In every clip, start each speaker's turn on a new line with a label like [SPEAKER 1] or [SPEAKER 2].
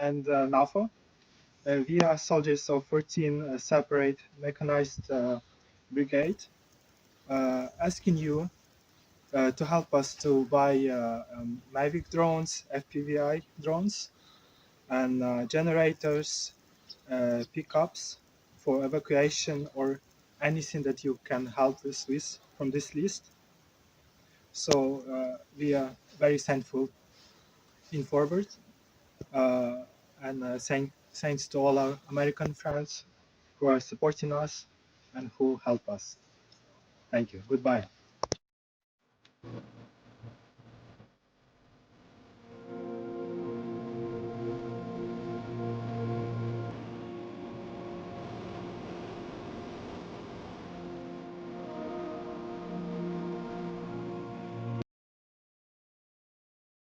[SPEAKER 1] and NAFO. We are soldiers of 14 separate mechanized brigade, asking you to help us to buy Mavic drones, FPVI drones, and generators, pickups for evacuation, or anything that you can help us with from this list. So we are very thankful in forward, uh, and thanks to all our American friends who are supporting us and who help us. Thank you. Goodbye.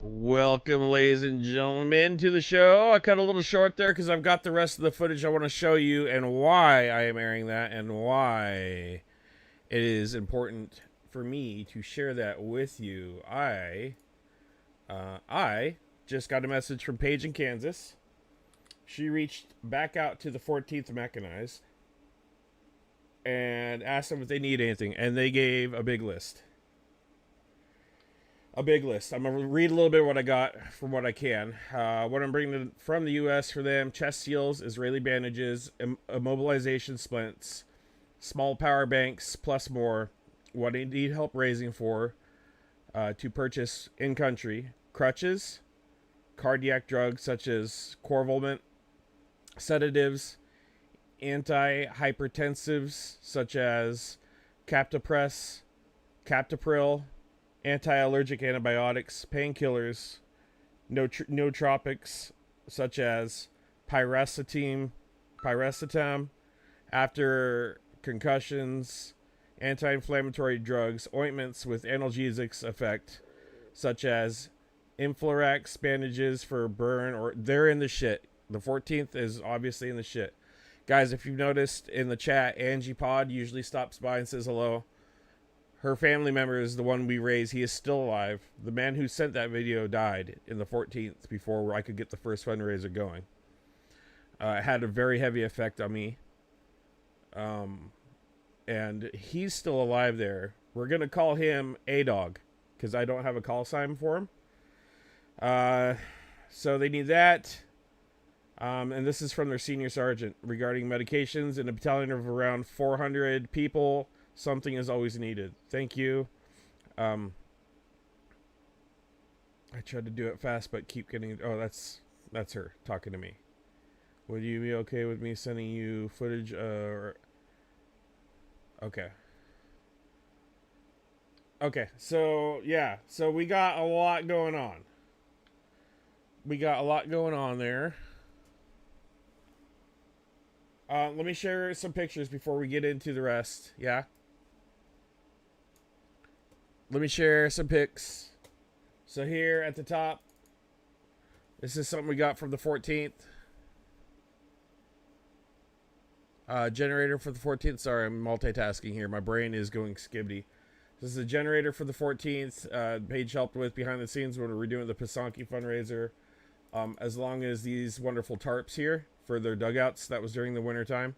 [SPEAKER 2] Welcome, ladies and gentlemen, to the show. I cut a little short there because I've got the rest of the footage I want to show you and why I am airing that and why it is important for me to share that with you. I just got a message from Paige in Kansas. She reached back out to the 14th Mechanized and asked them if they need anything, and they gave a big list. A big list. I'm gonna read a little bit of what I got from what I can. What I'm bringing from the U.S. for them: chest seals, Israeli bandages, immobilization splints, small power banks, plus more. What I need help raising for to purchase in country: crutches, cardiac drugs such as Corvolment, sedatives, antihypertensives such as Captopress, Captopril, anti-allergic antibiotics, painkillers, nootropics such as pyracetam after concussions, anti-inflammatory drugs, ointments with analgesics effect such as Inflorax bandages for burn, or they're in the shit. The 14th is obviously in the shit. Guys, if you've noticed in the chat, Angie Pod usually stops by and says hello. Her family member is the one we raised. He is still alive. The man who sent that video died in the 14th before I could get the first fundraiser going. It had a very heavy effect on me. And he's still alive there. We're going to call him A-Dog because I don't have a call sign for him. So they need that. And this is from their senior sergeant regarding medications in a battalion of around 400 people. Something is always needed. Thank you. I tried to do it fast, but keep getting. Oh, that's her talking to me. Would you be okay with me sending you footage? Okay. Okay. So yeah. So we got a lot going on. We got a lot going on there. Let me share some pictures before we get into the rest. Yeah. Let me share some pics. So here at the top, this is something we got from the 14th. Generator for the 14th. Sorry, I'm multitasking here. My brain is going skibbity. This is a generator for the 14th. Paige helped with behind the scenes when we were doing the Pisanki fundraiser. As long as these wonderful tarps here for their dugouts. That was during the winter time.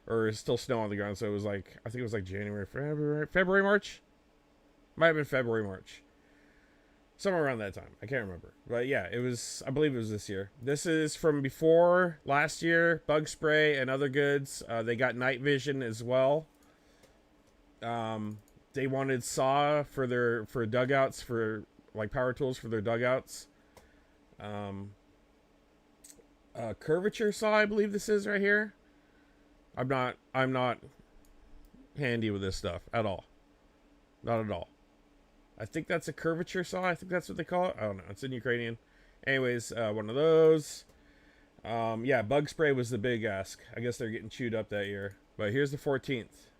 [SPEAKER 2] Or it's still snow on the ground, so it was like, I think it was like January, February, March? Might have been February, March. Somewhere around that time. I can't remember. But yeah, it was, I believe it was this year. This is from before last year. Bug spray and other goods. They got night vision as well. They wanted saw for their, for dugouts, for like power tools for their dugouts. Curvature saw, I believe this is right here. I'm not handy with this stuff at all. Not at all. I think that's a curvature saw. I think that's what they call it. I don't know. It's in Ukrainian. Anyways, one of those. Yeah, bug spray was the big ask. I guess they're getting chewed up that year. But here's the 14th.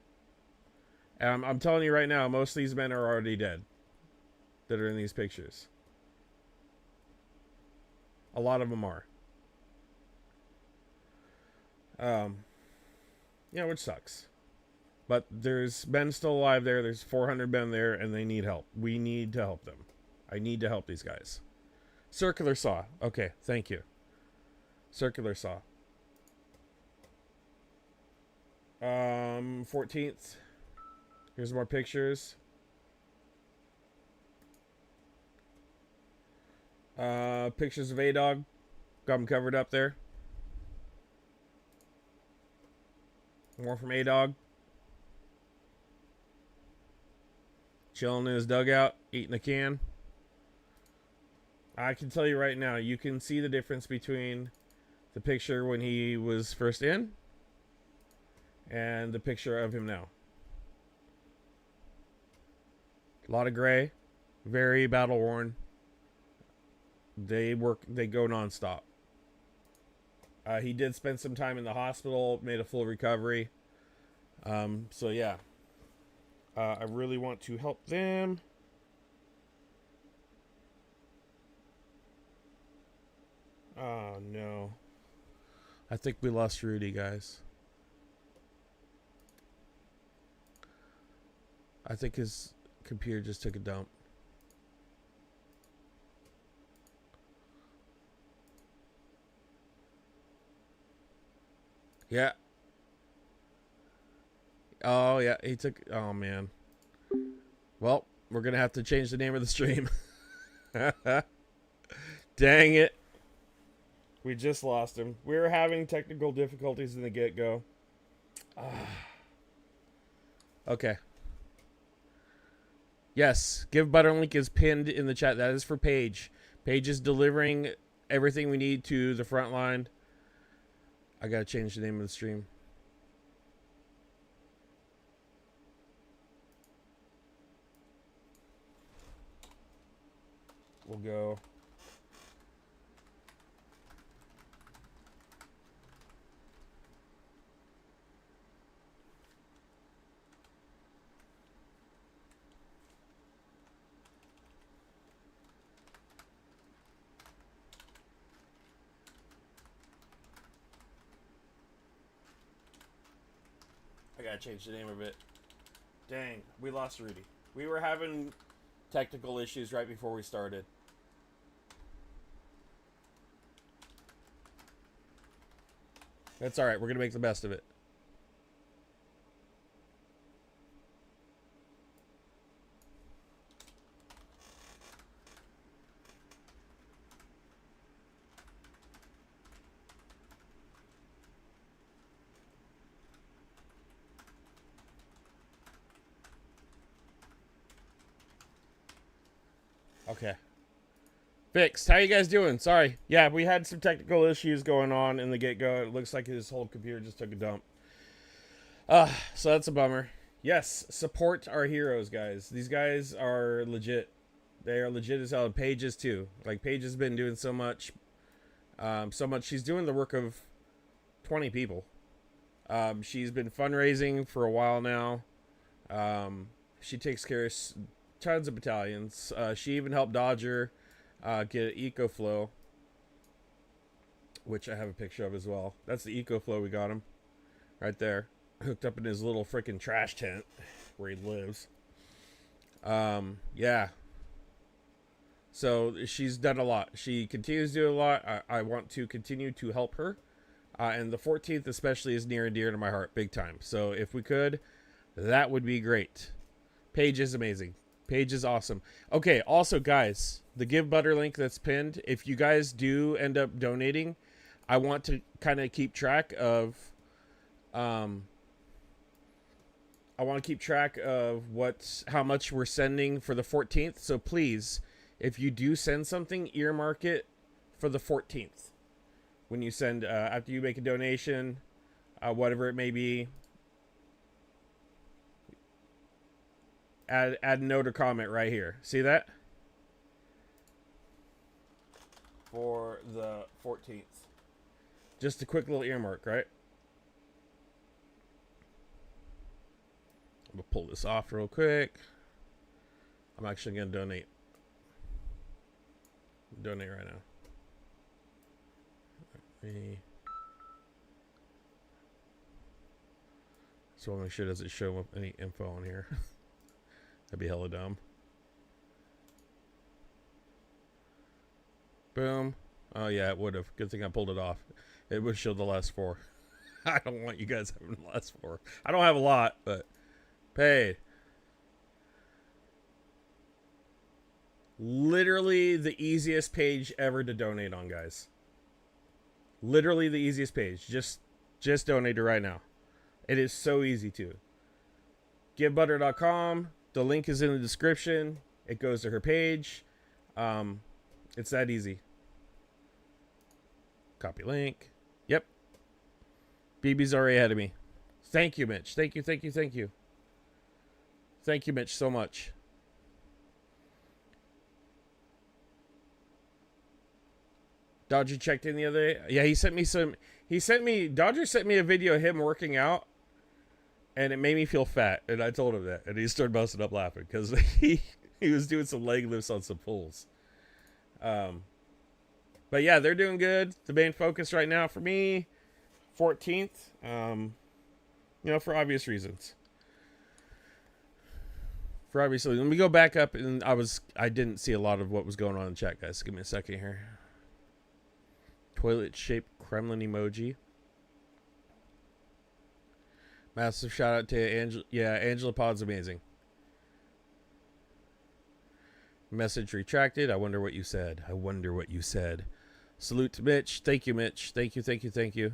[SPEAKER 2] I'm telling you right now, most of these men are already dead that are in these pictures. A lot of them are. Yeah, which sucks. But there's men still alive there. There's 400 men there, and they need help. We need to help them. I need to help these guys. Circular saw. Okay, thank you. Circular saw. 14th. Here's more pictures. Pictures of A-Dog. Got them covered up there. More from A-Dog. Chilling in his dugout, eating a can. I can tell you right now, you can see the difference between the picture when he was first in and the picture of him now. A lot of gray, very battle worn. They go nonstop. He did spend some time in the hospital, made a full recovery. So yeah, I really want to help them. Oh no, I think we lost Rudy, guys. I think his computer just took a dump. Yeah. Oh, yeah. He took... Oh, man. Well, we're going to have to change the name of the stream. Dang it. We just lost him. We were having technical difficulties in the get-go. Okay. Yes. Give Butter link is pinned in the chat. That is for Paige. Paige is delivering everything we need to the front line. I gotta change the name of the stream. We'll go. I gotta change the name of it. Dang, we lost Rudy. We were having technical issues right before we started. That's alright, we're gonna make the best of it. Okay. Fixed. How you guys doing? Sorry. Yeah, we had some technical issues going on in the get-go. It looks like his whole computer just took a dump. So that's a bummer. Yes, support our heroes, guys. These guys are legit. They are legit as hell. Paige is too. Like, Paige has been doing so much. She's doing the work of 20 people. She's been fundraising for a while now. She takes care of tons of battalions. She even helped Dodger get EcoFlow, which I have a picture of as well. That's the EcoFlow we got him right there, hooked up in his little freaking trash tent where he lives. Yeah. So she's done a lot. She continues to do a lot. I want to continue to help her. And the 14th especially is near and dear to my heart, big time. So if we could, that would be great. Paige is amazing. Paige is awesome. Okay, also, guys, the Give Butter link that's pinned, if you guys do end up donating, I want to kind of keep track of... how much we're sending for the 14th. So please, if you do send something, earmark it for the 14th. When you send, after you make a donation, whatever it may be, add a note or comment right here. See that? For the 14th. Just a quick little earmark, right? I'm going to pull this off real quick. I'm actually going to donate. Donate right now. So I'll make sure it doesn't show up any info on here. That'd be hella dumb. Boom. Oh yeah, it would have. Good thing I pulled it off. It would show the last 4. I don't want you guys having the last 4. I don't have a lot, but paid. Literally the easiest page ever to donate on, guys. Literally the easiest page. Just donate it right now. It is so easy to. GiveButter.com. The link is in the description. It goes to her page. It's that easy. Copy link. Yep. BB's already ahead of me. Thank you, Mitch. Thank you. Thank you, Mitch, so much. Dodger checked in the other day. Yeah, Dodger sent me a video of him working out, and it made me feel fat. And I told him that, and he started busting up laughing because he was doing some leg lifts on some pulls. But yeah, they're doing good. The main focus right now for me, 14th. For obvious reasons. Let me go back up, and I didn't see a lot of what was going on in the chat, guys. Give me a second here. Toilet shaped Kremlin emoji. Massive shout out to Angela. Yeah, Angela Pod's amazing. Message retracted. I wonder what you said. Salute to Mitch. Thank you, Mitch. Thank you.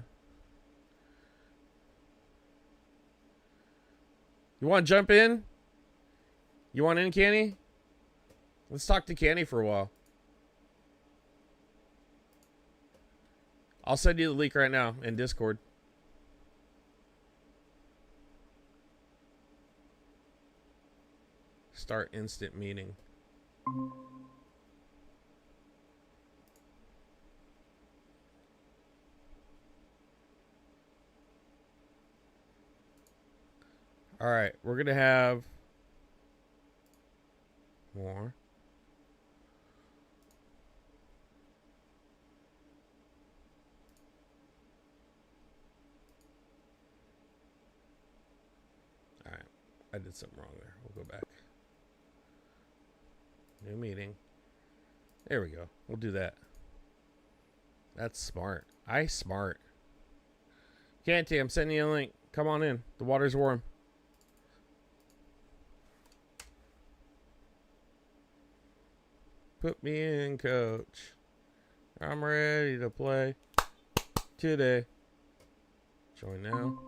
[SPEAKER 2] You want to jump in? You want in, Canny? Let's talk to Canny for a while. I'll send you the link right now in Discord. Start instant meeting. All right, we're going to have more. All right, I did something wrong there. We'll go back. New meeting. There we go. We'll do that. That's smart. Smart. Canty, I'm sending you a link. Come on in. The water's warm. Put me in, coach. I'm ready to play today. Join now.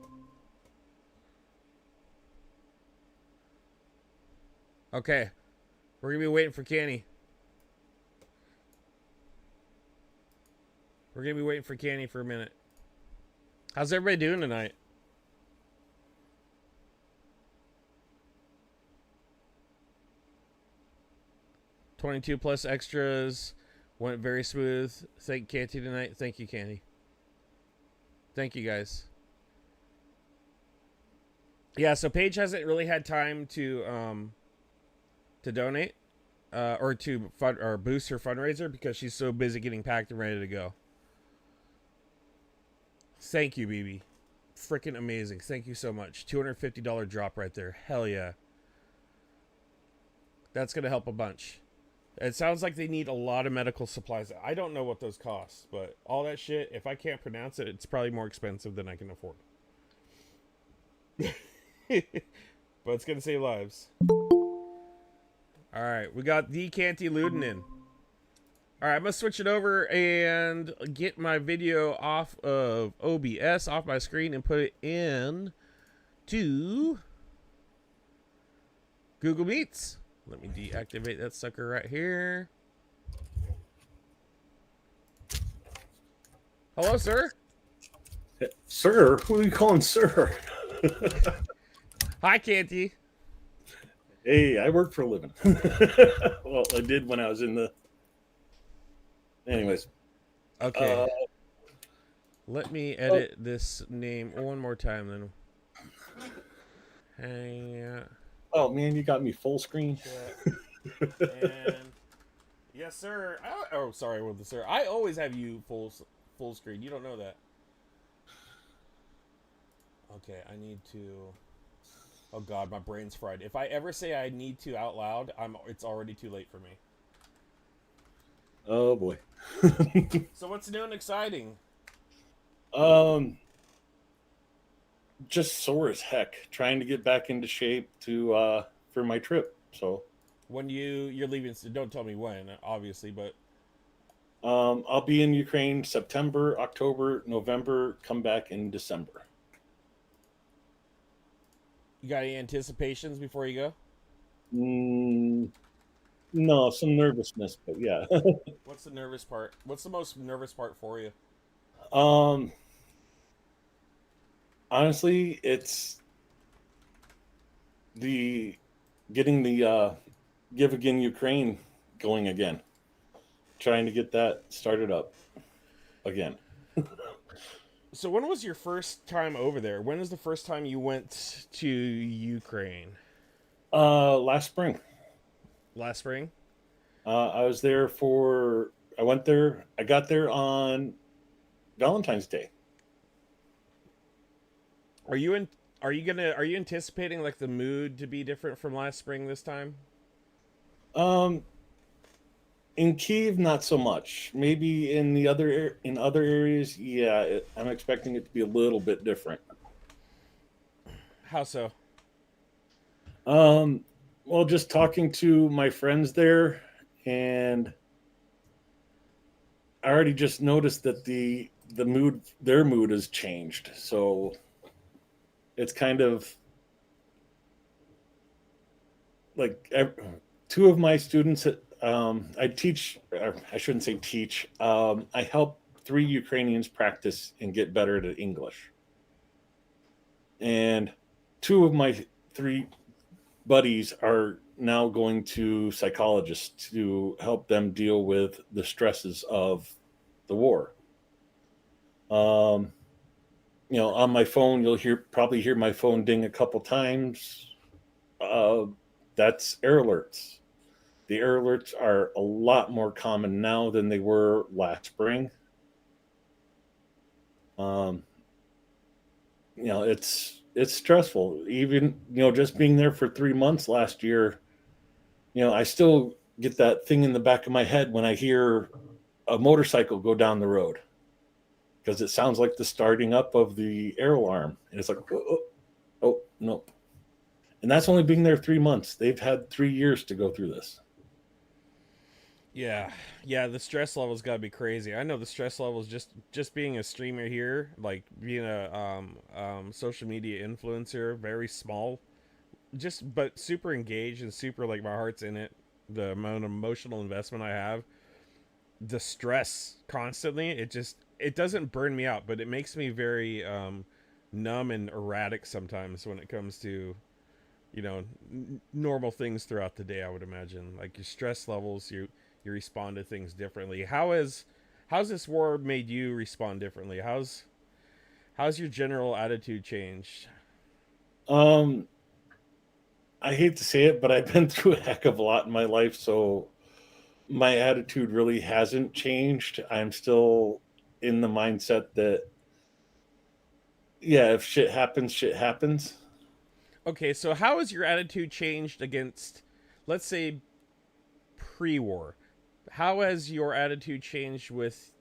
[SPEAKER 2] Okay. We're going to be waiting for Canny. We're going to be waiting for Canny for a minute. How's everybody doing tonight? $22 plus extras. Went very smooth. Thank Canty tonight. Thank you, Canty. Thank you, guys. Yeah, so Paige hasn't really had time to donate or to boost her fundraiser because she's so busy getting packed and ready to go. Thank you, BB. Freaking amazing. Thank you so much. $250 drop right there. Hell yeah. That's going to help a bunch. It sounds like they need a lot of medical supplies. I don't know what those cost, but all that shit, if I can't pronounce it, it's probably more expensive than I can afford. But it's going to save lives. All right, we got the Canty Luden in. All right, I'm going to switch it over and get my video off of OBS, off my screen, and put it in to Google Meets. Let me deactivate that sucker right here. Hello, sir.
[SPEAKER 3] Sir? Who are you calling sir?
[SPEAKER 2] Hi, Canty.
[SPEAKER 3] Hey, I work for a living. Well, I did when I was in the... Anyways.
[SPEAKER 2] Okay. Let me edit this name one more time, then. Hang out.
[SPEAKER 3] Oh, man, you got me full screen.
[SPEAKER 2] And yes, sir. Sorry, with the sir. I always have you full screen. You don't know that. Okay, I need to. Oh God, my brain's fried. If I ever say I need to out loud, it's already too late for me.
[SPEAKER 3] Oh boy.
[SPEAKER 2] So what's new and exciting?
[SPEAKER 3] um, just sore as heck. Trying to get back into shape to for my trip. So
[SPEAKER 2] When you're leaving, so don't tell me when, obviously, but
[SPEAKER 3] I'll be in Ukraine September, October, November. Come back in December.
[SPEAKER 2] you got any anticipations before you go?
[SPEAKER 3] Mm, no, some nervousness, but yeah.
[SPEAKER 2] What's the nervous part? What's the most nervous part for you?
[SPEAKER 3] um, honestly, it's the getting the Give Again Ukraine going again. Trying to get that started up again.
[SPEAKER 2] So when was your first time over there? When was the first time you went to Ukraine?
[SPEAKER 3] Last spring.
[SPEAKER 2] Last spring?
[SPEAKER 3] I was there for. I went there. I got there on Valentine's Day.
[SPEAKER 2] Are you in? Are you anticipating like the mood to be different from last spring this time?
[SPEAKER 3] Um, in Kiev, not so much. Maybe in the in other areas, yeah. I'm expecting it to be a little bit different.
[SPEAKER 2] How so?
[SPEAKER 3] Um, well, just talking to my friends there, and I already just noticed that their mood has changed. So it's kind of like two of my students. I teach, or I shouldn't say teach. I help three Ukrainians practice and get better at English, and two of my three buddies are now going to psychologists to help them deal with the stresses of the war. Um, on my phone, you'll probably hear my phone ding a couple times. Uh, that's air alerts. The air alerts are a lot more common now than they were last spring. Um, it's stressful. Even just being there for 3 months last year, I still get that thing in the back of my head when I hear a motorcycle go down the road because it sounds like the starting up of the air alarm, and it's like, oh no. And that's only being there 3 months. They've had 3 years to go through this.
[SPEAKER 2] Yeah, yeah. The stress levels got to be crazy. I know the stress levels just being a streamer here, like being a social media influencer, very small, just but super engaged and super like my heart's in it. The amount of emotional investment I have, the stress constantly, it doesn't burn me out, but it makes me very numb and erratic sometimes when it comes to normal things throughout the day. I would imagine like your stress levels, you respond to things differently. How's this war made you respond differently? How's your general attitude changed?
[SPEAKER 3] Um, I hate to say it, but I've been through a heck of a lot in my life, so my attitude really hasn't changed. I'm still in the mindset that, yeah, if shit happens, shit happens.
[SPEAKER 2] Okay, so how has your attitude changed against, let's say, pre-war? How has your attitude changed with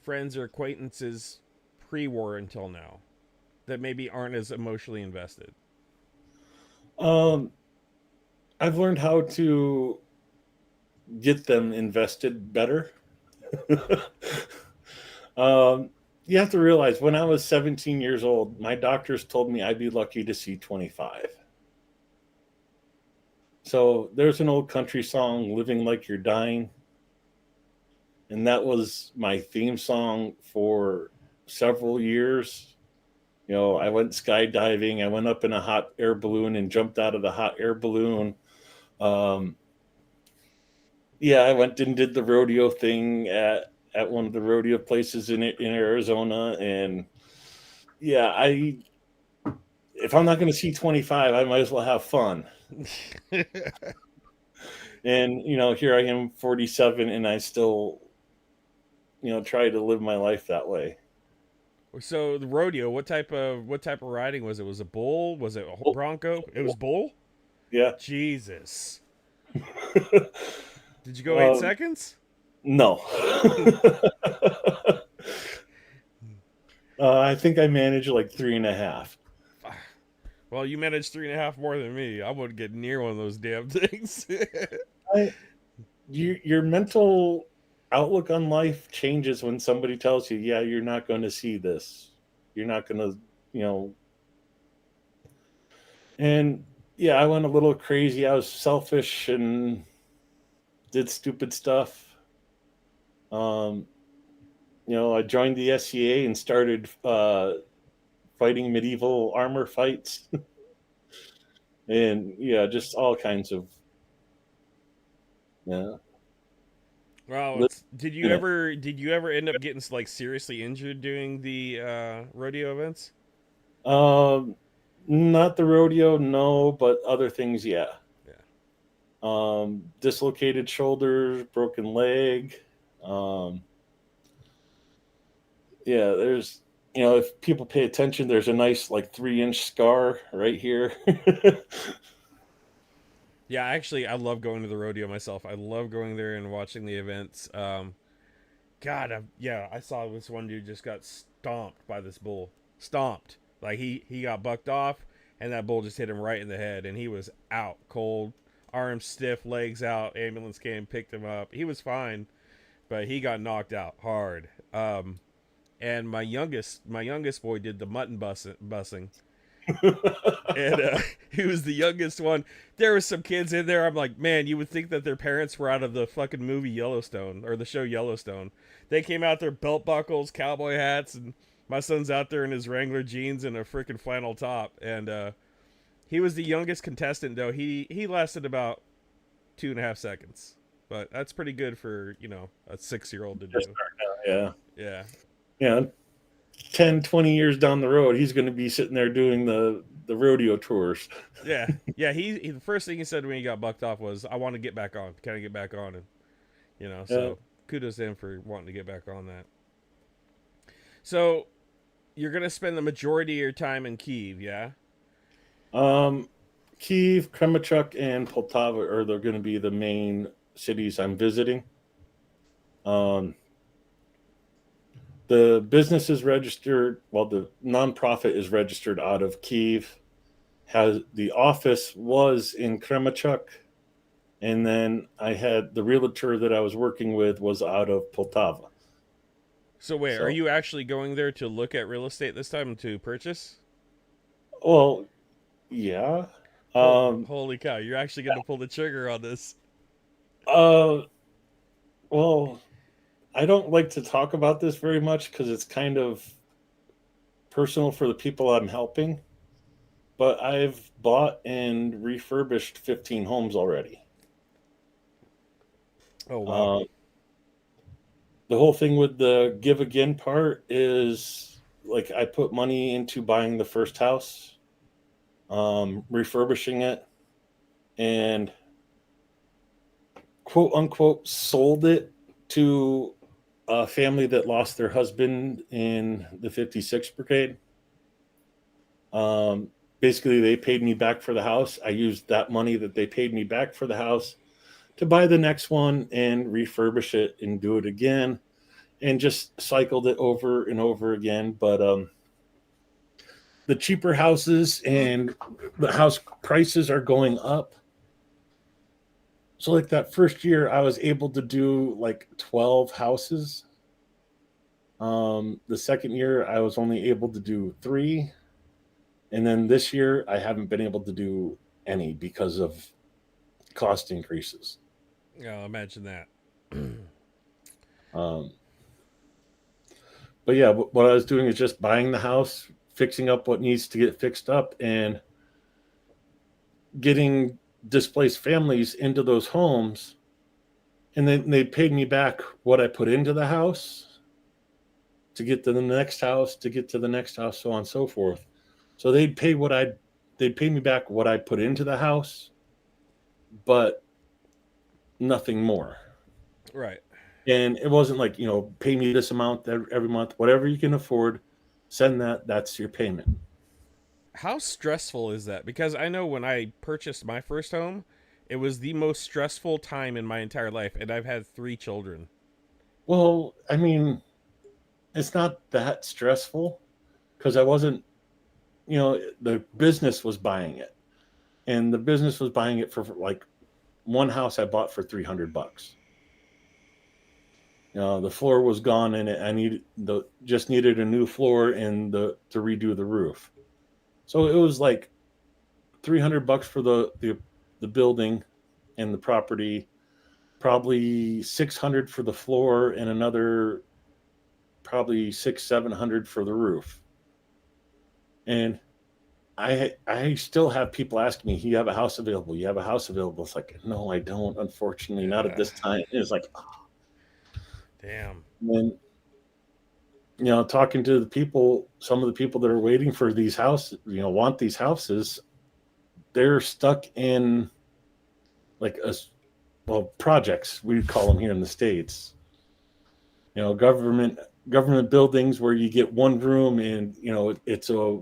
[SPEAKER 2] friends or acquaintances pre-war until now that maybe aren't as emotionally invested?
[SPEAKER 3] Um, I've learned how to get them invested better. um, you have to realize when I was 17 years old, my doctors told me I'd be lucky to see 25. So there's an old country song, Living Like You're Dying. And that was my theme song for several years. I went skydiving. I went up in a hot air balloon and jumped out of the hot air balloon. Um, yeah, I went and did the rodeo thing at one of the rodeo places in Arizona, and yeah, I if I'm not going to see 25, I might as well have fun. And here I am, 47, and I still try to live my life that way.
[SPEAKER 2] So the rodeo, what type of riding was it? Was it bull? Was it a
[SPEAKER 3] Oh,
[SPEAKER 2] bronco? It was bull.
[SPEAKER 3] yeah.
[SPEAKER 2] Jesus. Did you go eight
[SPEAKER 3] um,
[SPEAKER 2] seconds?
[SPEAKER 3] No. I think I managed like 3.5.
[SPEAKER 2] Well, you managed 3.5 more than me. I wouldn't get near one of those damn things.
[SPEAKER 3] I, your mental outlook on life changes when somebody tells you, yeah, you're not going to see this. You're not going to, you know. And yeah, I went a little crazy. I was selfish and did stupid stuff. Um, I joined the SCA and started fighting medieval armor fights, and yeah, just all kinds of yeah.
[SPEAKER 2] Well,
[SPEAKER 3] Living
[SPEAKER 2] it's did you
[SPEAKER 3] in it.
[SPEAKER 2] ever did you ever end up getting like seriously injured doing the rodeo events?
[SPEAKER 3] Um, Not the rodeo, no, but other things, yeah.
[SPEAKER 2] Yeah.
[SPEAKER 3] Dislocated shoulders, broken leg. Um, yeah, there's if people pay attention, there's a nice like 3-inch scar right here.
[SPEAKER 2] Yeah, actually I love going to the rodeo myself. I love going there and watching the events. God, yeah, I saw this one dude just got stomped by this bull. Stomped. Like he got bucked off, and that bull just hit him right in the head, and he was out cold, arms stiff, legs out. Ambulance came, picked him up. He was fine, but he got knocked out hard. And my youngest boy did the mutton bussing, and he was the youngest one. There were some kids in there. I'm like, man, you would think that their parents were out of the fucking movie Yellowstone or the show Yellowstone. They came out their belt buckles, cowboy hats, and my son's out there in his Wrangler jeans and a freaking flannel top. And he was the youngest contestant, though. He lasted about 2.5 seconds, but that's pretty good for a 6-year-old to
[SPEAKER 3] Just
[SPEAKER 2] do.
[SPEAKER 3] yeah,
[SPEAKER 2] Yeah,
[SPEAKER 3] yeah. 10, 20 years down the road, he's going to be sitting there doing the rodeo tours.
[SPEAKER 2] yeah, yeah. He the first thing he said when he got bucked off was, "I want to get back on. Can I get back on?" And
[SPEAKER 3] Yeah.
[SPEAKER 2] so kudos to him for wanting to get back on that. So you're gonna spend the majority of your time in Kiev, yeah?
[SPEAKER 3] Um, Kiev, Kremachuk, and Poltava are going to be the main cities I'm visiting. Um, the business is registered. Well, the nonprofit is registered out of Kiev. Has the office was in Kremachuk, and then I had the realtor that I was working with was out of Poltava.
[SPEAKER 2] So wait, are
[SPEAKER 3] So,
[SPEAKER 2] you actually going there to look at real estate this time to purchase?
[SPEAKER 3] well, yeah. Um,
[SPEAKER 2] Holy cow! You're actually gonna pull the trigger on this.
[SPEAKER 3] uh, well, I don't like to talk about this very much because it's kind of personal for the people I'm helping. But I've bought and refurbished 15 homes already.
[SPEAKER 2] Oh wow!
[SPEAKER 3] Uh, the whole thing with the give again part is like I put money into buying the first house, refurbishing it, and quote unquote sold it to a family that lost their husband in the 56th Brigade. Um, Basically, they paid me back for the house. I used that money that they paid me back for the house to buy the next one and refurbish it and do it again, and just cycled it over and over again. But the cheaper houses and the house prices are going up. So, like that first year, I was able to do like 12 houses. The second year, I was only able to do three. And then this year, I haven't been able to do any because of cost increases.
[SPEAKER 2] Yeah, imagine that.
[SPEAKER 3] Um, but yeah, what I was doing is just buying the house, fixing up what needs to get fixed up, and getting displaced families into those homes. And then they paid me back what I put into the house to get to the next house, to get to the next house, so on and so forth. So they'd pay me back what I put into the house, but nothing more.
[SPEAKER 2] Right.
[SPEAKER 3] And it wasn't like, pay me this amount every month, whatever you can afford, send that's your payment.
[SPEAKER 2] How stressful is that? Because I know when I purchased my first home, it was the most stressful time in my entire life, and I've had 3 children.
[SPEAKER 3] Well, I mean, it's not that stressful because I wasn't, the business was buying it, and the business was buying it for like one house I bought for $300. The floor was gone in it. I needed the just needed a new floor and the to redo the roof. So it was like $300 for the building and the property, probably 600 for the floor, and another probably 600-700 for the roof. And I still have people ask me, "You have a house available? You have a house available?" It's like, no, I don't. Unfortunately, not at
[SPEAKER 2] Yeah.
[SPEAKER 3] this time. It's like,
[SPEAKER 2] Damn.
[SPEAKER 3] when talking to the people, some of the people that are waiting for these houses, want these houses, they're stuck in like projects, we call them here in the States. Government buildings where you get one room and it's a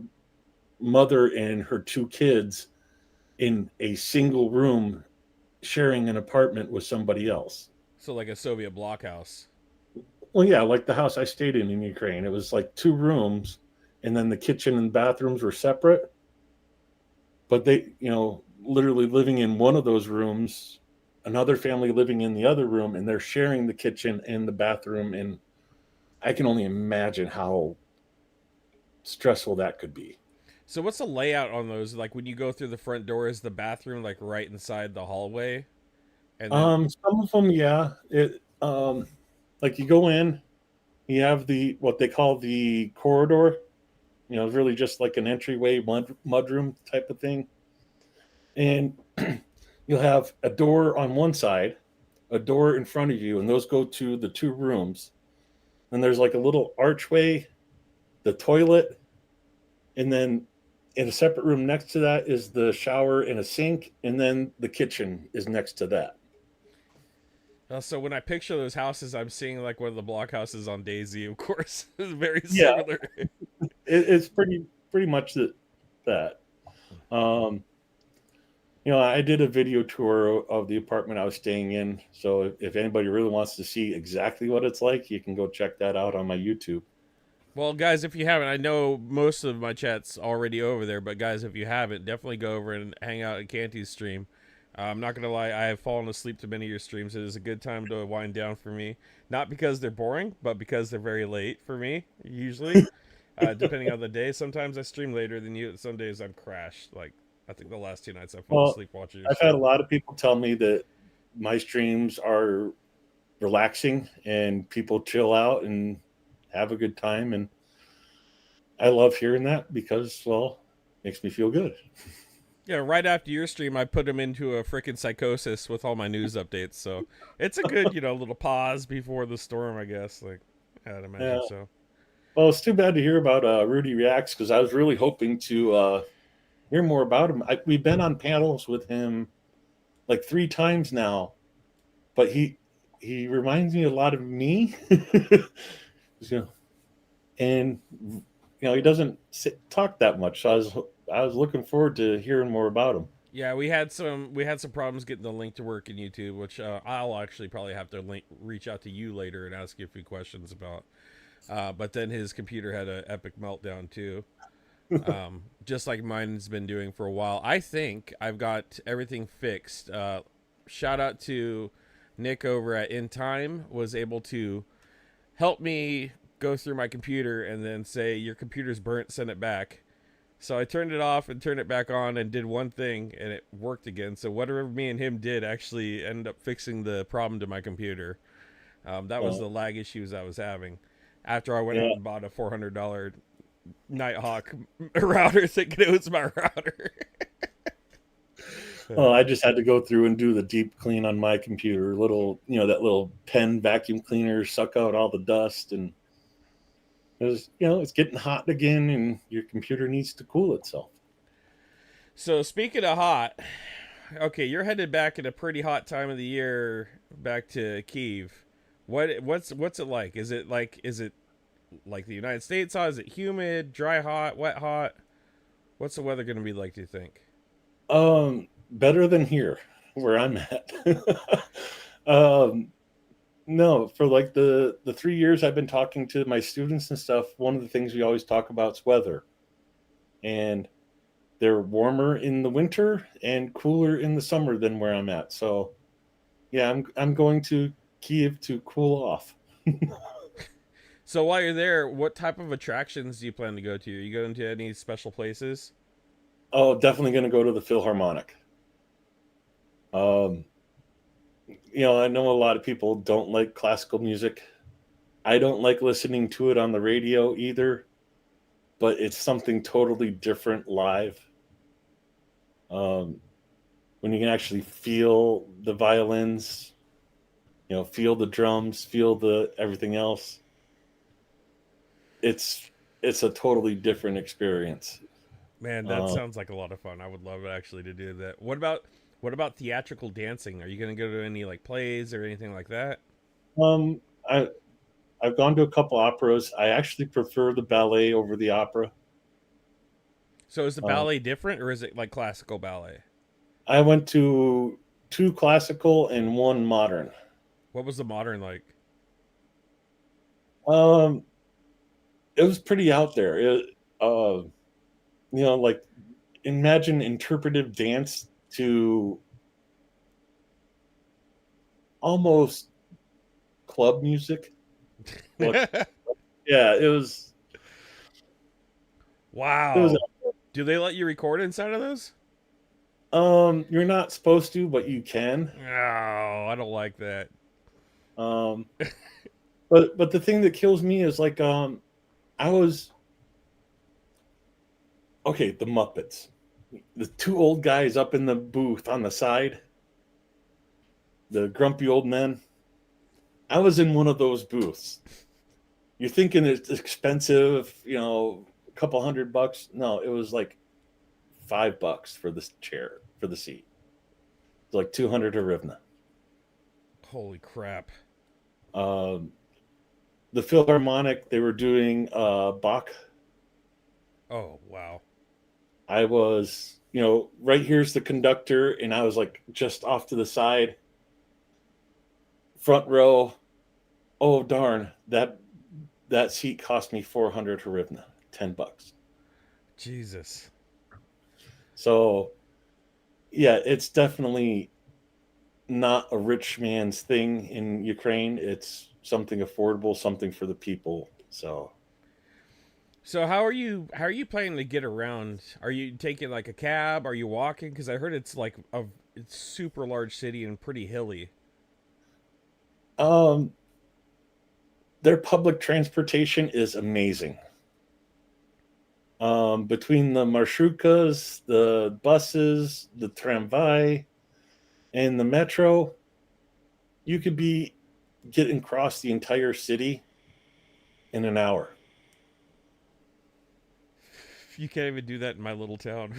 [SPEAKER 3] mother and her two kids in a single room sharing an apartment with somebody else.
[SPEAKER 2] So like a Soviet blockhouse.
[SPEAKER 3] Well, yeah, like the house I stayed in Ukraine, it was like two rooms, and then the kitchen and bathrooms were separate. But they, literally living in one of those rooms, another family living in the other room, and they're sharing the kitchen and the bathroom. And I can only imagine how stressful that could be.
[SPEAKER 2] So what's the layout on those? Like when you go through the front door, is the bathroom like right inside the hallway? And then
[SPEAKER 3] Some of them, yeah, like you go in, you have the what they call the corridor. Really just like an entryway mudroom type of thing, and you'll have a door on one side, a door in front of you, and those go to the two rooms. And there's like a little archway, the toilet, and then in a separate room next to that is the shower and a sink, and then the kitchen is next to that.
[SPEAKER 2] so when I picture those houses, I'm seeing like one of the blockhouses on Daisy, of course. It's very
[SPEAKER 3] Yeah,
[SPEAKER 2] similar.
[SPEAKER 3] it's pretty much that. Um, I did a video tour of the apartment I was staying in. So if anybody really wants to see exactly what it's like, you can go check that out on my YouTube.
[SPEAKER 2] Well, guys, if you haven't, I know most of my chat's already over there, but guys, if you haven't, definitely go over and hang out at Canty's stream. I'm not gonna lie, I have fallen asleep to many of your streams. It is a good time to wind down for me, not because they're boring, but because they're very late for me. Usually, depending on the day. Sometimes I stream later than you. Some days I'm crashed. Like I think the last 2 nights I fell
[SPEAKER 3] Well,
[SPEAKER 2] asleep watching your
[SPEAKER 3] I've had a
[SPEAKER 2] stream.
[SPEAKER 3] lot of people tell me that my streams are relaxing and people chill out and have a good time. And I love hearing that because, well, it makes me feel good.
[SPEAKER 2] Yeah, right after your stream, I put him into a freaking psychosis with all my news updates. So it's a good, little pause before the storm, I guess. Like, I'd
[SPEAKER 3] Yeah.
[SPEAKER 2] imagine so.
[SPEAKER 3] Well, it's too bad to hear about Rudy Reacts because I was really hoping to hear more about him. We've been on panels with him like 3 times now, but he reminds me a lot of me. You know, and he doesn't talk that much. So I was looking forward to hearing more about him.
[SPEAKER 2] Yeah, we had some problems getting the link to work in YouTube, which I'll actually probably have to reach out to you later and ask you a few questions about. But then his computer had an epic meltdown too, just like mine's been doing for a while. I think I've got everything fixed. Shout out to Nick over at In Time, was able to help me go through my computer and then say your computer's burnt, send it back. So I turned it off and turned it back on and did one thing and it worked again. So whatever me and him did actually ended up fixing the problem to my computer. That was
[SPEAKER 3] Well,
[SPEAKER 2] the lag issues I was having. After I went out
[SPEAKER 3] yeah.
[SPEAKER 2] and bought a $400 Nighthawk router, thinking it was my router.
[SPEAKER 3] Well, I just had to go through and do the deep clean on my computer. That little pen vacuum cleaner suck out all the dust, and it's getting hot again, and your computer needs to cool itself.
[SPEAKER 2] So speaking of hot, okay, you're headed back at a pretty hot time of the year back to Kiev. What's it like? Is it like the United States hot? Is it humid, dry hot, wet hot? What's the weather going to be like, do you think?
[SPEAKER 3] Better than here, where I'm at. um, No, for like the 3 years I've been talking to my students and stuff, one of the things we always talk about is weather, and they're warmer in the winter and cooler in the summer than where I'm at. So yeah, I'm going to Kiev to cool off.
[SPEAKER 2] So while you're there, what type of attractions do you plan to go to? Are you going to any special places?
[SPEAKER 3] Oh, definitely going to go to the Philharmonic. Um, I know a lot of people don't like classical music. I don't like listening to it on the radio either, but it's something totally different live. Um, when you can actually feel the violins, feel the drums, feel the everything else. It's it's a totally different experience.
[SPEAKER 2] Man, that
[SPEAKER 3] Uh,
[SPEAKER 2] sounds like a lot of fun. I would love actually to do that. What about theatrical dancing? Are you going to go to any like plays or anything like that?
[SPEAKER 3] um, I I've gone to a couple operas. I actually prefer the ballet over the opera.
[SPEAKER 2] So is the
[SPEAKER 3] Um,
[SPEAKER 2] ballet different or is it like classical ballet?
[SPEAKER 3] I went to two classical and one modern.
[SPEAKER 2] What was the modern like?
[SPEAKER 3] Um, it was pretty out there. Like imagine interpretive dance to almost club music. Like, yeah, it was.
[SPEAKER 2] Wow. Do they let you record inside of those?
[SPEAKER 3] You're not supposed to, but you can.
[SPEAKER 2] Oh, I don't like that.
[SPEAKER 3] Um, but the thing that kills me is like I was okay. The Muppets, the two old guys up in the booth on the side, the grumpy old men. I was in one of those booths. You're thinking it's expensive, a couple $100. No, it was like $5 for this chair for the seat. It's like 200 hryvnia.
[SPEAKER 2] Holy crap.
[SPEAKER 3] Um, the Philharmonic, they were doing Bach.
[SPEAKER 2] Oh, wow.
[SPEAKER 3] I was, right here's the conductor, and I was like just off to the side, front row. Oh darn, that seat cost me 400 hryvnia, $10.
[SPEAKER 2] Jesus.
[SPEAKER 3] So yeah, it's definitely not a rich man's thing in Ukraine. It's something affordable, something for the people. So
[SPEAKER 2] So how are you planning to get around? Are you taking like a cab? Are you walking? Because I heard it's super large city and pretty hilly.
[SPEAKER 3] um, their public transportation is amazing. Between the marshrukas, the buses, the tramway, and the metro, you could be getting across the entire city in an hour.
[SPEAKER 2] You can't even do that in my little town.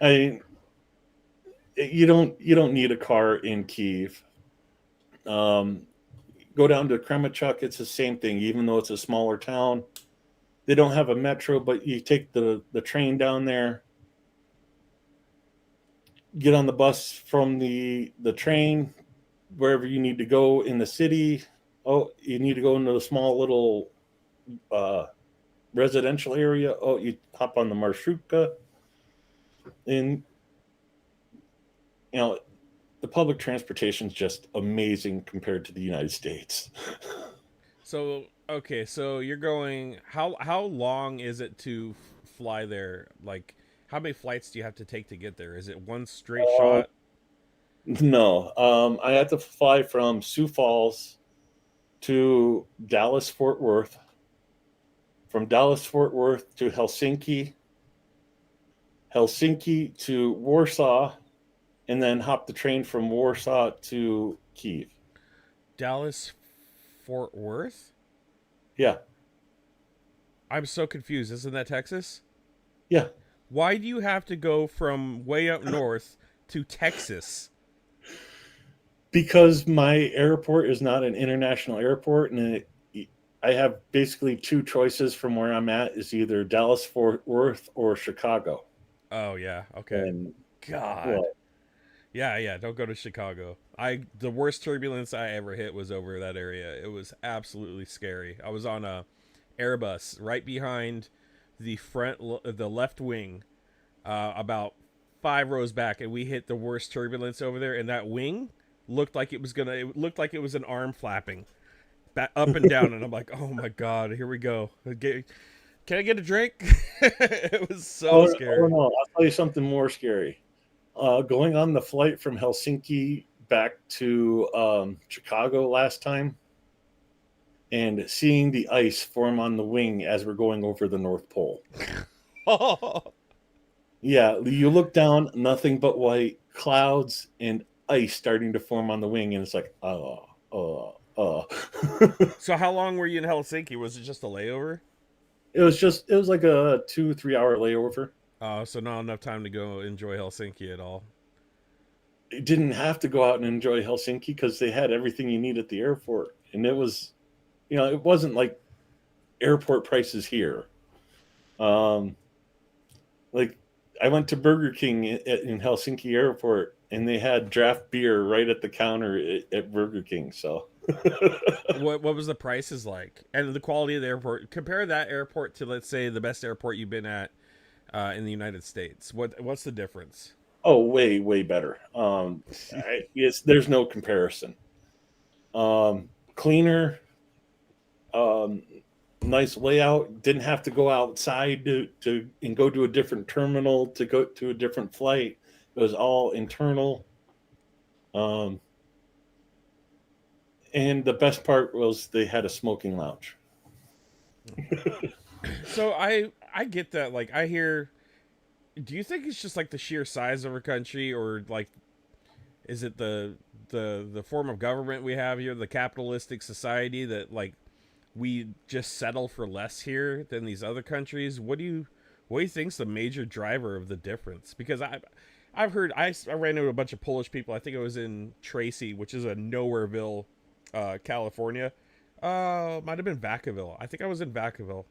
[SPEAKER 3] I mean, you don't need a car in Kiev. Um, Go down to Kremachuk, it's the same thing. Even though it's a smaller town, they don't have a metro, but you take the train down there, get on the bus from the train wherever you need to go in the city. Oh, you need to go into a small little uh, residential area. Oh, you hop on the marshrutka, and you know the public transportation is just amazing compared to the United States.
[SPEAKER 2] So okay, so you're going. How long is it to fly there? Like, how many flights do you have to take to get there? Is it one straight
[SPEAKER 3] uh,
[SPEAKER 2] shot?
[SPEAKER 3] no, I had to fly from Sioux Falls to Dallas Fort Worth, from Dallas Fort Worth to Helsinki, Helsinki to Warsaw, and then hop the train from Warsaw to Kiev.
[SPEAKER 2] Dallas, Fort Worth.
[SPEAKER 3] Yeah,
[SPEAKER 2] I'm so confused. Isn't that Texas?
[SPEAKER 3] yeah.
[SPEAKER 2] Why do you have to go from way up north to Texas?
[SPEAKER 3] Because my airport is not an international airport, and I have basically two choices from where I'm at is either Dallas Fort Worth or Chicago.
[SPEAKER 2] Oh yeah. Okay.
[SPEAKER 3] And
[SPEAKER 2] God.
[SPEAKER 3] well,
[SPEAKER 2] Yeah, yeah. Don't go to Chicago. The worst turbulence I ever hit was over that area. It was absolutely scary. I was on a Airbus right behind the left wing, about 5 rows back, and we hit the worst turbulence over there. And that wing looked like it was gonna. It looked like it was an arm flapping back up and down. And I'm like, oh my god, here we go. Can I get a drink? It was so
[SPEAKER 3] Oh
[SPEAKER 2] scary.
[SPEAKER 3] no! I'll tell you something more scary. Going on the flight from Helsinki back to Chicago last time, and seeing the ice form on the wing as we're going over the North Pole. Yeah, you look down, nothing but white clouds and ice starting to form on the wing, and it's like, oh.
[SPEAKER 2] So how long were you in Helsinki? Was it just a layover?
[SPEAKER 3] It was like a 2 3 hour layover.
[SPEAKER 2] So not enough time to go enjoy Helsinki at all.
[SPEAKER 3] You didn't have to go out and enjoy Helsinki because they had everything you need at the airport, and it was, it wasn't like airport prices here. Um, like I went to Burger King in Helsinki Airport, and they had draft beer right at the counter at Burger King. So,
[SPEAKER 2] What was the prices like, and the quality of the airport? Compare that airport to, let's say, the best airport you've been at in the United States. What's the difference?
[SPEAKER 3] oh, way better. There's no comparison. Cleaner, um, nice layout. Didn't have to go outside to and go to a different terminal to go to a different flight. It was all internal. Um, and the best part was they had a smoking lounge.
[SPEAKER 2] So I get that. Like I hear. Do you think it's just like the sheer size of our country, or like is it the form of government we have here, the capitalistic society that like we just settle for less here than these other countries? What do you think's the major driver of the difference? Because I've heard I ran into a bunch of Polish people. I think it was in Tracy, which is a nowhereville, California. Might have been Vacaville. I think I was in Vacaville.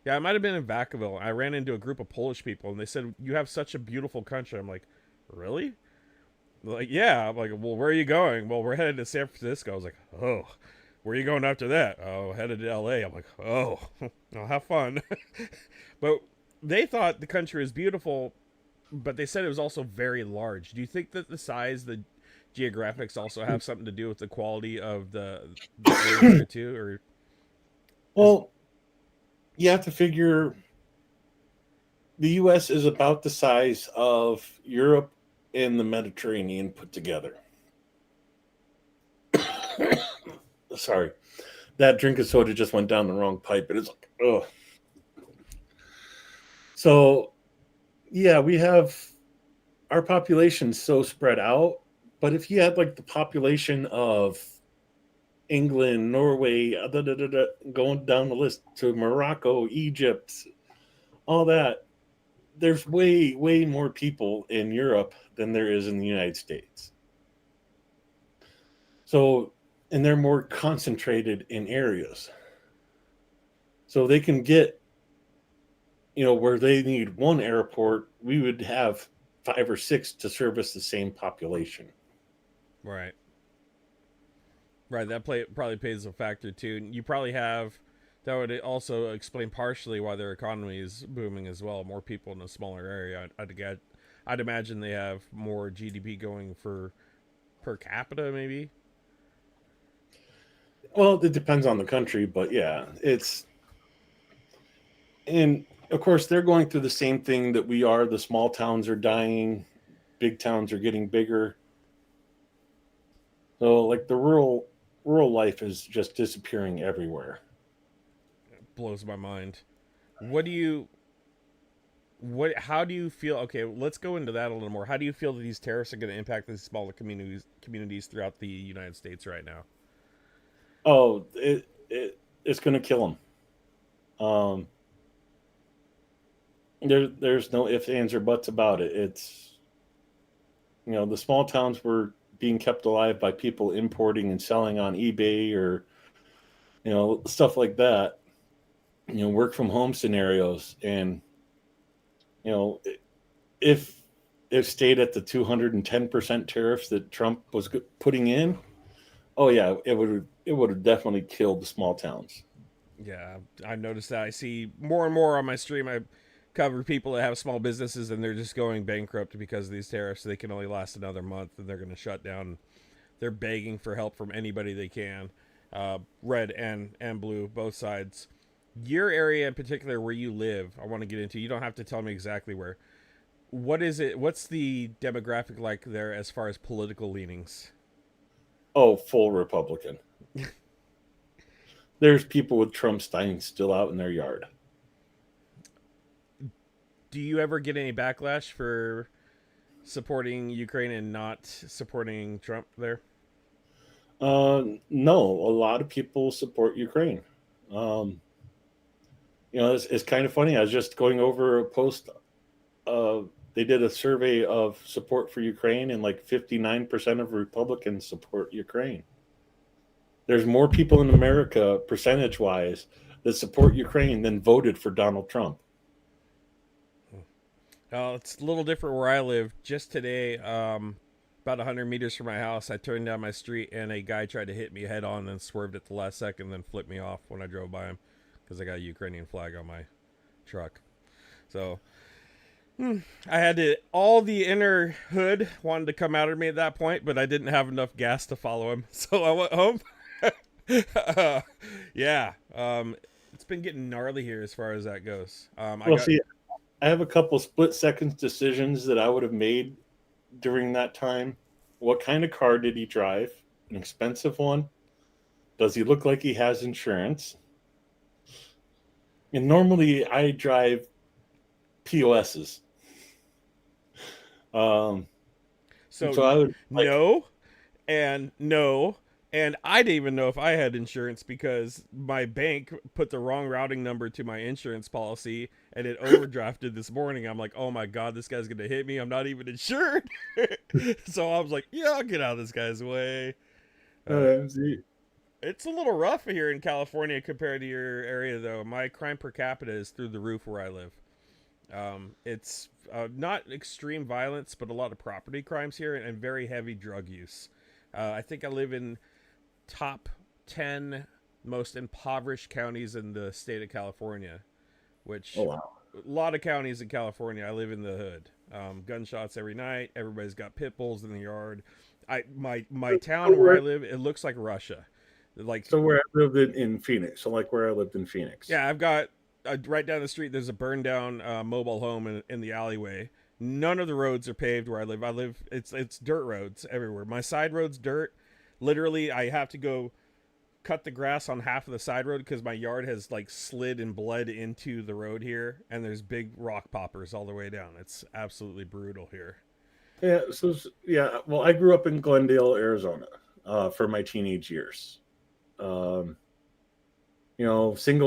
[SPEAKER 2] Yeah, I might have been in Vacaville. I ran into a group of Polish people, and they said, "You have such a beautiful country." I'm like, "Really?" Like, yeah. I'm like, "Well, where are you going?" "Well, we're headed to San Francisco." I was like, "Oh, where are you going after that?" "Oh, headed to LA." I'm like, "Oh, I'll have fun." But they thought the country was beautiful, but they said it was also very large. Do you think that the size, the geographics, also have something to do with the quality of the air there too, or is
[SPEAKER 3] Well, you have to figure the U.S. is about the size of Europe and the Mediterranean put together. Sorry, that drink of soda just went down the wrong pipe, and it's like, oh. So yeah, we have our population so spread out. But if you had like the population of England, Norway, going down the list to Morocco, Egypt, all that, there's way more people in Europe than there is in the United States. So, and they're more concentrated in areas. So they can get, where they need one airport, we would have 5 or 6 to service the same population.
[SPEAKER 2] right? Right, that probably plays a factor too. You probably have that would also explain partially why their economy is booming as well. More people in a smaller area. I'd imagine they have more GDP going for per capita, maybe.
[SPEAKER 3] Well, it depends on the country, but yeah, and of course they're going through the same thing that we are. The small towns are dying, big towns are getting bigger. So like the rural life is just disappearing everywhere.
[SPEAKER 2] Blows my mind. What do you what How do you feel? Okay, let's go into that a little more. How do you feel that these tariffs are going to impact these smaller communities throughout the United States right now?
[SPEAKER 3] Oh, it's going to kill them. There's no ifs, ands, or buts about it. It's the small towns were being kept alive by people importing and selling on eBay or stuff like that. Work from home scenarios, and you know if it stayed at the 210% tariffs that Trump was putting in, oh yeah, it would have definitely killed the small towns.
[SPEAKER 2] Yeah, I've noticed that. I see more and more on my stream. I cover people that have small businesses and they're just going bankrupt because of these tariffs. They can only last another month and they're going to shut down. They're begging for help from anybody they can, red and blue, both sides. Your area in particular, where you live, I want to get into. You don't have to tell me exactly where. What is it? What's the demographic like there as far as political leanings?
[SPEAKER 3] Oh, full Republican. There's people with Trump signs still out in their yard.
[SPEAKER 2] Do you ever get any backlash for supporting Ukraine and not supporting Trump there?
[SPEAKER 3] No, a lot of people support Ukraine. Um, it's kind of funny. I was just going over a post. They did a survey of support for Ukraine, and like 59% of Republicans support Ukraine. There's more people in America, percentage wise, that support Ukraine than voted for Donald Trump.
[SPEAKER 2] It's a little different where I live. Just today, about 100 meters from my house, I turned down my street and a guy tried to hit me head on and swerved at the last second, then flipped me off when I drove by him because I got a Ukrainian flag on my truck. So I had to, all the inner hood wanted to come out of me at that point, but I didn't have enough gas to follow him. So I went home. Yeah. It's been getting gnarly here as far as that goes.
[SPEAKER 3] See, I have a couple split seconds decisions that I would have made during that time. What kind of car did he drive? An expensive one? Does he look like he has insurance? And normally I drive POSs. So I would
[SPEAKER 2] no, and I didn't even know if I had insurance because my bank put the wrong routing number to my insurance policy and it overdrafted this morning. I'm like, oh my God, this guy's going to hit me. I'm not even insured. So I was like, yeah, I'll get out of this guy's way. It's a little rough here in California compared to your area, though. My crime per capita is through the roof where I live. It's not extreme violence, but a lot of property crimes here and very heavy drug use. I think I live in top 10 most impoverished counties in the state of California, which
[SPEAKER 3] oh wow.
[SPEAKER 2] A lot of counties in California. I live in the hood. Gunshots every night. Everybody's got pit bulls in the yard. My town where I live, it looks like Russia. Like
[SPEAKER 3] so where I lived in Phoenix. So like where I lived in Phoenix.
[SPEAKER 2] Yeah, I've got right down the street. There's a burned down mobile home in the alleyway. None of the roads are paved where I live. It's dirt roads everywhere. My side road's dirt. Literally, I have to go cut the grass on half of the side road because my yard has like slid and bled into the road here, and there's big rock poppers all the way down. It's absolutely brutal here.
[SPEAKER 3] Yeah. So yeah. Well, I grew up in Glendale, Arizona, for my teenage years. Single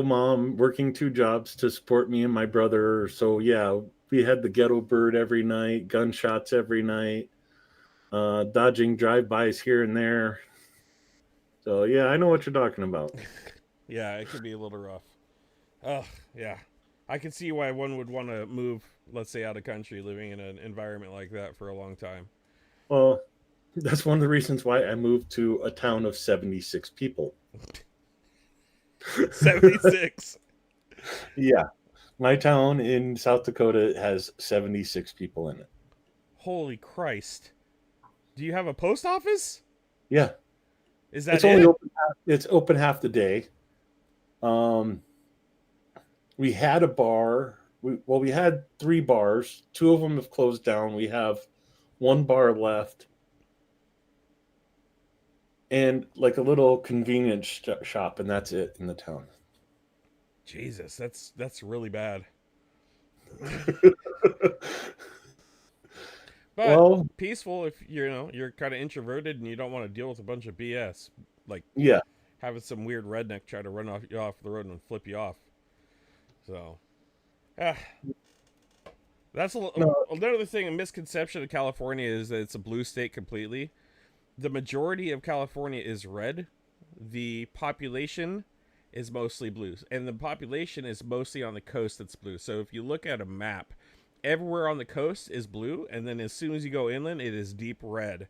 [SPEAKER 3] mom working 2 jobs to support me and my brother. So yeah, we had the ghetto bird every night, gunshots every night, dodging drive-bys here and there. So yeah, I know what you're talking about.
[SPEAKER 2] Yeah, it could be a little rough. Oh, yeah. I can see why one would want to move, let's say, out of country, living in an environment like that for a long time.
[SPEAKER 3] Well, that's one of the reasons why I moved to a town of 76 people.
[SPEAKER 2] 76.
[SPEAKER 3] Yeah. My town in South Dakota has 76 people in it.
[SPEAKER 2] Holy Christ. Do you have a post office?
[SPEAKER 3] Yeah.
[SPEAKER 2] Is that
[SPEAKER 3] it's only open it's open half the day. We had a bar. We had 3 bars. 2 of them have closed down. We have 1 bar left. And like a little convenience shop, and that's it in the town.
[SPEAKER 2] Jesus, that's really bad. But well, peaceful if you're kind of introverted and you don't want to deal with a bunch of BS, like
[SPEAKER 3] yeah,
[SPEAKER 2] having some weird redneck try to run you off the road and flip you off. So, that's another thing. A misconception of California is that it's a blue state completely. The majority of California is red. The population is mostly blue, and the population is mostly on the coast that's blue. So if you look at a map, everywhere on the coast is blue, and then as soon as you go inland, it is deep red,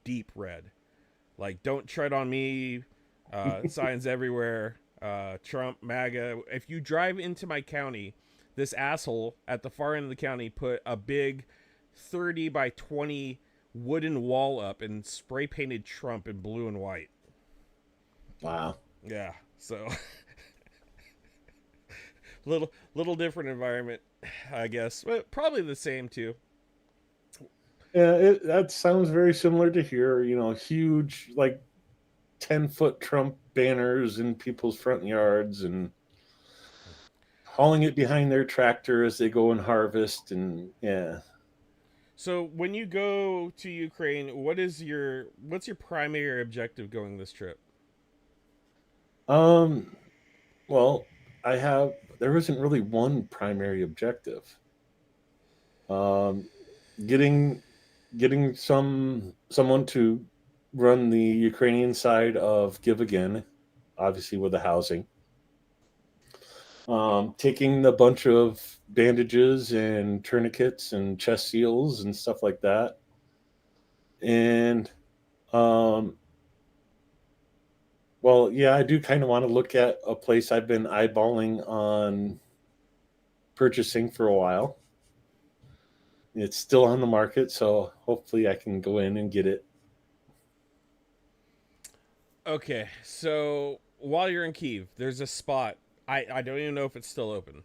[SPEAKER 2] deep red. Like "Don't tread on me," signs everywhere. Trump, MAGA. If you drive into my county, this asshole at the far end of the county put a big 30 by 20 wooden wall up and spray painted Trump in blue and white.
[SPEAKER 3] Wow.
[SPEAKER 2] Yeah, so little different environment, I guess, but probably the same too.
[SPEAKER 3] Yeah, that sounds very similar to here. Huge, like 10-foot Trump banners in people's front yards and hauling it behind their tractor as they go and harvest. And yeah.
[SPEAKER 2] So when you go to Ukraine, what's your primary objective going this trip?
[SPEAKER 3] Um, well, there isn't really one primary objective. Um, getting getting someone to run the Ukrainian side of Give Again, obviously with the housing. Taking a bunch of bandages and tourniquets and chest seals and stuff like that. And um, well, yeah, I do kind of want to look at a place I've been eyeballing on purchasing for a while. It's still on the market, so hopefully I can go in and get it.
[SPEAKER 2] Okay, so while you're in Kiev, there's a spot. I don't even know if it's still open.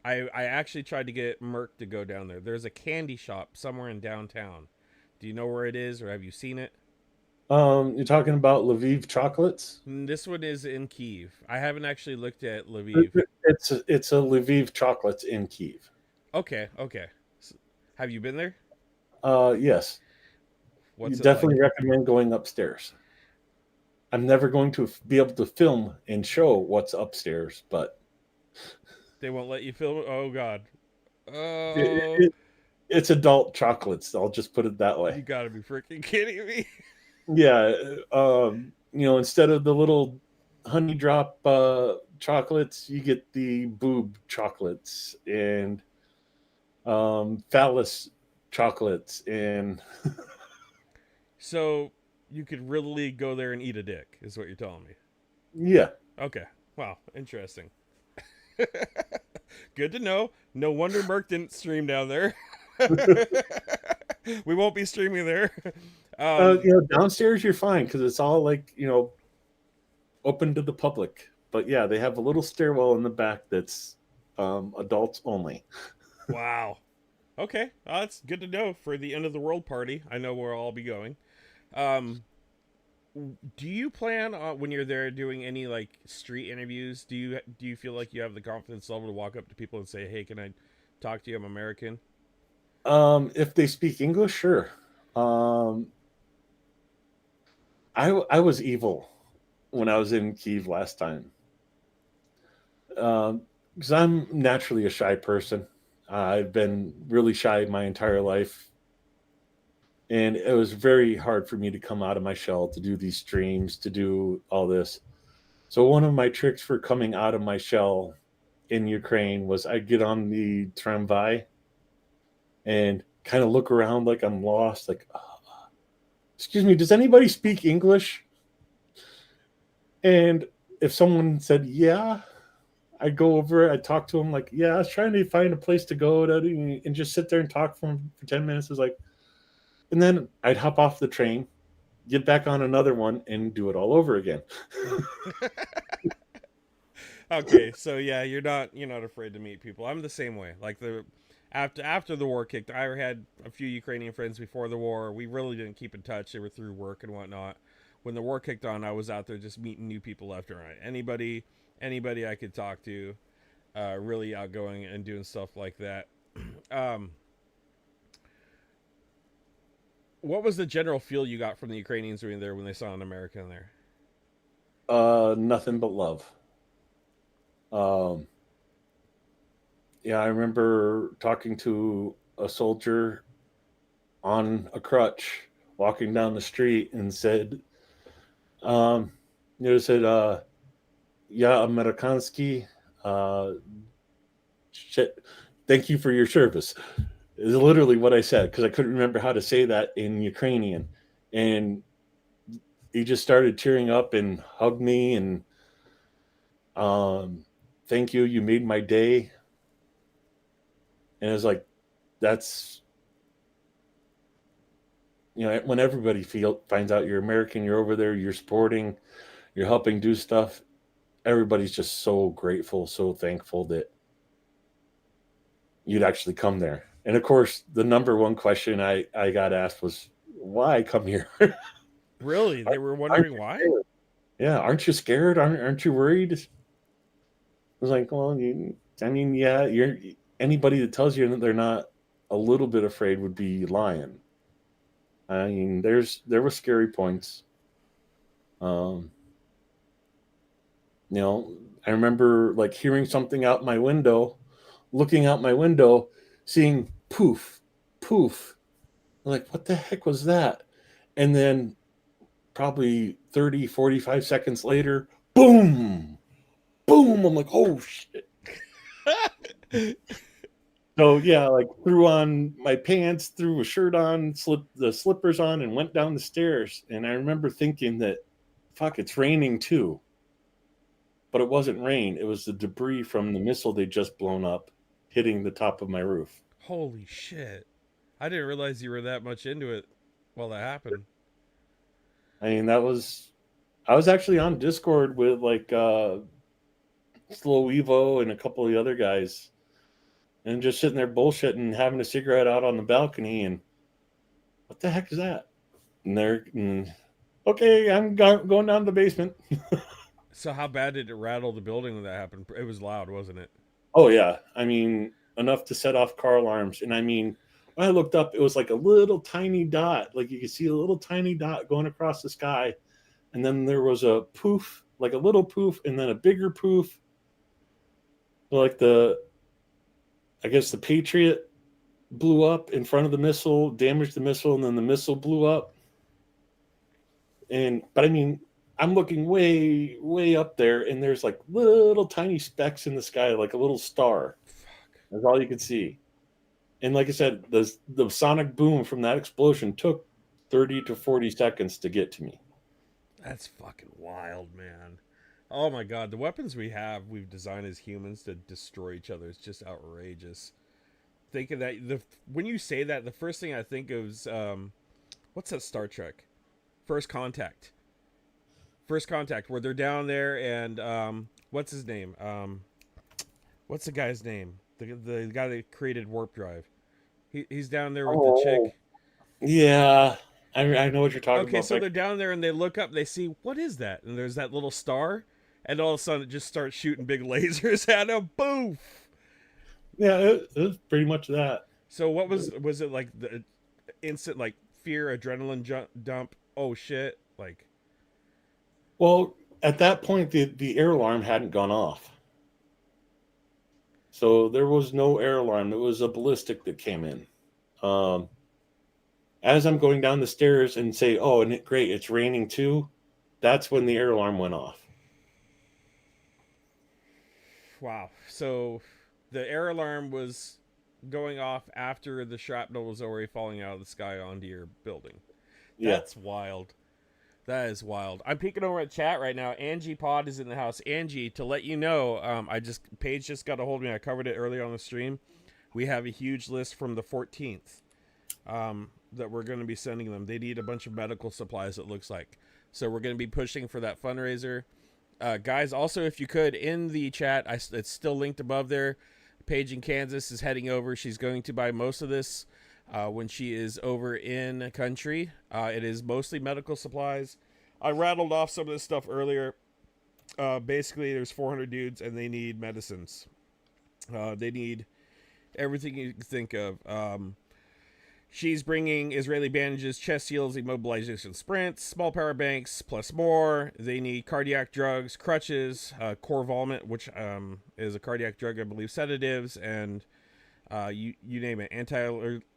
[SPEAKER 2] I actually tried to get Merck to go down there. There's a candy shop somewhere in downtown. Do you know where it is, or have you seen it?
[SPEAKER 3] You're talking about Lviv chocolates?
[SPEAKER 2] This one is in Kiev. I haven't actually looked at Lviv.
[SPEAKER 3] It's a Lviv chocolates in Kiev.
[SPEAKER 2] Okay, okay. Have you been there?
[SPEAKER 3] Yes, you
[SPEAKER 2] What's it
[SPEAKER 3] definitely
[SPEAKER 2] like?
[SPEAKER 3] recommend going upstairs. I'm never going to be able to film and show what's upstairs, but
[SPEAKER 2] They won't let you film it? Oh, God.
[SPEAKER 3] it,
[SPEAKER 2] Oh,
[SPEAKER 3] it, it's adult chocolates. I'll just put it that way.
[SPEAKER 2] you gotta be freaking kidding me.
[SPEAKER 3] Yeah, instead of the little honey drop chocolates, you get the boob chocolates and phallus chocolates, and
[SPEAKER 2] So, you could really go there and eat a dick, is what you're telling me.
[SPEAKER 3] yeah.
[SPEAKER 2] Okay. Wow, interesting. Good to know. No wonder Merc didn't stream down there. We won't be streaming there.
[SPEAKER 3] Downstairs you're fine because it's all like open to the public. But yeah, they have a little stairwell in the back that's adults only.
[SPEAKER 2] Wow. Okay, that's good to know for the end of the world party. I know where I'll be going. Um, do you plan on when you're there doing any like street interviews? Do you feel like you have the confidence level to walk up to people and say, "Hey, can I talk to you? I'm American."
[SPEAKER 3] If they speak English, sure. Um, I was evil when I was in Kiev last time because I'm naturally a shy person. I've been really shy my entire life, and it was very hard for me to come out of my shell to do these streams, to do all this. So one of my tricks for coming out of my shell in Ukraine was I get on the tramvay and kind of look around like I'm lost, like, excuse me, does anybody speak English? And if someone said, yeah, I'd go over, I'd talk to them like, yeah, I was trying to find a place to go to, and just sit there and talk for 10 minutes. It's like, and then I'd hop off the train, get back on another one, and do it all over again.
[SPEAKER 2] Okay, so yeah, you're not afraid to meet people. I'm the same way. Like the after the war kicked, I had a few Ukrainian friends before the war. We really didn't keep in touch. They were through work and whatnot. When the war kicked on, I was out there just meeting new people left and right. Anybody I could talk to, really outgoing and doing stuff like that. Um, what was the general feel you got from the Ukrainians doing there when they saw an American there?
[SPEAKER 3] Nothing but love. Um, yeah, I remember talking to a soldier on a crutch walking down the street and said, um, said, yeah, Amerikansky, uh, shit, thank you for your service. Is literally what I said because I couldn't remember how to say that in Ukrainian. And he just started tearing up and hugged me and thank you, you made my day. And it was like, that's, when everybody finds out you're American, you're over there, you're supporting, you're helping do stuff. Everybody's just so grateful, so thankful that you'd actually come there. And of course, the number one question I got asked was, why come here?
[SPEAKER 2] Really? They were
[SPEAKER 3] Aren't
[SPEAKER 2] wondering
[SPEAKER 3] you
[SPEAKER 2] why?
[SPEAKER 3] scared? Yeah, aren't you scared? Aren't you worried? I was like, well, I mean, yeah, you're anybody that tells you that they're not a little bit afraid would be lying. I mean, there were scary points. Um, you know, I remember like hearing something out my window, looking out my window, seeing poof, poof. I'm like, what the heck was that? And then probably 30, 45 seconds later, boom, boom. I'm like, oh shit. So yeah, like threw on my pants, threw a shirt on, slipped the slippers on, and went down the stairs. And I remember thinking that, fuck, it's raining too. But it wasn't rain. It was the debris from the missile they'd just blown up hitting the top of my roof.
[SPEAKER 2] Holy shit. I didn't realize you were that much into it while that happened.
[SPEAKER 3] I mean, I was actually on Discord with like Slow Evo and a couple of the other guys and just sitting there bullshitting, having a cigarette out on the balcony. And what the heck is that? And okay, I'm going down to the basement.
[SPEAKER 2] So how bad did it rattle the building when that happened? It was loud, wasn't it?
[SPEAKER 3] Oh yeah, I mean enough to set off car alarms. And I mean, when I looked up, it was like a little tiny dot, like you could see a little tiny dot going across the sky, and then there was a poof, like a little poof, and then a bigger poof, like I guess the Patriot blew up in front of the missile, damaged the missile, and then the missile blew up. But I mean, I'm looking way, way up there, and there's like little tiny specks in the sky, like a little star. That's all you could see. And like I said, the sonic boom from that explosion took 30 to 40 seconds to get to me.
[SPEAKER 2] That's fucking wild, man. Oh my god, the weapons we've designed as humans to destroy each other is just outrageous. Think of that. When you say that, the first thing I think of is what's that Star Trek? First Contact. First Contact, where they're down there and what's his name? What's the guy's name? The guy that created Warp Drive. He's down there with the
[SPEAKER 3] Oh,
[SPEAKER 2] chick.
[SPEAKER 3] yeah. I know what you're talking
[SPEAKER 2] Okay,
[SPEAKER 3] about.
[SPEAKER 2] so
[SPEAKER 3] But
[SPEAKER 2] they're down there and they look up, they see what is that? And there's that little star, and all of a sudden it just starts shooting big lasers at them. Boom!
[SPEAKER 3] yeah, it was pretty much that.
[SPEAKER 2] So what was it like the instant like fear adrenaline dump? Oh shit! Like
[SPEAKER 3] Well, at that point, the air alarm hadn't gone off. So there was no air alarm. It was a ballistic that came in. Um, as I'm going down the stairs and say, "Oh, and great, it's raining too," that's when the air alarm went off.
[SPEAKER 2] wow. So the air alarm was going off after the shrapnel was already falling out of the sky onto your building.
[SPEAKER 3] Yeah,
[SPEAKER 2] That's wild. That is wild. I'm peeking over at chat right now. Angie Pod is in the house. Angie, to let you know, Paige just got a hold of me. I covered it earlier on the stream. We have a huge list from the 14th that we're going to be sending them. They need a bunch of medical supplies, it looks like. So we're going to be pushing for that fundraiser. Guys, also, if you could, in the chat, it's still linked above there. Paige in Kansas is heading over. She's going to buy most of this when she is over in country. It is mostly medical supplies. I rattled off some of this stuff earlier. Basically, there's 400 dudes, and they need medicines. They need everything you can think of. She's bringing Israeli bandages, chest seals, immobilization sprints, small power banks, plus more. They need cardiac drugs, crutches, Corvalment, which is a cardiac drug, I believe, sedatives, and you name it,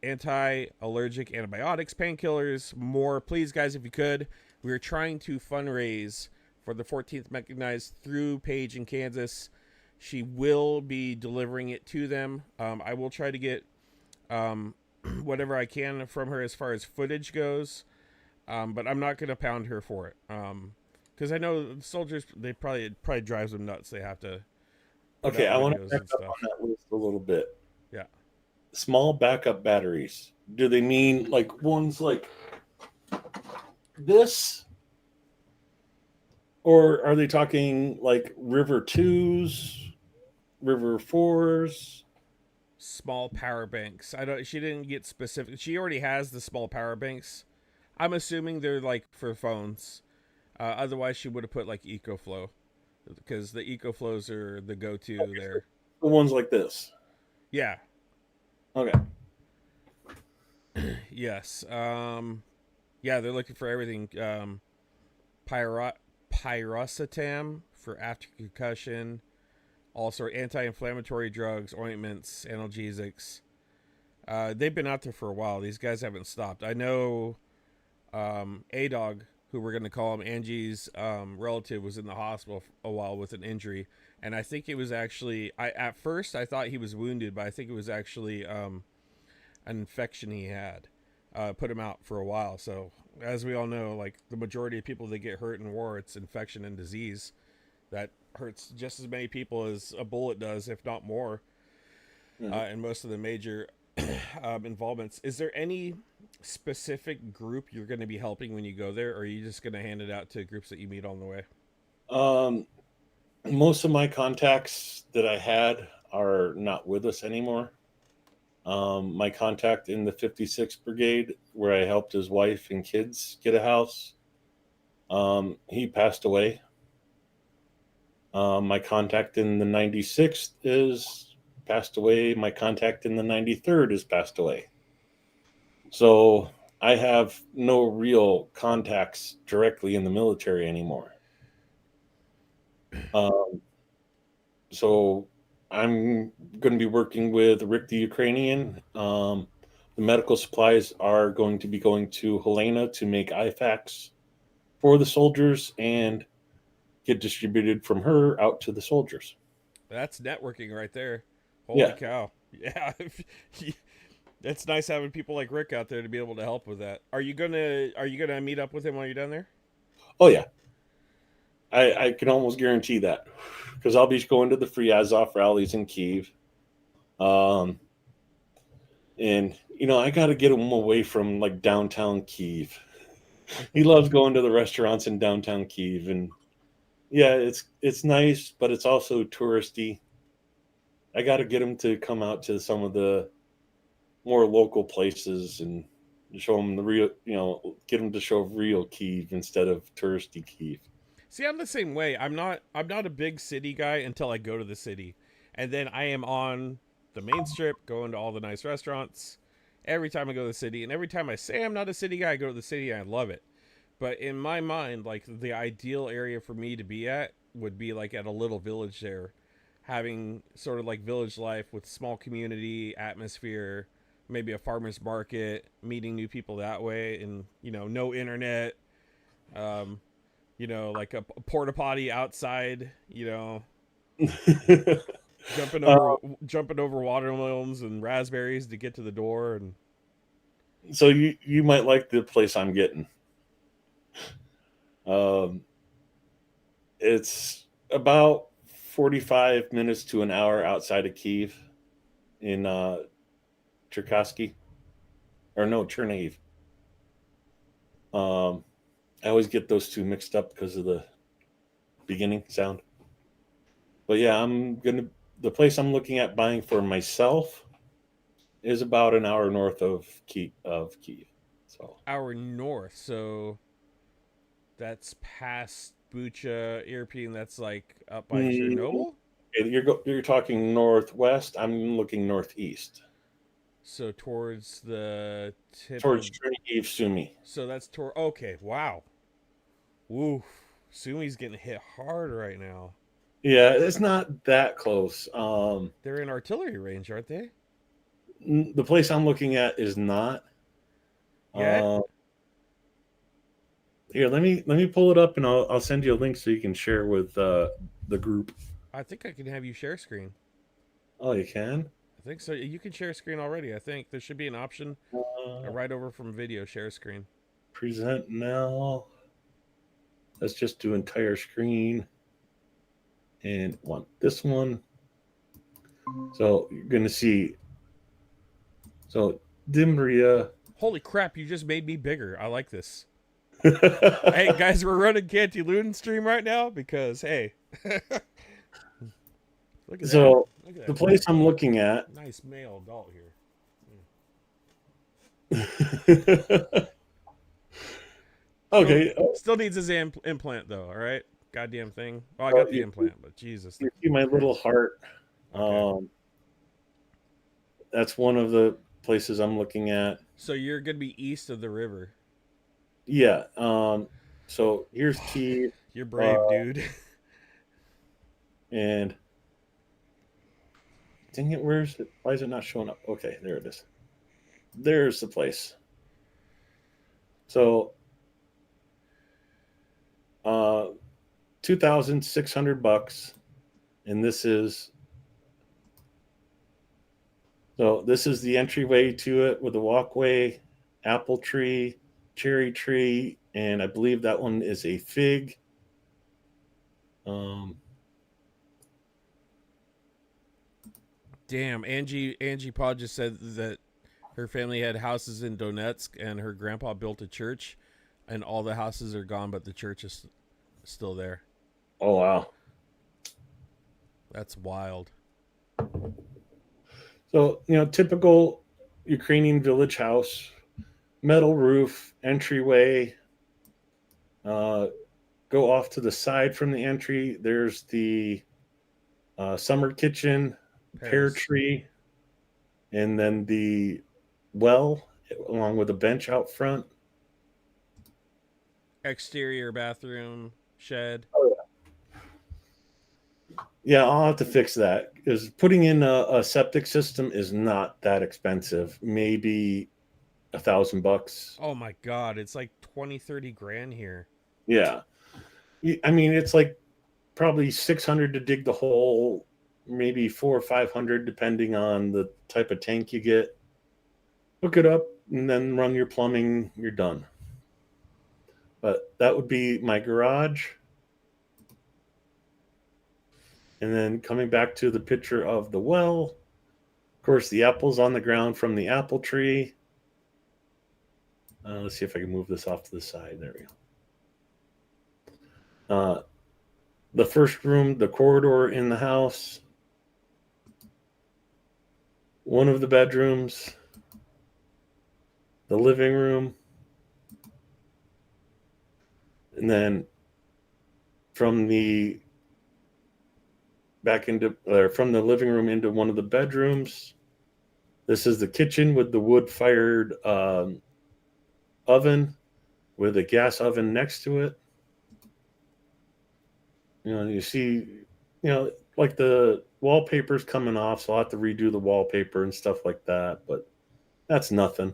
[SPEAKER 2] anti-allergic antibiotics, painkillers, more. Please, guys, if you could. We are trying to fundraise for the 14th Mechanized through Paige in Kansas. She will be delivering it to them. I will try to get um, whatever I can from her as far as footage goes. But I'm not gonna pound her for it. Because I know soldiers, they probably it probably drives them nuts. They have to put
[SPEAKER 3] Okay,
[SPEAKER 2] out
[SPEAKER 3] I want to
[SPEAKER 2] videos
[SPEAKER 3] back
[SPEAKER 2] and
[SPEAKER 3] up on
[SPEAKER 2] stuff.
[SPEAKER 3] that list a little bit.
[SPEAKER 2] Yeah,
[SPEAKER 3] Small backup batteries. Do they mean like ones like this? Or are they talking like River 2s, River 4s?
[SPEAKER 2] small power banks. I don't. She didn't get specific. She already has the small power banks. I'm assuming they're like for phones. Otherwise, she would have put like EcoFlow because the EcoFlows are the go-to
[SPEAKER 3] Okay, so
[SPEAKER 2] there.
[SPEAKER 3] the ones like this.
[SPEAKER 2] Yeah.
[SPEAKER 3] Okay.
[SPEAKER 2] Yes. Yeah, they're looking for everything. Pyro- Pyrocetam for after concussion. Also, anti-inflammatory drugs, ointments, analgesics. They've been out there for a while. These guys haven't stopped. I know A Dog, who we're going to call him, Angie's relative, was in the hospital a while with an injury. And I think it was actually, at first I thought he was wounded, but I think it was actually an infection he had. Put him out for a while. So, as we all know, like the majority of people that get hurt in war, it's infection and disease that hurts just as many people as a bullet does, if not more,
[SPEAKER 3] Mhm.
[SPEAKER 2] in most of the major involvements. Is there any specific group you're going to be helping when you go there, or are you just going to hand it out to groups that you meet on the way?
[SPEAKER 3] Um, most of my contacts that I had are not with us anymore. My contact in the 56th Brigade, where I helped his wife and kids get a house, he passed away. My contact in the 96th is passed away. My contact in the 93rd is passed away. So I have no real contacts directly in the military anymore. Um, so I'm going to be working with Rick the Ukrainian. The medical supplies are going to be going to Helena to make IFACs for the soldiers and get distributed from her out to the soldiers.
[SPEAKER 2] That's networking right there. Holy
[SPEAKER 3] Yeah.
[SPEAKER 2] cow. Yeah. It's nice having people like Rick out there to be able to help with that. Are you gonna meet up with him while you're down there?
[SPEAKER 3] Oh, yeah. I can almost guarantee that because I'll be going to the free Azov rallies in Kiev. Um, and, I got to get him away from like downtown Kiev. He loves going to the restaurants in downtown Kiev. And yeah, it's nice, but it's also touristy. I got to get him to come out to some of the more local places and show him the real, get him to show real Kiev instead of touristy Kiev.
[SPEAKER 2] See, I'm the same way. I'm not a big city guy until I go to the city. And then I am on the main strip going to all the nice restaurants every time I go to the city. And every time I say I'm not a city guy, I go to the city and I love it. But in my mind, like the ideal area for me to be at would be like at a little village there, having sort of like village life with small community atmosphere, maybe a farmer's market, meeting new people that way, and no internet, um, like a porta potty outside, jumping
[SPEAKER 3] uh,
[SPEAKER 2] over jumping over watermelons and raspberries to get to the door, and
[SPEAKER 3] so you might like the place I'm getting. Um, it's about 45 minutes to an hour outside of Kiev in Cherkasky, or no, Chernihiv. Um, I always get those two mixed up because of the beginning sound. But yeah, the place I'm looking at buying for myself is about an hour north of Kiev. So
[SPEAKER 2] hour north. So that's past Bucha, Irpin. That's like up by
[SPEAKER 3] mm,
[SPEAKER 2] Chernobyl.
[SPEAKER 3] you're talking northwest. I'm looking northeast
[SPEAKER 2] So towards the tip
[SPEAKER 3] towards
[SPEAKER 2] of.
[SPEAKER 3] Chernihiv, Sumy.
[SPEAKER 2] So that's toward. Okay, wow. Woo. Sumi's getting hit hard right now.
[SPEAKER 3] Yeah, it's not that close.
[SPEAKER 2] They're in artillery range, aren't they?
[SPEAKER 3] The place I'm looking at is not.
[SPEAKER 2] Yet?
[SPEAKER 3] Uh, Here, let me pull it up, and I'll send you a link so you can share with the group.
[SPEAKER 2] I think I can have you share screen.
[SPEAKER 3] Oh, you can.
[SPEAKER 2] I think so. You can share screen already. I think there should be an option right over from video share screen.
[SPEAKER 3] Present now. Let's just do entire screen and want this one. So you're gonna see. So Dimria.
[SPEAKER 2] Holy crap! You just made me bigger. I like this. Hey guys, we're running Canty Loon stream right now because hey, look at
[SPEAKER 3] So
[SPEAKER 2] that. Look at
[SPEAKER 3] the
[SPEAKER 2] that.
[SPEAKER 3] place I'm looking at.
[SPEAKER 2] Nice male adult here.
[SPEAKER 3] Okay.
[SPEAKER 2] Still needs his implant though. All right, goddamn thing. Well, I got the implant, but Jesus.
[SPEAKER 3] You see my little heart.
[SPEAKER 2] Okay.
[SPEAKER 3] That's one of the places I'm looking at.
[SPEAKER 2] So you're gonna be east of the river.
[SPEAKER 3] Yeah. So here's Key.
[SPEAKER 2] You're brave, dude.
[SPEAKER 3] And dang it, where's it? Why is it not showing up? Okay, there it is. There's the place. So 2,600 bucks. And this is the entryway to it with a walkway, apple tree, cherry tree, and I believe that one is a fig.
[SPEAKER 2] Damn, Angie Pod just said that her family had houses in Donetsk and her grandpa built a church and all the houses are gone but the church is still there.
[SPEAKER 3] Oh wow.
[SPEAKER 2] That's wild.
[SPEAKER 3] So, typical Ukrainian village house, metal roof, entryway. Go off to the side from the entry. There's the summer kitchen, pear tree, and then the well, along with a bench out front.
[SPEAKER 2] Exterior bathroom, shed.
[SPEAKER 3] Oh, yeah, I'll have to fix that because putting in a septic system is not that expensive. Maybe $1,000.
[SPEAKER 2] Oh my god, it's like 20-30 grand here.
[SPEAKER 3] Yeah. I mean, it's like probably 600 to dig the hole, maybe 400 or 500 depending on the type of tank you get. Hook it up and then run your plumbing, you're done. But that would be my garage. And then coming back to the picture of the well, of course, the apples on the ground from the apple tree. Let's see if I can move this off to the side. There we go. The first room, the corridor in the house, one of the bedrooms, the living room, and then from the from the living room into one of the bedrooms. This is the kitchen with the wood-fired oven with a gas oven next to it. You see, like the wallpaper's coming off, so I'll have to redo the wallpaper and stuff like that, but that's nothing.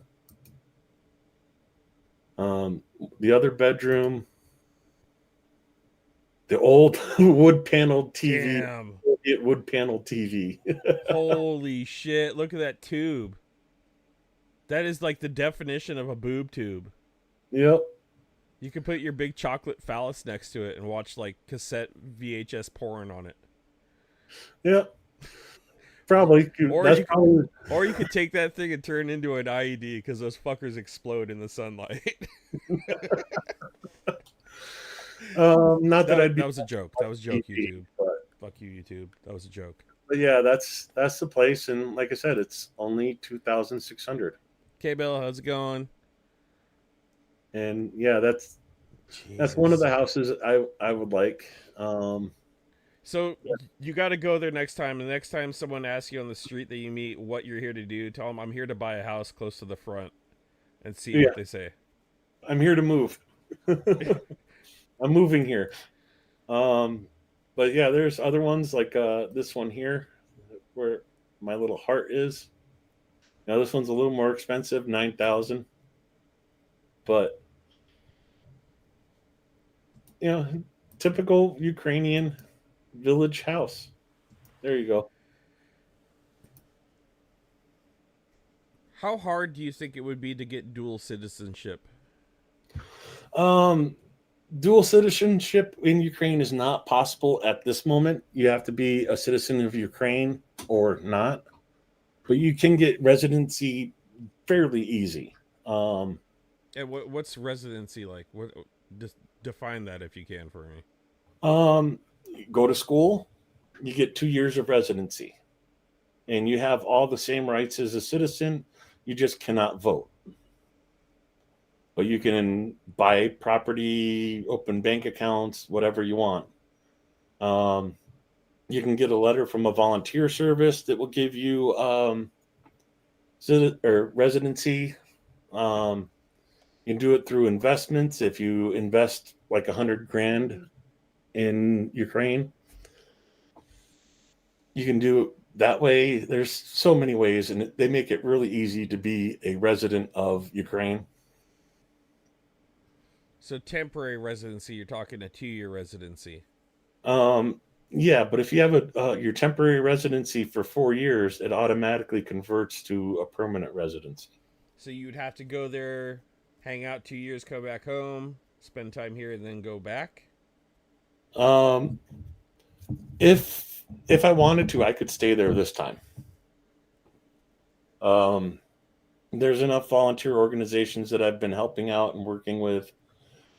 [SPEAKER 3] The other bedroom, the old wood paneled TV.
[SPEAKER 2] Damn.
[SPEAKER 3] Wood paneled TV.
[SPEAKER 2] Holy shit, look at that tube. That is like the definition of a boob tube.
[SPEAKER 3] Yep.
[SPEAKER 2] You can put your big chocolate phallus next to it and watch like cassette VHS porn on it.
[SPEAKER 3] Yep. Probably.
[SPEAKER 2] Or you could take that thing and turn it into an IED because those fuckers explode in the sunlight.
[SPEAKER 3] That
[SPEAKER 2] was a joke. That was a joke, YouTube. Fuck you, YouTube. That was a joke.
[SPEAKER 3] But yeah, that's the place, and like I said, it's only 2,600.
[SPEAKER 2] Okay, Bill, how's it going?
[SPEAKER 3] And yeah, that's one of the houses I would like.
[SPEAKER 2] So you got to go there next time. The next time someone asks you on the street that you meet what you're here to do, tell them I'm here to buy a house close to the front, and see what they say.
[SPEAKER 3] I'm here to move. I'm moving here. But yeah, there's other ones like this one here, where my little heart is. Now this one's a little more expensive, 9,000. But typical Ukrainian village house. There you go.
[SPEAKER 2] How hard do you think it would be to get dual citizenship?
[SPEAKER 3] Um, Dual citizenship in Ukraine is not possible at this moment. You have to be a citizen of Ukraine or not, but you can get residency fairly easy. Um,
[SPEAKER 2] And what's residency like? What just define that if you can for me.
[SPEAKER 3] um, Go to school, you get 2 years of residency, and you have all the same rights as a citizen. You just cannot vote, but you can buy property, open bank accounts, whatever you want. Um, you can get a letter from a volunteer service that will give you or residency. Um, you can do it through investments. If you invest like 100 grand in Ukraine, you can do it that way. There's so many ways, and they make it really easy to be a resident of Ukraine.
[SPEAKER 2] So temporary residency, you're talking a 2-year residency.
[SPEAKER 3] Um, yeah, but if you have your temporary residency for 4 years, it automatically converts to a permanent residency.
[SPEAKER 2] So you'd have to go there, hang out 2 years, come back home, spend time here, and then go back.
[SPEAKER 3] Um, if I wanted to, I could stay there this time. Um, there's enough volunteer organizations that I've been helping out and working with.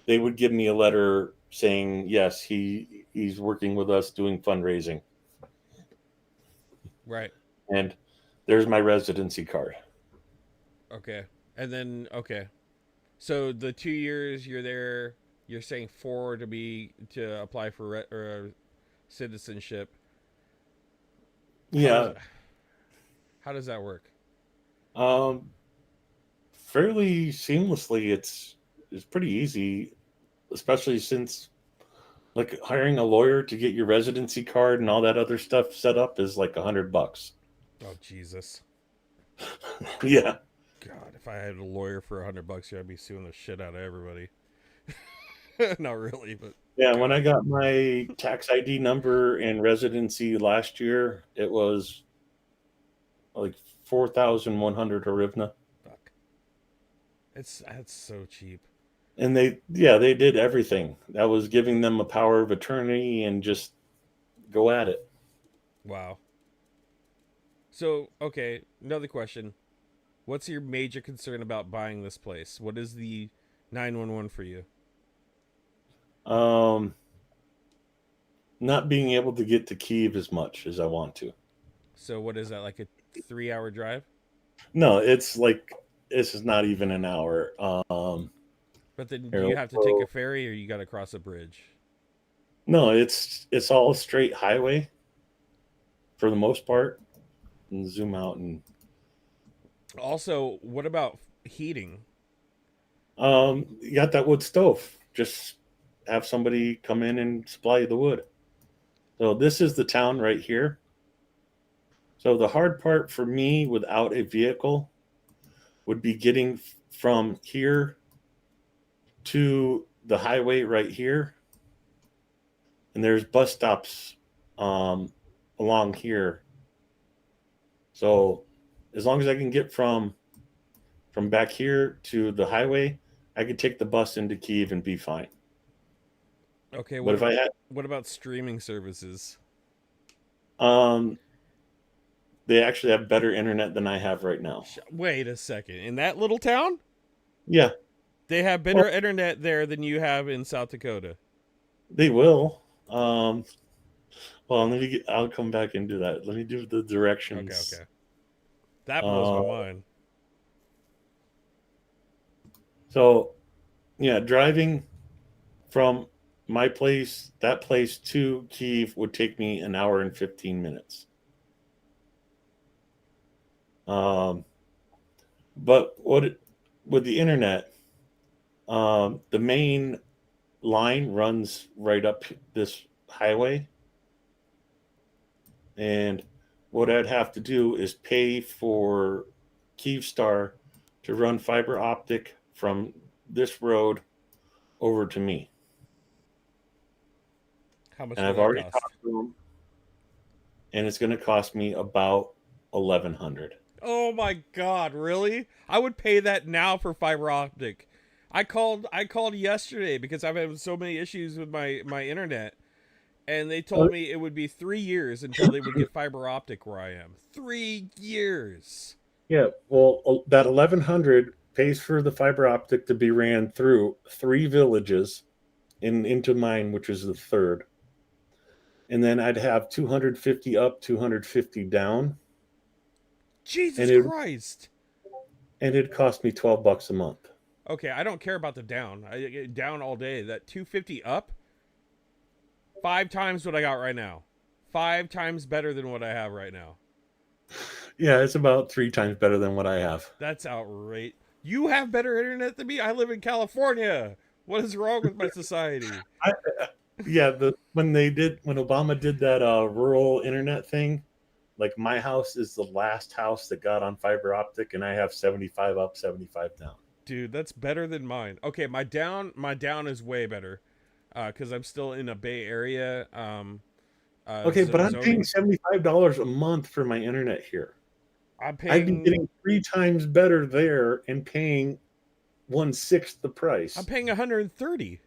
[SPEAKER 3] They would give me a letter saying yes, he's working with us doing fundraising,
[SPEAKER 2] Right.
[SPEAKER 3] and there's my residency card.
[SPEAKER 2] Okay. And then okay. So the 2 years you're there, you're saying to apply for citizenship. How does
[SPEAKER 3] Yeah,
[SPEAKER 2] how does that work?
[SPEAKER 3] um, fairly seamlessly. It's pretty easy, especially since like hiring a lawyer to get your residency card and all that other stuff set up is like $100.
[SPEAKER 2] Oh Jesus.
[SPEAKER 3] Yeah.
[SPEAKER 2] God, if I had a lawyer for $100, I'd be suing the shit out of everybody. Not really, but
[SPEAKER 3] Yeah, when I
[SPEAKER 2] God,
[SPEAKER 3] got my tax ID number and residency last year, it was like 4,100 hryvnia.
[SPEAKER 2] fuck. That's so cheap.
[SPEAKER 3] And they did everything. That was giving them a power of attorney and just go at it.
[SPEAKER 2] Wow. So, okay, another question. What's your major concern about buying this place? What is the 911 for you?
[SPEAKER 3] Um, Not being able to get to Kiev as much as I want to.
[SPEAKER 2] So, what is that, like a 3 hour drive?
[SPEAKER 3] No, it's like this is not even an hour.
[SPEAKER 2] But then do
[SPEAKER 3] Here,
[SPEAKER 2] you have to take a
[SPEAKER 3] well,
[SPEAKER 2] ferry or you got to cross a bridge?
[SPEAKER 3] no, it's all straight highway for the most part. And zoom out and
[SPEAKER 2] Also, what about heating?
[SPEAKER 3] you got that wood stove. Just have somebody come in and supply you the wood. So this is the town right here. So the hard part for me without a vehicle would be getting from here to the highway right here. And there's bus stops um, along here. So as long as I can get from back here to the highway, I could take the bus into Kiev and be fine.
[SPEAKER 2] Okay,
[SPEAKER 3] But if I had
[SPEAKER 2] what about streaming services?
[SPEAKER 3] um they actually have better internet than I have right now.
[SPEAKER 2] Wait a second. In that little town?
[SPEAKER 3] Yeah.
[SPEAKER 2] They have
[SPEAKER 3] Well,
[SPEAKER 2] better internet there than you have in South Dakota.
[SPEAKER 3] they will. Well, I'll come back and do that. Let me do the
[SPEAKER 2] Okay,
[SPEAKER 3] directions.
[SPEAKER 2] okay. That blows my
[SPEAKER 3] Uh,
[SPEAKER 2] mind.
[SPEAKER 3] so yeah, driving from my place, that place to Kiev would take me an hour and 15 minutes. Um, but with the internet, the main line runs right up this highway, and what I'd have to do is pay for Kyivstar to run fiber optic from this road over to me.
[SPEAKER 2] How much
[SPEAKER 3] And
[SPEAKER 2] would
[SPEAKER 3] I've
[SPEAKER 2] that
[SPEAKER 3] already
[SPEAKER 2] cost?
[SPEAKER 3] talked to them, and it's going to cost me about 1,100.
[SPEAKER 2] Oh my god, really? I would pay that now for fiber optic. I called yesterday because I've had so many issues with my internet, and they
[SPEAKER 3] Uh,
[SPEAKER 2] told me it would be 3 years until they would get fiber optic where I am. 3 years.
[SPEAKER 3] Yeah, well, that 1100 pays for the fiber optic to be ran through 3 villages into mine, which is the third. And then I'd have 250 up, 250 down,
[SPEAKER 2] Jesus
[SPEAKER 3] and it
[SPEAKER 2] Christ.
[SPEAKER 3] and it cost me $12 a month.
[SPEAKER 2] Okay, I don't care about the down. I get down all day. That 250 up, 5 times what I got right now. 5 times better than what I have right now.
[SPEAKER 3] Yeah, it's about 3 times better than what I have.
[SPEAKER 2] That's outrageous. You have better internet than me? I live in California. What is wrong with my society?
[SPEAKER 3] I, yeah, when Obama did that rural internet thing, like my house is the last house that got on fiber optic, and I have 75 up, 75 down.
[SPEAKER 2] Dude, that's better than mine. Okay, my down is way better. Cuz I'm still in a Bay Area
[SPEAKER 3] Okay, but I'm paying
[SPEAKER 2] zoning.
[SPEAKER 3] $75 a month for my internet here.
[SPEAKER 2] I'm
[SPEAKER 3] I'd be
[SPEAKER 2] paying
[SPEAKER 3] getting 3 times better there and paying 1/6 the
[SPEAKER 2] I'm
[SPEAKER 3] price.
[SPEAKER 2] paying 130.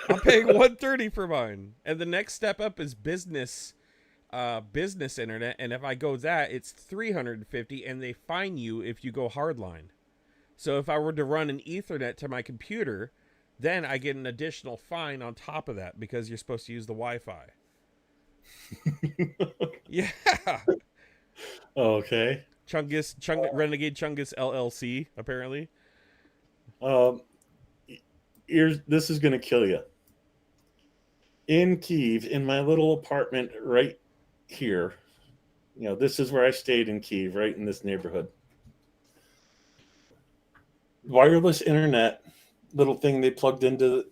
[SPEAKER 2] I'm paying 130 for mine. And the next step up is business internet, and if I go that, it's 350, and they fine you if you go hardline. So if I were to run an Ethernet to my computer, then I get an additional fine on top of that because you're supposed to use the Wi-Fi. Yeah.
[SPEAKER 3] Okay.
[SPEAKER 2] Renegade Chungus LLC apparently.
[SPEAKER 3] Um, this is going to kill you. In Kyiv, in my little apartment right here, this is where I stayed in Kyiv, right in this neighborhood. Wireless internet, little thing they plugged into,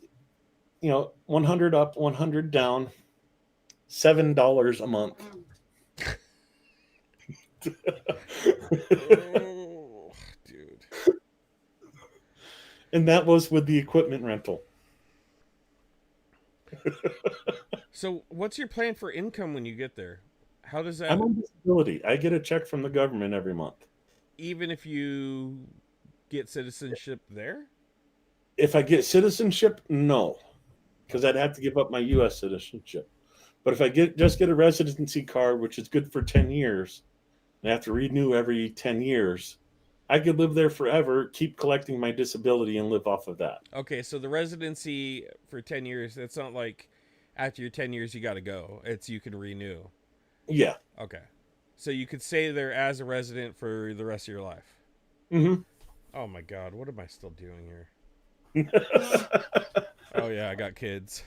[SPEAKER 3] 100 up, 100 down, $7 a month.
[SPEAKER 2] Oh, dude.
[SPEAKER 3] And that was with the equipment rental.
[SPEAKER 2] So what's your plan for income when you get there? How does
[SPEAKER 3] I'm
[SPEAKER 2] that,
[SPEAKER 3] on disability. I get a check from the government every month.
[SPEAKER 2] even if you get citizenship there?
[SPEAKER 3] If I get citizenship, no, because I'd have to give up my U.S. citizenship. But if I just get a residency card, which is good for 10 years, and I have to renew every 10 years, I could live there forever, keep collecting my disability, and live off of that.
[SPEAKER 2] Okay, so the residency for 10 years, it's not like after your 10 years you got to go. It's you can renew.
[SPEAKER 3] Yeah.
[SPEAKER 2] Okay. So you could stay there as a resident for the rest of your life.
[SPEAKER 3] Mm-hmm.
[SPEAKER 2] Oh my god, what am I still doing here? Oh yeah, I got kids.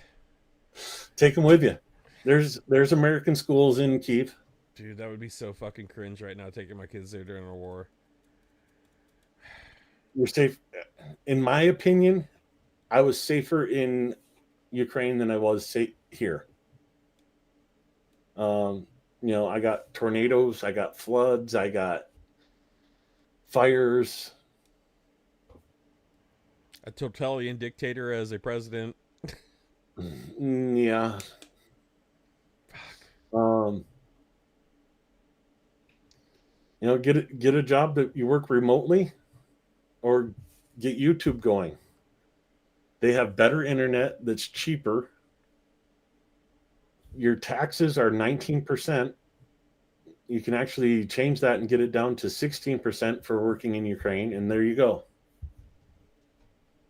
[SPEAKER 3] Take them with you. There's American schools in Kyiv.
[SPEAKER 2] Dude, that would be so fucking cringe right now, taking my kids there during a war.
[SPEAKER 3] You're safe. In my opinion, I was safer in Ukraine than I was here. I got tornadoes, I got floods, I got fires.
[SPEAKER 2] A totalitarian dictator as a president.
[SPEAKER 3] Yeah. Get a job that you work remotely, or get YouTube going. They have better internet that's cheaper. Your taxes are 19%. You can actually change that and get it down to 16% for working in Ukraine, and there you go.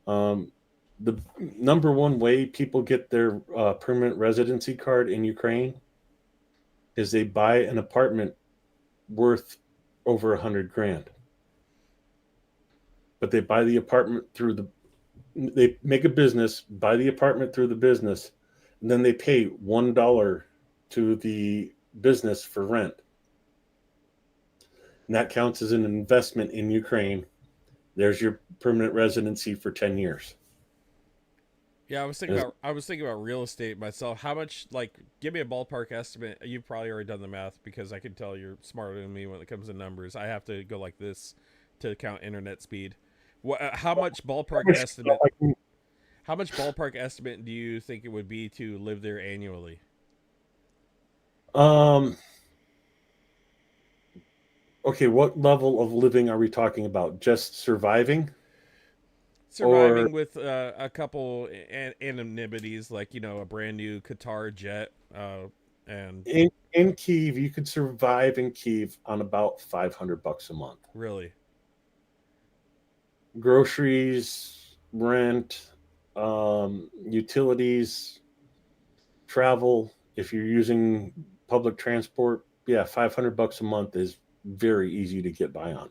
[SPEAKER 3] The number one way people get their permanent residency card in Ukraine is they buy an apartment worth over $100,000. But they buy the apartment they make a business, buy the apartment through the business, and then they pay $1 to the business for rent. And that counts as an investment in Ukraine. There's your permanent residency for 10 years.
[SPEAKER 2] Yeah, I was thinking about real estate myself. How much, like, give me a ballpark estimate. You've probably already done the math because I can tell you're smarter than me when it comes to numbers. I have to go like this to count internet speed. How much ballpark estimate? How much ballpark estimate do you think it would be to live there annually?
[SPEAKER 3] Okay, what level of living are we talking about? Just surviving, or
[SPEAKER 2] Surviving with a couple anonymities, like a brand new Qatar jet, and
[SPEAKER 3] in Kiev, you could survive in Kiev on about $500 a month.
[SPEAKER 2] really,
[SPEAKER 3] Groceries, rent, utilities, travel. If you're using public transport, yeah, $500 a month is very easy to get by on.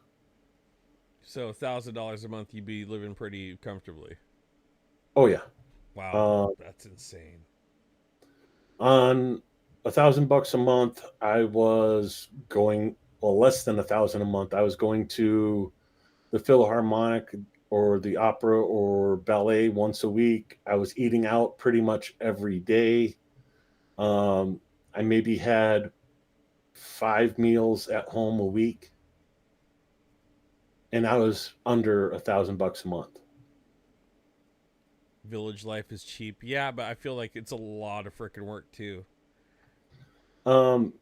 [SPEAKER 2] so $1,000 a month, you'd be living pretty comfortably.
[SPEAKER 3] Oh yeah.
[SPEAKER 2] Wow,
[SPEAKER 3] Uh,
[SPEAKER 2] that's insane.
[SPEAKER 3] on $1,000 a month, I was going, well, less than 1,000 a month. I was going to the Philharmonic or the opera or ballet once a week. I was eating out pretty much every day. Um, I maybe had 5 meals at home a week, and I was under $1,000 a month.
[SPEAKER 2] Village life is cheap, yeah, but I feel like it's a lot of freaking work too.
[SPEAKER 3] Um,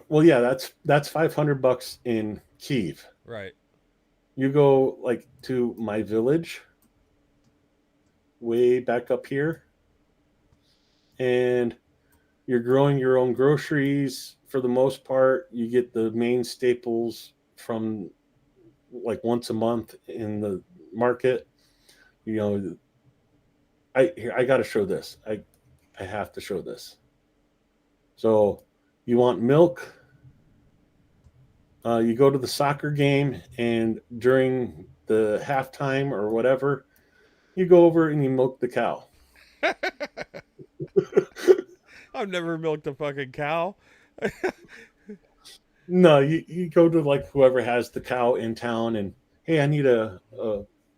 [SPEAKER 3] well, yeah, that's $500 in Kiev.
[SPEAKER 2] Right.
[SPEAKER 3] You go like to my village, way back up here, and you're growing your own groceries for the most part. You get the main staples from like once a month in the market. You know, I got to show this. I have to show this. So, you want milk? You go to the soccer game, and during the halftime or whatever, you go over and you milk the cow.
[SPEAKER 2] I've never milked a fucking cow.
[SPEAKER 3] No, you go to like whoever has the cow in town, and hey, I need a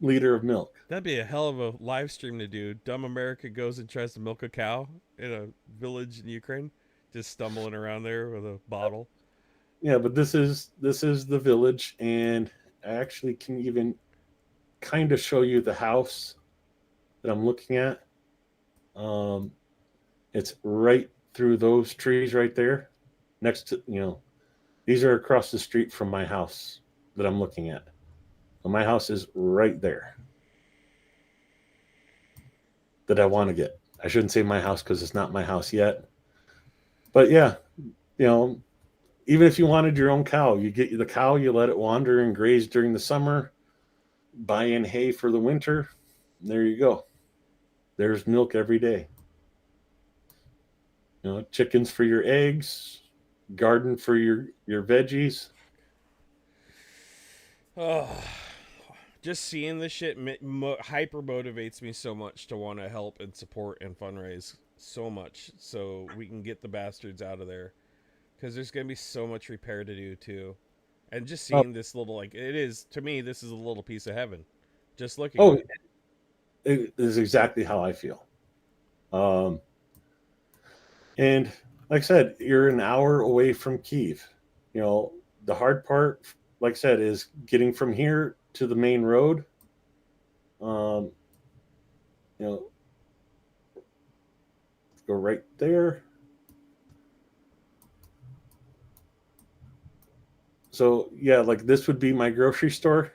[SPEAKER 3] liter of milk.
[SPEAKER 2] That'd be a hell of a live stream to do. Dumb America goes and tries to milk a cow in a village in Ukraine, just stumbling around there with a bottle.
[SPEAKER 3] Yeah, but this is the village, and I actually can even kind of show you the house that I'm looking at. Um, it's right through those trees right there, next to these are across the street from my house that I'm looking at. So my house is right there that I want to get. I shouldn't say my house because it's not my house yet. But yeah, you know, even if you wanted your own cow, you get the cow, you let it wander and graze during the summer, buy in hay for the winter. There you go. There's milk every day. Chickens for your eggs, garden for your veggies.
[SPEAKER 2] Oh, just seeing this shit hyper motivates me so much to want to help and support and fundraise so much so we can get the bastards out of there, because there's gonna be so much repair to do too. And just
[SPEAKER 3] Oh,
[SPEAKER 2] seeing this little, like, it is to me, this is a little piece of heaven just looking at
[SPEAKER 3] oh,
[SPEAKER 2] it.
[SPEAKER 3] it is exactly how I feel. Um, and like I said, you're an hour away from Kiev. The hard part, like I said, is getting from here to the main road. Um, you know, go right there. So yeah, like this would be my grocery store,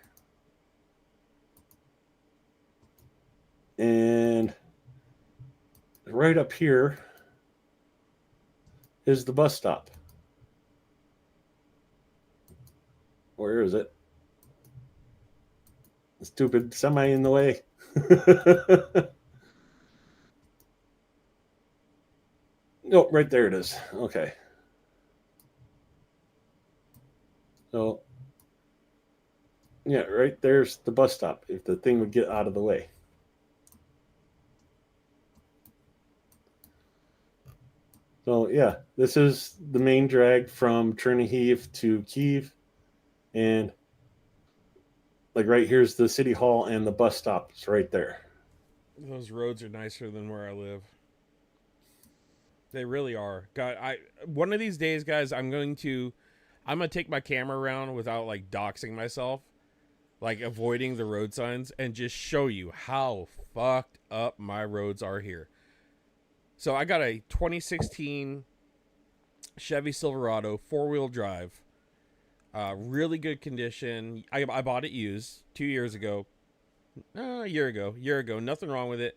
[SPEAKER 3] and right up here is the bus stop. Where is it? Stupid semi in the way. No, right there it is. Okay. So yeah, right there's the bus stop. If the thing would get out of the way. So yeah, this is the main drag from Chernihiv to Kiev, and like right here's the city hall and the bus stop is right there.
[SPEAKER 2] Those roads are nicer than where I live. They really are. God, I one of these days, guys, I'm gonna take my camera around without like doxing myself, like avoiding the road signs, and just show you how fucked up my roads are here. So I got a 2016 Chevy Silverado 4-wheel drive. Really good condition. I bought it used 2 years ago. A year ago. Nothing wrong with it.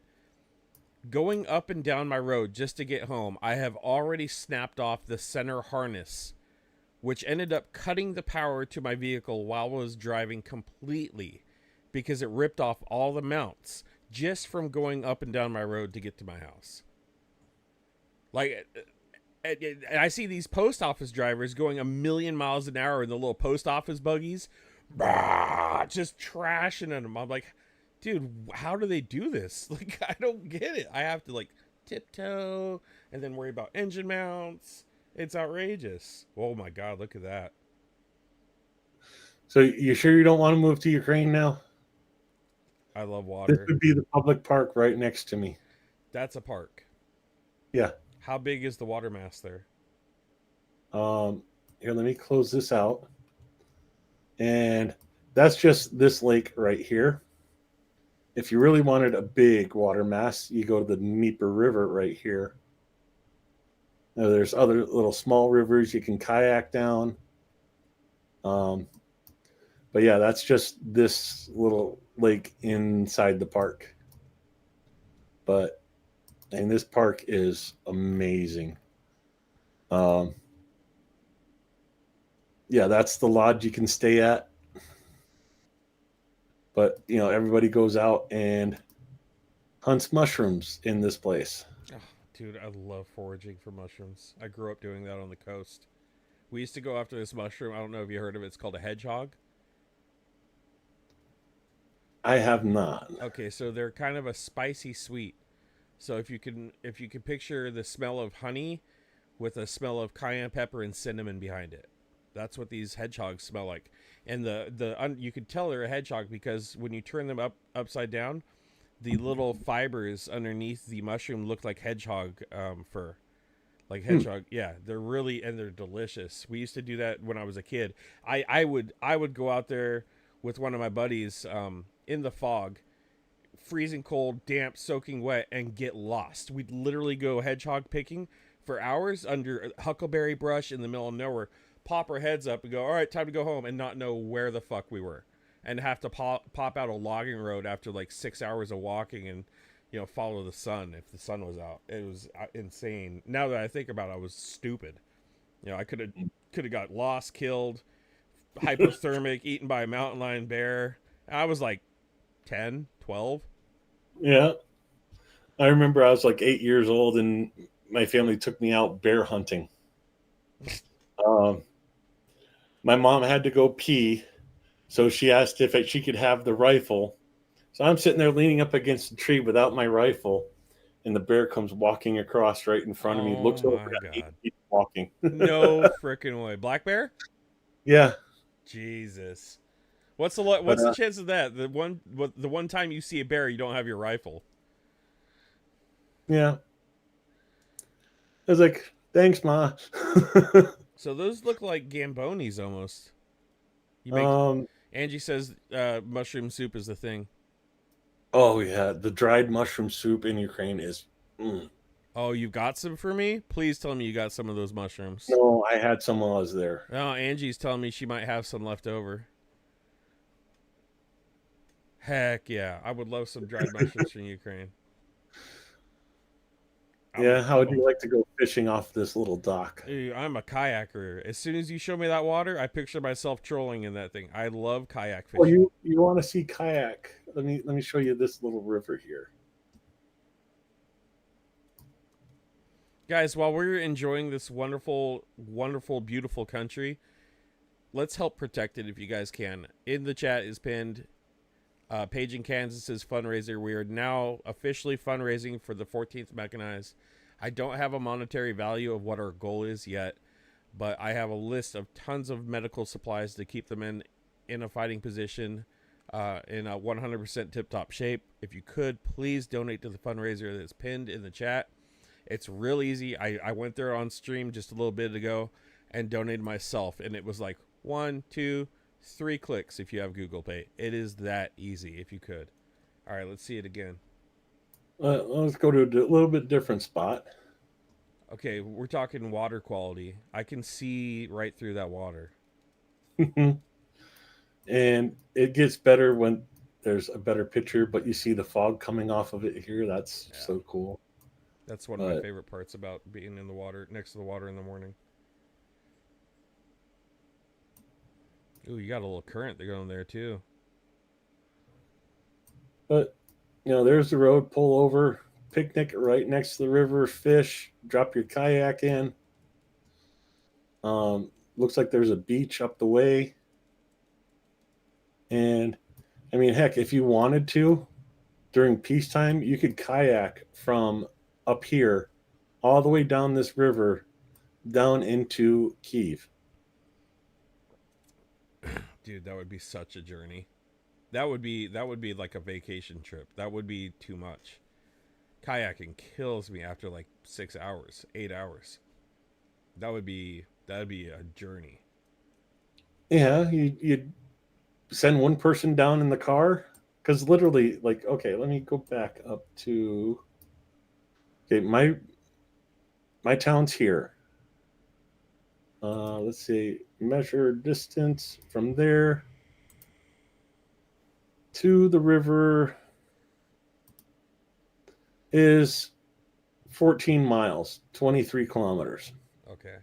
[SPEAKER 2] Going up and down my road just to get home, I have already snapped off the center harness, which ended up cutting the power to my vehicle while I was driving completely because it ripped off all the mounts just from going up and down my road to get to my house. Like, and I see these post office drivers going a million miles an hour in the little post office buggies, just trashing them. I'm like, dude, how do they do this? Like, I don't get it. I have to like tiptoe and then worry about engine mounts. It's outrageous. Oh my god, look at that.
[SPEAKER 3] So you sure you don't want to move to Ukraine now?
[SPEAKER 2] I love
[SPEAKER 3] This
[SPEAKER 2] water.
[SPEAKER 3] would be the public park right next to me.
[SPEAKER 2] That's a park.
[SPEAKER 3] Yeah.
[SPEAKER 2] How big is the water mass there?
[SPEAKER 3] Here, let me close this out. And that's just this lake right here. If you really wanted a big water mass, you go to the Dnieper River right here. Now, there's other little small rivers you can kayak down. But yeah, that's just this little lake inside the park. And this park is amazing. Yeah, that's the lodge you can stay at. But everybody goes out and hunts mushrooms in this place.
[SPEAKER 2] Oh, dude, I love foraging for mushrooms. I grew up doing that on the coast. We used to go after this mushroom. I don't know if you heard of it. It's called a hedgehog.
[SPEAKER 3] I have not.
[SPEAKER 2] Okay, so they're kind of a spicy sweet. So if you can picture the smell of honey with a smell of cayenne pepper and cinnamon behind it. That's what these hedgehogs smell like. And you could tell they're a hedgehog because when you turn them upside down, the little fibers underneath the mushroom look like hedgehog fur. Like hedgehog, yeah, they're delicious. We used to do that when I was a kid. I would go out there with one of my buddies in the fog, freezing cold, damp, soaking wet, and get lost. We'd literally go hedgehog picking for hours under huckleberry brush in the middle of nowhere, pop our heads up and go, all right, time to go home, and not know where the fuck we were, and have to pop out a logging road after like 6 hours of walking and follow the sun if the sun was out. It was insane. Now that I think about it, I was stupid. I could have got lost, killed, hypothermic, eaten by a mountain lion, bear. I was like 10, 12.
[SPEAKER 3] Yeah. I remember I was like 8 years old and my family took me out bear hunting. My mom had to go pee, so she asked if she could have the rifle. So I'm sitting there leaning up against a tree without my rifle, and the bear comes walking across right in front of me,
[SPEAKER 2] Oh
[SPEAKER 3] looks over
[SPEAKER 2] my
[SPEAKER 3] at me,
[SPEAKER 2] god.
[SPEAKER 3] keeps walking.
[SPEAKER 2] No freaking way. Black bear?
[SPEAKER 3] Yeah.
[SPEAKER 2] Jesus. What's
[SPEAKER 3] But
[SPEAKER 2] the chance of that? The one time you see a bear, you don't have your rifle.
[SPEAKER 3] yeah. I was like, thanks, Ma.
[SPEAKER 2] So those look like gambonis almost. You make
[SPEAKER 3] um,
[SPEAKER 2] Angie says mushroom soup is the thing.
[SPEAKER 3] oh, yeah. The dried mushroom soup in Ukraine is.
[SPEAKER 2] Oh, you got some for me? Please tell me you got some of those mushrooms.
[SPEAKER 3] No, I had some while I was there.
[SPEAKER 2] Oh, Angie's telling me she might have some left over. Heck yeah. I would love some dried mushrooms from Ukraine.
[SPEAKER 3] Yeah, how would you like to go fishing off this little dock?
[SPEAKER 2] I'm a kayaker. As soon as you show me that water, I picture myself trolling in that thing. I love kayak fishing.
[SPEAKER 3] Well, you want to see kayak? Let me show you this little river here.
[SPEAKER 2] Guys, while we're enjoying this wonderful, wonderful, beautiful country, let's help protect it if you guys can. In the chat is pinned Page in Kansas's fundraiser. We are now officially fundraising for the 14th Mechanized. I don't have a monetary value of what our goal is yet, but I have a list of tons of medical supplies to keep them in a fighting position, in a 100% tip-top shape. If you could, please donate to the fundraiser that's pinned in the chat. It's real easy. I went there on stream just a little bit ago and donated myself, and it was like 1, 2, 3 clicks if you have Google Pay. It is that easy if you could. All right, let's see it again.
[SPEAKER 3] Let's go to a little bit different spot.
[SPEAKER 2] Okay, we're talking water quality. I can see right through that water.
[SPEAKER 3] And it gets better when there's a better picture, but you see the fog coming off of it here. That's
[SPEAKER 2] Yeah,
[SPEAKER 3] so cool.
[SPEAKER 2] that's one of my
[SPEAKER 3] But
[SPEAKER 2] favorite parts about being in the water, next to the water in the morning. Ooh, you got a little current that going there too.
[SPEAKER 3] but there's the road. Pull over, picnic right next to the river, fish, drop your kayak in. Looks like there's a beach up the way, and I mean, heck, if you wanted to during peacetime, you could kayak from up here all the way down this river down into Kiev.
[SPEAKER 2] Dude, that would be such a journey. That would be like a vacation trip. That would be too much. Kayaking kills me after like 6 hours, 8 hours. That'd be a journey.
[SPEAKER 3] Yeah, you send one person down in the car because literally, like, okay, let me go back up to okay, my town's here. Let's see, measure distance from there to the river is 14 miles, 23 kilometers.
[SPEAKER 2] Okay,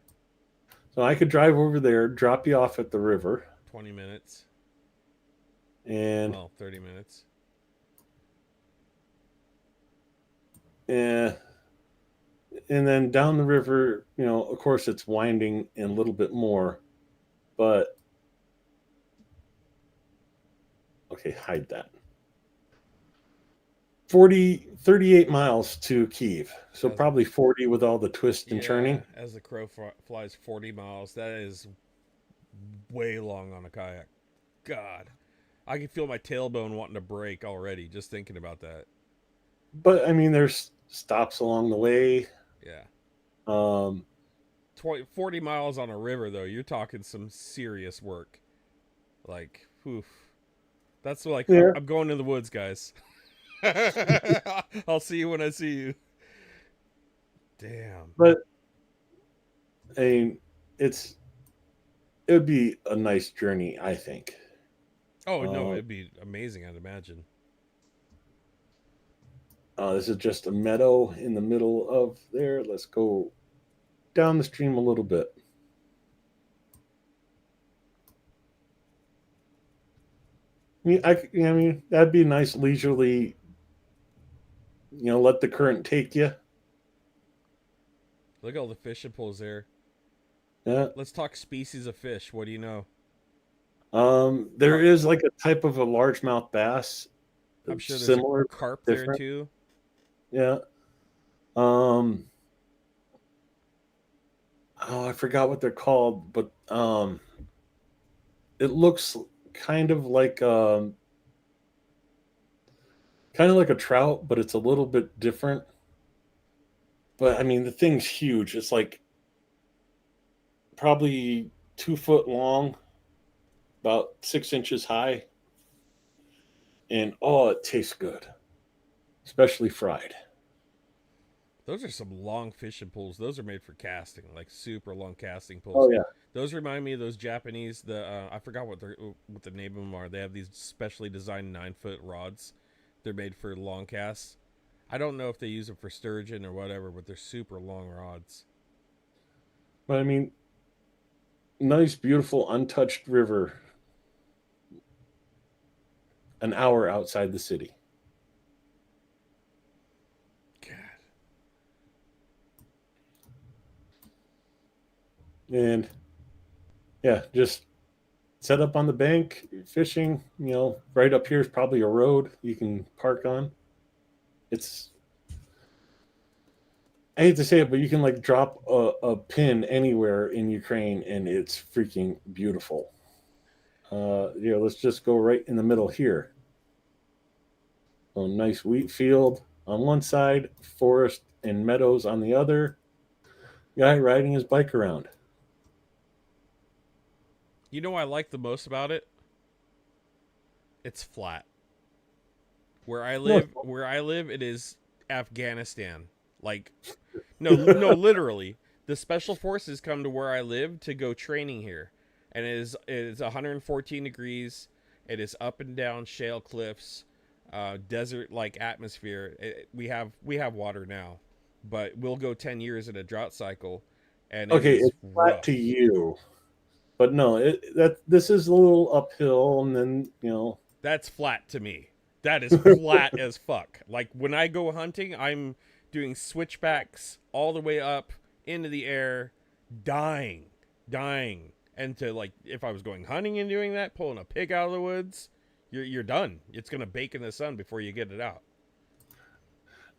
[SPEAKER 3] So I could drive over there, drop you off at the river,
[SPEAKER 2] 20 minutes.
[SPEAKER 3] and
[SPEAKER 2] Well, 30 minutes.
[SPEAKER 3] uh, and then down the river, of course, it's winding and a little bit more, but okay, hide that. 38 miles to Kiev. So
[SPEAKER 2] As
[SPEAKER 3] probably 40 with all the twist and
[SPEAKER 2] Yeah,
[SPEAKER 3] turning.
[SPEAKER 2] as the crow flies 40 miles. That is way long on a kayak. God, I can feel my tailbone wanting to break already just thinking about that.
[SPEAKER 3] But I mean, there's stops along the way.
[SPEAKER 2] Yeah.
[SPEAKER 3] Um,
[SPEAKER 2] 40 miles on a river, though, you're talking some serious work. Like, oof. That's like,
[SPEAKER 3] yeah,
[SPEAKER 2] I'm going to the woods, guys. I'll see you when I see you. Damn.
[SPEAKER 3] but I mean, it would be a nice journey, I think.
[SPEAKER 2] Oh, no,
[SPEAKER 3] Uh,
[SPEAKER 2] it'd be amazing, I'd imagine.
[SPEAKER 3] this is just a meadow in the middle of there. Let's go down the stream a little bit. I mean, that'd be a nice leisurely. Let the current take you.
[SPEAKER 2] Look at all the fishing poles there.
[SPEAKER 3] Yeah.
[SPEAKER 2] Let's talk species of fish. What do you know?
[SPEAKER 3] There
[SPEAKER 2] Carp.
[SPEAKER 3] is like a type of a largemouth bass,
[SPEAKER 2] I'm sure there's a
[SPEAKER 3] similar,
[SPEAKER 2] carp there
[SPEAKER 3] different.
[SPEAKER 2] too.
[SPEAKER 3] Yeah. Um, oh, I forgot what they're called, but it looks kind of like um, kind of like a trout, but it's a little bit different. But I mean, the thing's huge. It's like probably 2 foot long, about 6 inches high, and oh, it tastes good, especially fried.
[SPEAKER 2] Those are some long fishing poles. Those are made for casting, like super long casting
[SPEAKER 3] Oh
[SPEAKER 2] poles.
[SPEAKER 3] yeah.
[SPEAKER 2] Those remind me of those Japanese. The I forgot what the name of them are. They have these specially designed 9 foot rods. They're made for long casts. I don't know if they use them for sturgeon or whatever, but they're super long rods.
[SPEAKER 3] But I mean, nice, beautiful, untouched river, an hour outside the city.
[SPEAKER 2] God.
[SPEAKER 3] And yeah, just set up on the bank, fishing. Right up here is probably a road you can park on. It's I hate to say it, but you can like drop a pin anywhere in Ukraine, and it's freaking beautiful. Let's just go right in the middle here. A nice wheat field on one side, forest and meadows on the other. Guy riding his bike around.
[SPEAKER 2] You know what I like the most about it? It's flat.
[SPEAKER 3] No,
[SPEAKER 2] Where I live, it is Afghanistan. Like, no, no, literally. The special forces come to where I live to go training here. and it is 114 degrees. It is up and down shale cliffs, desert like atmosphere. We have water now, but we'll go 10 years in a drought cycle, and it
[SPEAKER 3] Okay,
[SPEAKER 2] is
[SPEAKER 3] it's flat to
[SPEAKER 2] rough.
[SPEAKER 3] you, but no, this is a little uphill, and then
[SPEAKER 2] That's flat to me. That is flat as fuck. Like when I go hunting, I'm doing switchbacks all the way up into the air, dying, dying. And to like, if I was going hunting and doing that, pulling a pig out of the woods, you're done. It's gonna bake in the sun before you get it out.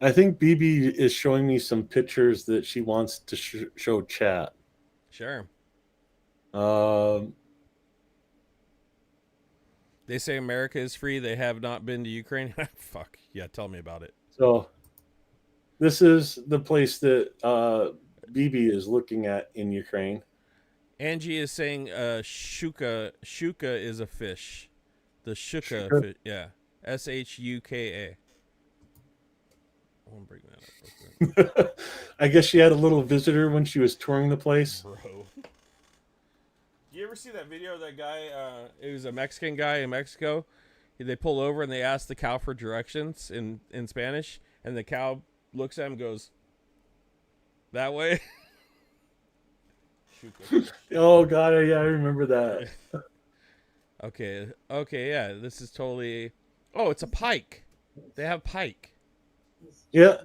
[SPEAKER 3] I think BB is showing me some pictures that she wants to show chat.
[SPEAKER 2] Sure.
[SPEAKER 3] Um,
[SPEAKER 2] They say America is free. They have not been to Ukraine. Fuck yeah, tell me about it.
[SPEAKER 3] so this is the place that BB is looking at in Ukraine.
[SPEAKER 2] Angie is saying shuka is a fish. The shuka
[SPEAKER 3] Sure.
[SPEAKER 2] fish, yeah. Shuka. I'll bring that up real quick.
[SPEAKER 3] I guess she had a little visitor when she was touring the place.
[SPEAKER 2] Bro. You ever see that video of that guy? It was a Mexican guy in Mexico. They pull over and they ask the cow for directions in Spanish, and the cow looks at him and goes, that way.
[SPEAKER 3] Oh God, yeah, I remember that.
[SPEAKER 2] Okay, yeah, this is totally. Oh, it's a pike. They have pike.
[SPEAKER 3] Yeah.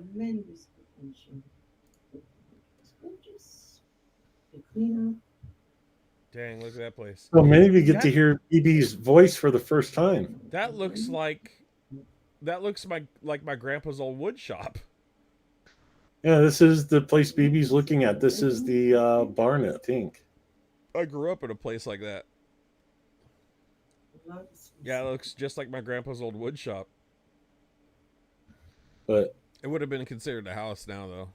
[SPEAKER 2] Dang, look at that place.
[SPEAKER 3] So many of you get to hear BB's voice for the first time.
[SPEAKER 2] That looks like my grandpa's old wood shop.
[SPEAKER 3] Yeah, this is the place BB's looking at. This is the barn, I think.
[SPEAKER 2] I grew up in a place like that. Yeah, it looks just like my grandpa's old wood shop.
[SPEAKER 3] But
[SPEAKER 2] it would have been considered a house now, though.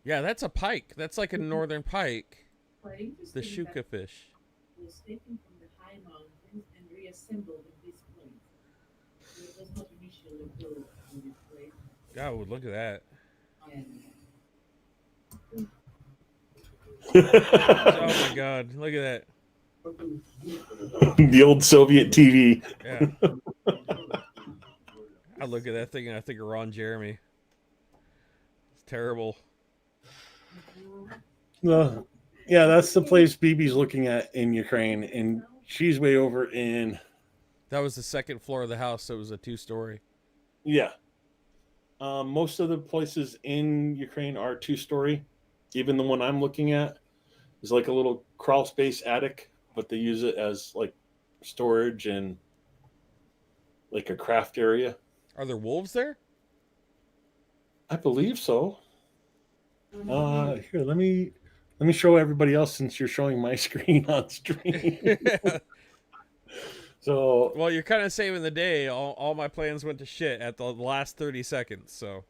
[SPEAKER 2] Yeah, that's a pike. That's like a northern pike. The shuka fish.
[SPEAKER 4] Was taken from the high mountains and reassembled in this place. It was not initially built on this place.
[SPEAKER 2] God, look at that. Oh my God, look at that.
[SPEAKER 3] The old Soviet TV.
[SPEAKER 2] Yeah. I look at that thing and I think of Ron Jeremy. It's terrible.
[SPEAKER 3] Yeah, that's the place BB's looking at in Ukraine, and she's way over in.
[SPEAKER 2] That was the second floor of the house, so it was a 2-story.
[SPEAKER 3] Yeah. Most of the places in Ukraine are 2-story. Even the one I'm looking at is like a little crawl space attic, but they use it as like storage and like a craft area.
[SPEAKER 2] Are there wolves there?
[SPEAKER 3] I believe so. Here, let me show everybody else since you're showing my screen on stream. So,
[SPEAKER 2] well, you're kind of saving the day. All my plans went to shit at the last 30 seconds. So,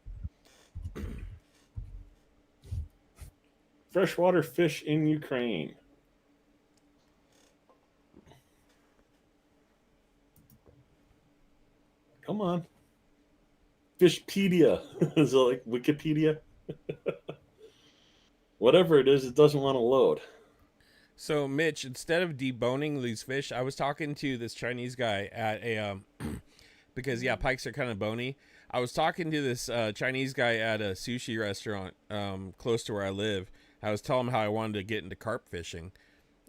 [SPEAKER 3] freshwater fish in Ukraine. Come on. Fishpedia. Is it like Wikipedia? Whatever it is, it doesn't want to load.
[SPEAKER 2] So, Mitch, instead of deboning these fish, I was talking to this Chinese guy at a because yeah, pikes are kind of bony. I was talking to this Chinese guy at a sushi restaurant close to where I live. I was telling him how I wanted to get into carp fishing,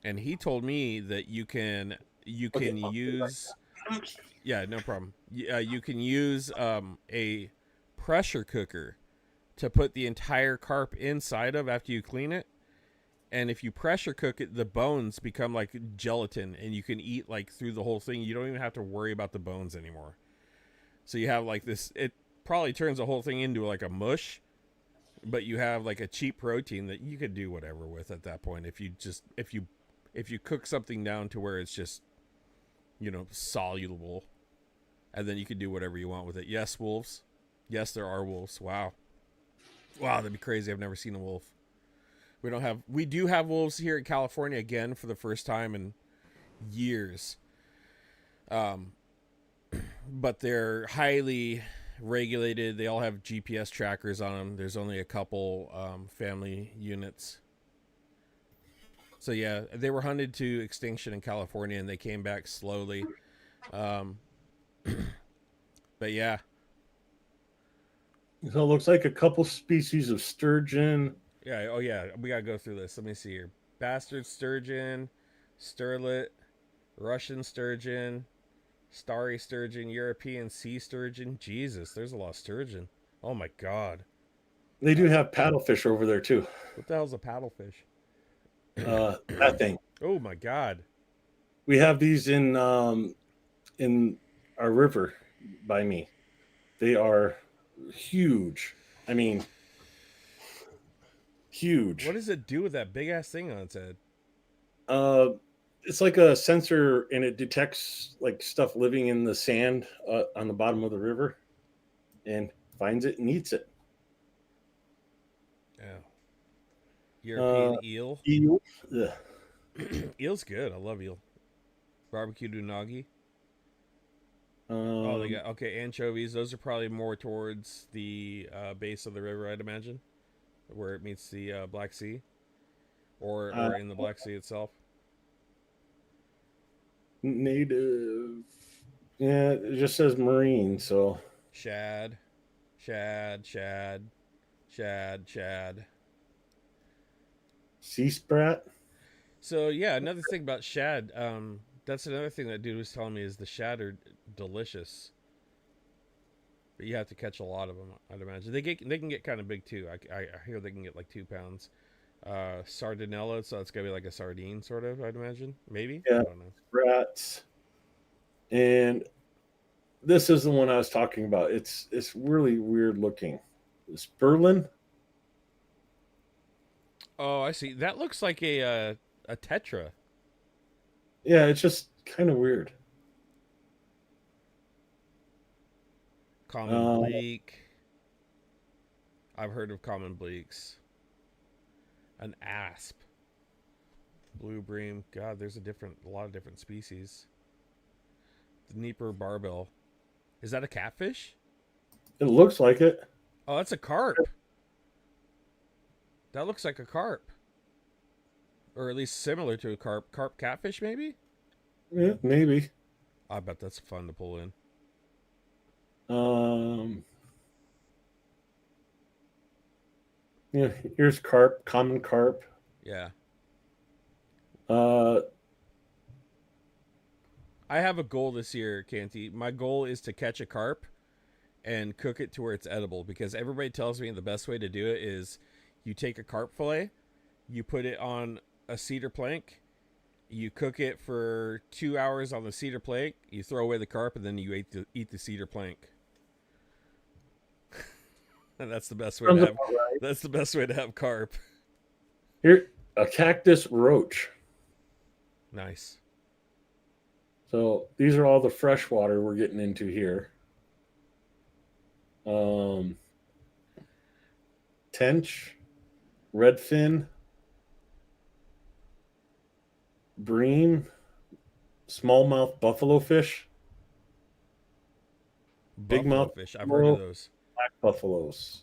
[SPEAKER 2] and he told me that you can use yeah, no problem. You can use a pressure cooker to put the entire carp inside of after you clean it. And if you pressure cook it, the bones become like gelatin, and you can eat like through the whole thing. You don't even have to worry about the bones anymore. So you have like this, it probably turns the whole thing into like a mush, but you have like a cheap protein that you could do whatever with at that point. If you cook something down to where it's just, soluble, and then you can do whatever you want with it. Yes, wolves. Yes, there are wolves. Wow, that'd be crazy. I've never seen a wolf. We do have wolves here in California again for the first time in years. But they're highly regulated. They all have GPS trackers on them. There's only a couple family units. So yeah, they were hunted to extinction in California, and they came back slowly. Um, but yeah,
[SPEAKER 3] So it looks like a couple species of sturgeon.
[SPEAKER 2] yeah, oh yeah, we gotta go through this. Let me see here: bastard sturgeon, sterlet, Russian sturgeon, starry sturgeon, European sea sturgeon. Jesus, there's a lot of sturgeon. Oh my god,
[SPEAKER 3] They do have paddlefish over there too.
[SPEAKER 2] what the hell's a paddlefish?
[SPEAKER 3] That thing.
[SPEAKER 2] Oh my god.
[SPEAKER 3] We have these in our river by me. They are huge. I mean, huge.
[SPEAKER 2] What does it do with that big ass thing on its head?
[SPEAKER 3] Uh, it's like a sensor, and it detects like stuff living in the sand on the bottom of the river, and finds it and eats it.
[SPEAKER 2] Oh. European
[SPEAKER 3] Uh,
[SPEAKER 2] eel.
[SPEAKER 3] eel. Ugh.
[SPEAKER 2] Eel's good. I love eel. Barbecued unagi. Oh, they got okay anchovies. Those are probably more towards the base of the river, I'd imagine, where it meets the Black Sea, or in the Black Sea itself.
[SPEAKER 3] Native. Yeah, it just says marine. So
[SPEAKER 2] Shad, shad, shad, shad, shad.
[SPEAKER 3] sea sprat.
[SPEAKER 2] So yeah, another thing about shad. That's another thing that dude was telling me is the shad are delicious, but you have to catch a lot of them. I'd imagine they can get kind of big too. I hear they can get like 2 pounds. Sardinella, so it's gonna be like a sardine sort of. I'd imagine, maybe.
[SPEAKER 3] Yeah,
[SPEAKER 2] I don't know.
[SPEAKER 3] rats. And this is the one I was talking about. It's really weird looking. Sperlin.
[SPEAKER 2] Oh, I see. That looks like a tetra.
[SPEAKER 3] Yeah, it's just kind of weird.
[SPEAKER 2] Common
[SPEAKER 3] Uh,
[SPEAKER 2] bleak. I've heard of common bleaks. An asp. Blue bream. God, there's a lot of different species. The Dnieper barbel. Is that a catfish?
[SPEAKER 3] it looks like it.
[SPEAKER 2] Oh, that's a carp. That looks like a carp. Or at least similar to a carp. Carp catfish, maybe?
[SPEAKER 3] Yeah, maybe.
[SPEAKER 2] I bet that's fun to pull in.
[SPEAKER 3] Um, yeah, here's carp, common carp.
[SPEAKER 2] Yeah.
[SPEAKER 3] Uh,
[SPEAKER 2] I have a goal this year, Canty. My goal is to catch a carp and cook it to where it's edible, because everybody tells me the best way to do it is you take a carp fillet, you put it on a cedar plank, you cook it for 2 hours on the cedar plank, you throw away the carp, and then you eat the cedar plank. And that's the best way to have.
[SPEAKER 3] right.
[SPEAKER 2] That's the best way to have carp.
[SPEAKER 3] Here, a cactus roach.
[SPEAKER 2] Nice.
[SPEAKER 3] So these are all the fresh water we're getting into here. Tench, redfin, bream, smallmouth buffalo fish, big
[SPEAKER 2] Buffalo
[SPEAKER 3] mouth
[SPEAKER 2] fish. I've heard of
[SPEAKER 3] buffalo,
[SPEAKER 2] those.
[SPEAKER 3] black buffaloes.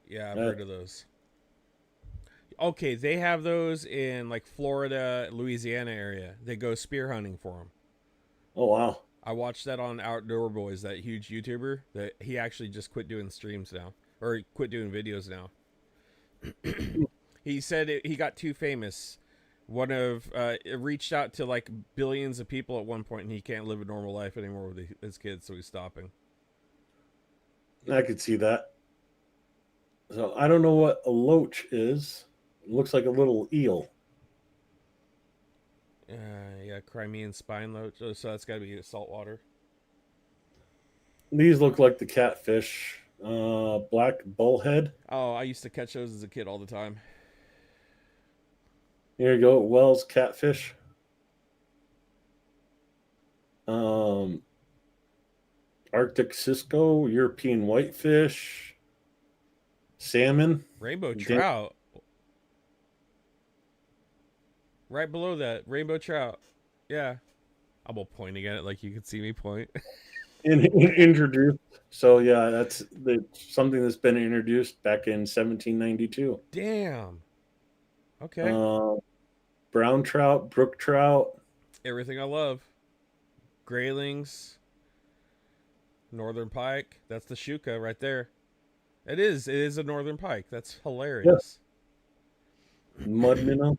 [SPEAKER 2] Yeah, I've heard of those. Okay, they have those in like Florida, Louisiana area. They go spear hunting for them.
[SPEAKER 3] Oh wow!
[SPEAKER 2] I watched that on Outdoor Boys, that huge YouTuber. That he actually just quit doing streams now, or he quit doing videos now. He said he got too famous. It reached out to like billions of people at one point, and he can't live a normal life anymore with his kids, so he's stopping.
[SPEAKER 3] I could see that. So I don't know what a loach is. It looks like a little eel.
[SPEAKER 2] Yeah, Crimean spine loach. Oh, so that's got to be saltwater.
[SPEAKER 3] These look like the catfish. Black bullhead.
[SPEAKER 2] Oh, I used to catch those as a kid all the time.
[SPEAKER 3] Here you go, Wells catfish. Arctic Cisco, European whitefish, salmon.
[SPEAKER 2] Rainbow trout. Right below that, rainbow trout. Yeah. I'm all pointing at it like you can see me point.
[SPEAKER 3] Introduced. So yeah, that's something that's been introduced back in 1792.
[SPEAKER 2] Damn. Okay.
[SPEAKER 3] brown trout, brook trout.
[SPEAKER 2] Everything I love. Graylings, northern pike. That's the shuka right there. It is. It is a northern pike. That's
[SPEAKER 3] Yeah,
[SPEAKER 2] hilarious.
[SPEAKER 3] mud minnow.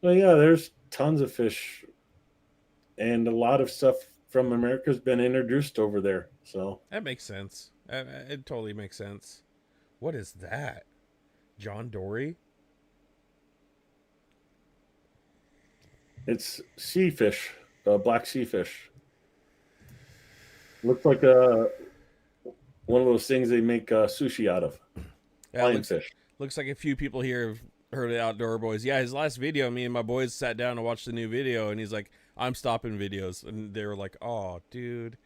[SPEAKER 3] Well, yeah, there's tons of fish, and a lot of stuff from America's been introduced over there. So
[SPEAKER 2] That makes sense. It totally makes sense. What is that? John Dory?
[SPEAKER 3] it's sea fish, black sea fish. Looks like a one of those things they make sushi out of.
[SPEAKER 2] Yeah,
[SPEAKER 3] Lion fish.
[SPEAKER 2] looks like a few people here have heard of Outdoor Boys. Yeah, his last video, me and my boys sat down and watched the new video, and he's like, "I'm stopping videos," and they were like, "Oh, dude,"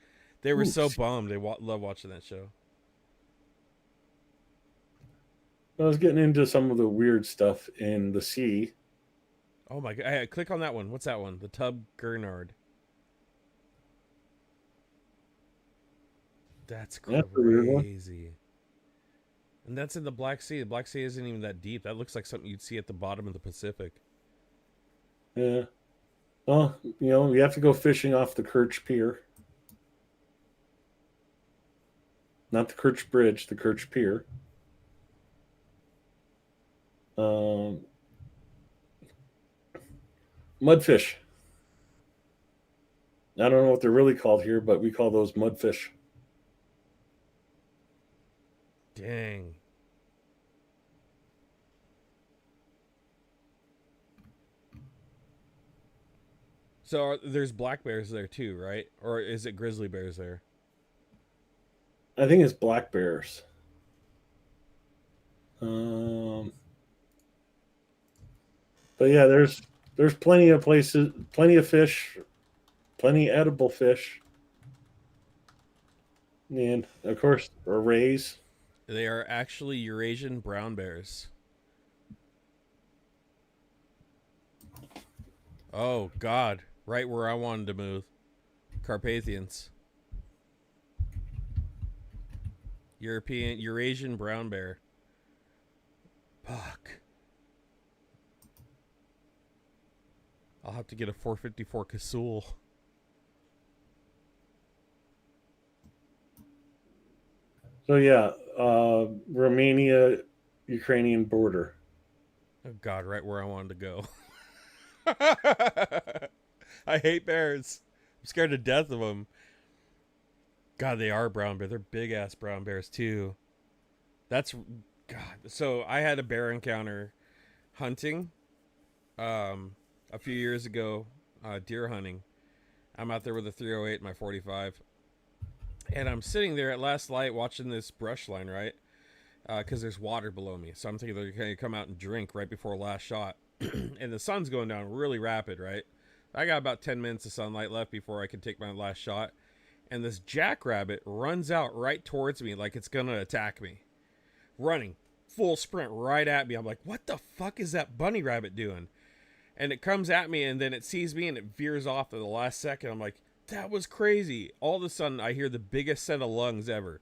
[SPEAKER 2] they were
[SPEAKER 3] Ooh,
[SPEAKER 2] so bummed. They love watching that show.
[SPEAKER 3] I was getting into some of the weird stuff in the sea.
[SPEAKER 2] Oh my god! Hey, click on that one. What's that one? The Tub Gurnard. That's
[SPEAKER 3] That's a weird one.
[SPEAKER 2] crazy. And that's in the Black Sea. The Black Sea isn't even that deep. That looks like something you'd see at the bottom of the Pacific.
[SPEAKER 3] Yeah. Well, you have to go fishing off the Kerch Pier. Not the Kerch Bridge, the Kerch Pier. Um, mudfish. I don't know what they're really called here, but we call those mudfish.
[SPEAKER 2] Dang. So there's black bears there too, right? Or is it grizzly bears there?
[SPEAKER 3] I think it's black bears. Um, but yeah, there's plenty of places, plenty of fish, plenty edible fish, and of course rays.
[SPEAKER 2] They are actually Eurasian brown bears. Oh God! Right where I wanted to move. Carpathians. Eurasian brown bear. Fuck. I'll have to get a 454 Kasul.
[SPEAKER 3] So yeah, Romania, Ukrainian border.
[SPEAKER 2] Oh God! Right where I wanted to go. I hate bears. I'm scared to death of them. God, they are brown bears. They're big ass brown bears too. That's God. So I had a bear encounter hunting, a few years ago, deer hunting. I'm out there with a 308 and my 45, and I'm sitting there at last light watching this brush line, right? Because there's water below me, so I'm thinking they're gonna come out and drink right before last shot, and the sun's going down really rapid, right? I got about 10 minutes of sunlight left before I can take my last shot, and this jackrabbit runs out right towards me like it's gonna attack me, running full sprint right at me. I'm like, what the fuck is that bunny rabbit doing? And it comes at me, and then it sees me and it veers off at the last second. I'm like, that was crazy. All of a sudden I hear the biggest set of lungs ever.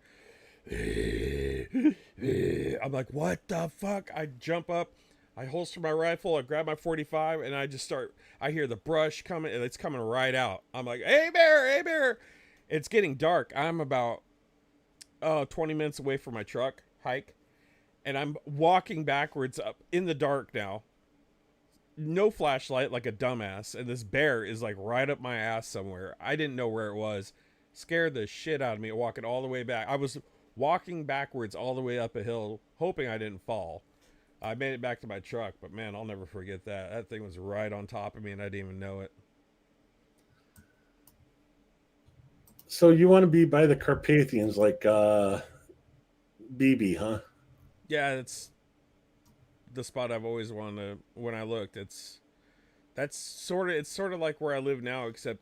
[SPEAKER 2] I'm like, what the fuck? I jump up, I holster my rifle, I grab my 45, and I hear the brush coming, and it's coming right out. I'm like, hey bear, hey bear. It's getting dark. I'm about 20 minutes away from my truck hike, and I'm walking backwards up in the dark now. No flashlight, like a dumbass, and this bear is like right up my ass somewhere. I didn't know where it was. Scared the shit out of me walking all the way back. I was walking backwards all the way up a hill, hoping I didn't fall. I made it back to my truck, but man, I'll never forget that. That thing was right on top of me, and I didn't even know it.
[SPEAKER 3] So you want to be by the Carpathians, like BB, huh?
[SPEAKER 2] Yeah, it's the spot I've always wanted to. When I looked, it's sort of like where I live now, except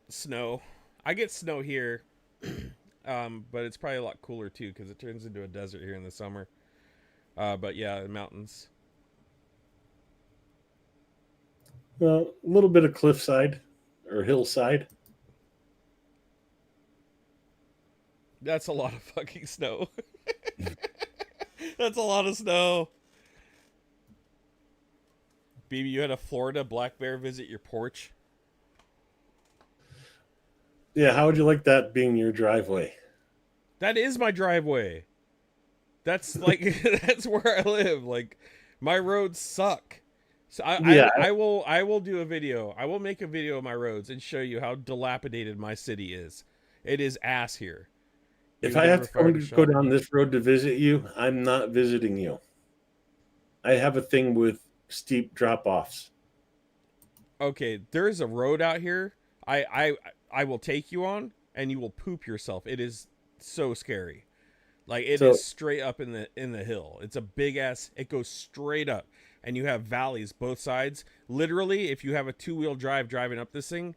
[SPEAKER 2] snow. I get snow here, but it's probably a lot cooler too because it turns into a desert here in the summer. But yeah, mountains.
[SPEAKER 3] Well, a little bit of cliffside or hillside.
[SPEAKER 2] That's a lot of fucking snow. That's a lot of snow. BB, you had a Florida black bear visit your porch.
[SPEAKER 3] Yeah, how would you like that being your driveway?
[SPEAKER 2] That is my driveway. That's like that's where I live. Like my roads suck. So
[SPEAKER 3] Yeah,
[SPEAKER 2] I will do a video. I will make a video of my roads and show you how dilapidated my city is. It is ass here.
[SPEAKER 3] if
[SPEAKER 2] You've
[SPEAKER 3] I have
[SPEAKER 2] never
[SPEAKER 3] to go,
[SPEAKER 2] fired a
[SPEAKER 3] go
[SPEAKER 2] shot.
[SPEAKER 3] down this road to visit you, I'm not visiting you. I have a thing with steep drop offs.
[SPEAKER 2] Okay, there is a road out here. I will take you on, and you will poop yourself. It is so scary. Like it
[SPEAKER 3] So
[SPEAKER 2] is straight up in the hill. It's a big ass. It goes straight up, and you have valleys both sides. Literally, if you have a 2-wheel drive driving up this thing,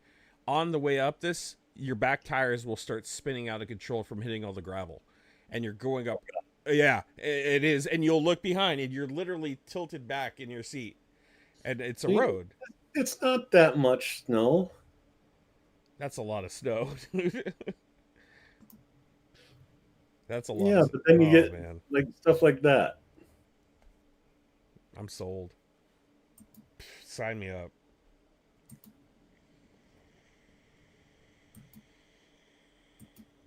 [SPEAKER 2] on the way up this, your back tires will start spinning out of control from hitting all the gravel, and you're going up. Yeah, it is, and you'll look behind, and you're literally tilted back in your seat, and it's a road.
[SPEAKER 3] it's not that much snow.
[SPEAKER 2] That's a lot of snow. That's a lot
[SPEAKER 3] Yeah,
[SPEAKER 2] of.
[SPEAKER 3] but then you
[SPEAKER 2] Oh
[SPEAKER 3] get
[SPEAKER 2] man,
[SPEAKER 3] like stuff like that.
[SPEAKER 2] I'm sold. Sign me up.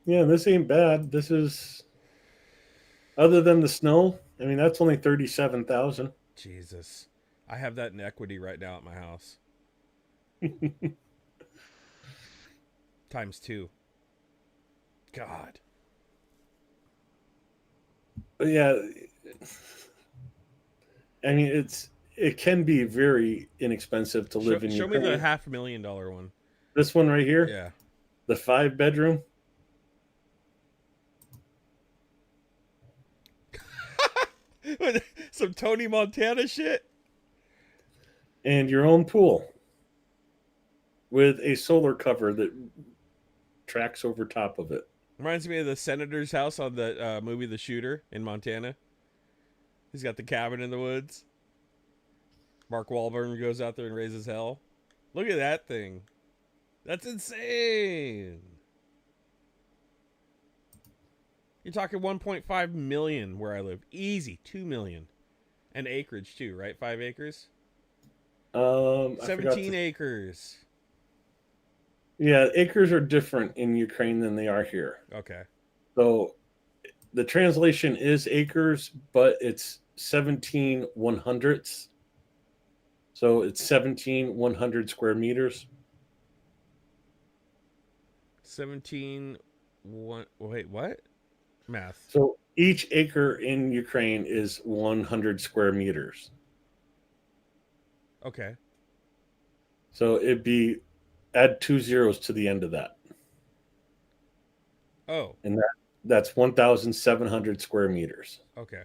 [SPEAKER 3] Yeah, this ain't bad. This is other than the snow. I mean, that's only 37,000.
[SPEAKER 2] Jesus, I have that in equity right now at my house. Times 2. God.
[SPEAKER 3] But yeah, I mean, it can be very inexpensive to live in
[SPEAKER 2] Show me the
[SPEAKER 3] Ukraine.
[SPEAKER 2] $500,000 one.
[SPEAKER 3] This one right here,
[SPEAKER 2] Yeah.
[SPEAKER 3] the 5-bedroom,
[SPEAKER 2] Some Tony Montana shit.
[SPEAKER 3] and your own pool with a solar cover that tracks over top of it.
[SPEAKER 2] Reminds me of the senator's house on the movie The Shooter in Montana. He's got the cabin in the woods. Mark Wahlberg goes out there and raises hell. Look at that thing. That's insane. You're talking 1.5 million where I live. Easy, 2 million. And acreage too, right? 5 acres?
[SPEAKER 3] I forgot
[SPEAKER 2] 17 acres.
[SPEAKER 3] Yeah, acres are different in Ukraine than they are here.
[SPEAKER 2] Okay.
[SPEAKER 3] So the translation is acres, but it's 17 100ths. So it's 17 100 square meters.
[SPEAKER 2] 17 one wait, what? Math.
[SPEAKER 3] So each acre in Ukraine is 100 square meters.
[SPEAKER 2] Okay.
[SPEAKER 3] So it'd be add 2 zeros to the end of that.
[SPEAKER 2] Oh,
[SPEAKER 3] And that's 1,700 square meters.
[SPEAKER 2] okay.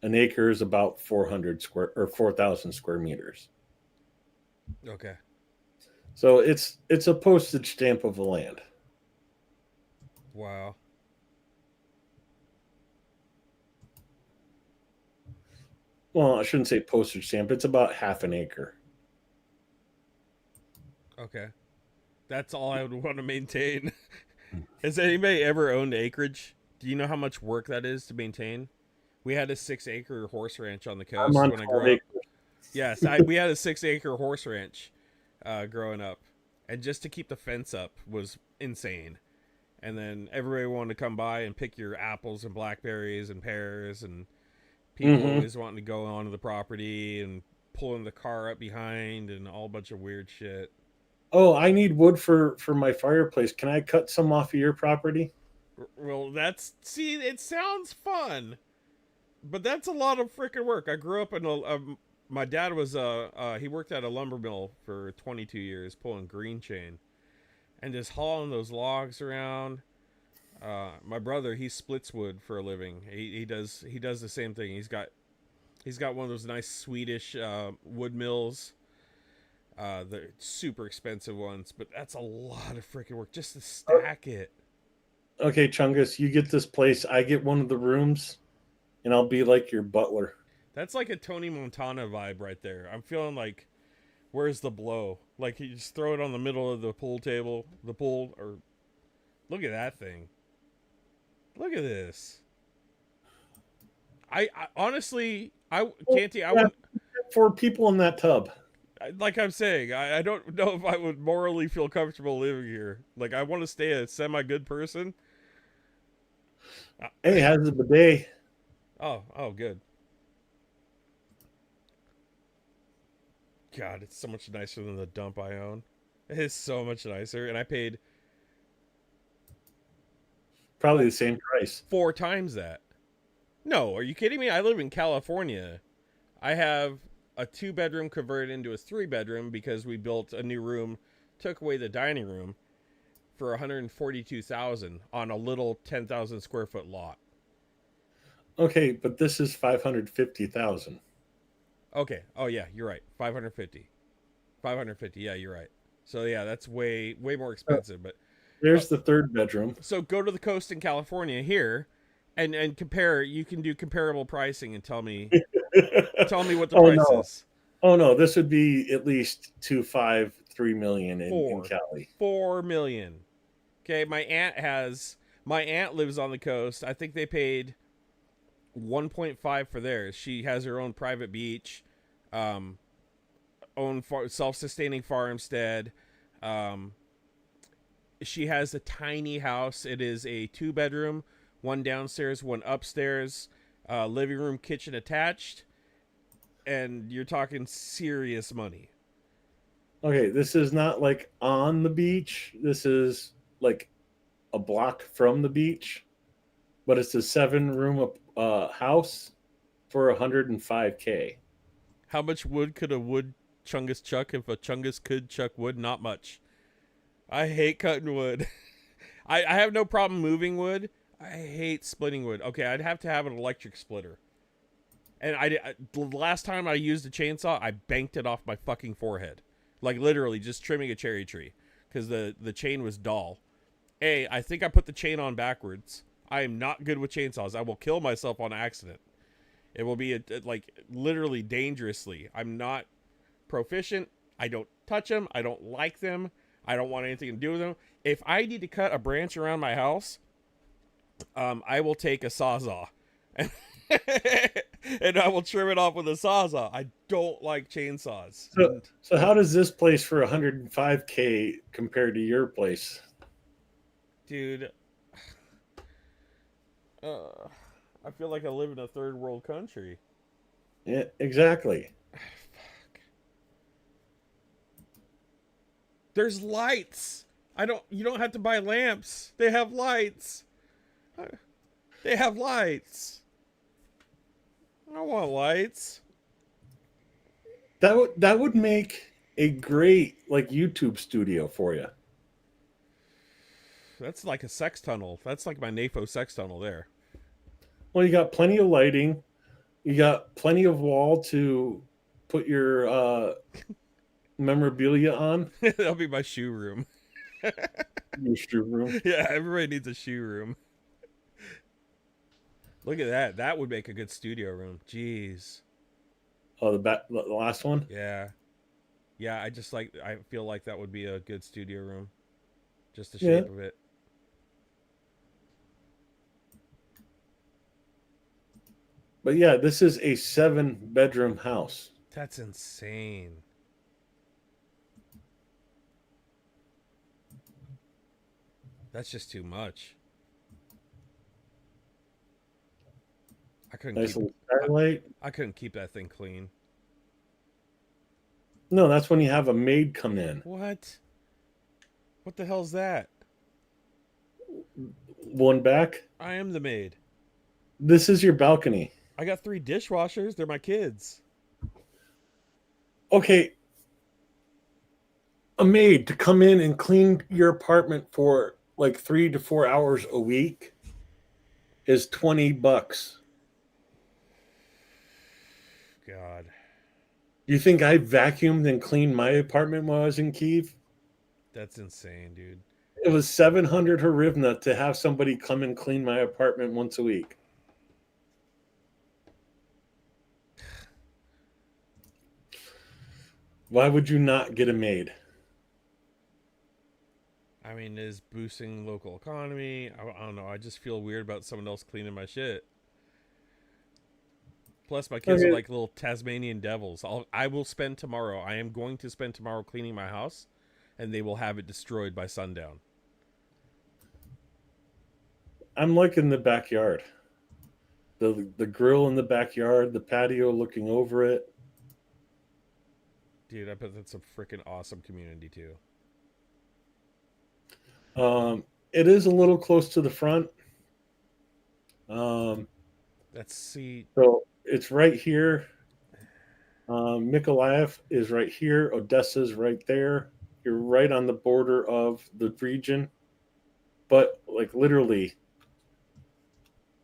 [SPEAKER 3] An acre is about 4,000 square meters.
[SPEAKER 2] Okay.
[SPEAKER 3] So it's a postage stamp of a land.
[SPEAKER 2] Wow.
[SPEAKER 3] Well, I shouldn't say postage stamp. It's about half an acre.
[SPEAKER 2] Okay. That's all I would want to maintain. Has anybody ever owned acreage? Do you know how much work that is to maintain? We had a 6-acre horse ranch on the
[SPEAKER 3] I'm
[SPEAKER 2] coast
[SPEAKER 3] on
[SPEAKER 2] when I
[SPEAKER 3] 12
[SPEAKER 2] grew up.
[SPEAKER 3] acres.
[SPEAKER 2] Yes, we had a 6-acre horse ranch growing up. And just to keep the fence up was insane. And then everybody wanted to come by and pick your apples and blackberries and pears, and people always wanting to go onto the property and pulling the car up behind and all a bunch of weird shit.
[SPEAKER 3] Oh, I need wood for my fireplace. Can I cut some off of your property?
[SPEAKER 2] Well, see, it sounds fun, but that's a lot of freaking work. I grew up in my dad was he worked at a lumber mill for 22 years pulling green chain and just hauling those logs around. My brother, he splits wood for a living. He does the same thing. He's got one of those nice Swedish wood mills. The super expensive ones, but that's a lot of freaking work just to stack it.
[SPEAKER 3] Okay, Chungus, you get this place. I get one of the rooms, and I'll be like your butler.
[SPEAKER 2] That's like a Tony Montana vibe right there. I'm feeling like, where's the blow? Like you just throw it on the middle of the pool table, or look at that thing. Look at this. I honestly, Canty, I would.
[SPEAKER 3] 4 people in that tub.
[SPEAKER 2] Like I'm saying, I don't know if I would morally feel comfortable living here. Like, I want to stay a semi-good person.
[SPEAKER 3] Hey, it has a bidet.
[SPEAKER 2] Oh, good. God, it's so much nicer than the dump I own. It is so much nicer, and I paid
[SPEAKER 3] Probably the same price.
[SPEAKER 2] 4 times that. No, are you kidding me? I live in California. I have a 2-bedroom converted into a 3-bedroom because we built a new room, took away the dining room for 142,000 on a little 10,000 square foot lot.
[SPEAKER 3] Okay, but this is 550,000.
[SPEAKER 2] Okay. Oh yeah, you're right. 550. 550. Yeah, you're right. So yeah, that's way more expensive, but
[SPEAKER 3] There's the 3rd bedroom.
[SPEAKER 2] so go to the coast in California here and compare. You can do comparable pricing and tell me what the
[SPEAKER 3] Oh
[SPEAKER 2] price
[SPEAKER 3] no.
[SPEAKER 2] is.
[SPEAKER 3] Oh no, this would be at least 2.5-3 million in
[SPEAKER 2] 4
[SPEAKER 3] Cali.
[SPEAKER 2] 4 million. Okay, my aunt lives on the coast. I think they paid 1.5 for theirs. She has her own private beach, own self-sustaining farmstead. She has a tiny house. It is a 2-bedroom, 1 downstairs, 1 upstairs, living room, kitchen attached, and you're talking serious money.
[SPEAKER 3] Okay, this is not like on the beach. This is like a block from the beach, but it's a 7-room house for 105K.
[SPEAKER 2] How much wood could a wood chungus chuck if a chungus could chuck wood? Not much. I hate cutting wood. I have no problem moving wood. I hate splitting wood. Okay, I'd have to have an electric splitter. And the last time I used a chainsaw, I banked it off my fucking forehead. Like literally just trimming a cherry tree. Because the chain was dull. I think I put the chain on backwards. I am not good with chainsaws. I will kill myself on accident. It will be like literally dangerously. I'm not proficient. I don't touch them. I don't like them. I don't want anything to do with them. If I need to cut a branch around my house, I will take a sawzall and, and I will trim it off with a sawzall. I don't like chainsaws.
[SPEAKER 3] So how does this place for 105K compare to your place?
[SPEAKER 2] Dude, I feel like I live in a third world country.
[SPEAKER 3] Yeah, exactly.
[SPEAKER 2] There's lights. You don't have to buy lamps. They have lights. They have lights. I don't want lights.
[SPEAKER 3] That would make a great like YouTube studio for you.
[SPEAKER 2] That's like a sex tunnel. That's like my NAFO sex tunnel there.
[SPEAKER 3] Well, you got plenty of lighting. You got plenty of wall to put your memorabilia on.
[SPEAKER 2] That'll be my shoe room.
[SPEAKER 3] Your shoe room.
[SPEAKER 2] Yeah, everybody needs a shoe room. Look at that. That would make a good studio room. Jeez.
[SPEAKER 3] Oh, the last one?
[SPEAKER 2] Yeah. Yeah, I feel like that would be a good studio room. Just the
[SPEAKER 3] Yeah.
[SPEAKER 2] shape of it.
[SPEAKER 3] But yeah, this is a 7-bedroom house.
[SPEAKER 2] That's insane. That's just too much.
[SPEAKER 3] Nice little skylight.
[SPEAKER 2] I couldn't keep that thing clean.
[SPEAKER 3] No, that's when you have a maid come in.
[SPEAKER 2] What? What the hell's that?
[SPEAKER 3] One back.
[SPEAKER 2] I am the maid.
[SPEAKER 3] This is your balcony.
[SPEAKER 2] I got 3 dishwashers. They're my kids.
[SPEAKER 3] Okay. A maid to come in and clean your apartment for like 3 to 4 hours a week is $20.
[SPEAKER 2] God.
[SPEAKER 3] You think I vacuumed and cleaned my apartment when I was in Kyiv?
[SPEAKER 2] That's insane, dude.
[SPEAKER 3] It was 700 hryvnia to have somebody come and clean my apartment once a week. Why would you not get a maid?
[SPEAKER 2] I mean, is boosting local economy. I don't know. I just feel weird about someone else cleaning my shit. Plus, my kids are
[SPEAKER 3] Okay.
[SPEAKER 2] like little Tasmanian devils. I will spend tomorrow. I am going to spend tomorrow cleaning my house, and they will have it destroyed by sundown.
[SPEAKER 3] I'm liking the backyard. The grill in the backyard, the patio looking over it.
[SPEAKER 2] Dude, I bet that's a freaking awesome community too.
[SPEAKER 3] It is a little close to the front. Um,
[SPEAKER 2] Let's see.
[SPEAKER 3] so it's right here. Mykolaiv is right here. Odessa's right there. You're right on the border of the region. But like literally,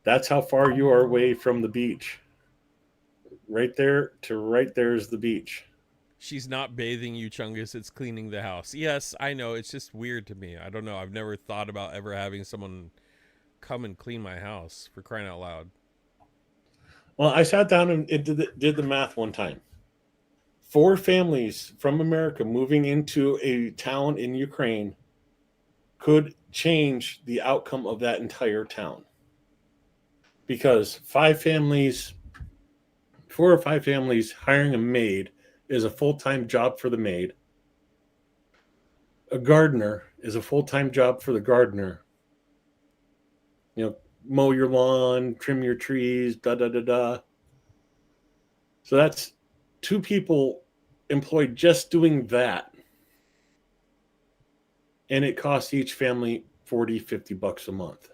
[SPEAKER 3] that's how far you are away from the beach. Right there to right there is the beach.
[SPEAKER 2] She's not bathing you, Chungus. It's cleaning the house. Yes, I know. It's just weird to me. I don't know. I've never thought about ever having someone come and clean my house, for crying out loud.
[SPEAKER 3] Well, I sat down and did the math one time. 4 families from America moving into a town in Ukraine could change the outcome of that entire town. Because 4 or 5 families hiring a maid is a full-time job for the maid. A gardener is a full-time job for the gardener. You know, mow your lawn, trim your trees, da da da da. So that's 2 people employed just doing that. And it costs each family $40-50 a month.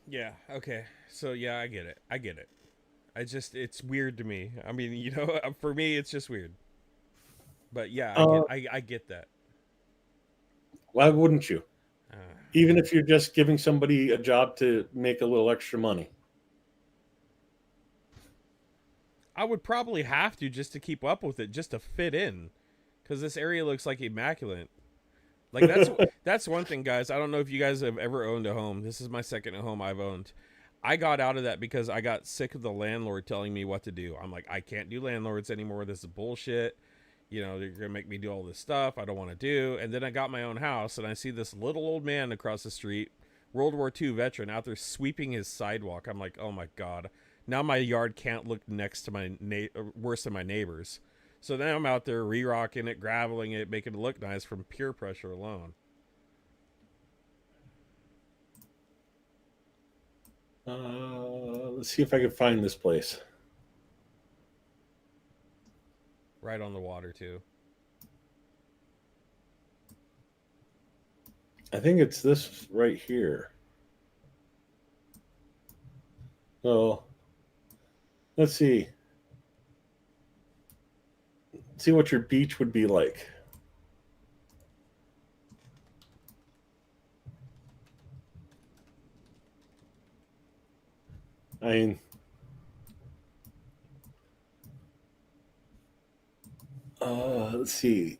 [SPEAKER 2] Yeah, okay. So, yeah, I get it. It's weird to me. I mean, for me, it's just weird. But yeah, I get that.
[SPEAKER 3] Why wouldn't you?
[SPEAKER 2] Uh,
[SPEAKER 3] Even if you're just giving somebody a job to make a little extra money.
[SPEAKER 2] I would probably have to just to keep up with it, just to fit in, because this area looks like immaculate. Like that's one thing, guys. I don't know if you guys have ever owned a home. This is my second home I've owned. I got out of that because I got sick of the landlord telling me what to do. I'm like, I can't do landlords anymore. This is bullshit. They're gonna make me do all this stuff I don't want to do. And then I got my own house, and I see this little old man across the street, World War II veteran, out there sweeping his sidewalk. I'm like, oh my god. Now my yard can't look next to my worse than my neighbors. So then I'm out there re-rocking it, graveling it, making it look nice from peer pressure alone.
[SPEAKER 3] Let's see if I can find this place.
[SPEAKER 2] Right on the water too.
[SPEAKER 3] I think it's this right here. So let's see. See what your beach would be like. I mean, let's see.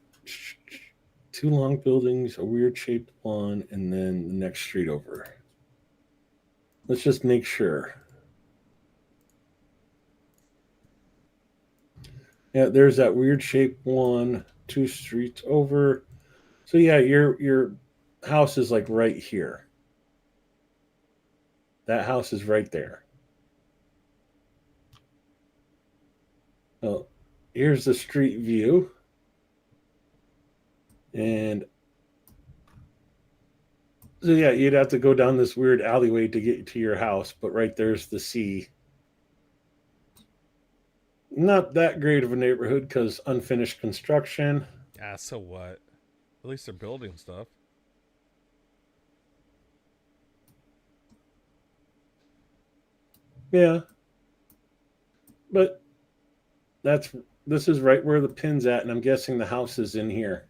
[SPEAKER 3] 2 long buildings, a weird shaped one, and then the next street over. Let's just make sure. Yeah, there's that weird shaped one, 2 streets over. So yeah, your house is like right here. That house is right there. Oh, here's the street view. And so yeah, you'd have to go down this weird alleyway to get to your house, but right there's the sea. Not that great of a neighborhood because unfinished construction.
[SPEAKER 2] Ah, so what? At least they're building stuff.
[SPEAKER 3] Yeah. But this is right where the pin's at, and I'm guessing the house is in here.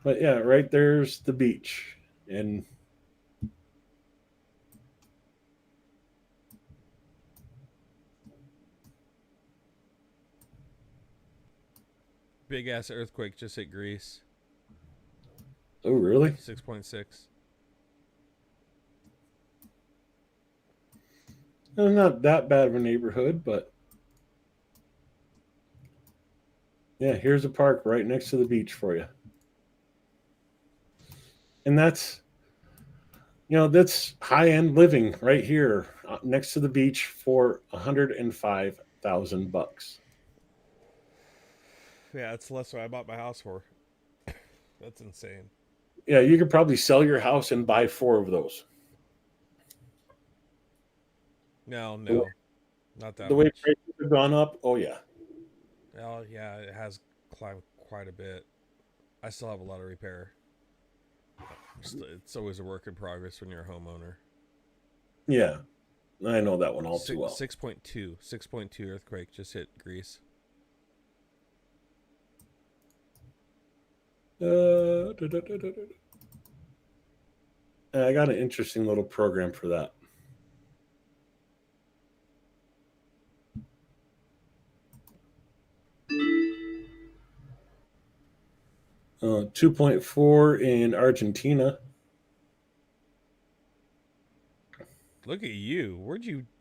[SPEAKER 3] But yeah, right there's the beach. And
[SPEAKER 2] Big ass earthquake just hit Greece.
[SPEAKER 3] oh really?
[SPEAKER 2] 6.6.
[SPEAKER 3] Not that bad of a neighborhood, but yeah, here's a park right next to the beach for you. And that's That's high end living right here next to the beach for $105,000.
[SPEAKER 2] Yeah, it's less what I bought my house for. That's insane.
[SPEAKER 3] Yeah, you could probably sell your house and buy four of those.
[SPEAKER 2] No,
[SPEAKER 3] The way,
[SPEAKER 2] no, not that
[SPEAKER 3] the way
[SPEAKER 2] much.
[SPEAKER 3] prices have gone up, oh yeah.
[SPEAKER 2] Oh yeah, it has climbed quite a bit. I still have a lot of repair. It's always a work in progress when you're a homeowner.
[SPEAKER 3] Yeah, I know that one all too
[SPEAKER 2] Six
[SPEAKER 3] well.
[SPEAKER 2] 6.2 6.2 earthquake just hit Greece.
[SPEAKER 3] I got an interesting little program for that. 2.4 in Argentina.
[SPEAKER 2] Look at you.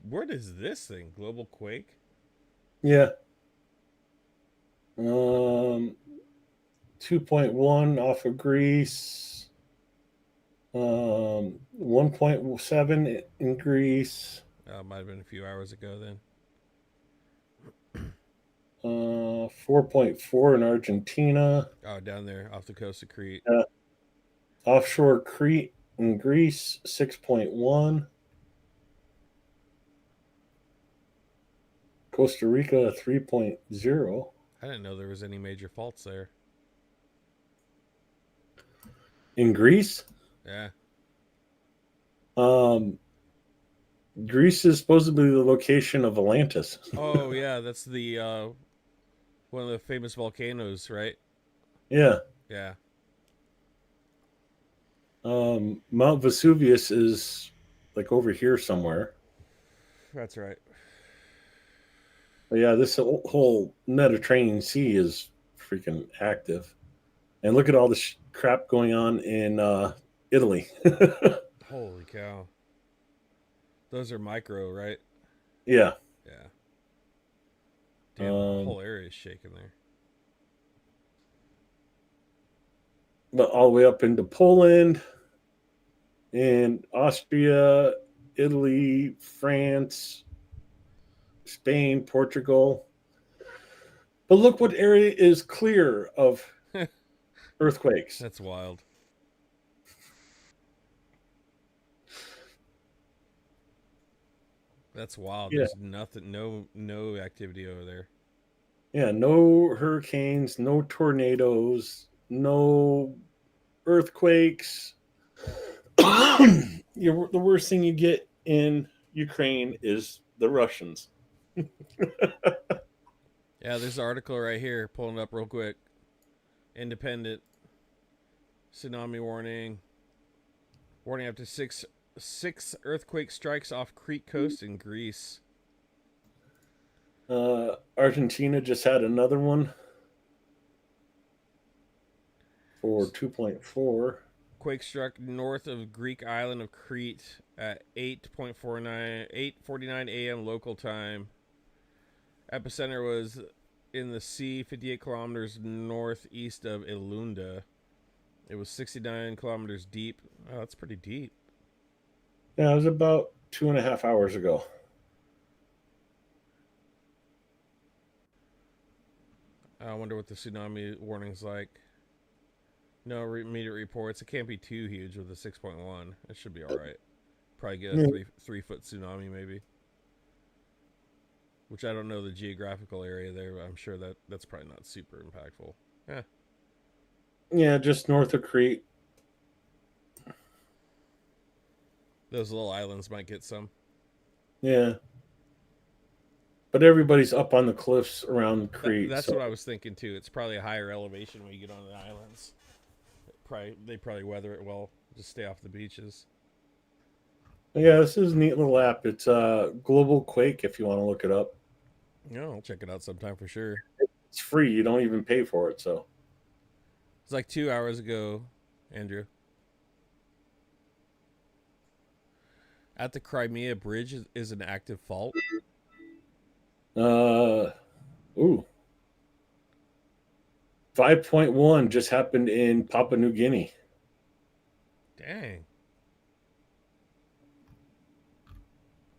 [SPEAKER 2] Where does this thing? Global quake?
[SPEAKER 3] Yeah. 2.1 off of Greece. 1.7 in Greece.
[SPEAKER 2] Might have been a few hours ago then.
[SPEAKER 3] 4.4 in Argentina.
[SPEAKER 2] Oh, down there off the coast of Crete.
[SPEAKER 3] Offshore Crete in Greece, 6.1. Costa Rica, 3.0.
[SPEAKER 2] I didn't know there was any major faults there.
[SPEAKER 3] In Greece,
[SPEAKER 2] Yeah.
[SPEAKER 3] um, Greece is supposedly the location of Atlantis.
[SPEAKER 2] Oh yeah, that's the one of the famous volcanoes, right?
[SPEAKER 3] Yeah.
[SPEAKER 2] Yeah.
[SPEAKER 3] Mount Vesuvius is like over here somewhere.
[SPEAKER 2] That's right.
[SPEAKER 3] But yeah, this whole Mediterranean Sea is freaking active. And look at all the crap going on in Italy.
[SPEAKER 2] Holy cow. Those are micro, right?
[SPEAKER 3] Yeah.
[SPEAKER 2] Yeah. Damn, the
[SPEAKER 3] Um,
[SPEAKER 2] whole area is shaking there.
[SPEAKER 3] but all the way up into Poland and Austria, Italy, France, Spain, Portugal. But look what area is clear of earthquakes.
[SPEAKER 2] That's wild. That's wild.
[SPEAKER 3] Yeah.
[SPEAKER 2] There's nothing, no activity over there.
[SPEAKER 3] Yeah, no hurricanes, no tornadoes, no earthquakes. The worst thing you get in Ukraine is the Russians.
[SPEAKER 2] Yeah, there's an article right here, pulling it up real quick. Independent tsunami warning. Warning up to six earthquake strikes off Crete coast in Greece.
[SPEAKER 3] Argentina just had another one for 2.4.
[SPEAKER 2] Quake struck north of Greek island of Crete at 8:49 a.m. local time. Epicenter was in the sea 58 kilometers northeast of Ilunda. It was 69 kilometers deep. Oh, that's pretty deep.
[SPEAKER 3] Yeah, it was about 2.5 hours ago.
[SPEAKER 2] I wonder what the tsunami warning's like. No immediate reports. It can't be too huge with a 6.1. It should be all right. Probably get a
[SPEAKER 3] Yeah.
[SPEAKER 2] three-foot tsunami maybe. Which I don't know the geographical area there, but I'm sure that's probably not super impactful. Yeah.
[SPEAKER 3] Yeah, just north of Crete.
[SPEAKER 2] Those little islands might get some.
[SPEAKER 3] Yeah. But everybody's up on the cliffs around Crete.
[SPEAKER 2] That's
[SPEAKER 3] So
[SPEAKER 2] what I was thinking too. It's probably a higher elevation when you get on the islands. They probably weather it well. Just stay off the beaches.
[SPEAKER 3] yeah, this is a neat little app. It's Global Quake if you want to look it up.
[SPEAKER 2] Yeah, I'll check it out sometime for sure.
[SPEAKER 3] It's free. You don't even pay for it. So
[SPEAKER 2] It's like 2 hours ago, Andrew. At the Crimea Bridge is an active fault.
[SPEAKER 3] uh ooh. 5.1 just happened in Papua New Guinea.
[SPEAKER 2] Dang.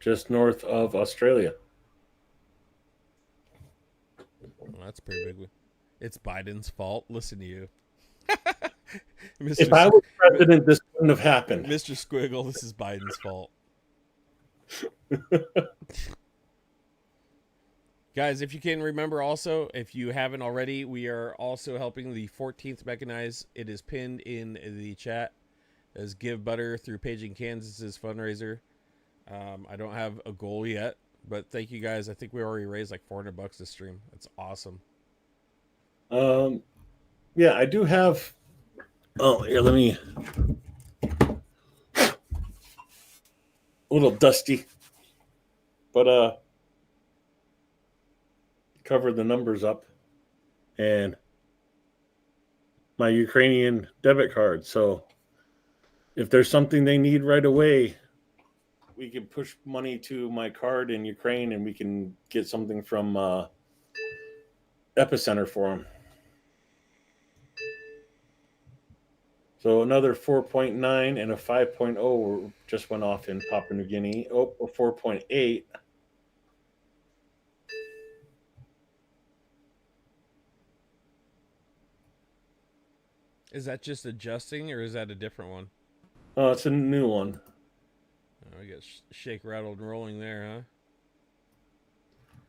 [SPEAKER 3] just north of Australia.
[SPEAKER 2] Well, that's a pretty big one. It's Biden's fault. Listen to you.
[SPEAKER 3] If I was president, this wouldn't have happened.
[SPEAKER 2] Mr. Squiggle, this is Biden's fault. Guys, if you can remember also, if you haven't already, we are also helping the 14th Mechanize. It is pinned in the chat as Give Butter through Paging Kansas's fundraiser. I don't have a goal yet, but thank you guys. I think we already raised like $400 this stream. That's awesome.
[SPEAKER 3] Yeah, I do have. Oh, here, let me. A little dusty, but cover the numbers up, and my Ukrainian debit card. So if there's something they need right away, we can push money to my card in Ukraine, and we can get something from Epicenter for them. So another 4.9 and a 5.0 just went off in Papua New Guinea. Oh, a 4.8.
[SPEAKER 2] Is that just adjusting, or is that a different one?
[SPEAKER 3] Oh, it's a new one.
[SPEAKER 2] Oh, we got shake, rattled, and rolling there, huh?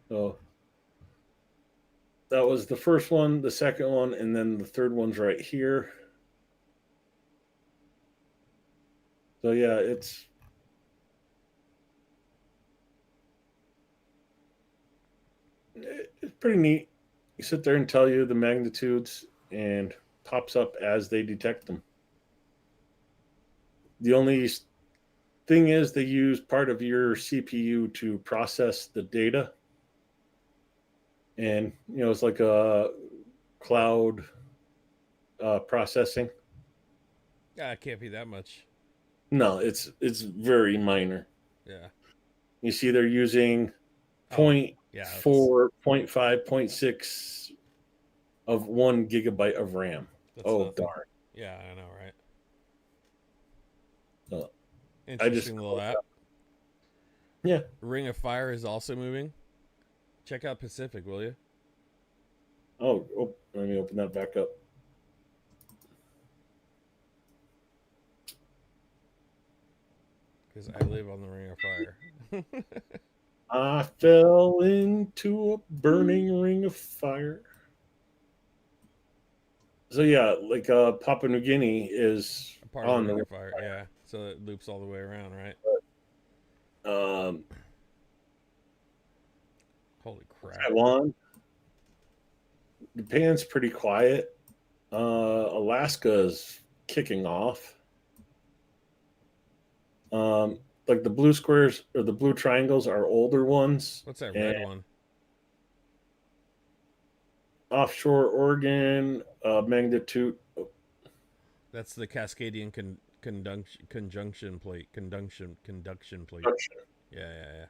[SPEAKER 3] So that was the first one, the second one, and then the third one's right here. So yeah, it's pretty neat. You sit there and tell you the magnitudes, and pops up as they detect them. The only thing is they use part of your CPU to process the data. And, it's like a cloud processing.
[SPEAKER 2] Yeah, it can't be that much.
[SPEAKER 3] No, it's very minor.
[SPEAKER 2] Yeah.
[SPEAKER 3] You see they're using 0.4, 0.5, 0.6 of 1 gigabyte of RAM. Nothing. Darn.
[SPEAKER 2] Yeah, I know, right?
[SPEAKER 3] I just
[SPEAKER 2] Interesting little app.
[SPEAKER 3] Yeah.
[SPEAKER 2] Ring of Fire is also moving. Check out Pacific, will you?
[SPEAKER 3] Oh, let me open that back up.
[SPEAKER 2] Because I live on the Ring of Fire.
[SPEAKER 3] I fell into a burning ring of fire. So yeah, like Papua New Guinea is
[SPEAKER 2] part of the Ring of Fire. Yeah, so it loops all the way around, right? Holy crap!
[SPEAKER 3] Taiwan, Japan's pretty quiet. Alaska's kicking off. Like the blue squares or the blue triangles are older ones.
[SPEAKER 2] What's that red one?
[SPEAKER 3] Offshore Oregon, magnitude.
[SPEAKER 2] That's the Cascadian conjunction plate. Conduction plate. Yeah.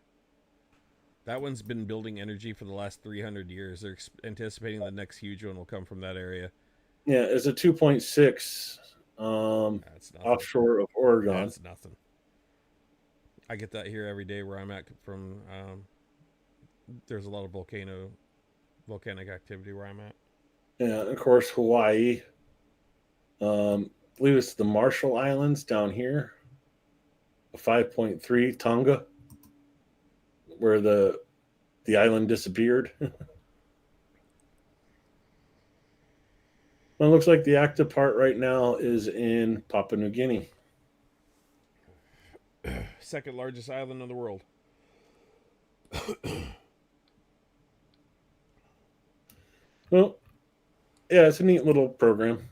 [SPEAKER 2] That one's been building energy for the last 300 years. They're anticipating the next huge one will come from that area.
[SPEAKER 3] Yeah, it's a 2.6 offshore of Oregon.
[SPEAKER 2] That's nothing. I get that here every day where I'm at from there's a lot of volcanic activity where I'm at.
[SPEAKER 3] Yeah, of course, Hawaii. I believe it's the Marshall Islands down here. A 5.3 Tonga, where the island disappeared. Well, it looks like the active part right now is in Papua New Guinea.
[SPEAKER 2] Second largest island in the world.
[SPEAKER 3] Well, yeah, it's a neat little program.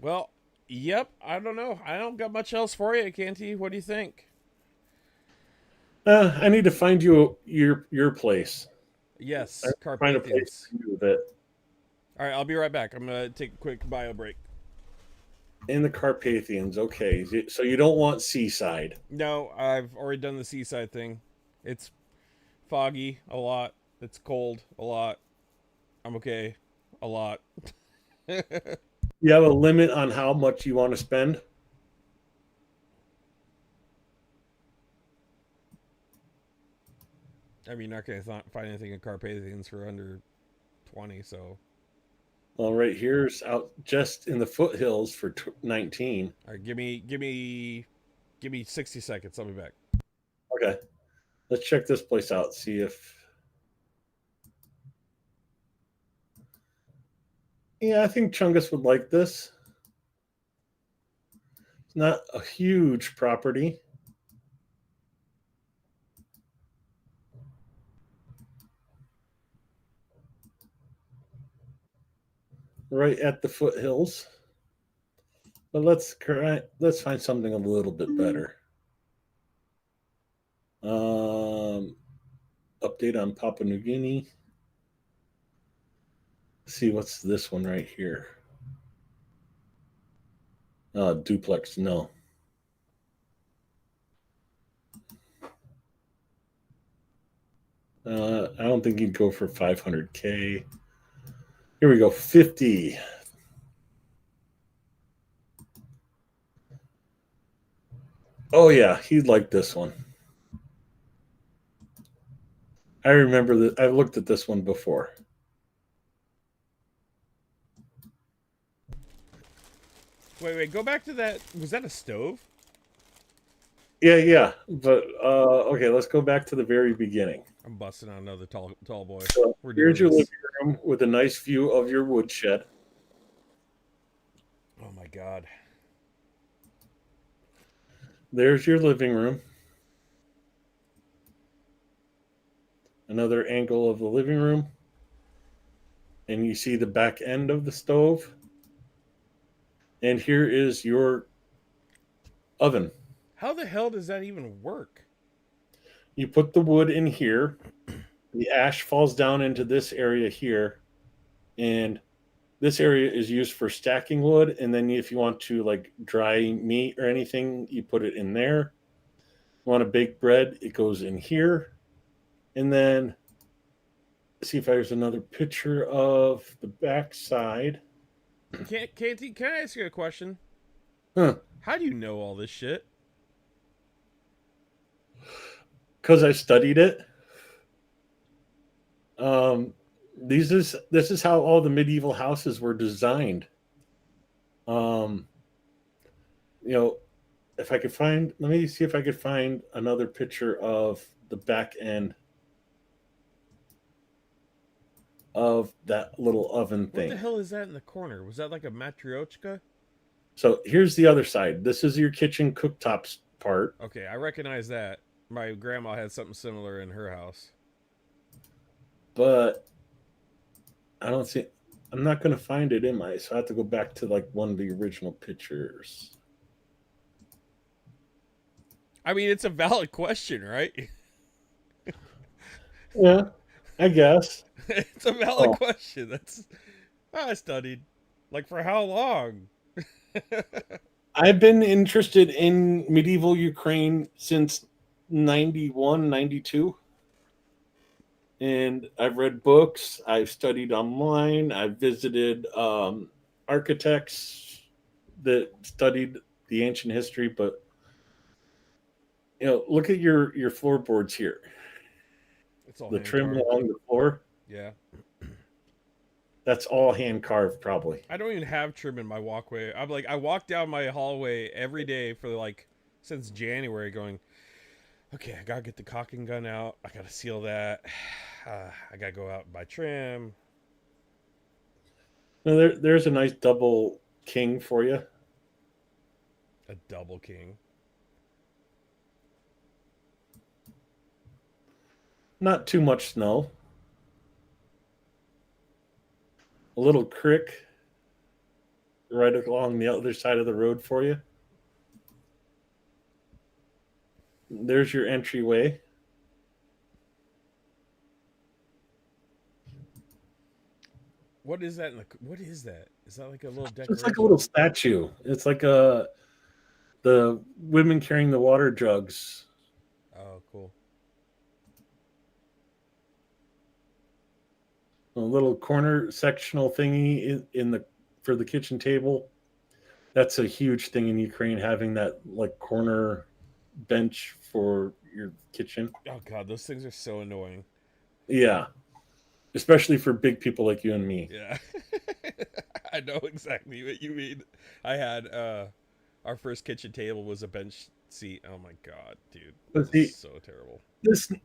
[SPEAKER 2] Well, yep. I don't know. I don't got much else for you, Canty. What do you think?
[SPEAKER 3] I need to find you your place.
[SPEAKER 2] Yes,
[SPEAKER 3] find a place to do that.
[SPEAKER 2] All right, I'll be right back. I'm gonna take a quick bio break.
[SPEAKER 3] In the Carpathians, okay. So you don't want seaside?
[SPEAKER 2] No, I've already done the seaside thing. It's foggy a lot. It's cold a lot. I'm okay a lot.
[SPEAKER 3] You have a limit on how much you want to spend?
[SPEAKER 2] I mean, you're not going to find anything in Carpathians for under 20, so.
[SPEAKER 3] Well, right here's out just in the foothills for 19.
[SPEAKER 2] All right, give me 60 seconds. I'll be back.
[SPEAKER 3] Okay, let's check this place out. See if. Yeah, I think Chungus would like this. It's not a huge property. Right at the foothills. But let's find something a little bit better. Update on Papua New Guinea. Let's see what's this one right here. Duplex, no. I don't think you'd go for 500K. Here we go, 50. Oh yeah, he'd like this one. I remember that I've looked at this one before.
[SPEAKER 2] Wait, go back to that. Was that a stove?
[SPEAKER 3] Yeah. But okay, let's go back to the very beginning.
[SPEAKER 2] I'm busting out another tall boy.
[SPEAKER 3] So
[SPEAKER 2] We're doing
[SPEAKER 3] here's your
[SPEAKER 2] this.
[SPEAKER 3] living room with a nice view of your woodshed.
[SPEAKER 2] Oh my god.
[SPEAKER 3] There's your living room. Another angle of the living room. And you see the back end of the stove. And here is your oven.
[SPEAKER 2] How the hell does that even work?
[SPEAKER 3] You put the wood in here. The ash falls down into this area here. And this area is used for stacking wood. And then if you want to like dry meat or anything, you put it in there. You want to bake bread, it goes in here. And then see if there's another picture of the back side.
[SPEAKER 2] Can I ask you a question?
[SPEAKER 3] Huh.
[SPEAKER 2] How do you know all this shit?
[SPEAKER 3] Because I studied it. This is how all the medieval houses were designed. You know, if I could find, let me see if I could find another picture of the back end of that little oven thing.
[SPEAKER 2] What the hell is that in the corner? Was that like a matryoshka?
[SPEAKER 3] So here's the other side. This is your kitchen cooktops part.
[SPEAKER 2] Okay, I recognize that. My grandma had something similar in her house.
[SPEAKER 3] But I don't see, I'm not going to find it in my, so I have to go back to like one of the original pictures.
[SPEAKER 2] I mean, it's a valid question, right?
[SPEAKER 3] Yeah, I guess.
[SPEAKER 2] It's a valid question. I studied. Like, for how long?
[SPEAKER 3] I've been interested in medieval Ukraine since 91, 92. And I've read books, I've studied online, I've visited architects that studied the ancient history. But you know, look at your floorboards here.
[SPEAKER 2] It's all
[SPEAKER 3] The
[SPEAKER 2] hand
[SPEAKER 3] trim
[SPEAKER 2] carved.
[SPEAKER 3] along the floor.
[SPEAKER 2] Yeah.
[SPEAKER 3] That's all hand carved, probably.
[SPEAKER 2] I don't even have trim in my walkway. I'm like, I walk down my hallway every day for like since January, going, okay, I gotta get the caulking gun out. I gotta seal that. I gotta go out and buy trim.
[SPEAKER 3] Now, there's a nice double king for you.
[SPEAKER 2] A double king.
[SPEAKER 3] Not too much snow. A little creek right along the other side of the road for you. There's your entryway.
[SPEAKER 2] What is that? What is that? Is that like a little decoration?
[SPEAKER 3] It's like a little statue. It's like the women carrying the water jugs.
[SPEAKER 2] Oh, cool.
[SPEAKER 3] A little corner sectional thingy in the for the kitchen table. That's a huge thing in Ukraine, having that like corner bench for your kitchen.
[SPEAKER 2] Oh god, those things are so annoying.
[SPEAKER 3] Yeah, especially for big people like you and me.
[SPEAKER 2] Yeah. I know exactly what you mean. I had our first kitchen table was a bench seat. Oh my god, dude.
[SPEAKER 3] But
[SPEAKER 2] This is
[SPEAKER 3] see,
[SPEAKER 2] so terrible.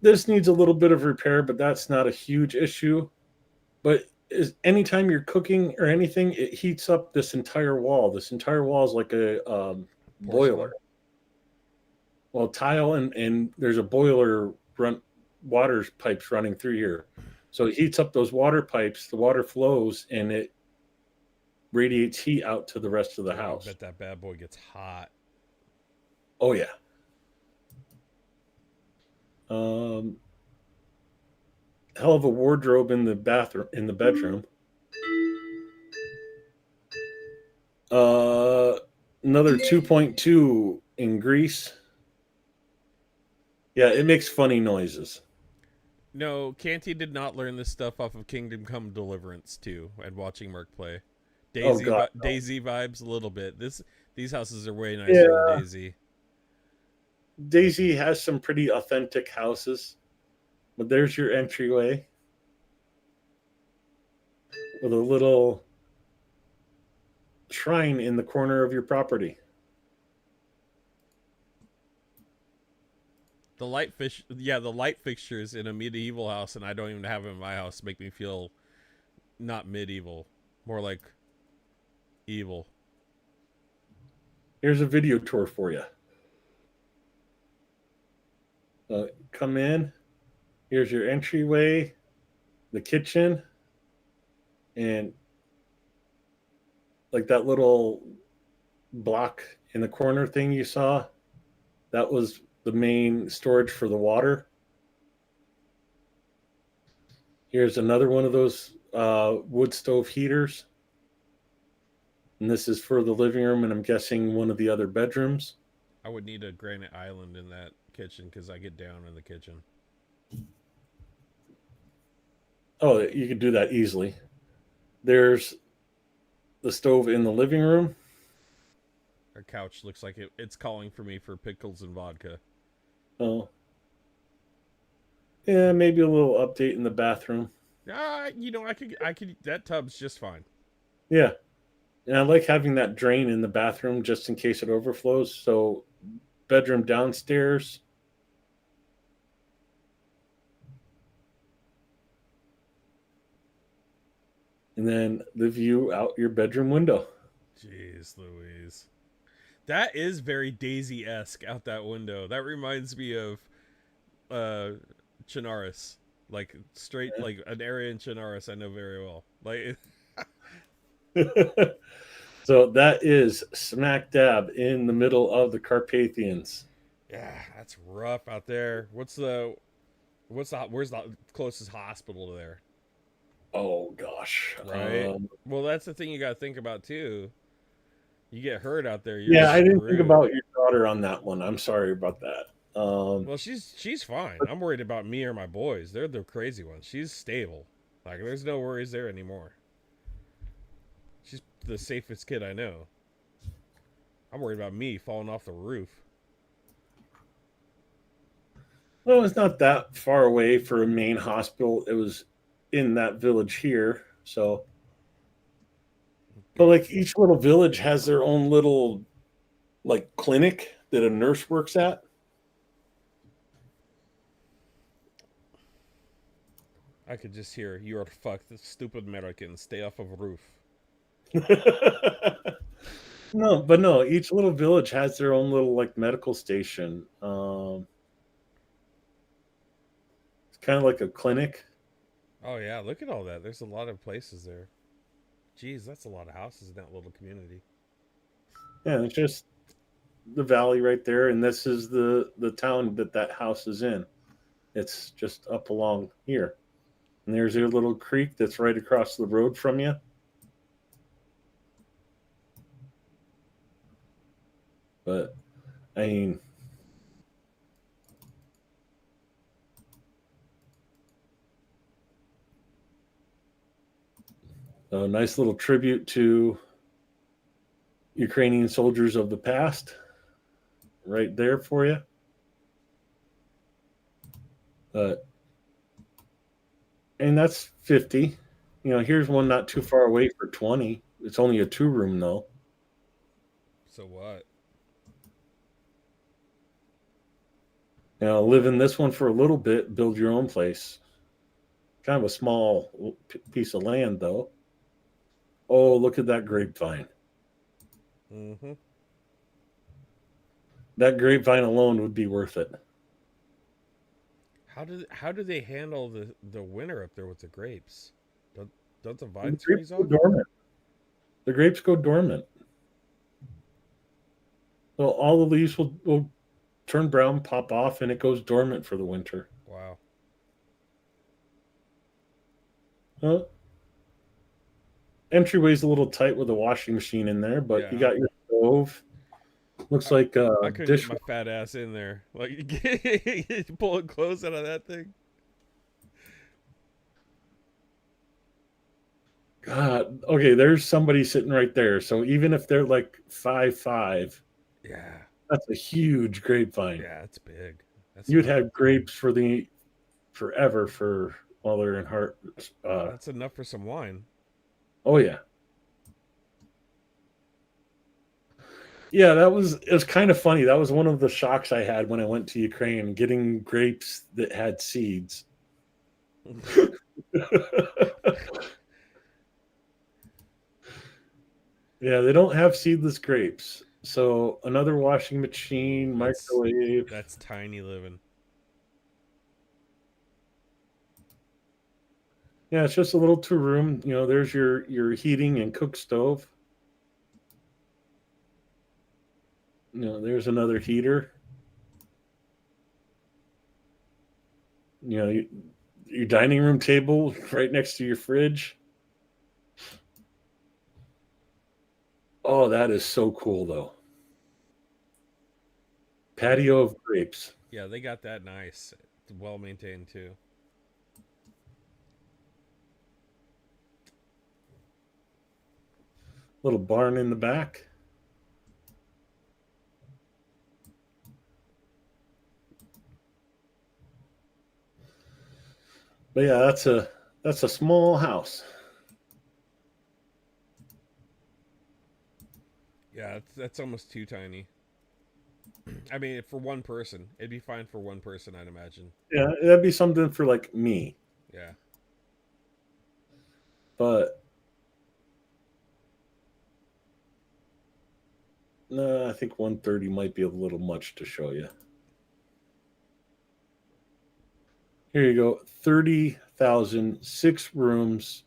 [SPEAKER 3] this needs a little bit of repair, but that's not a huge issue. But anytime you're cooking or anything, it heats up this entire wall. This entire wall is like a boiler.
[SPEAKER 2] Porcelain?
[SPEAKER 3] Well, tile and there's a boiler run water pipes running through here. So it heats up those water pipes, the water flows and it radiates heat out to the rest of the
[SPEAKER 2] Dude, I
[SPEAKER 3] house.
[SPEAKER 2] bet that bad boy gets hot.
[SPEAKER 3] Oh yeah. Um Hell of a wardrobe in the bathroom in the bedroom. Uh Another 2.2 in Greece. Yeah, it makes funny noises.
[SPEAKER 2] No, Canty did not learn this stuff off of Kingdom Come Deliverance 2 and watching Merc play.
[SPEAKER 3] Oh god.
[SPEAKER 2] Daisy vibes a little bit. These houses are way nicer
[SPEAKER 3] Yeah.
[SPEAKER 2] than Daisy.
[SPEAKER 3] Daisy has some pretty authentic houses. But there's your entryway with a little shrine in the corner of your property.
[SPEAKER 2] The light fixtures in a medieval house, and I don't even have them in my house, make me feel not medieval, more like evil.
[SPEAKER 3] Here's a video tour for you. Come in. Here's your entryway, the kitchen, and like that little block in the corner thing you saw, that was the main storage for the water. Here's another one of those wood stove heaters. And this is for the living room, and I'm guessing one of the other bedrooms.
[SPEAKER 2] I would need a granite island in that kitchen because I get down in the kitchen.
[SPEAKER 3] Oh, you could do that easily. There's the stove in the living room.
[SPEAKER 2] Our couch looks like it's calling for me for pickles and vodka.
[SPEAKER 3] Oh. Yeah, maybe a little update in the bathroom.
[SPEAKER 2] I could. That tub's just fine.
[SPEAKER 3] Yeah. And I like having that drain in the bathroom just in case it overflows. So, bedroom downstairs. And then the view out your bedroom window.
[SPEAKER 2] Jeez Louise. That is very Daisy-esque out that window. That reminds me of Chinaris. Like straight like an area in Chinaris I know very well. Like
[SPEAKER 3] So that is smack dab in the middle of the Carpathians.
[SPEAKER 2] yeah, that's rough out there. Where's the closest hospital to there?
[SPEAKER 3] Oh gosh.
[SPEAKER 2] Right. Well, that's the thing you got to think about too. You get hurt out there.
[SPEAKER 3] Yeah, I didn't think about your daughter on that one. I'm sorry about that.
[SPEAKER 2] Well, she's fine. I'm worried about me or my boys. They're the crazy ones. She's stable. Like there's no worries there anymore. She's the safest kid I know. I'm worried about me falling off the roof.
[SPEAKER 3] Well, it's not that far away for a main hospital. It was in that village here. So, but like each little village has their own little like clinic that a nurse works at.
[SPEAKER 2] I could just hear, "You are fucked, stupid Americans. Stay off of a roof."
[SPEAKER 3] No, each little village has their own little like medical station. It's kind of like a clinic.
[SPEAKER 2] Oh yeah, look at all that. There's a lot of places there. Jeez, that's a lot of houses in that little community.
[SPEAKER 3] Yeah, it's just the valley right there, and this is the town that house is in. It's just up along here. And there's your little creek that's right across the road from you. But, I mean, a nice little tribute to Ukrainian soldiers of the past right there for you. Uh, and that's 50. Here's one not too far away for 20. It's only a 2 room though.
[SPEAKER 2] So what?
[SPEAKER 3] Live in this one for a little bit, build your own place. Kind of a small piece of land though. Oh, look at that grapevine.
[SPEAKER 2] Mm-hmm.
[SPEAKER 3] That grapevine alone would be worth it.
[SPEAKER 2] How do they handle the winter up there with the grapes? Don't don't the
[SPEAKER 3] The
[SPEAKER 2] vines
[SPEAKER 3] grapes
[SPEAKER 2] freeze
[SPEAKER 3] go
[SPEAKER 2] off?
[SPEAKER 3] dormant. The grapes go dormant. So all the leaves will turn brown, pop off, and it goes dormant for the winter.
[SPEAKER 2] Wow.
[SPEAKER 3] Huh? Entryway's a little tight with a washing machine in there, but you
[SPEAKER 2] Yeah.
[SPEAKER 3] got your stove. Looks
[SPEAKER 2] I,
[SPEAKER 3] like a
[SPEAKER 2] I couldn't get
[SPEAKER 3] dish.
[SPEAKER 2] my fat ass in there. Like pulling clothes out of that thing.
[SPEAKER 3] God, okay, there's somebody sitting right there. So even if they're like 5'5",
[SPEAKER 2] Yeah.
[SPEAKER 3] that's a huge grapevine.
[SPEAKER 2] Yeah, it's big. That's
[SPEAKER 3] You'd
[SPEAKER 2] enough.
[SPEAKER 3] have grapes for the forever for while they're in heart.
[SPEAKER 2] That's enough for some wine.
[SPEAKER 3] Oh yeah, yeah. It was kind of funny. That was one of the shocks I had when I went to Ukraine, getting grapes that had seeds. Yeah, they don't have seedless grapes. So another washing machine,
[SPEAKER 2] That's
[SPEAKER 3] microwave.
[SPEAKER 2] that's tiny living.
[SPEAKER 3] Yeah, it's just a little 2 room. There's your heating and cook stove. There's another heater. You know, you, your dining room table right next to your fridge. Oh, that is so cool though. Patio of grapes.
[SPEAKER 2] Yeah, they got that nice. It's well maintained too.
[SPEAKER 3] Little barn in the back. But yeah, that's a small house.
[SPEAKER 2] Yeah, that's almost too tiny. I mean, for one person, it'd be fine for one person, I'd imagine.
[SPEAKER 3] Yeah, that'd be something for like me.
[SPEAKER 2] Yeah.
[SPEAKER 3] But no, I think 130 might be a little much to show you. Here you go. 30,000, 6 rooms,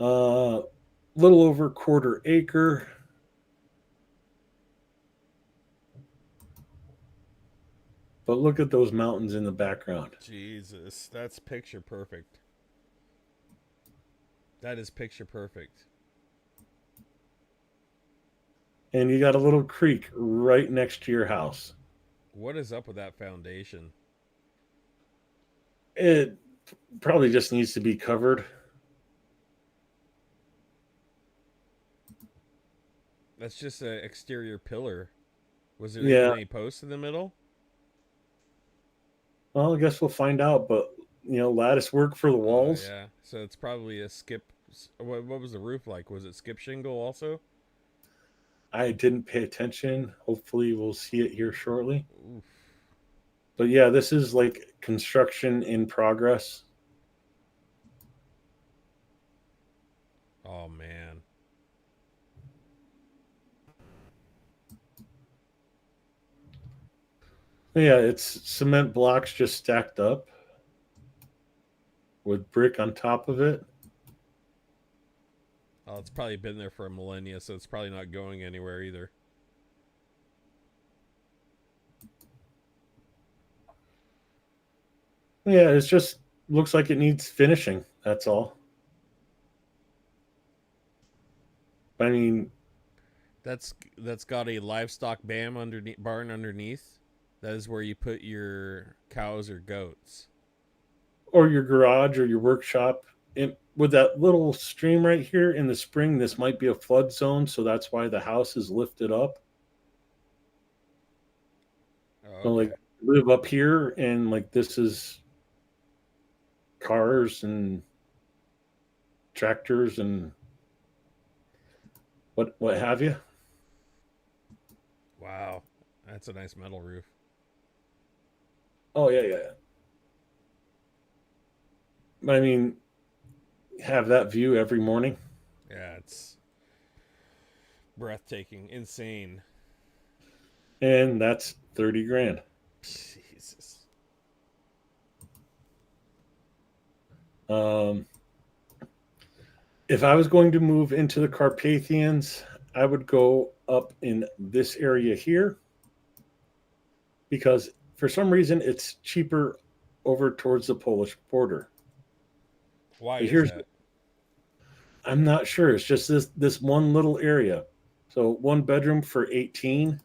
[SPEAKER 3] little over quarter acre. But look at those mountains in the background.
[SPEAKER 2] Jesus, that's picture perfect. That is picture perfect.
[SPEAKER 3] And you got a little creek right next to your house.
[SPEAKER 2] What is up with that foundation?
[SPEAKER 3] It probably just needs to be covered.
[SPEAKER 2] That's just an exterior pillar. Was there even
[SPEAKER 3] Yeah.
[SPEAKER 2] any posts in the middle?
[SPEAKER 3] Well, I guess we'll find out. But, lattice work for the walls.
[SPEAKER 2] Yeah. So it's probably a skip. What was the roof like? Was it skip shingle also?
[SPEAKER 3] I didn't pay attention. Hopefully, we'll see it here shortly.
[SPEAKER 2] Oof.
[SPEAKER 3] But yeah, this is like construction in progress.
[SPEAKER 2] Oh man.
[SPEAKER 3] Yeah, it's cement blocks just stacked up with brick on top of it.
[SPEAKER 2] Oh, it's probably been there for a millennia, so it's probably not going anywhere either.
[SPEAKER 3] Yeah, it's just looks like it needs finishing. That's all. I mean,
[SPEAKER 2] That's got a livestock barn underneath. That is where you put your cows or goats.
[SPEAKER 3] or your garage or your workshop. With that little stream right here in the spring, this might be a flood zone, so that's why the house is lifted up.
[SPEAKER 2] Oh,
[SPEAKER 3] So,
[SPEAKER 2] okay.
[SPEAKER 3] like, live up here, and like this is cars and tractors and what have you.
[SPEAKER 2] Wow, that's a nice metal roof.
[SPEAKER 3] Oh yeah, yeah. But I mean, have that view every morning,
[SPEAKER 2] Yeah, it's breathtaking, insane.
[SPEAKER 3] and that's 30 grand.
[SPEAKER 2] Jesus.
[SPEAKER 3] Um, if I was going to move into the Carpathians, I would go up in this area here because for some reason it's cheaper over towards the Polish border.
[SPEAKER 2] Why
[SPEAKER 3] But
[SPEAKER 2] is
[SPEAKER 3] here's
[SPEAKER 2] that?
[SPEAKER 3] I'm not sure. It's just this one little area. So one bedroom for 18.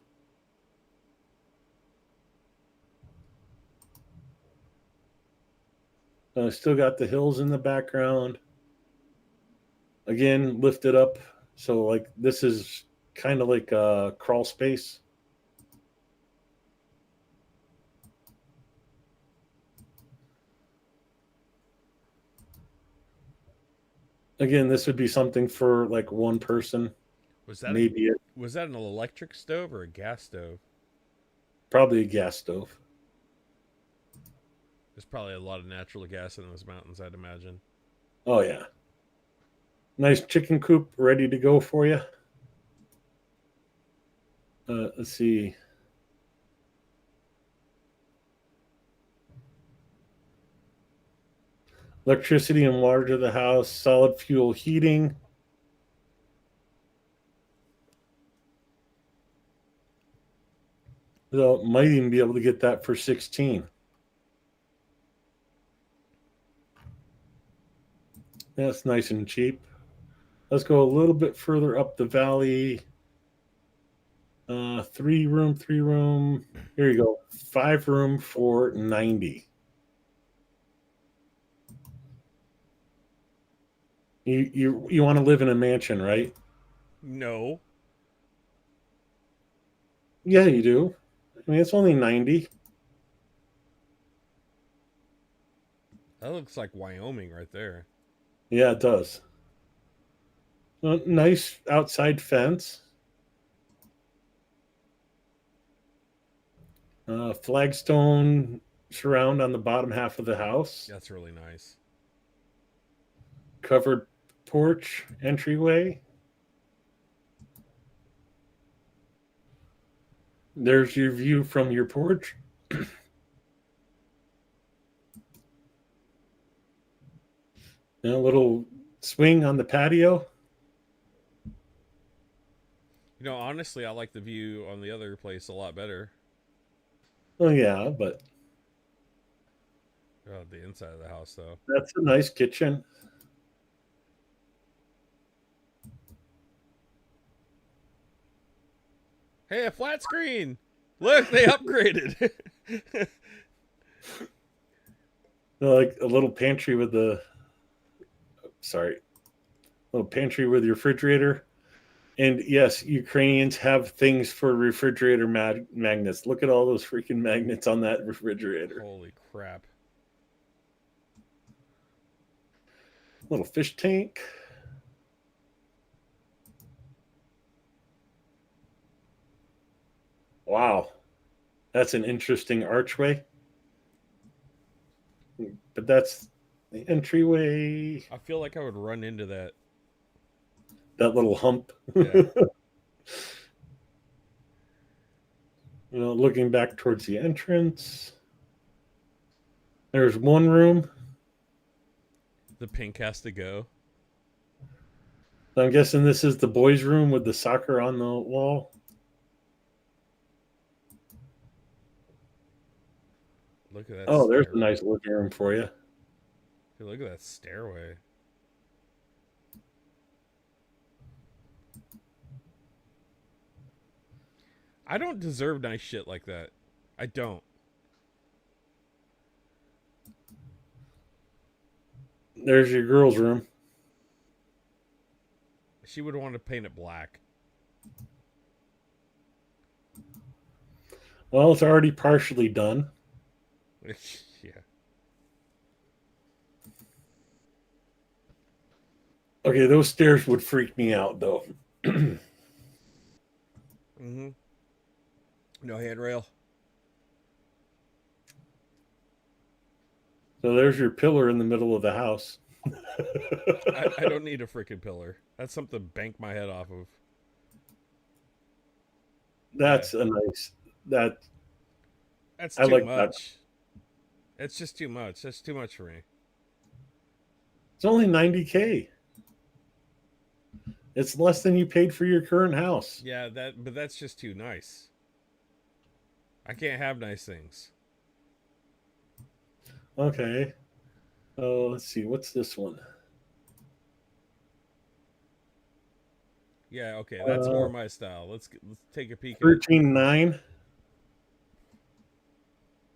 [SPEAKER 3] Still got the hills in the background. Again, lifted up. So like this is kind of like a crawl space. Again, this would be something for like one person,
[SPEAKER 2] Was that a
[SPEAKER 3] maybe
[SPEAKER 2] was that an electric stove or a gas stove?
[SPEAKER 3] probably a gas stove.
[SPEAKER 2] There's probably a lot of natural gas in those mountains, I'd imagine.
[SPEAKER 3] Oh yeah, nice chicken coop ready to go for you. Let's see. Electricity and water to the house, solid fuel heating. So might even be able to get that for 16. That's nice and cheap. Let's go a little bit further up the valley. 3 room, 3 room. Here you go. 5 room for 90. You want to live in a mansion, right?
[SPEAKER 2] No.
[SPEAKER 3] Yeah, you do. I mean, it's only 90.
[SPEAKER 2] That looks like Wyoming right there.
[SPEAKER 3] Yeah, it does. Nice outside fence. Flagstone surround on the bottom half of the house.
[SPEAKER 2] That's really nice.
[SPEAKER 3] Covered porch entryway. There's your view from your porch. And a little swing on the patio.
[SPEAKER 2] You know, honestly, I like the view on the other place a lot better.
[SPEAKER 3] Oh yeah, but
[SPEAKER 2] Oh, the inside of the house, though.
[SPEAKER 3] that's a nice kitchen.
[SPEAKER 2] Hey, a flat screen! Look, they upgraded.
[SPEAKER 3] Like a little pantry with the sorry, little pantry with your refrigerator. And yes, Ukrainians have things for refrigerator magnets. Look at all those freaking magnets on that refrigerator.
[SPEAKER 2] Holy crap.
[SPEAKER 3] Little fish tank. Wow. That's an interesting archway. But that's the entryway.
[SPEAKER 2] I feel like I would run into that.
[SPEAKER 3] That little hump.
[SPEAKER 2] Yeah.
[SPEAKER 3] Looking back towards the entrance. There's one room.
[SPEAKER 2] The pink has to go.
[SPEAKER 3] I'm guessing this is the boys' room with the soccer on the wall.
[SPEAKER 2] Look at that.
[SPEAKER 3] Oh, there's a
[SPEAKER 2] stairway.
[SPEAKER 3] nice living room for you.
[SPEAKER 2] Dude, look at that stairway. I don't deserve nice shit like that. I don't.
[SPEAKER 3] There's your girls' room.
[SPEAKER 2] She would want to paint it black.
[SPEAKER 3] Well, it's already partially done.
[SPEAKER 2] Yeah.
[SPEAKER 3] Okay, those stairs would freak me out though.
[SPEAKER 2] Mm-hmm. No handrail.
[SPEAKER 3] So there's your pillar in the middle of the house.
[SPEAKER 2] I don't need a freaking pillar. That's something to bank my head off of. Yeah.
[SPEAKER 3] That's a nice that
[SPEAKER 2] That's
[SPEAKER 3] I
[SPEAKER 2] too
[SPEAKER 3] like that.
[SPEAKER 2] much. It's just too much. That's too much for me.
[SPEAKER 3] It's only 90K. It's less than you paid for your current house.
[SPEAKER 2] Yeah, but that's just too nice. I can't have nice things.
[SPEAKER 3] Okay. Oh, let's see. What's this one?
[SPEAKER 2] Yeah, okay, that's more
[SPEAKER 3] Uh,
[SPEAKER 2] my style. Let's take a peek at it.
[SPEAKER 3] 13.9.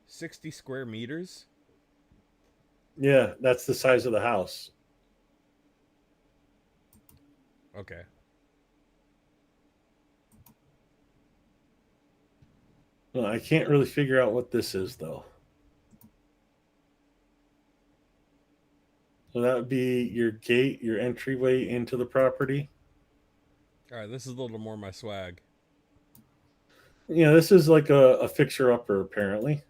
[SPEAKER 2] 60 square meters?
[SPEAKER 3] Yeah, that's the size of the house.
[SPEAKER 2] Okay.
[SPEAKER 3] Well, I can't really figure out what this is though. So that would be your gate, your entryway into the property.
[SPEAKER 2] All right, this is a little more my swag.
[SPEAKER 3] Yeah, this is like a fixer upper apparently.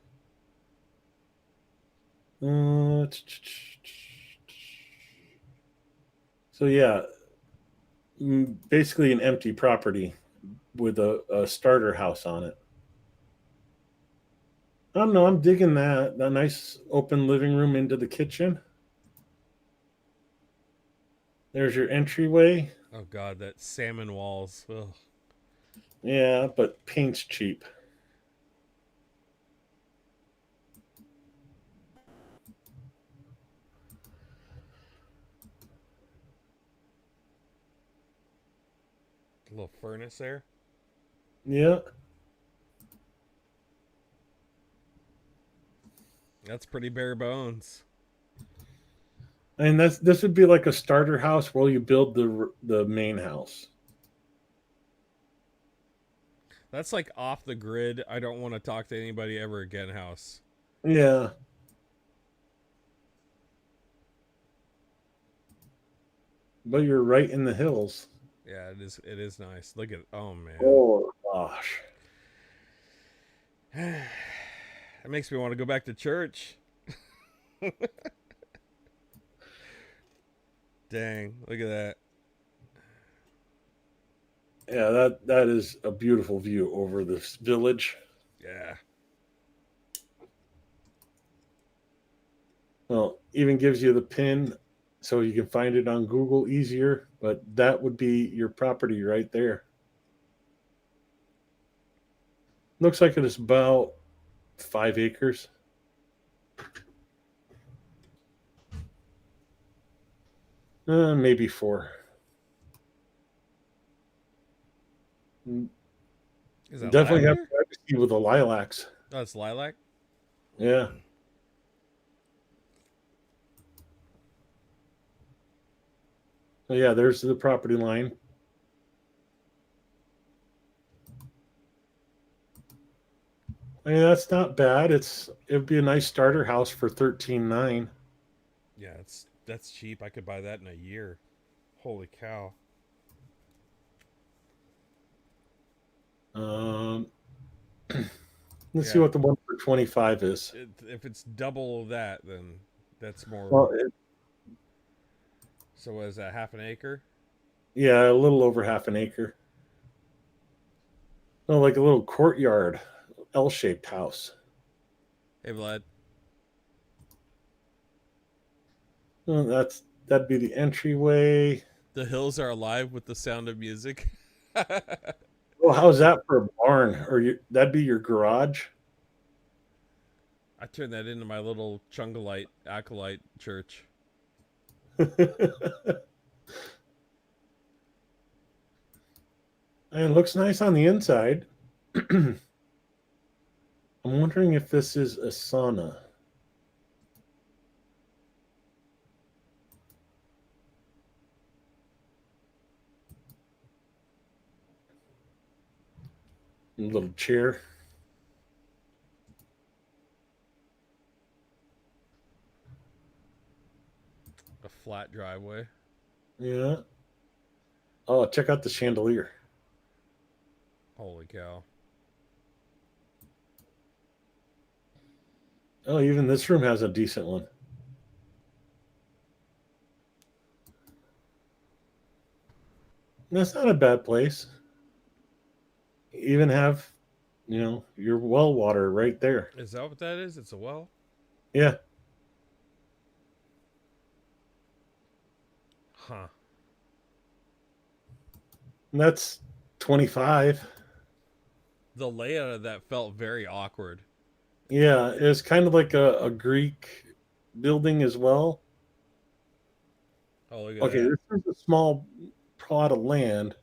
[SPEAKER 3] So yeah, basically an empty property with a starter house on it. I don't know. I'm digging that. That nice open living room into the kitchen. There's your entryway.
[SPEAKER 2] Oh god, that salmon walls. Ugh.
[SPEAKER 3] Yeah, but paint's cheap.
[SPEAKER 2] A little furnace there.
[SPEAKER 3] Yeah.
[SPEAKER 2] That's pretty bare bones.
[SPEAKER 3] And this would be like a starter house while you build the main house.
[SPEAKER 2] That's like off the grid. I don't want to talk to anybody ever again house.
[SPEAKER 3] Yeah. But you're right in the hills.
[SPEAKER 2] Yeah, it is nice. Look at oh man.
[SPEAKER 3] Oh gosh.
[SPEAKER 2] That makes me want to go back to church. Dang, look at that.
[SPEAKER 3] Yeah, that is a beautiful view over this village.
[SPEAKER 2] Yeah.
[SPEAKER 3] Well, even gives you the pin so you can find it on Google easier, but that would be your property right there. Looks like it is about 5 acres. Maybe 4.
[SPEAKER 2] Is that
[SPEAKER 3] Definitely have
[SPEAKER 2] lavender?
[SPEAKER 3] privacy with the lilacs.
[SPEAKER 2] Oh, it's lilac.
[SPEAKER 3] Yeah. So yeah, there's the property line. I mean, that's not bad. It'd be a nice starter house for 13.9.
[SPEAKER 2] Yeah, that's cheap. I could buy that in a year. Holy cow.
[SPEAKER 3] Um, let's see
[SPEAKER 2] Yeah.
[SPEAKER 3] what the one for 25 is.
[SPEAKER 2] If it's double that, then that's more.
[SPEAKER 3] Well,
[SPEAKER 2] So what is that? Half an acre?
[SPEAKER 3] yeah, a little over half an acre. Oh, like a little courtyard, L-shaped house.
[SPEAKER 2] Hey, Vlad.
[SPEAKER 3] Oh, that'd be the entryway.
[SPEAKER 2] The hills are alive with the sound of music.
[SPEAKER 3] Well, how's that for a barn? That'd be your garage.
[SPEAKER 2] I turned that into my little chungalite acolyte church.
[SPEAKER 3] And it looks nice on the inside. I'm wondering if this is a sauna. A little chair.
[SPEAKER 2] flat driveway.
[SPEAKER 3] Yeah. Oh, check out the chandelier.
[SPEAKER 2] Holy cow.
[SPEAKER 3] Oh, even this room has a decent one. That's not a bad place. Even have, your well water right there.
[SPEAKER 2] Is that what that is? It's a well?
[SPEAKER 3] Yeah.
[SPEAKER 2] Huh.
[SPEAKER 3] And that's 25.
[SPEAKER 2] The layout of that felt very awkward.
[SPEAKER 3] Yeah, it's kind of like a Greek building as well.
[SPEAKER 2] Oh, look at
[SPEAKER 3] Okay,
[SPEAKER 2] that.
[SPEAKER 3] this is a small plot of land,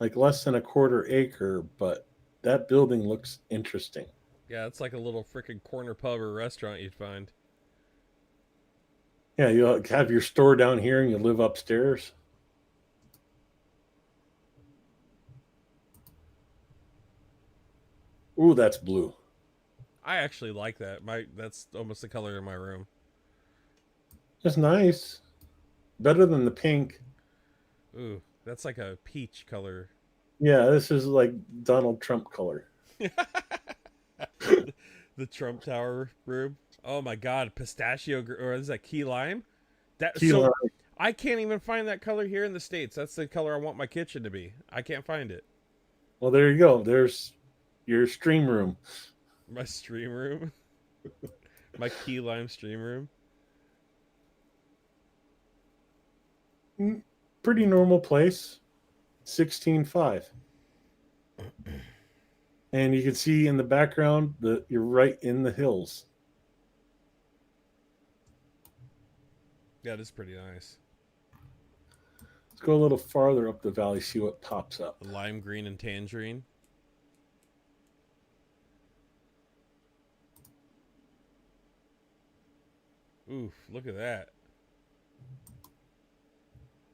[SPEAKER 3] like less than a quarter acre, but that building looks interesting.
[SPEAKER 2] Yeah, it's like a little freaking corner pub or restaurant you'd find.
[SPEAKER 3] Yeah, you have your store down here and you live upstairs. Ooh, that's blue.
[SPEAKER 2] I actually like that. That's almost the color of my room.
[SPEAKER 3] That's nice. Better than the pink.
[SPEAKER 2] Ooh, that's like a peach color.
[SPEAKER 3] Yeah, this is like Donald Trump color.
[SPEAKER 2] The Trump Tower room. Oh my god, pistachio or is that key lime? That
[SPEAKER 3] Key
[SPEAKER 2] so
[SPEAKER 3] lime.
[SPEAKER 2] I can't even find that color here in the States. That's the color I want my kitchen to be. I can't find it.
[SPEAKER 3] Well, there you go. There's your stream room.
[SPEAKER 2] My stream room. My key lime stream room.
[SPEAKER 3] Pretty normal place. 16.5. And you can see in the background that you're right in the hills.
[SPEAKER 2] That is pretty nice.
[SPEAKER 3] Let's go a little farther up the valley, see what pops up.
[SPEAKER 2] Lime green and tangerine. Oof, look at that.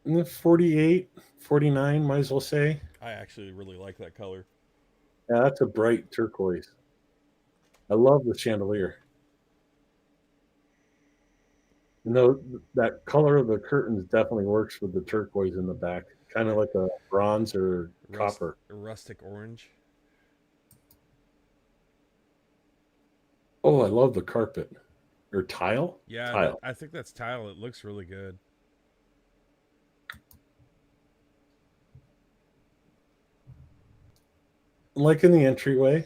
[SPEAKER 3] And then 48, 49, might as well say.
[SPEAKER 2] I actually really like that color.
[SPEAKER 3] Yeah, that's a bright turquoise. I love the chandelier. That color of the curtains definitely works with the turquoise in the back. Kind of like a bronze or copper.
[SPEAKER 2] Rustic orange.
[SPEAKER 3] Oh, I love the carpet. Or tile?
[SPEAKER 2] Yeah,
[SPEAKER 3] Tile.
[SPEAKER 2] I think that's tile. It looks really good.
[SPEAKER 3] Like in the entryway.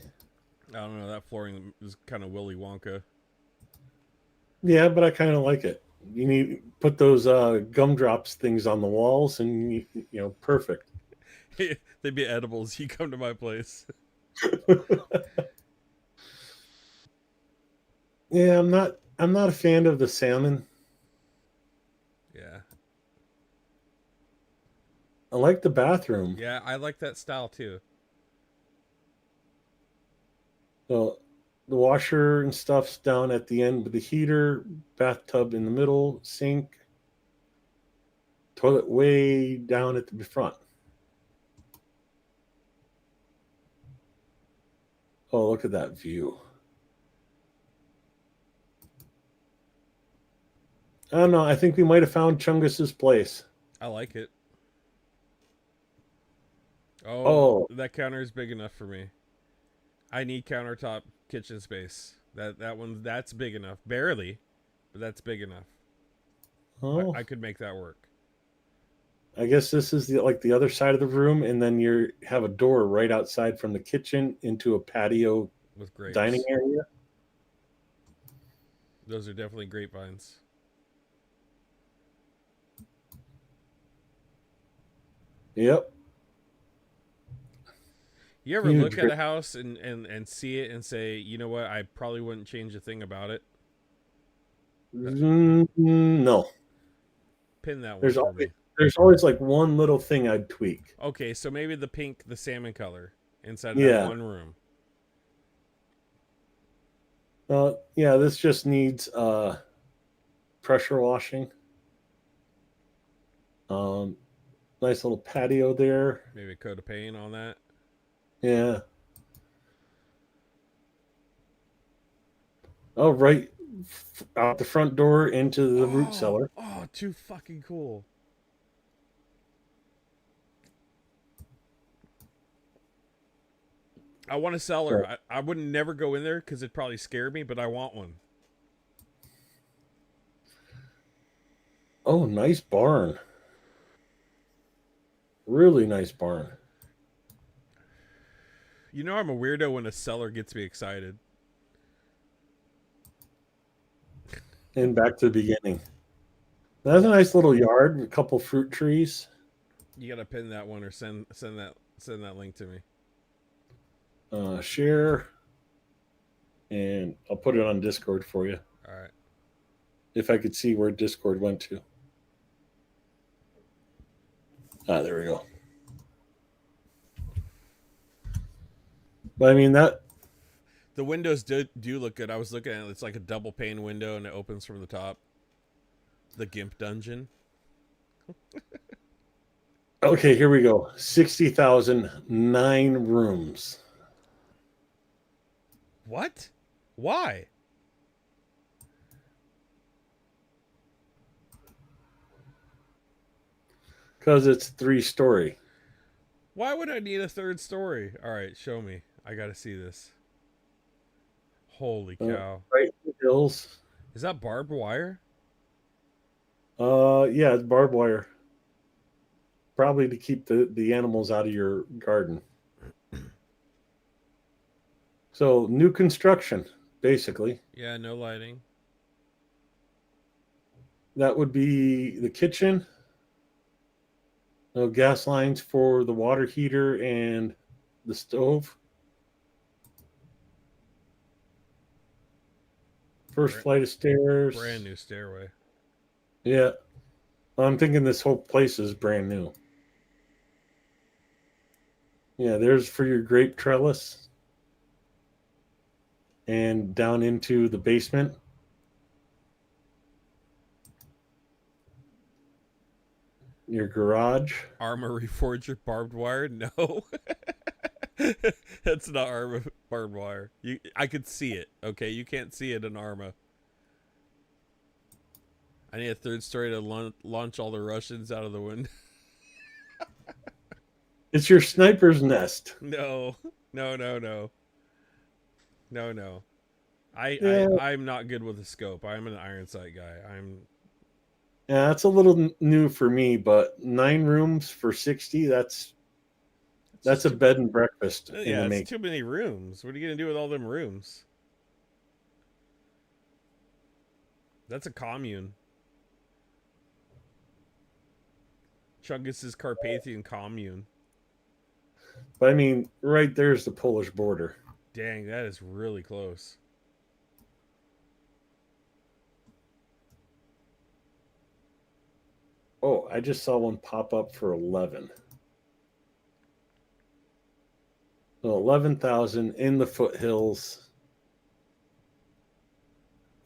[SPEAKER 2] I don't know. That flooring is kind of Willy Wonka.
[SPEAKER 3] Yeah, but I kind of like it. You need put those gumdrops things on the walls, and perfect.
[SPEAKER 2] They'd be edibles. You come to my place.
[SPEAKER 3] Yeah, I'm not a fan of the salmon.
[SPEAKER 2] Yeah.
[SPEAKER 3] I like the bathroom.
[SPEAKER 2] Yeah, I like that style too.
[SPEAKER 3] So the washer and stuff's down at the end with the heater, bathtub in the middle, sink, toilet way down at the front. Oh, look at that view. I don't know. I think we might have found Chungus's place.
[SPEAKER 2] I like it. Oh,
[SPEAKER 3] Oh,
[SPEAKER 2] that counter is big enough for me. I need countertop kitchen space. That's big enough. Barely, but that's big enough.
[SPEAKER 3] oh.
[SPEAKER 2] I could make that work.
[SPEAKER 3] I guess this is the other side of the room, and then you have a door right outside from the kitchen into a patio
[SPEAKER 2] With grapes.
[SPEAKER 3] dining area.
[SPEAKER 2] Those are definitely grapevines.
[SPEAKER 3] Yep.
[SPEAKER 2] You ever
[SPEAKER 3] Huge
[SPEAKER 2] look at a house and see it and say, you know what, I probably wouldn't change a thing about it?
[SPEAKER 3] No.
[SPEAKER 2] Pin that one
[SPEAKER 3] There's
[SPEAKER 2] for
[SPEAKER 3] always,
[SPEAKER 2] me.
[SPEAKER 3] there's always like one little thing I'd tweak.
[SPEAKER 2] Okay, so maybe the pink, the salmon color inside of
[SPEAKER 3] Yeah.
[SPEAKER 2] that one room.
[SPEAKER 3] Yeah, this just needs pressure washing. Nice little patio there.
[SPEAKER 2] Maybe a coat of paint on that.
[SPEAKER 3] Yeah. Oh, right out the front door into the root cellar.
[SPEAKER 2] Oh, too fucking cool. I want a cellar.
[SPEAKER 3] So,
[SPEAKER 2] I wouldn't never go in there because it'd probably scare me, but I want one.
[SPEAKER 3] oh, nice barn. Really nice barn.
[SPEAKER 2] You know I'm a weirdo when a cellar gets me excited.
[SPEAKER 3] And back to the beginning. That's a nice little yard, a couple fruit trees.
[SPEAKER 2] You gotta pin that one or send that link to me.
[SPEAKER 3] Share, and I'll put it on Discord for you.
[SPEAKER 2] All right.
[SPEAKER 3] If I could see where Discord went to. There we go. But I mean that
[SPEAKER 2] The windows do look good. I was looking at it. It's like a double pane window and it opens from the top. The Gimp dungeon.
[SPEAKER 3] okay, here we go. 60,000, 9 rooms.
[SPEAKER 2] What? Why?
[SPEAKER 3] Because it's 3-story.
[SPEAKER 2] Why would I need a third story? All right, show me. I gotta see this. Holy cow!
[SPEAKER 3] Right in the hills.
[SPEAKER 2] Is that barbed wire?
[SPEAKER 3] Yeah, it's barbed wire. Probably to keep the animals out of your garden. So new construction, basically.
[SPEAKER 2] Yeah, no lighting.
[SPEAKER 3] That would be the kitchen. No gas lines for the water heater and the stove. First flight of stairs.
[SPEAKER 2] Brand new stairway.
[SPEAKER 3] Yeah. I'm thinking this whole place is brand new. Yeah, there's for your grape trellis. And down into the basement. Your garage.
[SPEAKER 2] Armory forger barbed wire? No. That's not Arma barbed wire. I could see it. Okay, you can't see it in Arma. I need a third story to launch all the Russians out of the window.
[SPEAKER 3] It's your sniper's nest.
[SPEAKER 2] No. No.
[SPEAKER 3] Yeah.
[SPEAKER 2] I'm not good with a scope. I'm an iron sight guy.
[SPEAKER 3] Yeah, that's a little new for me, but 9 rooms for 60, that's a bed and breakfast in
[SPEAKER 2] Yeah,
[SPEAKER 3] the
[SPEAKER 2] it's
[SPEAKER 3] making.
[SPEAKER 2] too many rooms. What are you gonna do with all them rooms? That's a commune. Chungus's Carpathian commune.
[SPEAKER 3] But I mean, right there's the Polish border.
[SPEAKER 2] Dang, that is really close.
[SPEAKER 3] Oh, I just saw one pop up for 11. So 11,000 in the foothills.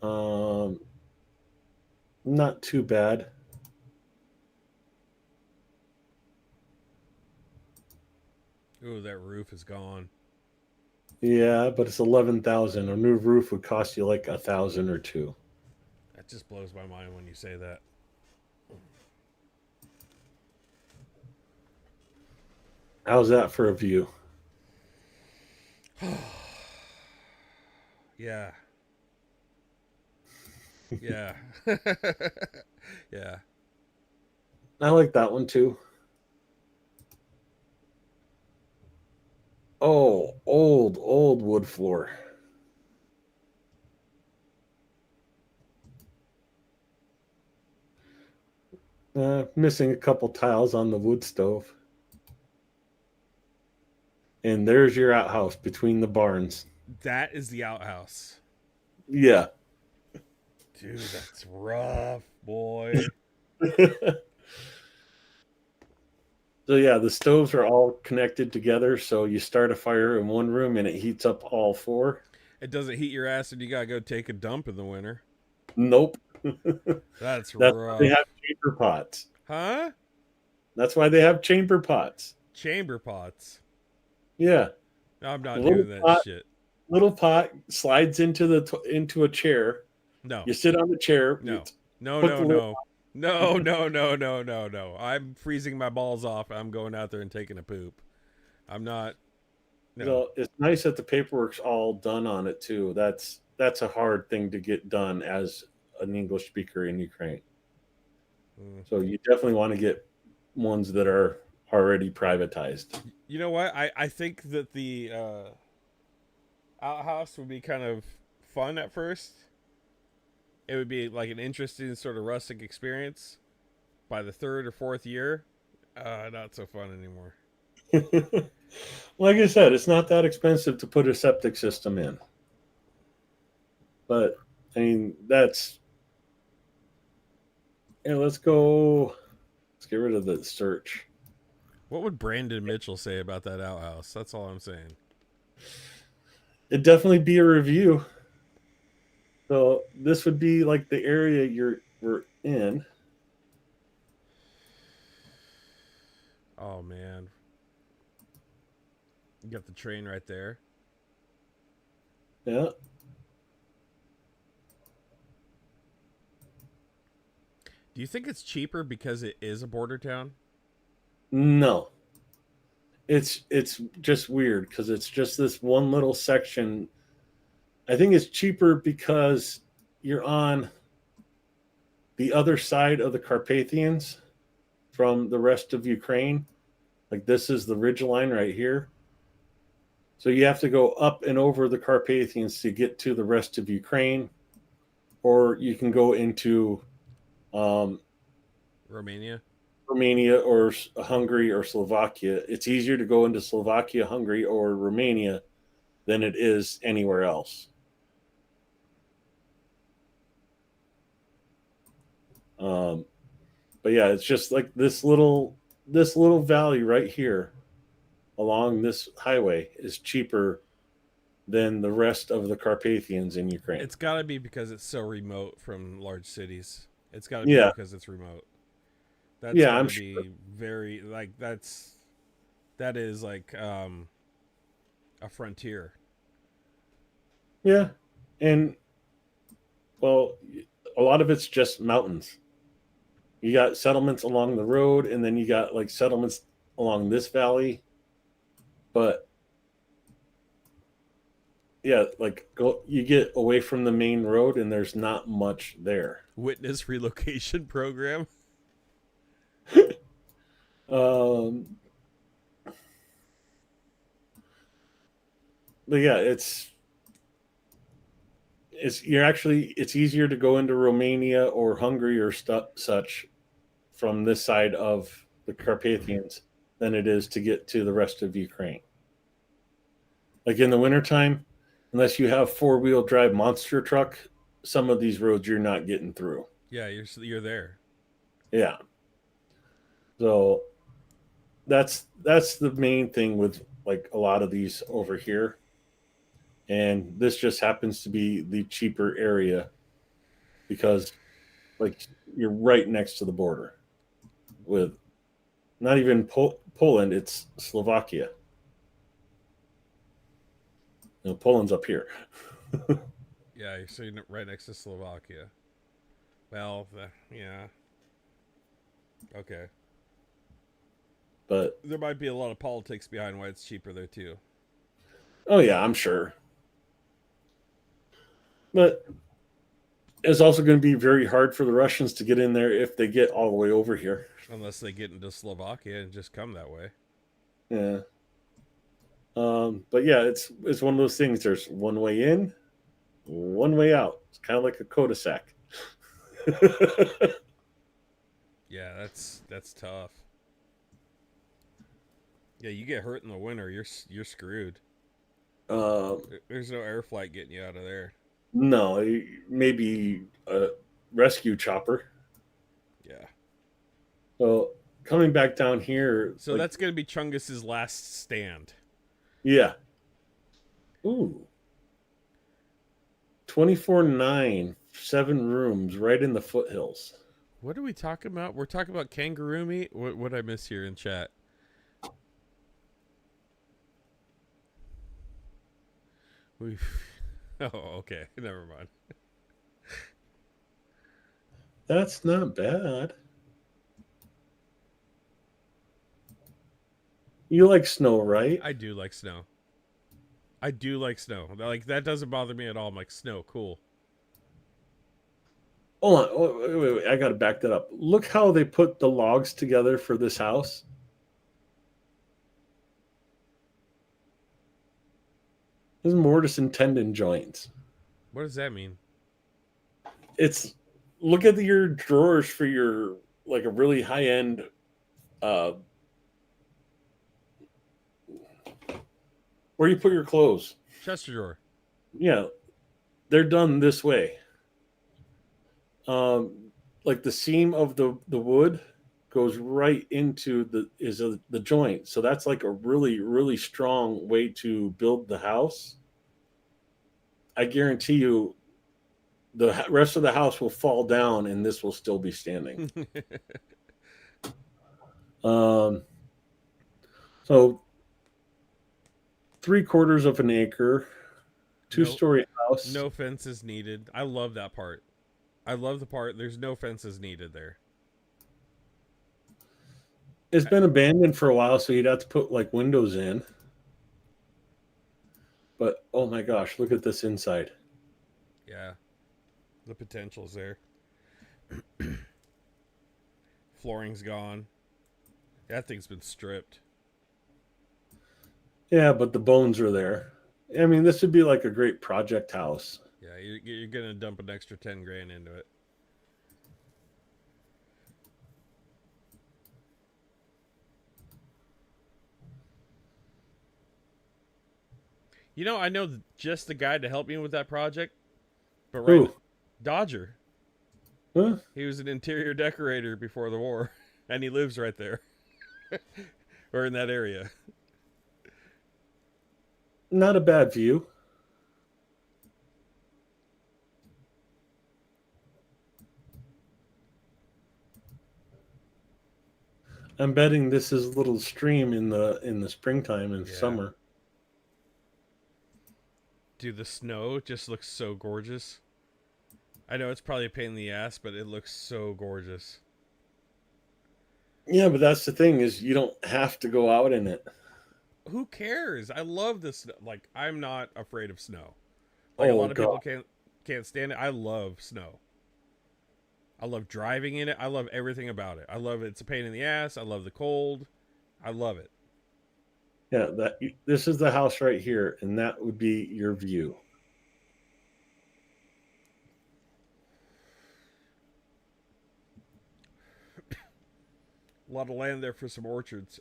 [SPEAKER 3] Not too bad.
[SPEAKER 2] Ooh, that roof is gone.
[SPEAKER 3] Yeah, but it's 11,000. A new roof would cost you like 1,000 or 2.
[SPEAKER 2] That just blows my mind when you say that.
[SPEAKER 3] How's that for a view?
[SPEAKER 2] Yeah. Yeah. Yeah.
[SPEAKER 3] I like that one too. Oh, old wood floor. Missing a couple tiles on the wood stove. And there's your outhouse between the barns.
[SPEAKER 2] That is the outhouse.
[SPEAKER 3] Yeah.
[SPEAKER 2] Dude, that's rough, boy.
[SPEAKER 3] So yeah, the stoves are all connected together. So you start a fire in one room and it heats up all 4.
[SPEAKER 2] It doesn't heat your ass and you gotta go take a dump in the winter.
[SPEAKER 3] Nope.
[SPEAKER 2] That's
[SPEAKER 3] That's why
[SPEAKER 2] rough.
[SPEAKER 3] they have chamber pots.
[SPEAKER 2] Huh?
[SPEAKER 3] That's why they have chamber pots.
[SPEAKER 2] Chamber pots.
[SPEAKER 3] Yeah.
[SPEAKER 2] I'm not
[SPEAKER 3] Little
[SPEAKER 2] doing that
[SPEAKER 3] pot.
[SPEAKER 2] shit.
[SPEAKER 3] Little pot slides into a chair,
[SPEAKER 2] No,
[SPEAKER 3] You sit on the chair. You
[SPEAKER 2] no, no,
[SPEAKER 3] put the
[SPEAKER 2] no,
[SPEAKER 3] lid.
[SPEAKER 2] no. No, no, no, no, no, no. I'm freezing my balls off. I'm going out there and taking a poop. I'm not. No.
[SPEAKER 3] So it's nice that the paperwork's all done on it too. That's a hard thing to get done as an English speaker in Ukraine.
[SPEAKER 2] Mm.
[SPEAKER 3] So you definitely want to get ones that are already privatized.
[SPEAKER 2] You know what? I think that the outhouse would be kind of fun at first. It would be like an interesting sort of rustic experience. By the third or fourth year, not so fun anymore.
[SPEAKER 3] Like I said, it's not that expensive to put a septic system in. But I mean, let's go. Let's get rid of the search.
[SPEAKER 2] What would Brandon Mitchell say about that outhouse? That's all I'm saying.
[SPEAKER 3] It'd definitely be a review. So this would be like the area we're in.
[SPEAKER 2] Oh man, you got the train right there.
[SPEAKER 3] Yeah.
[SPEAKER 2] Do you think it's cheaper because it is a border town?
[SPEAKER 3] No. It's just weird because it's just this one little section. I think it's cheaper because you're on the other side of the Carpathians from the rest of Ukraine. Like this is the ridge line right here. So you have to go up and over the Carpathians to get to the rest of Ukraine, or you can go into um,
[SPEAKER 2] Romania.
[SPEAKER 3] Romania or Hungary or Slovakia. It's easier to go into Slovakia, Hungary, or Romania than it is anywhere else. Um, but yeah, it's just like this little valley right here along this highway is cheaper than the rest of the Carpathians in Ukraine.
[SPEAKER 2] It's got to be because it's so remote from large cities. It's got to be
[SPEAKER 3] Yeah,
[SPEAKER 2] because it's remote. That's
[SPEAKER 3] yeah,
[SPEAKER 2] got
[SPEAKER 3] I'm
[SPEAKER 2] to
[SPEAKER 3] sure.
[SPEAKER 2] be very like that is like a frontier.
[SPEAKER 3] Yeah, and well, a lot of it's just mountains. You got settlements along the road, and then you got like settlements along this valley. But yeah, like you get away from the main road, and there's not much there.
[SPEAKER 2] Witness relocation program.
[SPEAKER 3] Um, but yeah, it's easier to go into Romania or Hungary or such from this side of the Carpathians than it is to get to the rest of Ukraine. Like in the wintertime, unless you have four-wheel drive monster truck, some of these roads you're not getting through.
[SPEAKER 2] Yeah, you're there.
[SPEAKER 3] Yeah. So that's the main thing with like a lot of these over here. And this just happens to be the cheaper area because like you're right next to the border with not even Poland, it's Slovakia. Poland's up here.
[SPEAKER 2] Yeah, you're sitting right next to Slovakia. Well, yeah. Okay.
[SPEAKER 3] But
[SPEAKER 2] There might be a lot of politics behind why it's cheaper there too.
[SPEAKER 3] oh yeah, I'm sure. But it's also going to be very hard for the Russians to get in there if they get all the way over here.
[SPEAKER 2] Unless they get into Slovakia and just come that way.
[SPEAKER 3] Yeah. But yeah, it's one of those things. There's one way in, one way out. It's kind of like a cul-de-sac.
[SPEAKER 2] Yeah, that's tough. Yeah, you get hurt in the winter, you're screwed.
[SPEAKER 3] um,
[SPEAKER 2] There's no air flight getting you out of there.
[SPEAKER 3] no, maybe a rescue chopper.
[SPEAKER 2] Yeah.
[SPEAKER 3] So coming back down here,
[SPEAKER 2] So
[SPEAKER 3] like
[SPEAKER 2] that's gonna be Chungus's last stand.
[SPEAKER 3] yeah, ooh, 24/9, 7 rooms, right in the foothills.
[SPEAKER 2] What are we talking about? We're talking about kangaroo meat. What I miss here in chat? We. Oh, okay. Never mind.
[SPEAKER 3] That's not bad. You like snow, right?
[SPEAKER 2] I do like snow. I do like snow. Like that doesn't bother me at all. I'm like snow, cool.
[SPEAKER 3] Hold on. Wait. I got to back that up. Look how they put the logs together for this house. There's mortise and tendon joints.
[SPEAKER 2] What does that mean?
[SPEAKER 3] It's look at your drawers for your like a really high end uh where you put your clothes.
[SPEAKER 2] Chester drawer.
[SPEAKER 3] Yeah, they're done this way. Um, like the seam of the wood goes right into the joint. So that's like a really strong way to build the house. I guarantee you, the rest of the house will fall down, and this will still be standing. Um, so 3/4 of an acre,
[SPEAKER 2] no,
[SPEAKER 3] two-story house.
[SPEAKER 2] no fences needed. I love that part. I love the part. There's no fences needed there.
[SPEAKER 3] It's been abandoned for a while, so you'd have to put like windows in. But oh my gosh, look at this inside.
[SPEAKER 2] Yeah, the potential's there. Flooring's gone. That thing's been stripped.
[SPEAKER 3] Yeah, but the bones are there. I mean, this would be like a great project house.
[SPEAKER 2] Yeah, you're gonna dump an extra 10 grand into it. You know, I know just the guy to help me with that project. But right,
[SPEAKER 3] Who?
[SPEAKER 2] Dodger.
[SPEAKER 3] Huh?
[SPEAKER 2] He was an interior decorator before the war, and he lives right there, or in that area.
[SPEAKER 3] Not a bad view. I'm betting this is a little stream in the springtime and
[SPEAKER 2] Yeah.
[SPEAKER 3] summer.
[SPEAKER 2] Dude, the snow just looks so gorgeous. I know it's probably a pain in the ass, but it looks so gorgeous.
[SPEAKER 3] Yeah, but that's the thing is you don't have to go out in it.
[SPEAKER 2] Who cares? I love this. Like, I'm not afraid of snow. Like a
[SPEAKER 3] Oh
[SPEAKER 2] lot of people
[SPEAKER 3] god.
[SPEAKER 2] can't stand it. I love snow. I love driving in it. I love everything about it. I love it. It's a pain in the ass. I love the cold. I love it.
[SPEAKER 3] Yeah, this is the house right here, and that would be your view.
[SPEAKER 2] A lot of land there for some orchards.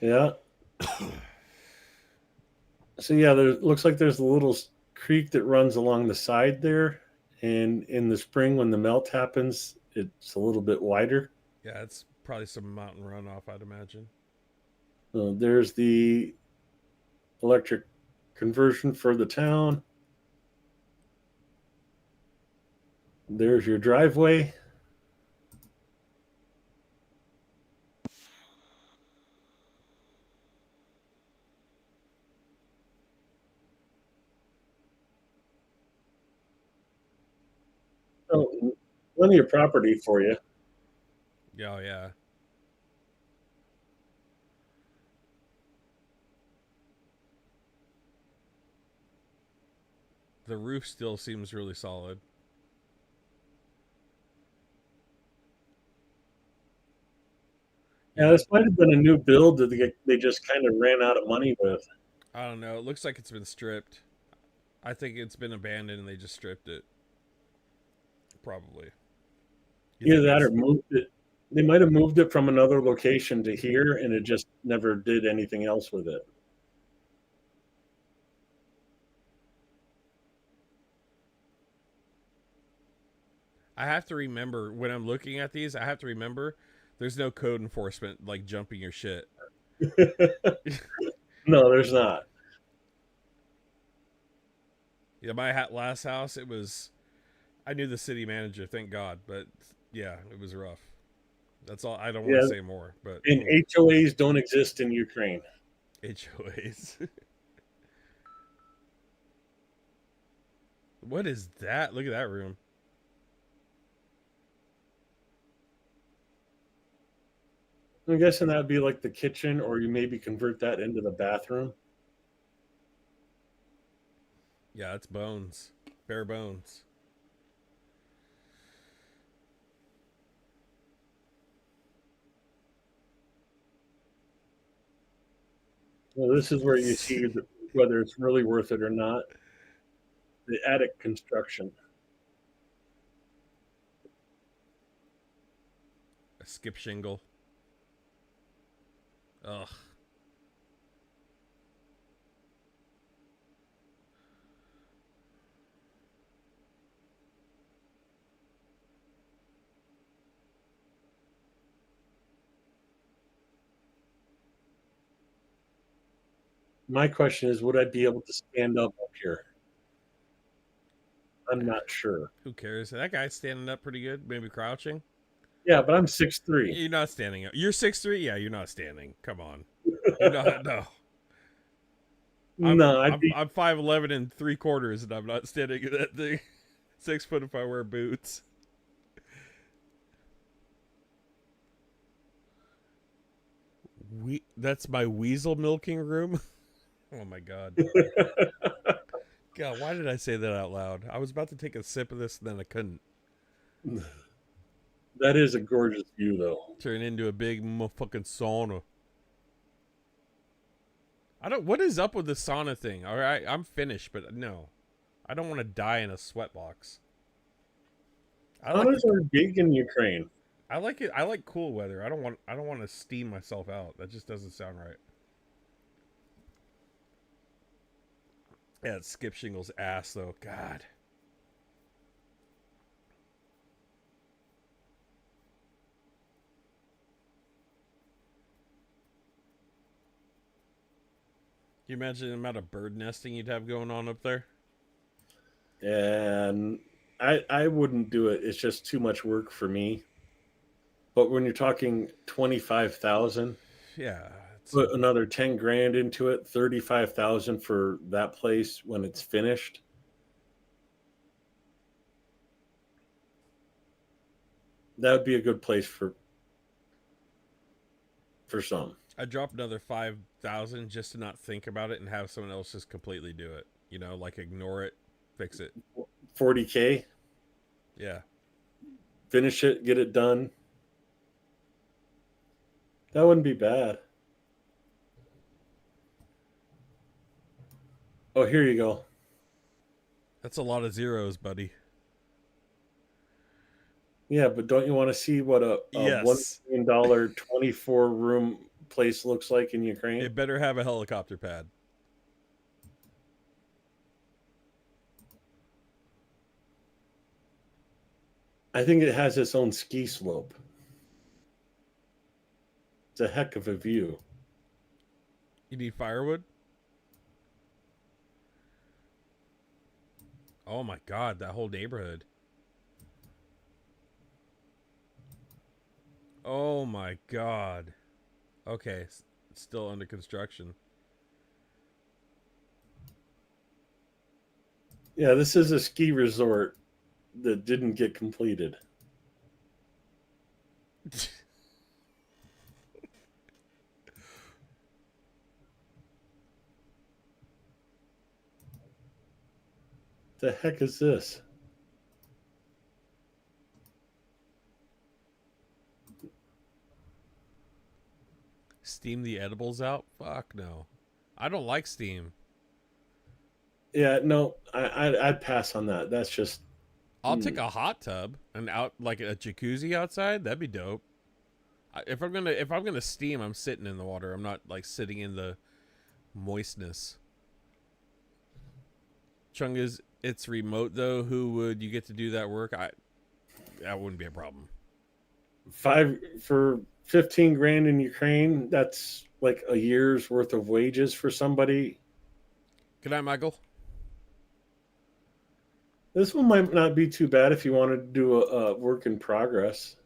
[SPEAKER 3] Yeah. So yeah, there looks like there's a little creek that runs along the side there, and in the spring when the melt happens, it's a little bit wider.
[SPEAKER 2] Yeah, it's probably some mountain runoff, I'd imagine.
[SPEAKER 3] There's the electric conversion for the town. There's your driveway. Oh, plenty of property for you.
[SPEAKER 2] Oh, yeah. The roof still seems really solid.
[SPEAKER 3] Yeah, this might have been a new build that they just kind of ran out of money with.
[SPEAKER 2] I don't know. It looks like it's been stripped. I think it's been abandoned and they just stripped it. Probably. You
[SPEAKER 3] Either
[SPEAKER 2] think
[SPEAKER 3] that
[SPEAKER 2] it's...
[SPEAKER 3] or moved it. They might have moved it from another location to here, and it just never did anything else with it.
[SPEAKER 2] I have to remember when I'm looking at these, I have to remember there's no code enforcement like jumping your shit.
[SPEAKER 3] No, there's not.
[SPEAKER 2] Yeah, my last house, it was... I knew the city manager, thank God, but yeah, it was rough. That's all. I don't want to
[SPEAKER 3] Yeah,
[SPEAKER 2] say more, but
[SPEAKER 3] and HOAs don't exist in Ukraine.
[SPEAKER 2] HOAs. What is that? Look at that room.
[SPEAKER 3] I'm guessing that'd be like the kitchen, or you maybe convert that into the bathroom.
[SPEAKER 2] Yeah, it's bones. Bare bones.
[SPEAKER 3] Well, this is where you see whether it's really worth it or not. The attic construction.
[SPEAKER 2] A skip shingle. Ugh.
[SPEAKER 3] My question is, would I be able to stand up here? I'm not sure.
[SPEAKER 2] Who cares? That guy's standing up pretty good. Maybe crouching.
[SPEAKER 3] Yeah, but I'm 6'3".
[SPEAKER 2] You're not standing up. You're 6'3". Yeah, you're not standing. Come on. You're not. No. I'm
[SPEAKER 3] No, I'd
[SPEAKER 2] I'm
[SPEAKER 3] be.
[SPEAKER 2] I'm 5'11" and 3/4, and I'm not standing in that thing. 6 foot if I wear boots. That's my weasel milking room. Oh my god. God, why did I say that out loud? I was about to take a sip of this, and then I couldn't.
[SPEAKER 3] That is a gorgeous view, though.
[SPEAKER 2] Turn into a big motherfucking sauna. I don't. What is up with the sauna thing? All right, I'm finished, but no, I don't want to die in a sweatbox. I like the.
[SPEAKER 3] Saunas are big in Ukraine.
[SPEAKER 2] I like it. I like cool weather. I don't want. I don't want to steam myself out. That just doesn't sound right. Yeah, it's Skip Shingle's ass though. God. Can you imagine the amount of bird nesting you'd have going on up there?
[SPEAKER 3] And I wouldn't do it. It's just too much work for me. But when you're talking 25,000,
[SPEAKER 2] Yeah.
[SPEAKER 3] put another 10 grand into it, 35,000 for that place when it's finished. That would be a good place for some.
[SPEAKER 2] I drop another 5,000 just to not think about it and have someone else just completely do it. You know, like ignore it, fix it.
[SPEAKER 3] 40K,
[SPEAKER 2] Yeah.
[SPEAKER 3] finish it, get it done. That wouldn't be bad. Oh, here you go.
[SPEAKER 2] That's a lot of zeros, buddy.
[SPEAKER 3] Yeah, but don't you want to see what a
[SPEAKER 2] Yes.
[SPEAKER 3] $1 million 24-room place looks like in Ukraine?
[SPEAKER 2] It better have a helicopter pad.
[SPEAKER 3] I think it has its own ski slope. It's a heck of a view.
[SPEAKER 2] You need firewood? Oh my god, that whole neighborhood. Oh my god. Okay, it's still under construction.
[SPEAKER 3] Yeah, this is a ski resort that didn't get completed. The heck is this?
[SPEAKER 2] Steam the edibles out? Fuck no. I don't like steam.
[SPEAKER 3] Yeah, no, I'd pass on that. That's just
[SPEAKER 2] I'll take a hot tub and out like a jacuzzi outside. That'd be dope. If I'm gonna steam, I'm sitting in the water. I'm not like sitting in the moistness. Chungus, it's remote though. Who would you get to do that work? That wouldn't be a problem.
[SPEAKER 3] for 15 grand in Ukraine. That's like a year's worth of wages for somebody.
[SPEAKER 2] Good night, Michael.
[SPEAKER 3] This one might not be too bad if you wanted to do a work in progress.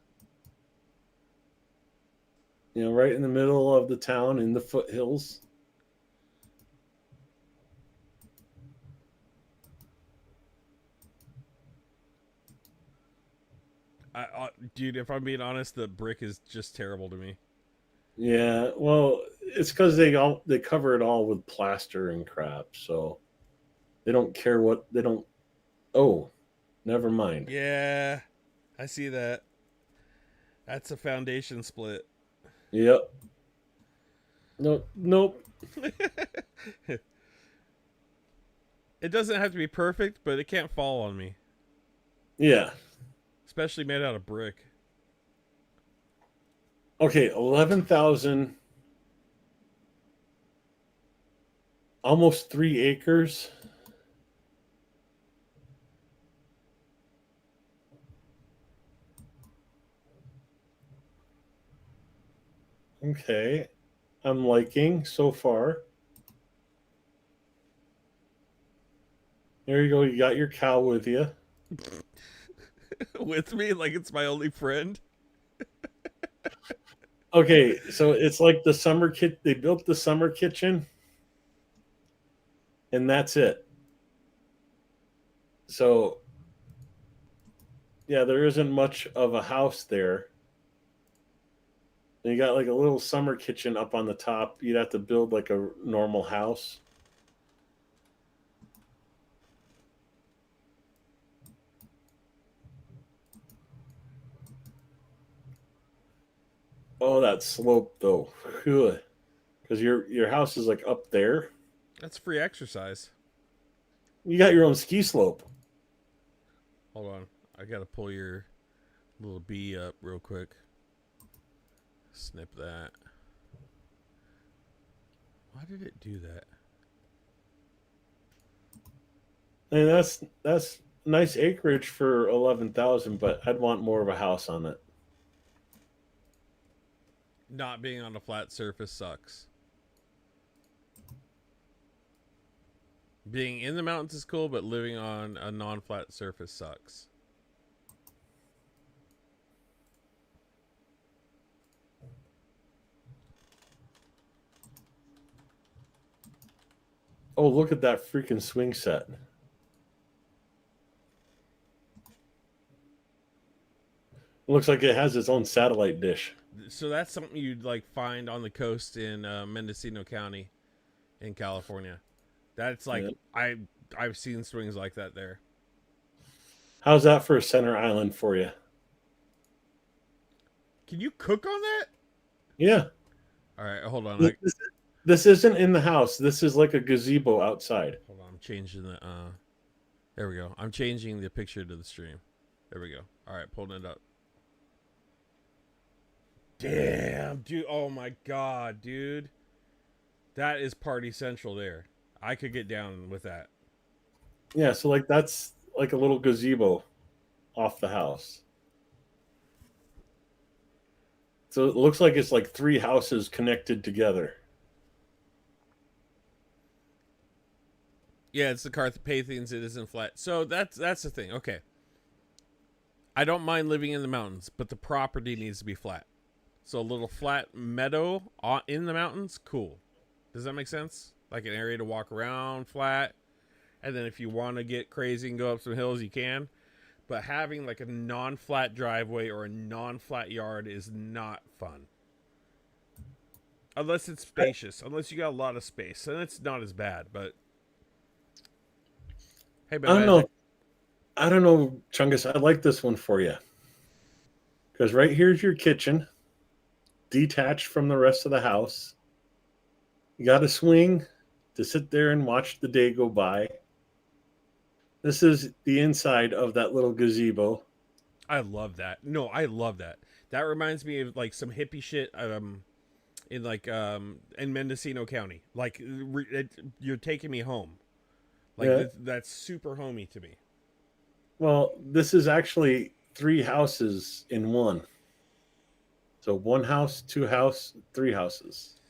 [SPEAKER 3] You know, right in the middle of the town in the foothills.
[SPEAKER 2] Dude, if I'm being honest, the brick is just terrible to me.
[SPEAKER 3] Yeah, well, it's because they cover it all with plaster and crap, so they don't care what they don't. Oh, never mind.
[SPEAKER 2] Yeah, I see that. That's a foundation split.
[SPEAKER 3] Yep. Nope. Nope.
[SPEAKER 2] It doesn't have to be perfect, but it can't fall on me,
[SPEAKER 3] Yeah.
[SPEAKER 2] especially made out of brick.
[SPEAKER 3] Okay. 11,000, almost 3 acres. Okay. I'm liking so far. There you go. You got your cow with you.
[SPEAKER 2] With me, like it's my only friend.
[SPEAKER 3] Okay, so it's like the summer kit. They built the summer kitchen, and that's it. So yeah, there isn't much of a house there. And you got like a little summer kitchen up on the top. You'd have to build like a normal house. Oh, that slope though, because your house is like up there.
[SPEAKER 2] That's free exercise.
[SPEAKER 3] You got your own ski slope.
[SPEAKER 2] Hold on, I gotta pull your little bee up real quick. Snip that. Why did it do that?
[SPEAKER 3] And that's nice acreage for 11,000, but I'd want more of a house on it.
[SPEAKER 2] Not being on a flat surface sucks. Being in the mountains is cool, but living on a non-flat surface sucks.
[SPEAKER 3] Oh, look at that freaking swing set. It looks like it has its own satellite dish.
[SPEAKER 2] So that's something you'd like find on the coast in Mendocino County in California. That's like
[SPEAKER 3] Yeah.
[SPEAKER 2] I've seen swings like that there.
[SPEAKER 3] How's that for a center island for you?
[SPEAKER 2] Can you cook on that?
[SPEAKER 3] Yeah.
[SPEAKER 2] All right, hold on.
[SPEAKER 3] This isn't in the house. This is like a gazebo outside.
[SPEAKER 2] Hold on. I'm changing the. There we go. I'm changing the picture to the stream. There we go. All right, pulling it up. Damn, dude. Oh my god, dude. That is party central there. I could get down with that.
[SPEAKER 3] Yeah, so like that's like a little gazebo off the house. So it looks like it's like three houses connected together.
[SPEAKER 2] Yeah, it's the Carpathians. It isn't flat. So that's the thing. Okay. I don't mind living in the mountains, but the property needs to be flat. So a little flat meadow in the mountains, cool. Does that make sense? Like an area to walk around flat. And then if you want to get crazy and go up some hills, you can. But having like a non-flat driveway or a non-flat yard is not fun. Unless it's spacious. Unless you got a lot of space. Then it's not as bad. But hey,
[SPEAKER 3] I don't know. I don't know, Chungus. I like this one for you. Because right here's your kitchen, detached from the rest of the house. You got a swing to sit there and watch the day go by. This is the inside of that little gazebo.
[SPEAKER 2] I love that. No, I love that. That reminds me of like some hippie shit in like in Mendocino County. Like you're taking me home. Like
[SPEAKER 3] Yeah.
[SPEAKER 2] that's super homey to me.
[SPEAKER 3] Well, this is actually three houses in one. So one house, two house, three houses.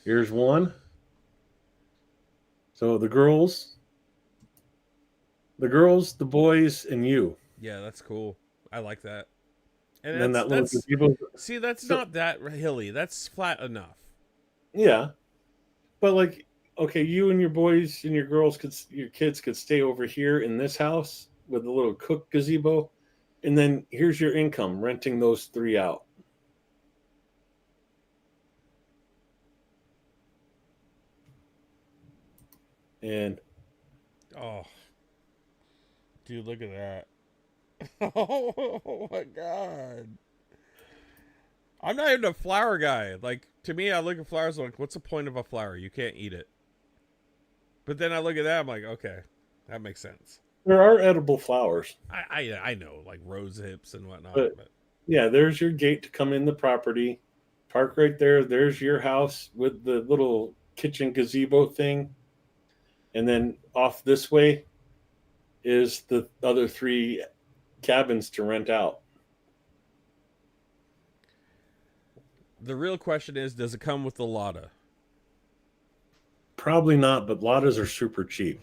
[SPEAKER 3] Here's one. So the girls, the boys, and you.
[SPEAKER 2] Yeah, that's cool. I like that. And
[SPEAKER 3] And then that little gazebo.
[SPEAKER 2] see, that's
[SPEAKER 3] So,
[SPEAKER 2] not that hilly. That's flat enough.
[SPEAKER 3] yeah, but like, okay, you and your boys and your kids could stay over here in this house with a little cook gazebo, and then here's your income renting those three out. And
[SPEAKER 2] Oh, dude, look at that. Oh my god. I'm not even a flower guy. Like, to me, I look at flowers like, what's the point of a flower? You can't eat it. But then I look at that, I'm like, okay, that makes sense.
[SPEAKER 3] there are edible flowers.
[SPEAKER 2] I know, like rose hips and whatnot,
[SPEAKER 3] But
[SPEAKER 2] but
[SPEAKER 3] yeah, there's your gate to come in the property. Park right there. There's your house with the little kitchen gazebo thing. And then off this way is the other 3 cabins to rent out.
[SPEAKER 2] the real question is, does it come with the Lada?
[SPEAKER 3] Probably not, but Ladas are super cheap.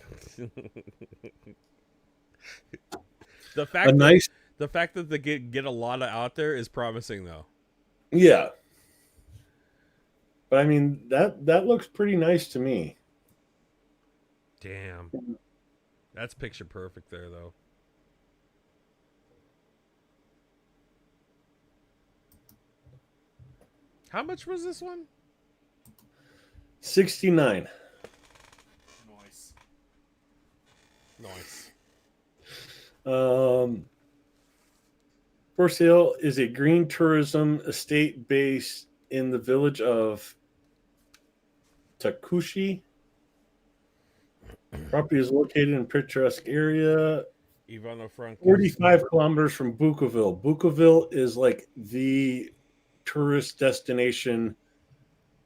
[SPEAKER 2] the
[SPEAKER 3] A
[SPEAKER 2] fact that
[SPEAKER 3] nice,
[SPEAKER 2] the fact that they get a Lada out there is promising, though.
[SPEAKER 3] yeah. But I mean that looks pretty nice to me.
[SPEAKER 2] Damn, that's picture perfect there, though. How much was this one?
[SPEAKER 3] 69.
[SPEAKER 2] Nice. Nice.
[SPEAKER 3] For sale is a green tourism estate based in the village of Takushi. Property is located in a picturesque area,
[SPEAKER 2] Ivano Franco.
[SPEAKER 3] 45 kilometers from Bukaville. Bukaville is like the tourist destination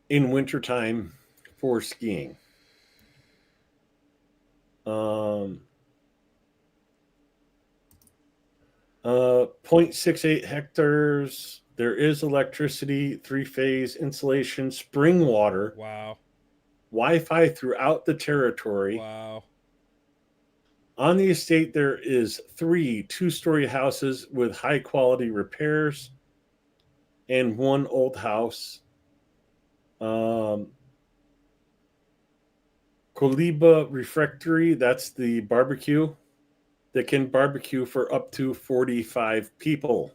[SPEAKER 3] in wintertime for skiing. 0.68 hectares. There is electricity, 3-phase insulation, spring water,
[SPEAKER 2] Wow.
[SPEAKER 3] Wi-Fi throughout the territory.
[SPEAKER 2] Wow.
[SPEAKER 3] On the estate, there is 3 two-story houses with high-quality repairs and 1 old house. Koliba Refectory, that's the barbecue that can barbecue for up to 45 people.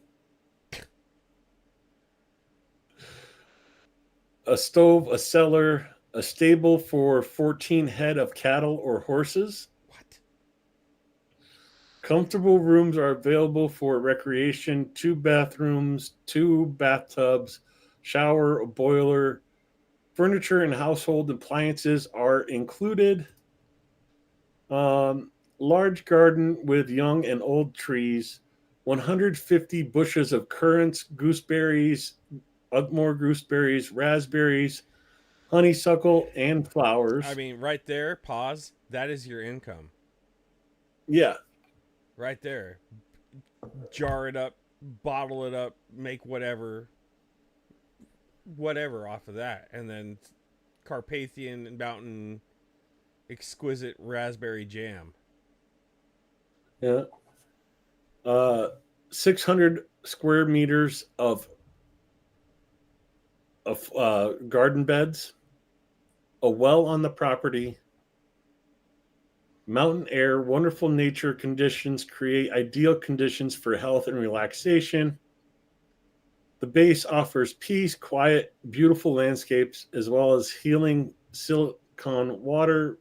[SPEAKER 3] A stove, a cellar, a stable for 14 head of cattle or horses.
[SPEAKER 2] What?
[SPEAKER 3] Comfortable rooms are available for recreation, 2 bathrooms, 2 bathtubs, shower, a boiler. Furniture and household appliances are included. Large garden with young and old trees, 150 bushes of currants, gooseberries, more gooseberries, raspberries, honeysuckle, and flowers.
[SPEAKER 2] I mean, right there, pause. That is your income.
[SPEAKER 3] Yeah.
[SPEAKER 2] Right there. Jar it up, bottle it up, make whatever off of that. And then Carpathian Mountain exquisite raspberry jam.
[SPEAKER 3] Yeah. 600 square meters of garden beds, a well on the property, mountain air, wonderful nature conditions create ideal conditions for health and relaxation. The base offers peace, quiet, beautiful landscapes, as well as healing silicon water.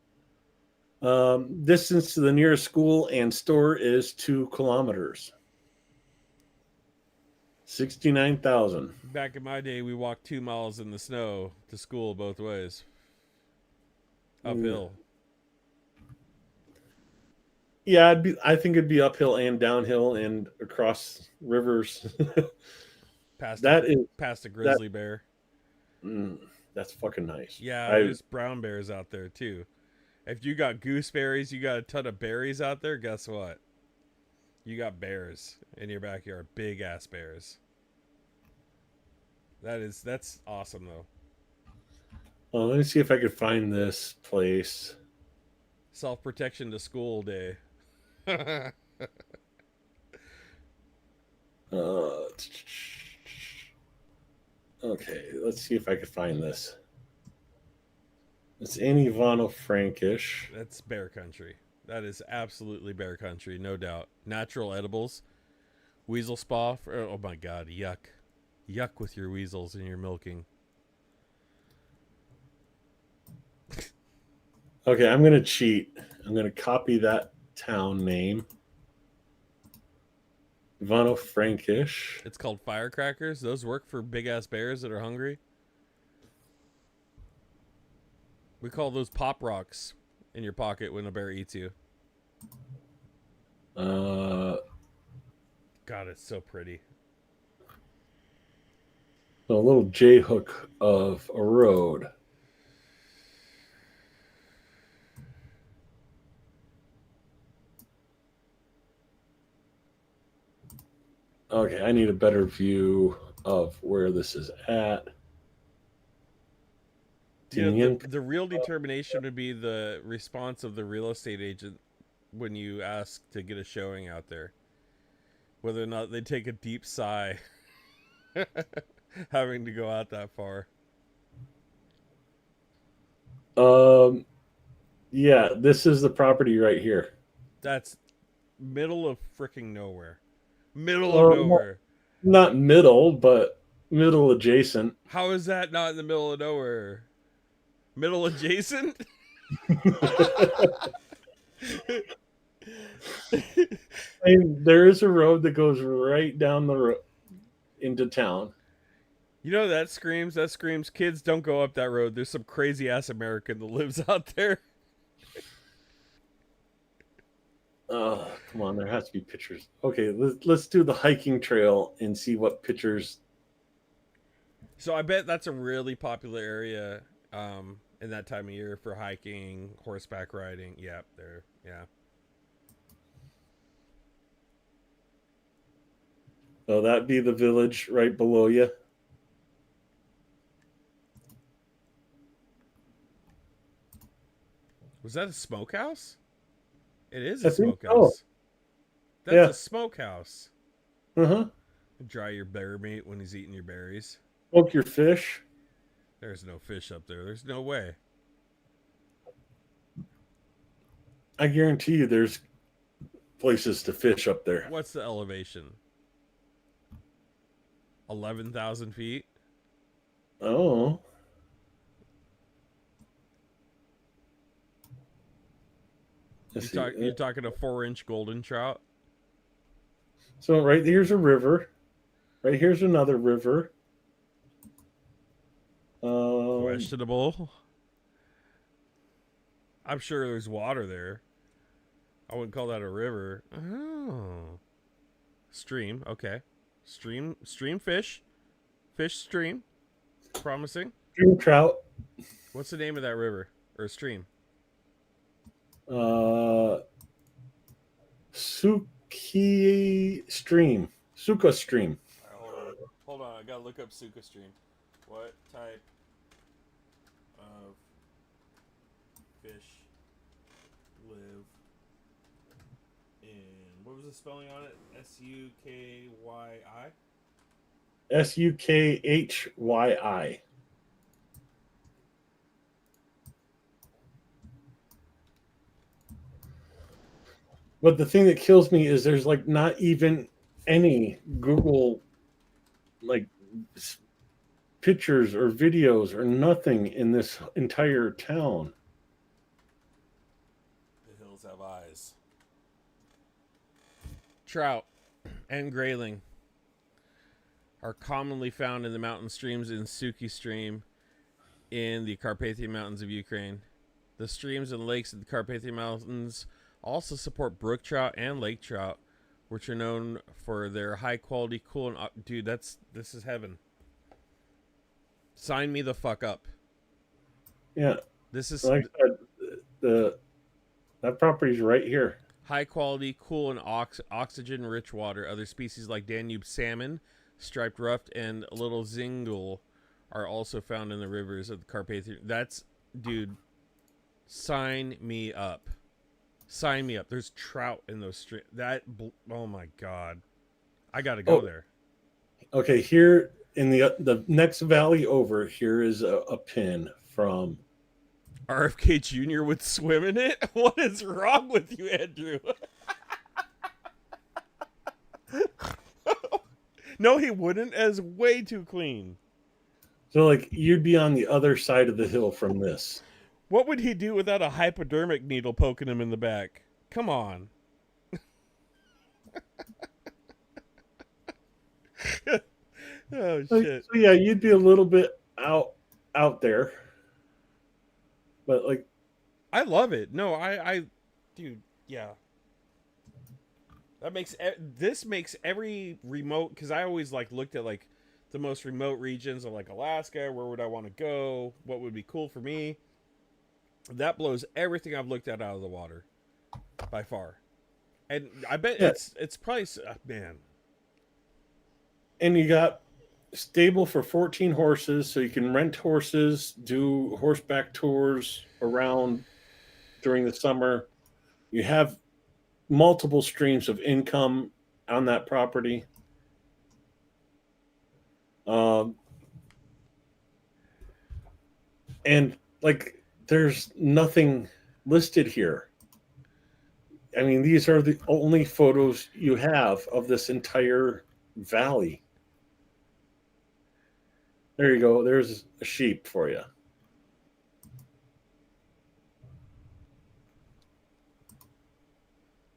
[SPEAKER 3] Distance to the nearest school and store is 2 kilometers. 69,000.
[SPEAKER 2] Back in my day, we walked 2 miles in the snow to school both ways. Uphill.
[SPEAKER 3] Yeah, I think it'd be uphill and downhill and across rivers.
[SPEAKER 2] Past a grizzly bear.
[SPEAKER 3] That's fucking nice.
[SPEAKER 2] Yeah, there's brown bears out there too. If you got gooseberries, you got a ton of berries out there, guess what? You got bears in your backyard. Big ass bears. That's awesome though.
[SPEAKER 3] Well, let me see if I could find this place.
[SPEAKER 2] Self-protection to school day.
[SPEAKER 3] Okay, let's see if I could find this. It's in Ivano-Frankish.
[SPEAKER 2] That's bear country. That is absolutely bear country, no doubt. Natural edibles. Weasel spa. Oh my god, yuck. Yuck with your weasels and your milking.
[SPEAKER 3] Okay, I'm gonna cheat. I'm gonna copy that town name. Ivano-Frankish.
[SPEAKER 2] It's called firecrackers. Those work for big ass bears that are hungry. We call those pop rocks in your pocket when a bear eats you.
[SPEAKER 3] Uh,
[SPEAKER 2] God, it's so pretty.
[SPEAKER 3] a little J hook of a road. Okay, I need a better view of where this is at.
[SPEAKER 2] You know,
[SPEAKER 3] Tinian.
[SPEAKER 2] the real determination would be the response of the real estate agent when you ask to get a showing out there. Whether or not they take a deep sigh having to go out that far.
[SPEAKER 3] Yeah, this is the property right here.
[SPEAKER 2] That's middle of freaking nowhere. Middle of
[SPEAKER 3] Well,
[SPEAKER 2] nowhere.
[SPEAKER 3] not middle, but middle adjacent.
[SPEAKER 2] How is that not in the middle of nowhere? Middle adjacent?
[SPEAKER 3] I mean, there is a road that goes right down the road into town.
[SPEAKER 2] You know that screams? That screams kids don't go up that road. There's some crazy ass American that lives out there.
[SPEAKER 3] Oh, come on, there has to be pictures. Okay, let's do the hiking trail and see what pictures.
[SPEAKER 2] So I bet that's a really popular area in that time of year for hiking, horseback riding. Yep, there. Yeah.
[SPEAKER 3] So that'd be the village right below you.
[SPEAKER 2] Was that a smokehouse? It is
[SPEAKER 3] I
[SPEAKER 2] a
[SPEAKER 3] think so.
[SPEAKER 2] smokehouse. That's
[SPEAKER 3] Yeah.
[SPEAKER 2] a smokehouse.
[SPEAKER 3] Uh-huh.
[SPEAKER 2] Dry your bear meat when he's eating your berries.
[SPEAKER 3] Smoke your fish.
[SPEAKER 2] There's no fish up there. There's no way.
[SPEAKER 3] I guarantee you there's places to fish up there.
[SPEAKER 2] What's the elevation? 11,000 feet?
[SPEAKER 3] Oh.
[SPEAKER 2] You're talking a 4-inch golden trout?
[SPEAKER 3] So right here's a river. Right here's another river.
[SPEAKER 2] Questionable. I'm sure there's water there. I wouldn't call that a river. Oh. Stream, okay. Stream fish. Fish stream. Promising.
[SPEAKER 3] Stream trout.
[SPEAKER 2] What's the name of that river or stream?
[SPEAKER 3] Suki Stream. Suka Stream.
[SPEAKER 2] Right, hold on. I gotta look up Suka stream. What type of fish live in? What was the spelling on it? Sukyi.
[SPEAKER 3] Sukhyi. But the thing that kills me is there's like not even any Google like pictures or videos or nothing in this entire town.
[SPEAKER 2] The hills have eyes. Trout and grayling are commonly found in the mountain streams in Suki Stream in the Carpathian Mountains of Ukraine. The streams and lakes of the Carpathian Mountains also support brook trout and lake trout, which are known for their high quality, cool and dude, this is heaven. Sign me the fuck up.
[SPEAKER 3] Yeah,
[SPEAKER 2] This is
[SPEAKER 3] like I said, that property's right here.
[SPEAKER 2] high quality, cool and oxygen rich water. Other species like Danube salmon, striped ruffed, and little zingle are also found in the rivers of the Carpathian. That's, dude, sign me up. Sign me up. There's trout in those streams. Oh my god, I gotta go there.
[SPEAKER 3] Okay, here in the next valley over, here is a pin from
[SPEAKER 2] RFK Jr. would swim in it. What is wrong with you, Andrew? No, he wouldn't. As way too clean.
[SPEAKER 3] So like you'd be on the other side of the hill from this.
[SPEAKER 2] What would he do without a hypodermic needle poking him in the back? Come on. Oh shit.
[SPEAKER 3] So yeah, you'd be a little bit out there, but like,
[SPEAKER 2] I love it. No, dude, yeah. This makes every remote, because I always like looked at like the most remote regions of like Alaska. Where would I want to go? What would be cool for me? That blows everything I've looked at out of the water by far. And I bet
[SPEAKER 3] yeah,
[SPEAKER 2] it's probably man.
[SPEAKER 3] and you got stable for 14 horses, so you can rent horses, do horseback tours around during the summer. You have multiple streams of income on that property. Um, and like, there's nothing listed here. I mean, these are the only photos you have of this entire valley. There you go. There's a sheep for you.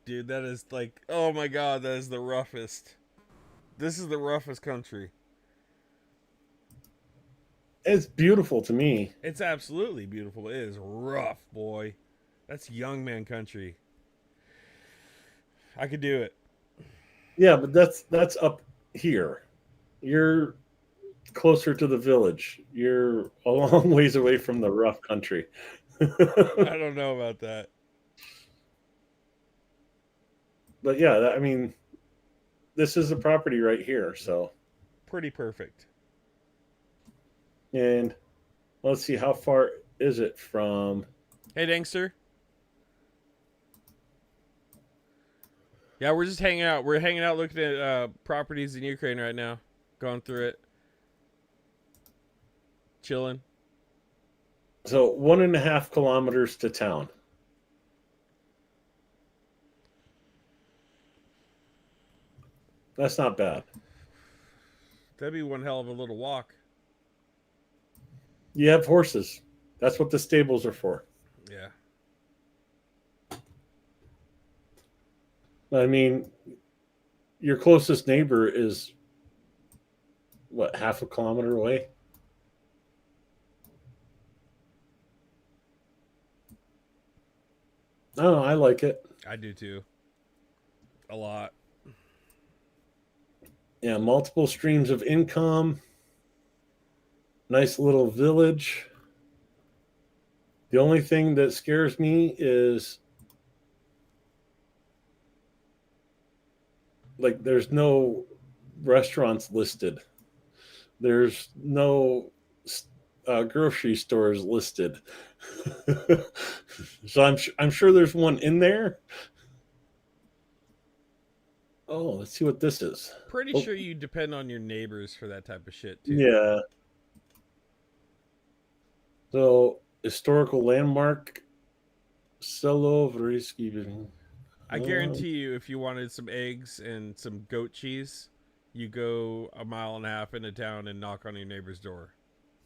[SPEAKER 2] Dude, that is like, oh my god, that is the roughest. This is the roughest country.
[SPEAKER 3] It's beautiful to me.
[SPEAKER 2] It's absolutely beautiful. It is rough, boy. That's young man country. I could do it.
[SPEAKER 3] Yeah, but that's up here. You're closer to the village. You're a long ways away from the rough country.
[SPEAKER 2] I don't know about that.
[SPEAKER 3] But yeah, I mean, this is the property right here. So,
[SPEAKER 2] Pretty perfect.
[SPEAKER 3] and let's see, how far is it from?
[SPEAKER 2] Hey, Dangster. Yeah, we're just hanging out. We're hanging out looking at properties in Ukraine right now. Going through it. Chilling.
[SPEAKER 3] So 1.5 kilometers to town. That's not bad.
[SPEAKER 2] That'd be one hell of a little walk.
[SPEAKER 3] You have horses. That's what the stables are for.
[SPEAKER 2] Yeah.
[SPEAKER 3] I mean, your closest neighbor is what, half a kilometer away? Oh, I like it.
[SPEAKER 2] I do too. A lot.
[SPEAKER 3] Yeah, multiple streams of income. Nice little village. The only thing that scares me is like there's no restaurants listed. There's no grocery stores listed. So I'm sure there's one in there. Oh, let's see what this is.
[SPEAKER 2] Pretty
[SPEAKER 3] Oh,
[SPEAKER 2] sure you depend on your neighbors for that type of shit too.
[SPEAKER 3] yeah. So historical landmark, Selo Vriski.
[SPEAKER 2] I guarantee you, if you wanted some eggs and some goat cheese, you go a mile and a half into town and knock on your neighbor's door.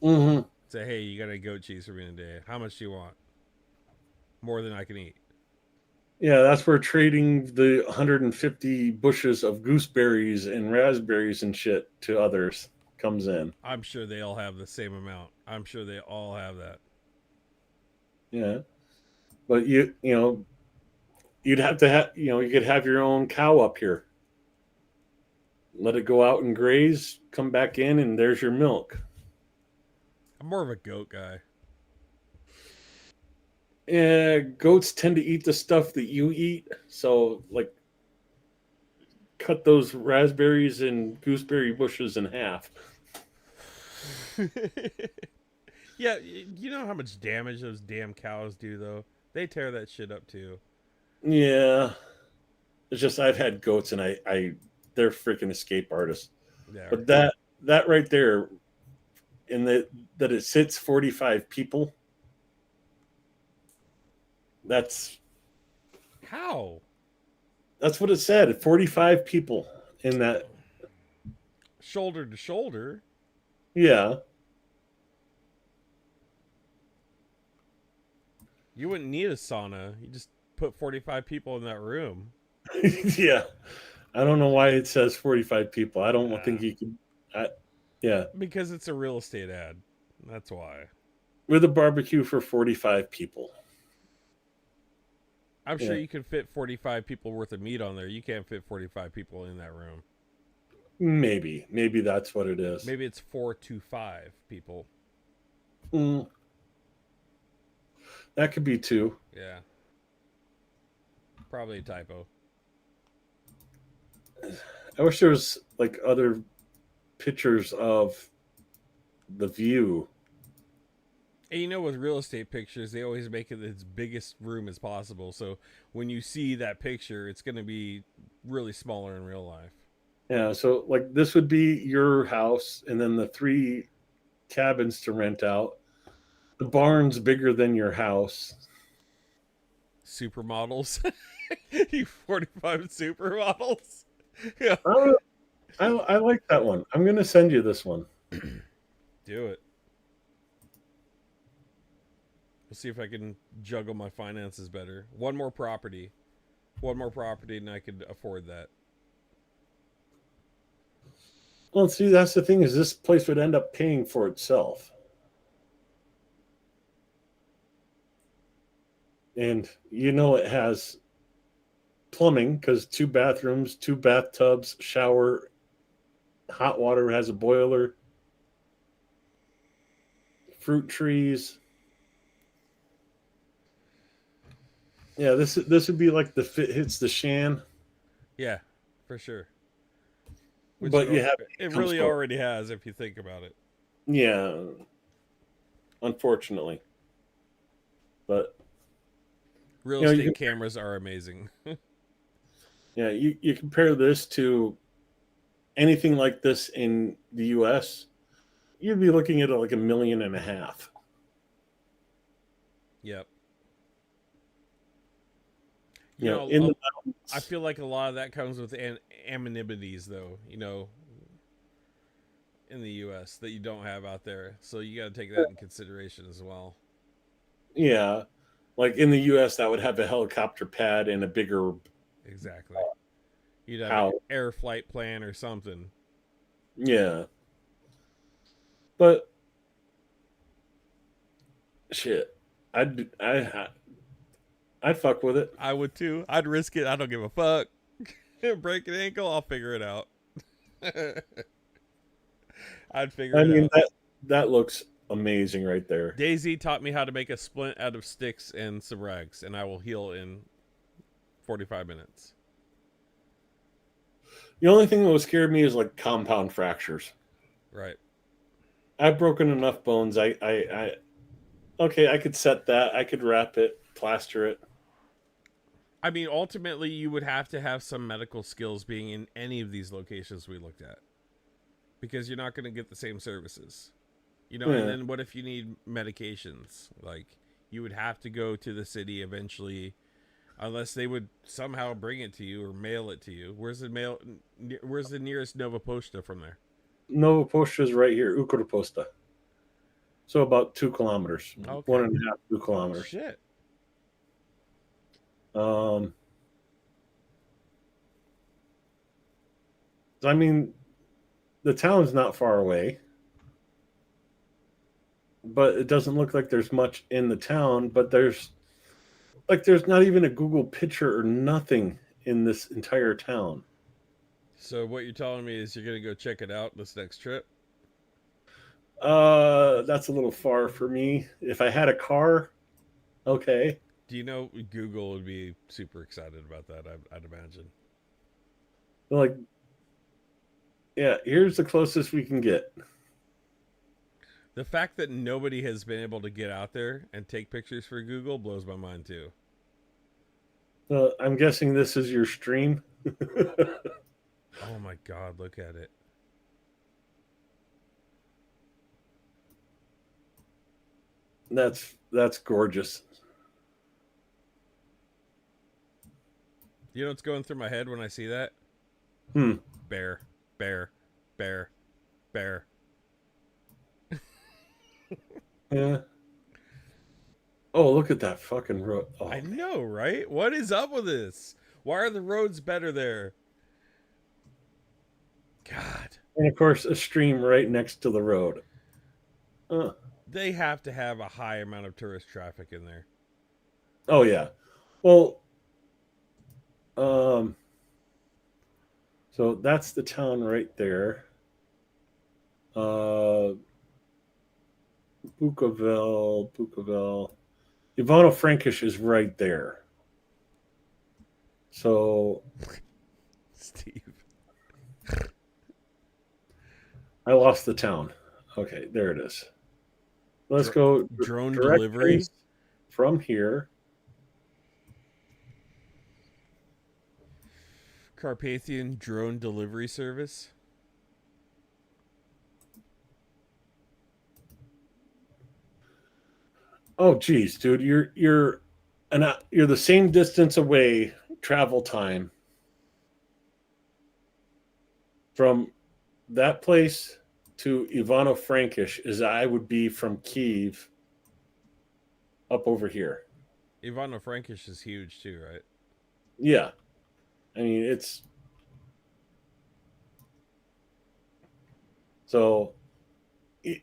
[SPEAKER 3] Mm-hmm.
[SPEAKER 2] Say, hey, you got a goat cheese for me today? How much do you want? More than I can eat.
[SPEAKER 3] Yeah, that's where trading the 150 bushes of gooseberries and raspberries and shit to others comes in.
[SPEAKER 2] I'm sure they all have the same amount. I'm sure they all have that.
[SPEAKER 3] Yeah, but you'd have to have, you could have your own cow up here. Let it go out and graze, come back in, and there's your milk.
[SPEAKER 2] I'm more of a goat guy.
[SPEAKER 3] Yeah, goats tend to eat the stuff that you eat, so like cut those raspberries and gooseberry bushes in half.
[SPEAKER 2] Yeah, you know how much damage those damn cows do, though? They tear that shit up, too.
[SPEAKER 3] Yeah, it's just I've had goats and they're freaking escape artists.
[SPEAKER 2] Yeah.
[SPEAKER 3] But that right there, in that it sits 45 people. That's
[SPEAKER 2] How?
[SPEAKER 3] what it said. 45 people in that.
[SPEAKER 2] Shoulder to shoulder?
[SPEAKER 3] Yeah.
[SPEAKER 2] You wouldn't need a sauna. You just put 45 people in that room.
[SPEAKER 3] Yeah. I don't know why it says 45 people. I don't think
[SPEAKER 2] Ah,
[SPEAKER 3] you could. I, yeah.
[SPEAKER 2] because it's a real estate ad. That's why.
[SPEAKER 3] With a barbecue for 45 people.
[SPEAKER 2] I'm sure
[SPEAKER 3] Yeah.
[SPEAKER 2] you could fit 45 people worth of meat on there. You can't fit 45 people in that room.
[SPEAKER 3] Maybe. Maybe that's what it is.
[SPEAKER 2] Maybe it's 4 to 5 people.
[SPEAKER 3] Mm, that could be two.
[SPEAKER 2] Yeah. Probably a typo.
[SPEAKER 3] I wish there was like other pictures of the view.
[SPEAKER 2] And you know, with real estate pictures, they always make it its biggest room as possible. So when you see that picture, it's going to be really smaller in real life.
[SPEAKER 3] Yeah, so like this would be your house, and then the three cabins to rent out. The barn's bigger than your house.
[SPEAKER 2] Supermodels. You 45 supermodels. Yeah.
[SPEAKER 3] Oh, I like that one. I'm gonna send you this one.
[SPEAKER 2] Do it. We'll see if I can juggle my finances better. One more property. One more property, and I could afford that.
[SPEAKER 3] Well, see, that's the thing is this place would end up paying for itself, and it has plumbing because two bathrooms, two bathtubs, shower, hot water, has a boiler, fruit trees. Yeah, this would be like the fit hits the Shan,
[SPEAKER 2] Yeah, for sure. Which
[SPEAKER 3] but you have
[SPEAKER 2] it
[SPEAKER 3] income
[SPEAKER 2] really
[SPEAKER 3] store.
[SPEAKER 2] already has, if you think about it.
[SPEAKER 3] Yeah, unfortunately, but
[SPEAKER 2] Real
[SPEAKER 3] you
[SPEAKER 2] estate
[SPEAKER 3] can,
[SPEAKER 2] cameras are amazing.
[SPEAKER 3] yeah, you compare this to anything like this in the U.S., you'd be looking at like 1.5 million.
[SPEAKER 2] Yep. You
[SPEAKER 3] You know,
[SPEAKER 2] know,
[SPEAKER 3] in the
[SPEAKER 2] I
[SPEAKER 3] mountains.
[SPEAKER 2] feel like a lot of that comes with anonymities, though. In the U.S. that you don't have out there, so you got to take that in consideration as well.
[SPEAKER 3] Yeah, like in the U.S., that would have a helicopter pad and a bigger
[SPEAKER 2] Exactly. You'd have an
[SPEAKER 3] house.
[SPEAKER 2] air flight plan or something.
[SPEAKER 3] Yeah, but shit, I'd fuck with it.
[SPEAKER 2] I would too. I'd risk it. I don't give a fuck. Break an ankle, I'll figure it out. I'd figure
[SPEAKER 3] I
[SPEAKER 2] it
[SPEAKER 3] mean
[SPEAKER 2] out.
[SPEAKER 3] that looks amazing right there.
[SPEAKER 2] Daisy taught me how to make a splint out of sticks and some rags, and I will heal in 45 minutes.
[SPEAKER 3] The only thing that would scare me is like compound fractures.
[SPEAKER 2] Right.
[SPEAKER 3] I've broken enough bones. Okay, I could set that. I could wrap it, plaster it.
[SPEAKER 2] I mean, ultimately, you would have to have some medical skills being in any of these locations we looked at because you're not going to get the same services. And
[SPEAKER 3] Yeah.
[SPEAKER 2] then what if you need medications? Like, you would have to go to the city eventually, unless they would somehow bring it to you or mail it to you. Where's the nearest Nova Posta from there?
[SPEAKER 3] Nova Posta is right here, Ukroposta. So about 2 kilometers,
[SPEAKER 2] Okay.
[SPEAKER 3] 1.5, two
[SPEAKER 2] Oh
[SPEAKER 3] kilometers.
[SPEAKER 2] shit.
[SPEAKER 3] Um, I mean, the town's not far away, but it doesn't look like there's much in the town. But there's not even a Google picture or nothing in this entire town.
[SPEAKER 2] So what you're telling me is you're gonna go check it out this next trip?
[SPEAKER 3] That's a little far for me. If I had a car, okay.
[SPEAKER 2] Do you know Google would be super excited about that? I'd imagine.
[SPEAKER 3] Like, yeah, here's the closest we can get.
[SPEAKER 2] The fact that nobody has been able to get out there and take pictures for Google blows my mind too.
[SPEAKER 3] I'm guessing this is your stream.
[SPEAKER 2] Oh my god, look at it.
[SPEAKER 3] That's gorgeous.
[SPEAKER 2] You know what's going through my head when I see that?
[SPEAKER 3] Hmm.
[SPEAKER 2] Bear, bear, bear, bear.
[SPEAKER 3] Yeah. Oh, look at that fucking road. Oh,
[SPEAKER 2] I
[SPEAKER 3] man.
[SPEAKER 2] know, right? What is up with this? Why are the roads better there? God,
[SPEAKER 3] And of course, a stream right next to the road. Uh,
[SPEAKER 2] they have to have a high amount of tourist traffic in there.
[SPEAKER 3] oh, yeah. Well, um, so that's the town right there. Uh, Bukovel. Ivano-Frankish is right there. So
[SPEAKER 2] Steve.
[SPEAKER 3] I lost the town. Okay, there it is. Let's
[SPEAKER 2] Dr-
[SPEAKER 3] go
[SPEAKER 2] drone
[SPEAKER 3] direct
[SPEAKER 2] delivery?
[SPEAKER 3] trace from here.
[SPEAKER 2] Carpathian drone delivery service?
[SPEAKER 3] Oh, geez, dude, you're the same distance away travel time from that place to Ivano-Frankish as I would be from Kiev up over here.
[SPEAKER 2] Ivano-Frankish is huge too, right?
[SPEAKER 3] Yeah, I mean it's so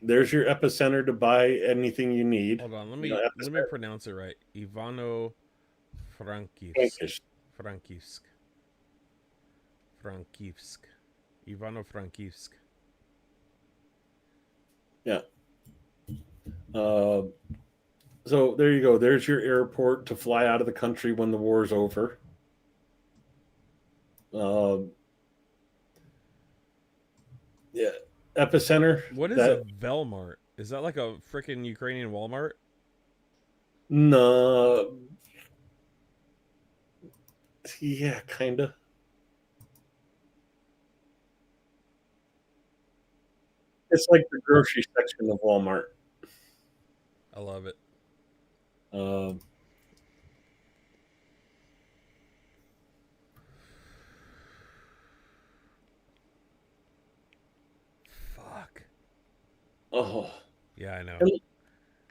[SPEAKER 3] there's your epicenter to buy anything you need.
[SPEAKER 2] Hold on, let
[SPEAKER 3] You know,
[SPEAKER 2] me pronounce it right. Ivano-Frankivsk.
[SPEAKER 3] Frankish.
[SPEAKER 2] Frankivsk. Frankivsk. Ivano-Frankivsk.
[SPEAKER 3] Yeah. Uh, so there you go. There's your airport to fly out of the country when the war's over. Yeah, epicenter.
[SPEAKER 2] What is a
[SPEAKER 3] That
[SPEAKER 2] Velmart? Is that like a freaking Ukrainian Walmart?
[SPEAKER 3] no, yeah, kind of. It's like the grocery section of Walmart.
[SPEAKER 2] I love it.
[SPEAKER 3] Um,
[SPEAKER 2] Fuck.
[SPEAKER 3] oh,
[SPEAKER 2] Yeah, I know.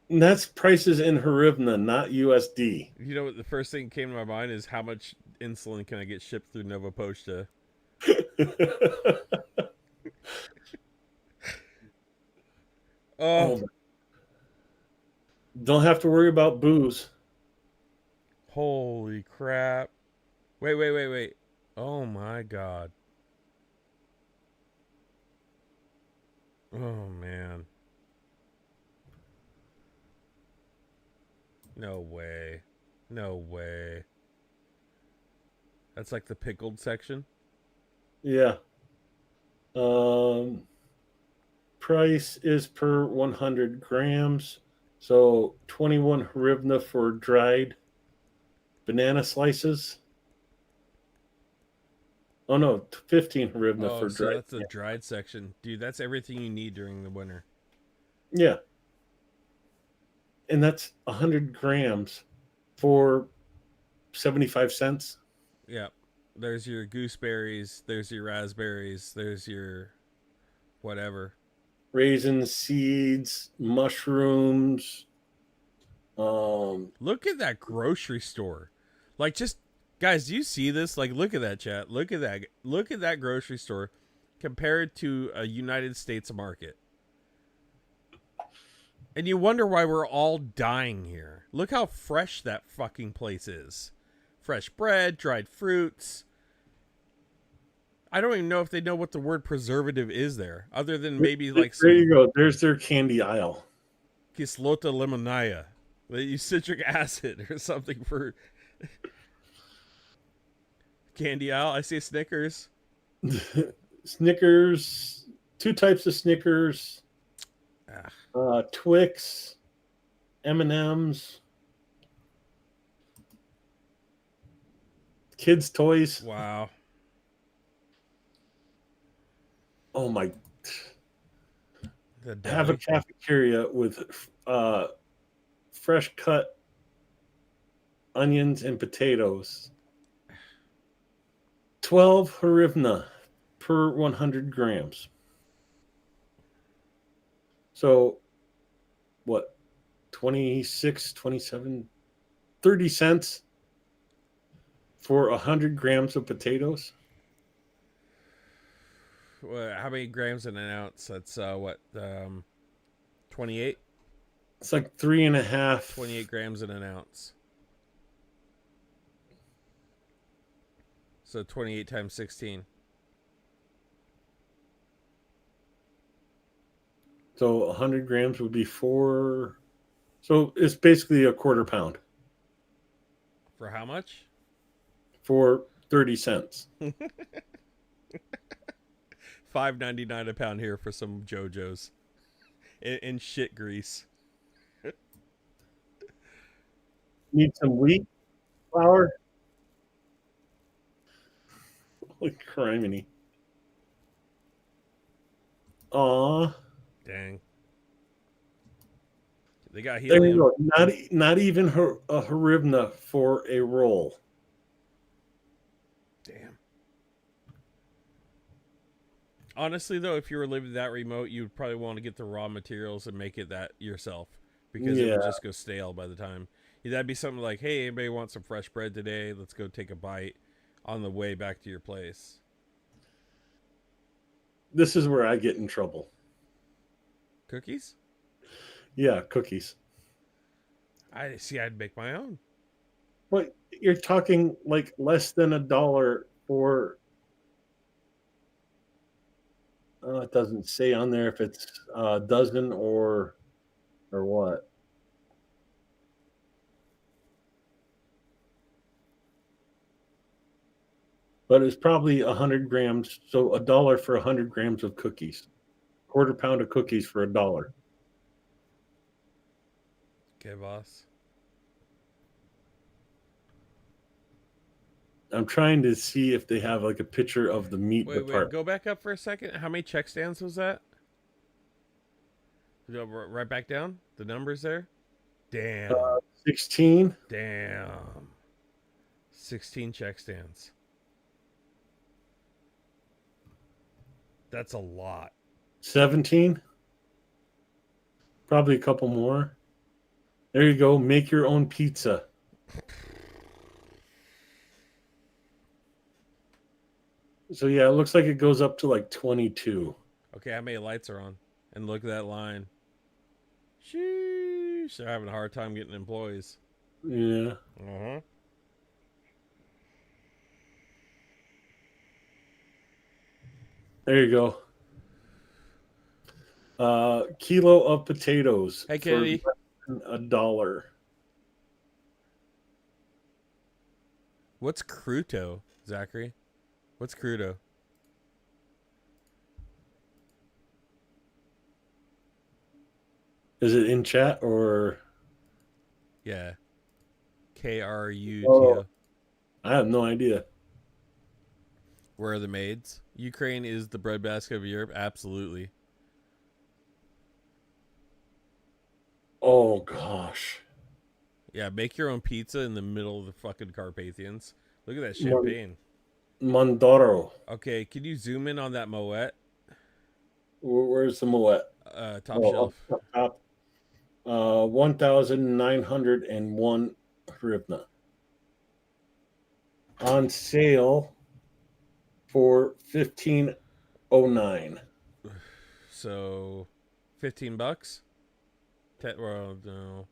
[SPEAKER 3] and that's prices in hryvnia, not USD.
[SPEAKER 2] You know what? The first thing that came to my mind is how much insulin can I get shipped through Nova Poshta? Oh,
[SPEAKER 3] Oh, don't have to worry about booze.
[SPEAKER 2] holy crap. Wait. Oh my god. Oh man. No way. No way. That's like the pickled section.
[SPEAKER 3] Yeah. Um, price is per 100 grams. So 21 hryvnia for dried banana slices. Oh no, 15 hryvnia
[SPEAKER 2] Oh,
[SPEAKER 3] for
[SPEAKER 2] so
[SPEAKER 3] dried.
[SPEAKER 2] that's the dried section. Dude, that's everything you need during the winter.
[SPEAKER 3] Yeah. And that's 100 grams for 75 cents.
[SPEAKER 2] Yeah. There's your gooseberries, there's your raspberries, there's your whatever.
[SPEAKER 3] Raisins, seeds, mushrooms.
[SPEAKER 2] Look at that grocery store. Like, just guys, do you see this? Like, look at that, chat. Look at that. Look at that grocery store compared to a United States market. And you wonder why we're all dying here. Look how fresh that fucking place is. Fresh bread, dried fruits. I don't even know if they know what the word preservative is there, other than maybe like
[SPEAKER 3] there you
[SPEAKER 2] some
[SPEAKER 3] go. There's their candy aisle.
[SPEAKER 2] kislota limonaya. They use citric acid or something for candy aisle. I see Snickers.
[SPEAKER 3] Snickers, two types of Snickers, Twix, M&Ms, kids' toys.
[SPEAKER 2] Wow.
[SPEAKER 3] Oh my!
[SPEAKER 2] The
[SPEAKER 3] Have a
[SPEAKER 2] deli.
[SPEAKER 3] cafeteria with fresh cut onions and potatoes. 12 hryvnia per 100 grams. So, what? 26, 27, 30 cents for 100 grams of potatoes.
[SPEAKER 2] How many grams in an ounce? That's what 28.
[SPEAKER 3] It's like 3.5.
[SPEAKER 2] 28 grams in an ounce. So 28 times 16.
[SPEAKER 3] So 100 grams would be 4. So it's basically a quarter pound
[SPEAKER 2] For how much?
[SPEAKER 3] for 30 cents.
[SPEAKER 2] $5.99 a pound here for some JoJo's in shit grease.
[SPEAKER 3] Need some wheat flour. Holy criminy. Aw.
[SPEAKER 2] Dang. They got
[SPEAKER 3] There you
[SPEAKER 2] helium.
[SPEAKER 3] go. Not even a harivna for a roll.
[SPEAKER 2] Damn. Honestly, though, if you were living that remote, you would probably want to get the raw materials and make it that yourself because it would
[SPEAKER 3] Yeah.
[SPEAKER 2] just go stale by the time. That'd be something like, hey, anybody want some fresh bread today? Let's go take a bite on the way back to your place.
[SPEAKER 3] This is where I get in trouble.
[SPEAKER 2] Cookies?
[SPEAKER 3] Yeah, cookies.
[SPEAKER 2] I see. I'd make my own.
[SPEAKER 3] But you're talking like less than $1 for. It doesn't say on there if it's a dozen or what. But it's probably 100 grams. So $1 for 100 grams of cookies. Quarter pound of cookies for $1.
[SPEAKER 2] Okay, boss.
[SPEAKER 3] I'm trying to see if they have like a picture of the meat
[SPEAKER 2] Wait,
[SPEAKER 3] department.
[SPEAKER 2] go back up for a second. How many check stands was that? Go right back down. The numbers there. Damn.
[SPEAKER 3] 16.
[SPEAKER 2] Damn. 16 check stands. That's a lot.
[SPEAKER 3] 17. Probably a couple more. There you go. Make your own pizza. So yeah, it looks like it goes up to like 22.
[SPEAKER 2] Okay, how many lights are on? And look at that line. Sheesh. They're having a hard time getting employees.
[SPEAKER 3] Yeah.
[SPEAKER 2] Uh-huh.
[SPEAKER 3] There you go. Kilo of potatoes
[SPEAKER 2] Hey,
[SPEAKER 3] for
[SPEAKER 2] Kennedy.
[SPEAKER 3] $1.
[SPEAKER 2] What's cruto, Zachary? What's cruto?
[SPEAKER 3] Is it in chat or?
[SPEAKER 2] Yeah. KRUTO.
[SPEAKER 3] Oh, I have no idea.
[SPEAKER 2] Where are the maids? Ukraine is the breadbasket of Europe? Absolutely.
[SPEAKER 3] Oh gosh.
[SPEAKER 2] Yeah, make your own pizza in the middle of the fucking Carpathians. Look at that champagne.
[SPEAKER 3] Mondoro.
[SPEAKER 2] Okay, can you zoom in on that Moet?
[SPEAKER 3] Where's the Moet?
[SPEAKER 2] Top shelf.
[SPEAKER 3] Up top. 1,901 hryvnia. On sale for 1509.
[SPEAKER 2] So, $15? Well, no.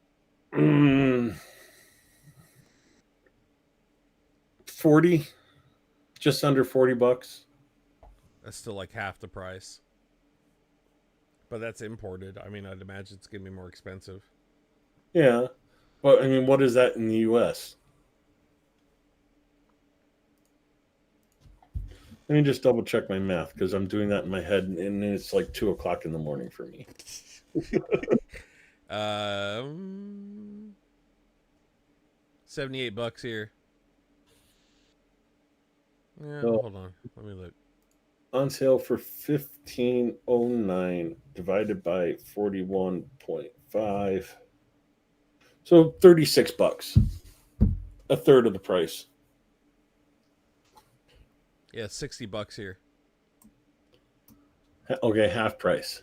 [SPEAKER 3] 40, just under $40.
[SPEAKER 2] That's still like half the price. But that's imported. I mean, I'd imagine it's going to be more expensive.
[SPEAKER 3] Yeah. But I mean, what is that in the US? Let me just double check my math because I'm doing that in my head and it's like 2:00 in the morning for me.
[SPEAKER 2] $78 here. Yeah,
[SPEAKER 3] So,
[SPEAKER 2] hold on. Let me look.
[SPEAKER 3] on sale for 1509 divided by 41.5. So $36. A third of the price.
[SPEAKER 2] Yeah, $60 here.
[SPEAKER 3] Okay, half price.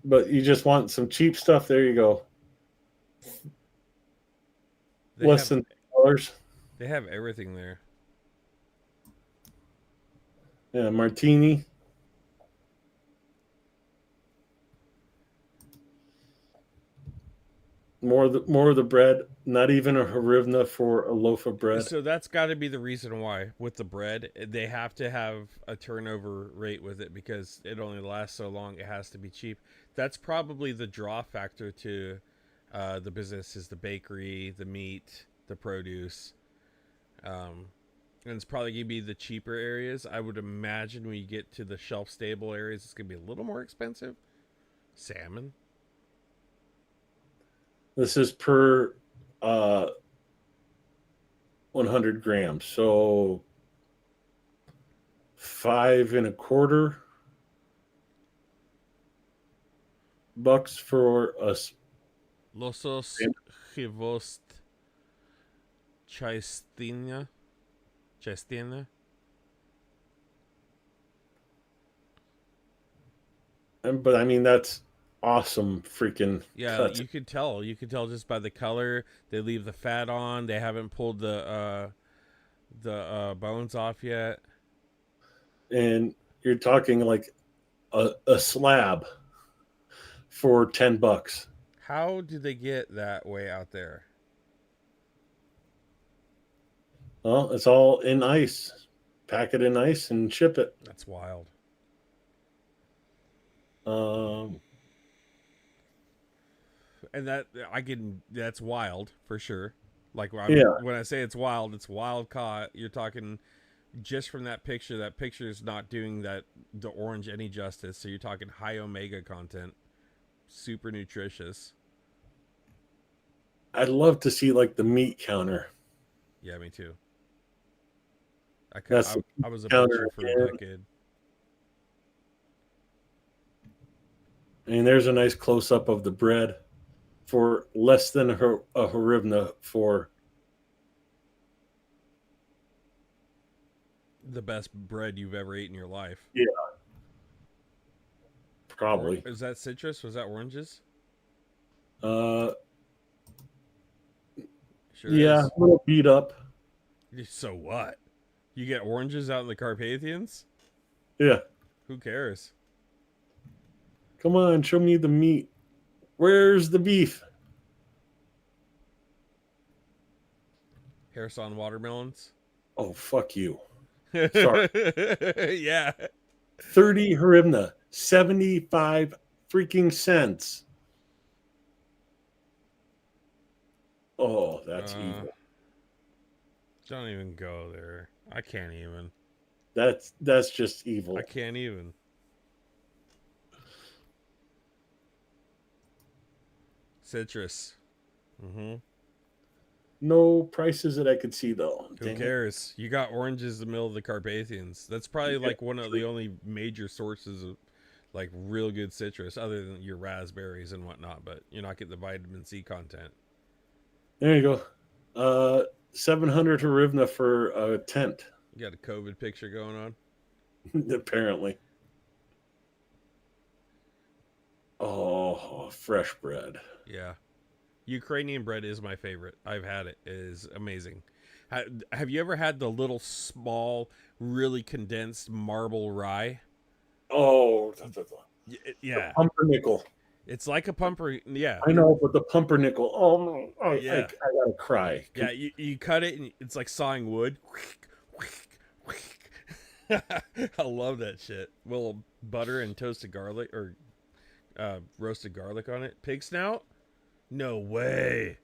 [SPEAKER 3] but you just want some cheap stuff. There you go.
[SPEAKER 2] They
[SPEAKER 3] Less
[SPEAKER 2] have
[SPEAKER 3] than $2.
[SPEAKER 2] they have everything there.
[SPEAKER 3] Yeah, martini. More of the bread. Not even a harivna for a loaf of bread.
[SPEAKER 2] So that's got to be the reason why with the bread they have to have a turnover rate with it because it only lasts so long. It has to be cheap. That's probably the draw factor to the business is the bakery, the meat, the produce, and it's probably gonna be the cheaper areas. I would imagine when you get to the shelf stable areas, it's gonna be a little more expensive. Salmon.
[SPEAKER 3] This is per 100 grams. So 5.25 bucks for us.
[SPEAKER 2] Losos Chivost Chaistina. Chaistina.
[SPEAKER 3] But I mean, that's awesome freaking
[SPEAKER 2] Yeah,
[SPEAKER 3] cut.
[SPEAKER 2] you could tell. You could tell just by the color. They leave the fat on. They haven't pulled the bones off yet.
[SPEAKER 3] And you're talking like a slab for 10 bucks.
[SPEAKER 2] How do they get that way out there?
[SPEAKER 3] Well, it's all in ice. Pack it in ice and ship it.
[SPEAKER 2] That's wild.
[SPEAKER 3] Um,
[SPEAKER 2] And that's wild for sure. Like
[SPEAKER 3] Yeah.
[SPEAKER 2] when I say it's wild caught. You're talking just from that picture. That picture is not doing the orange any justice. So you're talking high omega content, super nutritious.
[SPEAKER 3] I'd love to see like the meat counter.
[SPEAKER 2] Yeah, me too.
[SPEAKER 3] That's the
[SPEAKER 2] I was a
[SPEAKER 3] counter
[SPEAKER 2] butcher for a
[SPEAKER 3] again.
[SPEAKER 2] decade.
[SPEAKER 3] And there's a nice close up of the bread for less than a harivna for.
[SPEAKER 2] The best bread you've ever eaten in your life.
[SPEAKER 3] Yeah, probably.
[SPEAKER 2] Is that citrus? Was that oranges?
[SPEAKER 3] Uh,
[SPEAKER 2] Sure
[SPEAKER 3] yeah,
[SPEAKER 2] is.
[SPEAKER 3] a little beat up.
[SPEAKER 2] So what? You get oranges out in the Carpathians?
[SPEAKER 3] Yeah,
[SPEAKER 2] Who cares?
[SPEAKER 3] come on, show me the meat. Where's the beef?
[SPEAKER 2] Harrison watermelons?
[SPEAKER 3] Oh, fuck you. Sorry.
[SPEAKER 2] Yeah.
[SPEAKER 3] 30 harivna, 75 freaking cents. Oh, that's evil.
[SPEAKER 2] Don't even go there. I can't even.
[SPEAKER 3] That's just evil.
[SPEAKER 2] I can't even. Citrus. Mm-hmm.
[SPEAKER 3] No prices that I could see though.
[SPEAKER 2] Who
[SPEAKER 3] Dang it.
[SPEAKER 2] cares? You got oranges in the middle of the Carpathians. That's probably like one of the only major sources of like real good citrus, other than your raspberries and whatnot. But you're not getting the vitamin C content.
[SPEAKER 3] There you go. 700 harivna for a tent,
[SPEAKER 2] You got a COVID picture going on.
[SPEAKER 3] apparently. Oh, fresh bread.
[SPEAKER 2] Yeah, Ukrainian bread is my favorite. I've had it. It is amazing. Have you ever had the little small, really condensed marble rye?
[SPEAKER 3] Oh,
[SPEAKER 2] Yeah,
[SPEAKER 3] pumpernickel.
[SPEAKER 2] it's like a pumper. Yeah,
[SPEAKER 3] I know, but the pumpernickel. Oh no, I
[SPEAKER 2] Yeah.
[SPEAKER 3] gotta cry.
[SPEAKER 2] yeah. You cut it and it's like sawing wood. I love that shit. Little butter and toasted garlic or roasted garlic on it. Pig snout? No way.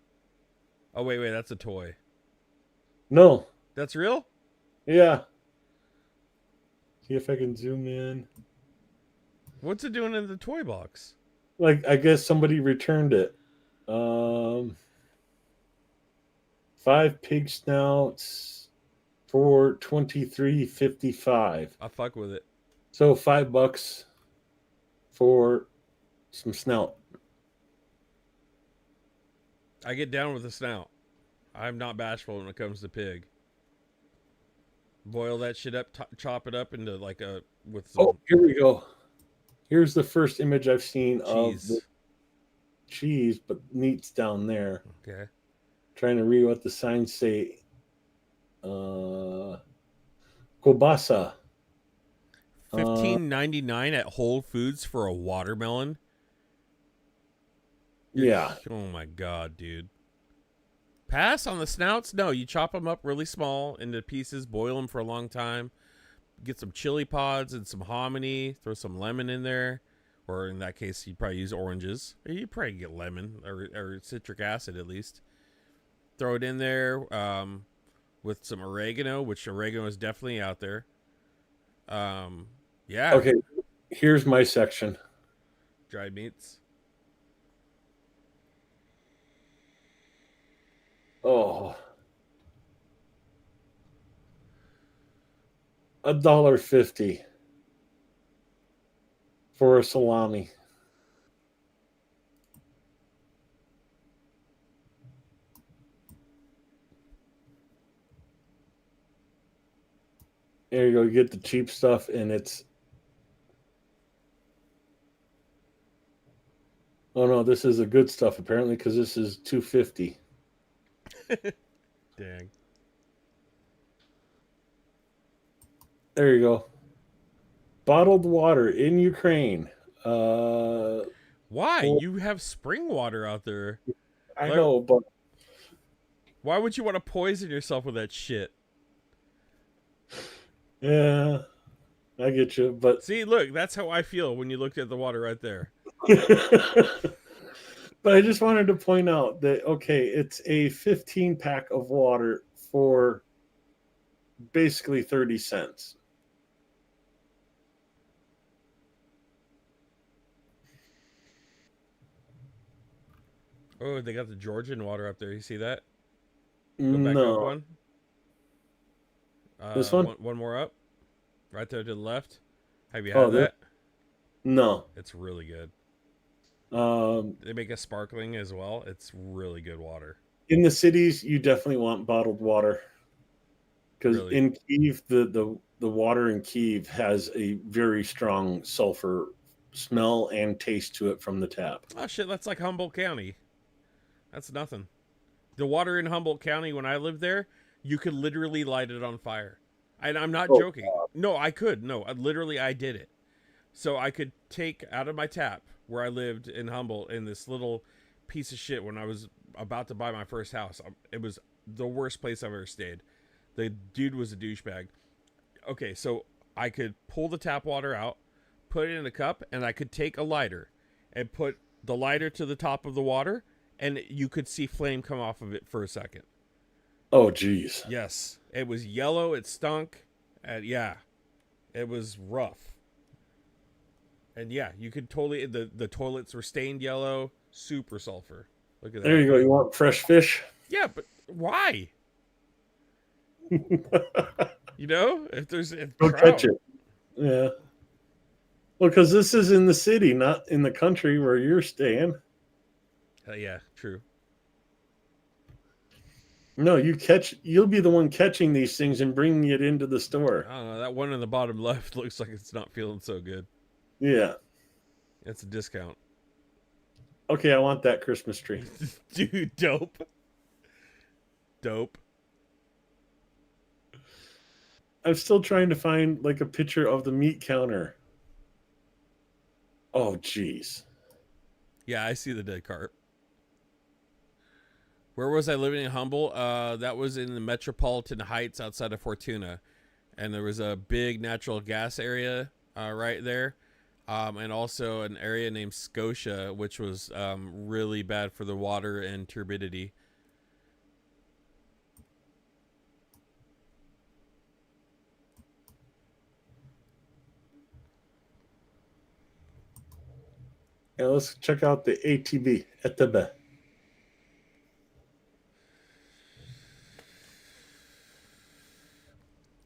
[SPEAKER 2] Oh wait, that's a toy.
[SPEAKER 3] No,
[SPEAKER 2] That's real?
[SPEAKER 3] yeah. See if I can zoom in.
[SPEAKER 2] What's it doing in the toy box?
[SPEAKER 3] Like, I guess somebody returned it. 5 pig snouts for $23.55.
[SPEAKER 2] I'll fuck with it.
[SPEAKER 3] So $5 for some snout.
[SPEAKER 2] I get down with the snout. I'm not bashful when it comes to pig. Boil that shit up, chop it up into like with some.
[SPEAKER 3] Oh, here we go. Here's the first image I've seen of the
[SPEAKER 2] Cheese.
[SPEAKER 3] cheese, but meat's down there.
[SPEAKER 2] Okay.
[SPEAKER 3] Trying to read what the signs say. Kobasa. Uh,
[SPEAKER 2] 15.99 at Whole Foods for a watermelon. You're,
[SPEAKER 3] yeah.
[SPEAKER 2] oh my god, dude. Pass on the snouts? No, you chop them up really small into pieces, boil them for a long time, get some chili pods and some hominy, throw some lemon in there, or in that case, you'd probably use oranges. You'd probably get lemon or citric acid at least. Throw it in there with some oregano, which oregano is definitely out there. Um, yeah,
[SPEAKER 3] Okay. Here's my section.
[SPEAKER 2] dried meats.
[SPEAKER 3] Oh, $1.50 for a salami. There you go. You get the cheap stuff, and it's. Oh no, this is the good stuff apparently because this is $2.50.
[SPEAKER 2] Dang.
[SPEAKER 3] There you go. Bottled water in Ukraine. Uh,
[SPEAKER 2] Why?
[SPEAKER 3] for,
[SPEAKER 2] You have spring water out there.
[SPEAKER 3] I
[SPEAKER 2] Like,
[SPEAKER 3] know, but
[SPEAKER 2] why would you want to poison yourself with that shit?
[SPEAKER 3] yeah, I get you. But
[SPEAKER 2] See, look, that's how I feel when you looked at the water right there.
[SPEAKER 3] but I just wanted to point out that okay, it's a 15 pack of water for basically 30 cents.
[SPEAKER 2] Oh, they got the Georgian water up there. You see that? Go back up
[SPEAKER 3] No,
[SPEAKER 2] one.
[SPEAKER 3] this one.
[SPEAKER 2] One more up. Right there to the left. Have you
[SPEAKER 3] Oh,
[SPEAKER 2] had
[SPEAKER 3] this
[SPEAKER 2] that?
[SPEAKER 3] no.
[SPEAKER 2] It's really good.
[SPEAKER 3] Um,
[SPEAKER 2] They make a sparkling as well. It's really good water.
[SPEAKER 3] in the cities, you definitely want bottled water because
[SPEAKER 2] Really.
[SPEAKER 3] in Kiev, the water in Kiev has a very strong sulfur smell and taste to it from the tap.
[SPEAKER 2] Oh shit, that's like Humboldt County. That's nothing. The water in Humboldt County when I lived there, you could literally light it on fire. And I'm not
[SPEAKER 3] Oh,
[SPEAKER 2] joking. No, I could. No, I did it. So I could take out of my tap where I lived in Humboldt in this little piece of shit when I was about to buy my first house. It was the worst place I've ever stayed. The dude was a douchebag. Okay, so I could pull the tap water out, put it in a cup, and I could take a lighter and put the lighter to the top of the water, and you could see flame come off of it for a second.
[SPEAKER 3] oh, geez.
[SPEAKER 2] Yes, it was yellow. It stunk. And yeah, it was rough. And yeah, you could totally the toilets were stained yellow, super sulfur. Look at
[SPEAKER 3] There
[SPEAKER 2] that.
[SPEAKER 3] you go. You want fresh fish?
[SPEAKER 2] Yeah, but why? You know, if there's
[SPEAKER 3] Go catch
[SPEAKER 2] trout.
[SPEAKER 3] it. Yeah. Well, because this is in the city, not in the country where you're staying.
[SPEAKER 2] Yeah, true.
[SPEAKER 3] No, you'll be the one catching these things and bringing it into the store.
[SPEAKER 2] I don't know. That one in the bottom left looks like it's not feeling so good.
[SPEAKER 3] Yeah.
[SPEAKER 2] It's a discount.
[SPEAKER 3] Okay, I want that Christmas tree.
[SPEAKER 2] Dude, dope. Dope.
[SPEAKER 3] I'm still trying to find like a picture of the meat counter. Oh, geez.
[SPEAKER 2] Yeah, I see the dead carp. Where was I living in Humboldt? That was in the Metropolitan Heights outside of Fortuna. And there was a big natural gas area right there. And also an area named Scotia, which was really bad for the water and turbidity.
[SPEAKER 3] Yeah, let's check out the ATV at the back.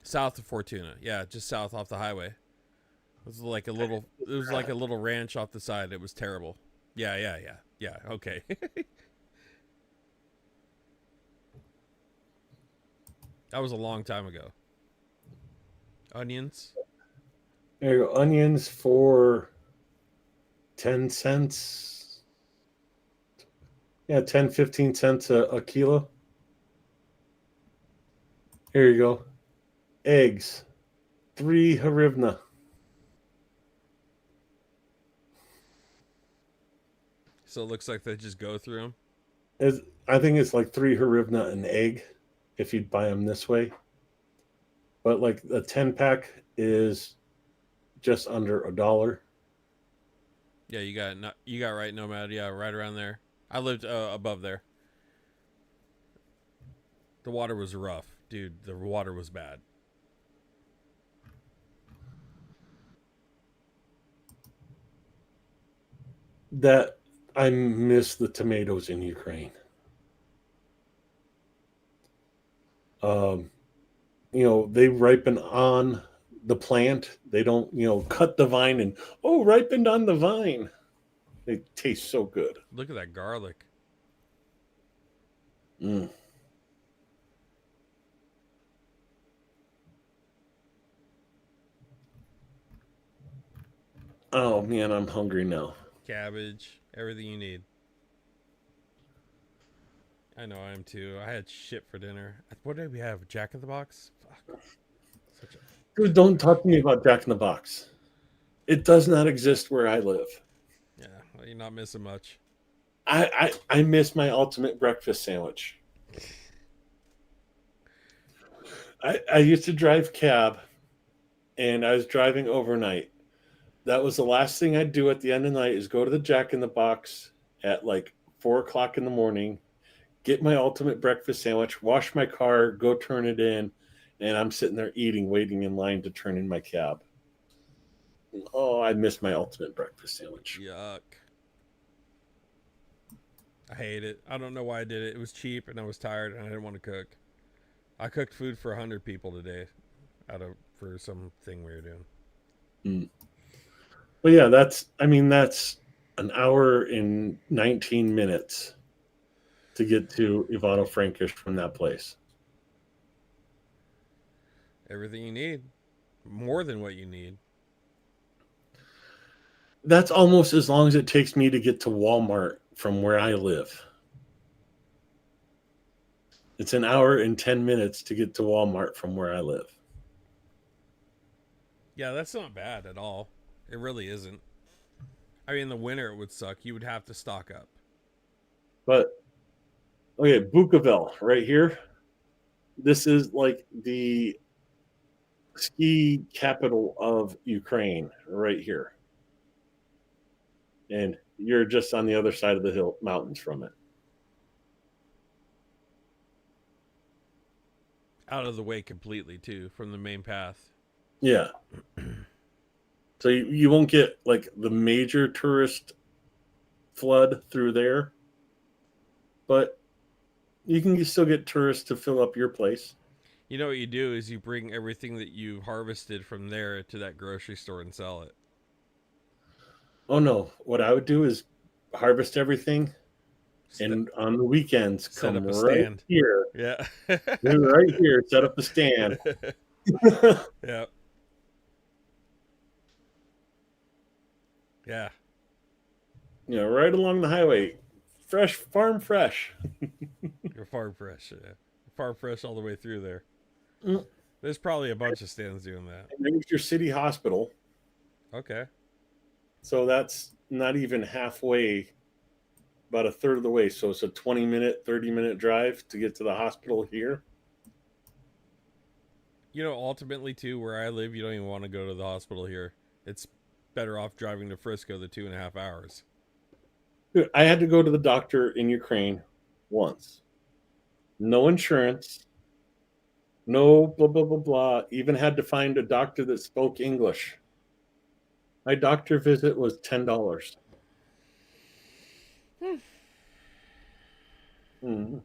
[SPEAKER 2] South of Fortuna. Yeah, just south off the highway. It was like a little ranch off the side. It was terrible. Yeah, okay. That was a long time ago. Onions.
[SPEAKER 3] There you go. Onions for 10 cents. Yeah, 10, 15 cents a kilo. Here you go. Eggs, 3 hryvnia.
[SPEAKER 2] So it looks like they just go through them.
[SPEAKER 3] I think it's like 3 hryvnia an egg if you'd buy them this way. But like the 10 pack is just under $1.
[SPEAKER 2] Yeah, you got right, Nomad. Yeah, right around there. I lived above there. The water was rough, dude. The water was bad.
[SPEAKER 3] That I miss the tomatoes in Ukraine. Um, they ripen on the plant. They don't, cut the vine and ripened on the vine. They taste so good.
[SPEAKER 2] Look at that garlic.
[SPEAKER 3] Mm. Oh man, I'm hungry now.
[SPEAKER 2] Cabbage, everything you need. I know I am too. I had shit for dinner. What did we have? Jack in the Box? Fuck. Such a...
[SPEAKER 3] Dude, don't talk to me about Jack in the Box. It does not exist where I live.
[SPEAKER 2] Yeah, well, you're not missing much.
[SPEAKER 3] I miss my ultimate breakfast sandwich. I used to drive cab, and I was driving overnight. That was the last thing I'd do at the end of the night is go to the Jack in the Box at like 4 o'clock in the morning, get my ultimate breakfast sandwich, wash my car, go turn it in, and I'm sitting there eating, waiting in line to turn in my cab. Oh, I miss my ultimate breakfast sandwich.
[SPEAKER 2] Yuck. I hate it. I don't know why I did it. It was cheap, and I was tired, and I didn't want to cook. I cooked food for 100 people today, for something we were doing.
[SPEAKER 3] Mm. But yeah, that's an hour and 19 minutes to get to Ivano Frankish from that place.
[SPEAKER 2] Everything you need, more than what you need.
[SPEAKER 3] That's almost as long as it takes me to get to Walmart from where I live. It's an hour and 10 minutes to get to Walmart from where I live.
[SPEAKER 2] Yeah, that's not bad at all. It really isn't. I mean, in the winter it would suck. You would have to stock up.
[SPEAKER 3] But, okay, Bukovel right here. This is like the ski capital of Ukraine right here. And you're just on the other side of the mountains from it.
[SPEAKER 2] Out of the way completely, too, from the main path.
[SPEAKER 3] Yeah. So you won't get like the major tourist flood through there, but you can still get tourists to fill up your place.
[SPEAKER 2] You know what you do is you bring everything that you've harvested from there to that grocery store and sell it.
[SPEAKER 3] Oh no, what I would do is harvest everything and on the weekends
[SPEAKER 2] Set
[SPEAKER 3] come
[SPEAKER 2] up a
[SPEAKER 3] right
[SPEAKER 2] stand.
[SPEAKER 3] here.
[SPEAKER 2] Yeah.
[SPEAKER 3] Right here, set up the stand.
[SPEAKER 2] Yeah. Yeah.
[SPEAKER 3] Right along the highway. Fresh, farm fresh.
[SPEAKER 2] You're farm fresh. Yeah. Farm fresh all the way through there.
[SPEAKER 3] Mm.
[SPEAKER 2] There's probably a bunch of stands doing that.
[SPEAKER 3] And there's your city hospital.
[SPEAKER 2] Okay.
[SPEAKER 3] So that's not even halfway, about a third of the way. So it's a 20-minute, 30-minute drive to get to the hospital here.
[SPEAKER 2] You know, ultimately, too, where I live, you don't even want to go to the hospital here. It's better off driving to Frisco the 2.5 hours.
[SPEAKER 3] Dude, I had to go to the doctor in Ukraine once. No insurance. No blah, blah, blah, blah. Even had to find a doctor that spoke English. My doctor visit was $10. Mm-hmm.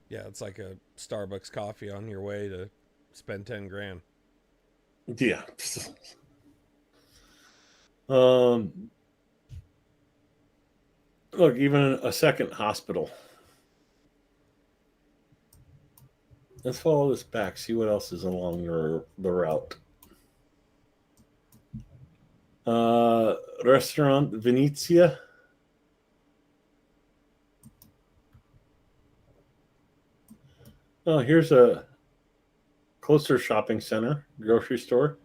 [SPEAKER 2] Yeah, it's like a Starbucks coffee on your way to spend 10 grand.
[SPEAKER 3] Yeah. Look, even a second hospital. Let's follow this back, see what else is along the route. restaurant Venezia. Oh, here's a closer shopping center, grocery store.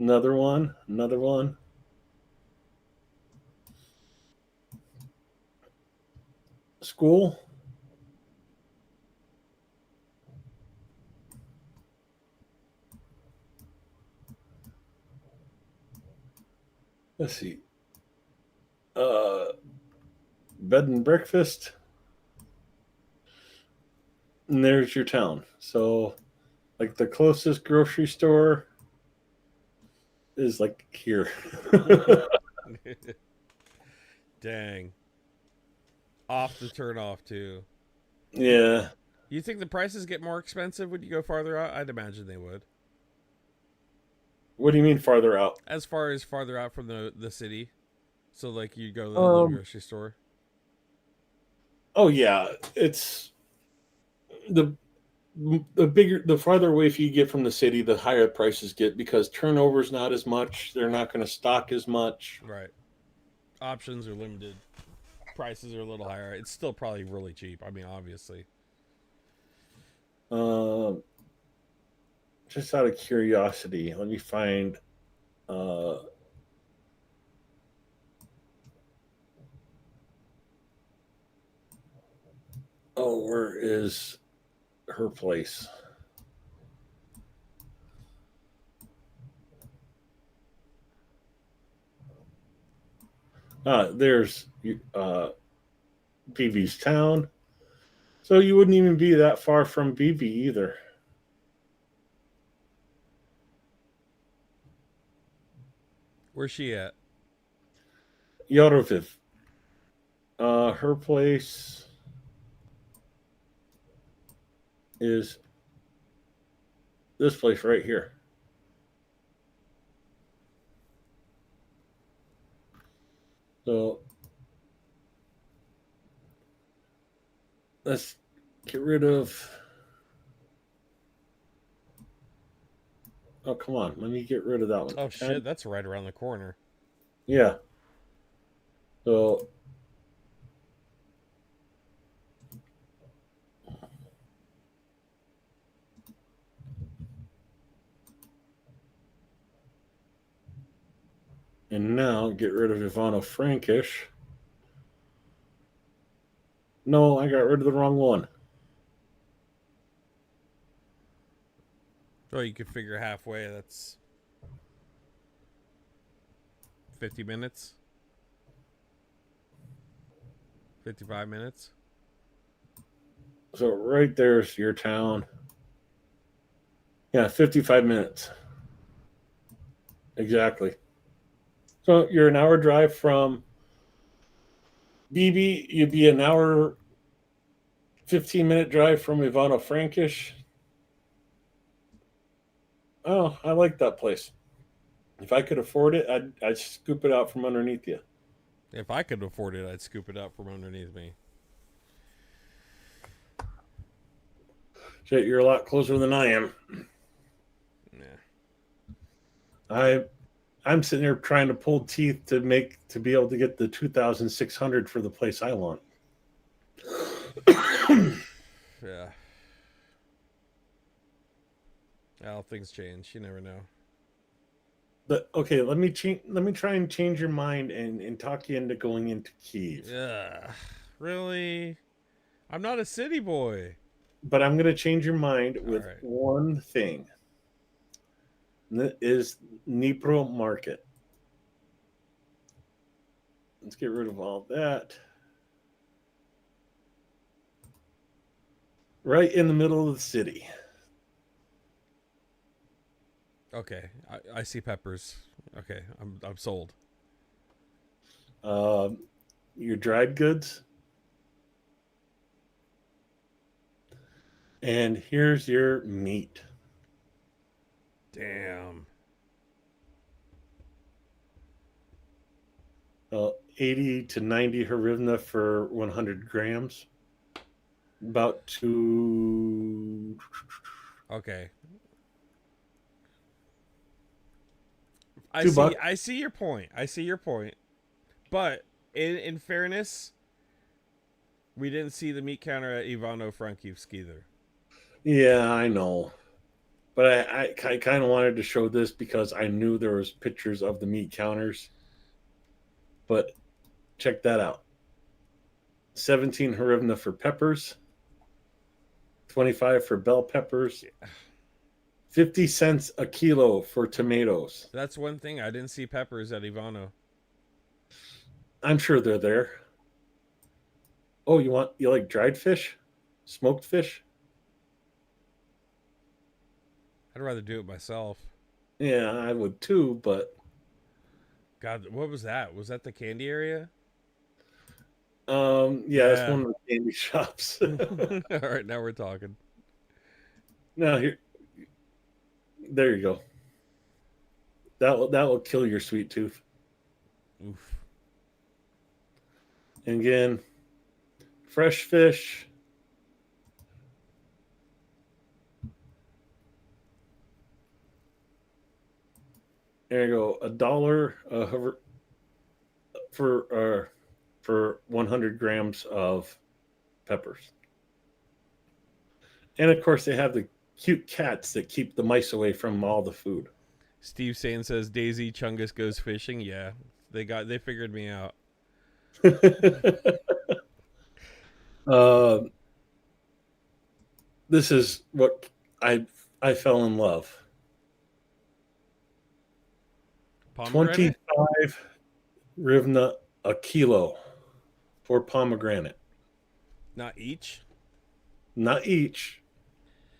[SPEAKER 3] Another one, another one. School. Let's see. Uh, bed and breakfast. And there's your town. So, like the closest grocery store is like here.
[SPEAKER 2] Dang. Off the turn off, too.
[SPEAKER 3] Yeah.
[SPEAKER 2] You think the prices get more expensive when you go farther out? I'd imagine they would.
[SPEAKER 3] What do you mean farther out?
[SPEAKER 2] As far as farther out from the city. So, like, you go to the little
[SPEAKER 3] Um.
[SPEAKER 2] grocery store.
[SPEAKER 3] Oh yeah, it's the the farther away you get from the city, the higher prices get because turnover's not as much. They're not going to stock as much.
[SPEAKER 2] Right. Options are limited. Prices are a little higher. It's still probably really cheap. I mean, obviously.
[SPEAKER 3] Um, just out of curiosity, let me find. Uh, oh, where is her place? There's BB's town. So you wouldn't even be that far from BB either.
[SPEAKER 2] Where's she at?
[SPEAKER 3] Yaroviv. Her place is this place right here. So let's get rid of. Oh, come on. Let me get rid of that one.
[SPEAKER 2] Oh, shit. That's right around the corner.
[SPEAKER 3] Yeah. So. And now get rid of Ivano Frankish. No, I got rid of the wrong one.
[SPEAKER 2] Oh, you could figure halfway. That's 50 minutes. 55 minutes.
[SPEAKER 3] So right there's your town. Yeah, 55 minutes. Exactly. So you're an hour drive from BB. You'd be an hour, 15-minute drive from Ivano Frankish. Oh, I like that place. If I could afford it, I'd scoop it out from underneath you.
[SPEAKER 2] If I could afford it, I'd scoop it out from underneath me.
[SPEAKER 3] Shit, you're a lot closer than I am.
[SPEAKER 2] Yeah.
[SPEAKER 3] I'm sitting there trying to pull teeth to be able to get the 2,600 for the place I want.
[SPEAKER 2] Yeah. Well, things change. You never know.
[SPEAKER 3] But okay, let me try and change your mind and talk you into going into Kyiv.
[SPEAKER 2] Yeah. Really? I'm not a city boy.
[SPEAKER 3] But I'm going to change your mind with
[SPEAKER 2] right.
[SPEAKER 3] one thing. And that is Dnipro Market. Let's get rid of all that. Right in the middle of the city.
[SPEAKER 2] Okay, I see peppers. Okay, I'm sold.
[SPEAKER 3] Your dried goods. And here's your meat.
[SPEAKER 2] Damn.
[SPEAKER 3] 80 to 90 hryvnia for 100 grams. About two.
[SPEAKER 2] Okay. I see.
[SPEAKER 3] $2.
[SPEAKER 2] I see your point. I see your point. But in fairness, we didn't see the meat counter at Ivano Frankivsk either.
[SPEAKER 3] Yeah, I know. But I kind of wanted to show this because I knew there was pictures of the meat counters. But check that out. 17 hryvnia for peppers, 25 for bell peppers, 50 cents a kilo for tomatoes.
[SPEAKER 2] That's one thing. I didn't see peppers at Ivano.
[SPEAKER 3] I'm sure they're there. Oh, you like dried fish? Smoked fish?
[SPEAKER 2] I'd rather do it myself.
[SPEAKER 3] Yeah, I would too, but
[SPEAKER 2] God, what was that? Was that the candy area?
[SPEAKER 3] yeah, it's
[SPEAKER 2] Yeah.
[SPEAKER 3] one of the candy shops.
[SPEAKER 2] All right, now we're talking.
[SPEAKER 3] Now here, there you go. That will kill your sweet tooth.
[SPEAKER 2] Oof.
[SPEAKER 3] And again, fresh fish. There you go. $1 for 100 grams of peppers. And of course, they have the cute cats that keep the mice away from all the food.
[SPEAKER 2] Steve Sand says Daisy Chungus goes fishing. Yeah, they figured me out.
[SPEAKER 3] uh, this is what I fell in love.
[SPEAKER 2] Pomegranate?
[SPEAKER 3] 25 hryvnia a kilo for pomegranate.
[SPEAKER 2] Not each.
[SPEAKER 3] Not each.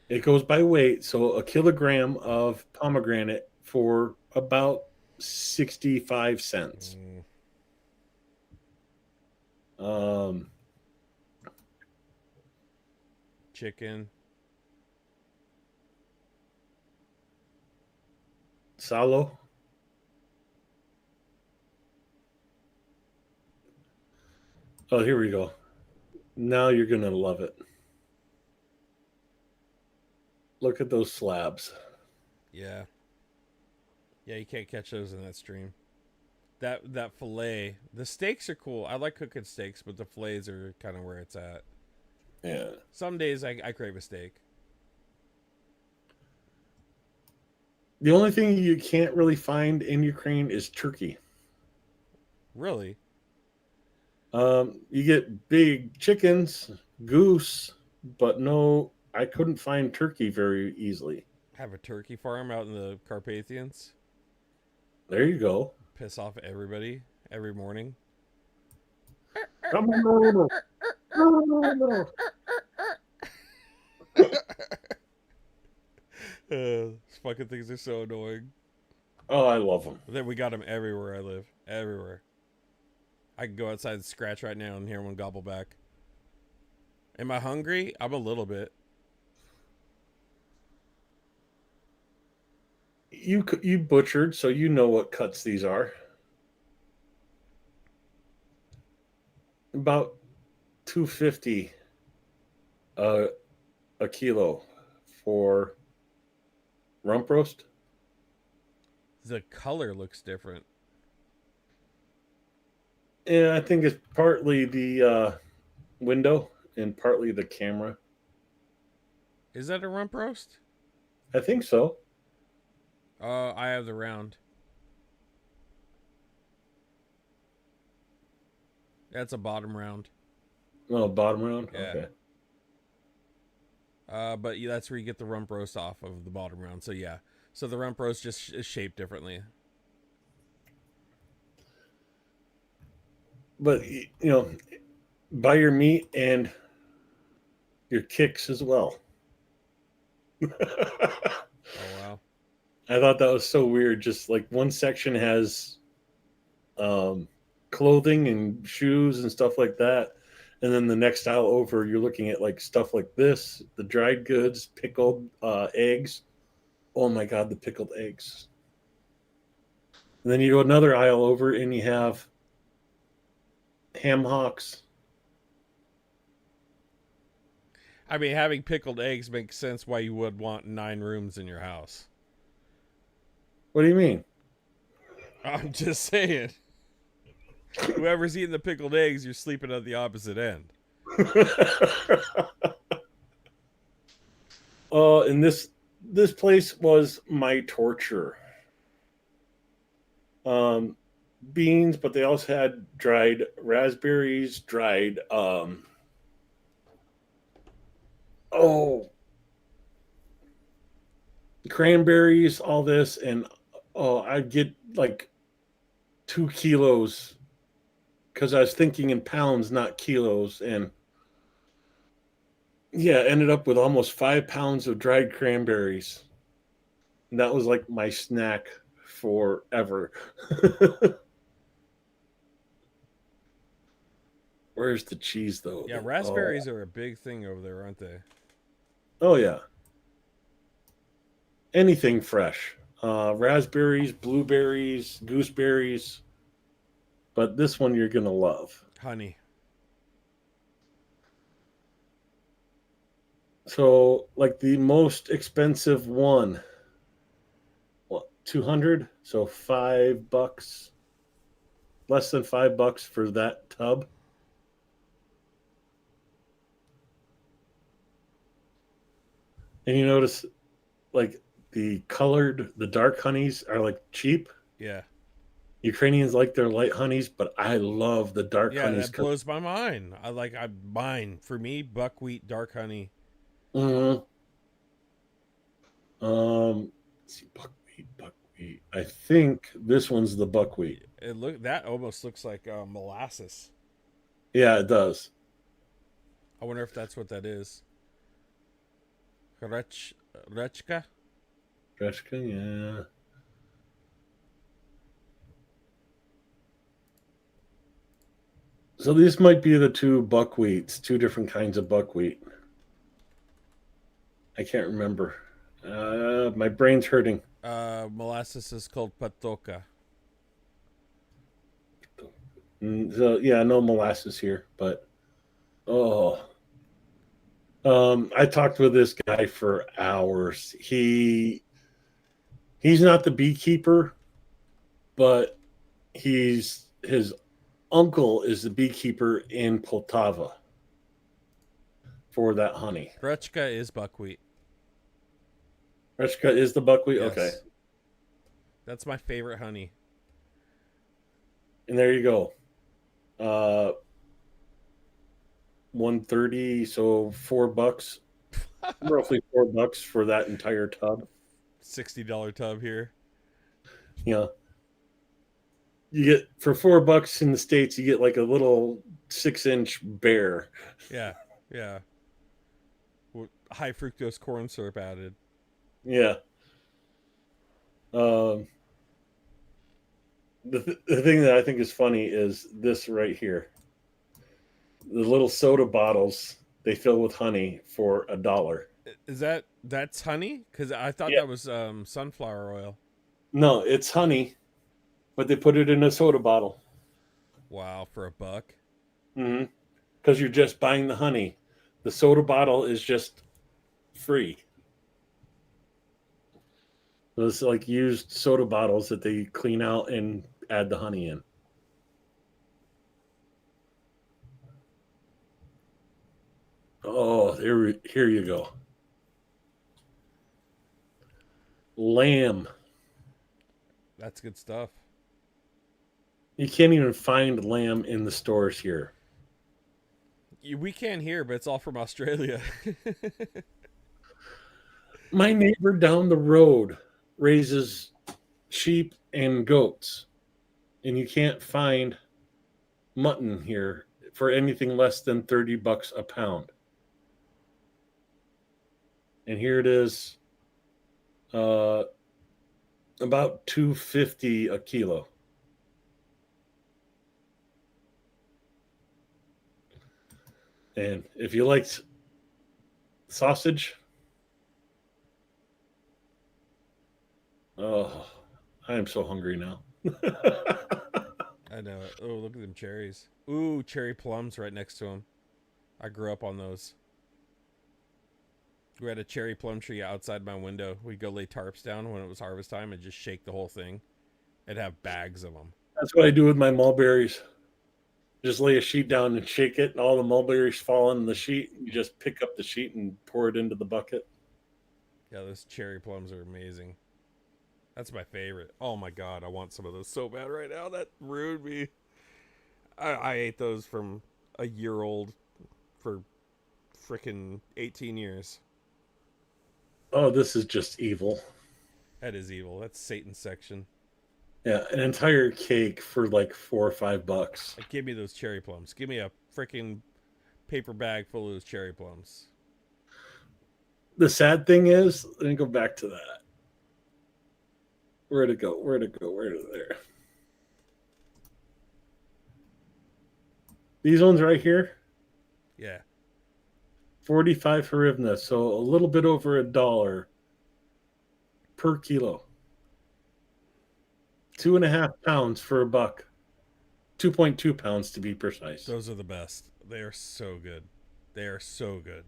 [SPEAKER 3] It goes by weight, so a kilogram of pomegranate for about 65 cents. Um,
[SPEAKER 2] Chicken.
[SPEAKER 3] Salo. Oh, here we go. Now you're going to love it. Look at those slabs.
[SPEAKER 2] Yeah. Yeah, you can't catch those in that stream. That fillet. The steaks are cool. I like cooking steaks, but the fillets are kind of where it's at.
[SPEAKER 3] Yeah.
[SPEAKER 2] Some days I crave a steak.
[SPEAKER 3] The only thing you can't really find in Ukraine is turkey.
[SPEAKER 2] Really?
[SPEAKER 3] You get big chickens, goose, but no, I couldn't find turkey very easily.
[SPEAKER 2] Have a turkey farm out in the Carpathians.
[SPEAKER 3] There you go.
[SPEAKER 2] Piss off everybody every morning.
[SPEAKER 3] Come on over.
[SPEAKER 2] These fucking things are so annoying.
[SPEAKER 3] Oh, I love them.
[SPEAKER 2] But then we got them everywhere I live. Everywhere. I can go outside and scratch right now and hear one gobble back. Am I hungry? I'm a little bit.
[SPEAKER 3] You butchered, so you know what cuts these are. About $2.50 a kilo for rump roast.
[SPEAKER 2] The color looks different.
[SPEAKER 3] Yeah, I think it's partly the window and partly the camera.
[SPEAKER 2] Is that a rump roast?
[SPEAKER 3] I think so.
[SPEAKER 2] I have the round. That's a bottom round.
[SPEAKER 3] Oh, bottom round?
[SPEAKER 2] Yeah.
[SPEAKER 3] Okay.
[SPEAKER 2] But yeah, that's where you get the rump roast off of the bottom round. So yeah. So the rump roast just is shaped differently.
[SPEAKER 3] But, buy your meat and your kicks as well.
[SPEAKER 2] Oh wow.
[SPEAKER 3] I thought that was so weird. Just like one section has clothing and shoes and stuff like that. And then the next aisle over, you're looking at like stuff like this, the dried goods, pickled eggs. Oh my God, the pickled eggs. And then you go another aisle over and you have ham hocks.
[SPEAKER 2] I mean, having pickled eggs makes sense why you would want 9 rooms in your house.
[SPEAKER 3] What do you mean?
[SPEAKER 2] I'm just saying. Whoever's eating the pickled eggs, you're sleeping at the opposite end.
[SPEAKER 3] And this place was my torture. Um, beans, but they also had dried raspberries, dried oh cranberries, all this, and oh, I'd get like 2 kilos because I was thinking in pounds, not kilos, and yeah, ended up with almost 5 pounds of dried cranberries. And that was like my snack forever. Where's the cheese though?
[SPEAKER 2] Yeah,
[SPEAKER 3] Oh,
[SPEAKER 2] raspberries are a big thing over there, aren't they?
[SPEAKER 3] oh yeah. Anything fresh. Raspberries, blueberries, gooseberries. But this one you're gonna love.
[SPEAKER 2] Honey.
[SPEAKER 3] So like the most expensive one, what, 200? So $5, less than $5 for that tub. And you notice like the dark honeys are like cheap.
[SPEAKER 2] Yeah.
[SPEAKER 3] Ukrainians like their light honeys, but I love the dark
[SPEAKER 2] Yeah,
[SPEAKER 3] honeys
[SPEAKER 2] that
[SPEAKER 3] because
[SPEAKER 2] blows my mind. I mine. For me, buckwheat, dark honey.
[SPEAKER 3] let's see, buckwheat. I think this one's the buckwheat.
[SPEAKER 2] That almost looks like molasses.
[SPEAKER 3] Yeah, it does.
[SPEAKER 2] I wonder if that's what that is. Rechka?
[SPEAKER 3] Greshka, yeah. So these might be the two buckwheats, two different kinds of buckwheat. I can't remember. My brain's hurting.
[SPEAKER 2] Molasses is called patoka.
[SPEAKER 3] So yeah, no molasses here, but oh, I talked with this guy for hours. He's not the beekeeper, but his uncle is the beekeeper in Poltava for that honey.
[SPEAKER 2] Rechka is buckwheat.
[SPEAKER 3] Rechka is the buckwheat.
[SPEAKER 2] Yes.
[SPEAKER 3] Okay,
[SPEAKER 2] That's my favorite honey.
[SPEAKER 3] and there you go. 130, so $4, roughly $4 for that entire tub.
[SPEAKER 2] $60 tub here.
[SPEAKER 3] Yeah, you get for $4 in the States, you get like a little 6-inch bear.
[SPEAKER 2] Yeah, yeah. High fructose corn syrup added.
[SPEAKER 3] Yeah. The thing that I think is funny is this right here. The little soda bottles they fill with honey for $1.
[SPEAKER 2] Is that's honey? Because I thought
[SPEAKER 3] Yeah.
[SPEAKER 2] that was sunflower oil.
[SPEAKER 3] No, it's honey, but they put it in a soda bottle.
[SPEAKER 2] Wow, for $1.
[SPEAKER 3] Because you're just buying the honey. The soda bottle is just free. So it's like used soda bottles that they clean out and add the honey in. Oh, here you go. Lamb.
[SPEAKER 2] That's good stuff.
[SPEAKER 3] You can't even find lamb in the stores here.
[SPEAKER 2] We can't hear, but it's all from Australia.
[SPEAKER 3] My neighbor down the road raises sheep and goats, and you can't find mutton here for anything less than $30 a pound. And here it is, about $2.50 a kilo. And if you like sausage, oh, I am so hungry now.
[SPEAKER 2] I know it. Oh, look at them cherries. Ooh, cherry plums right next to them. I grew up on those. We had a cherry plum tree outside my window. We'd go lay tarps down when it was harvest time and just shake the whole thing. and have bags of them.
[SPEAKER 3] That's what I do with my mulberries. Just lay a sheet down and shake it, and all the mulberries fall in the sheet. You just pick up the sheet and pour it into the bucket.
[SPEAKER 2] Yeah, those cherry plums are amazing. That's my favorite. Oh my god, I want some of those so bad right now. That ruined me. I ate those from a year old for freaking 18 years.
[SPEAKER 3] Oh, this is just evil.
[SPEAKER 2] That is evil. That's Satan's section.
[SPEAKER 3] Yeah, an entire cake for like $4 or $5.
[SPEAKER 2] Like, give me those cherry plums. Give me a freaking paper bag full of those cherry plums.
[SPEAKER 3] The sad thing is, let me go back to that. Where'd it go? Where'd it go? Where'd it there? These ones right here,
[SPEAKER 2] Yeah.
[SPEAKER 3] 45 hryvnia, so a little bit over $1 per kilo. 2.5 pounds for $1. 2.2 pounds to be precise.
[SPEAKER 2] Those are the best. They are so good. They are so good.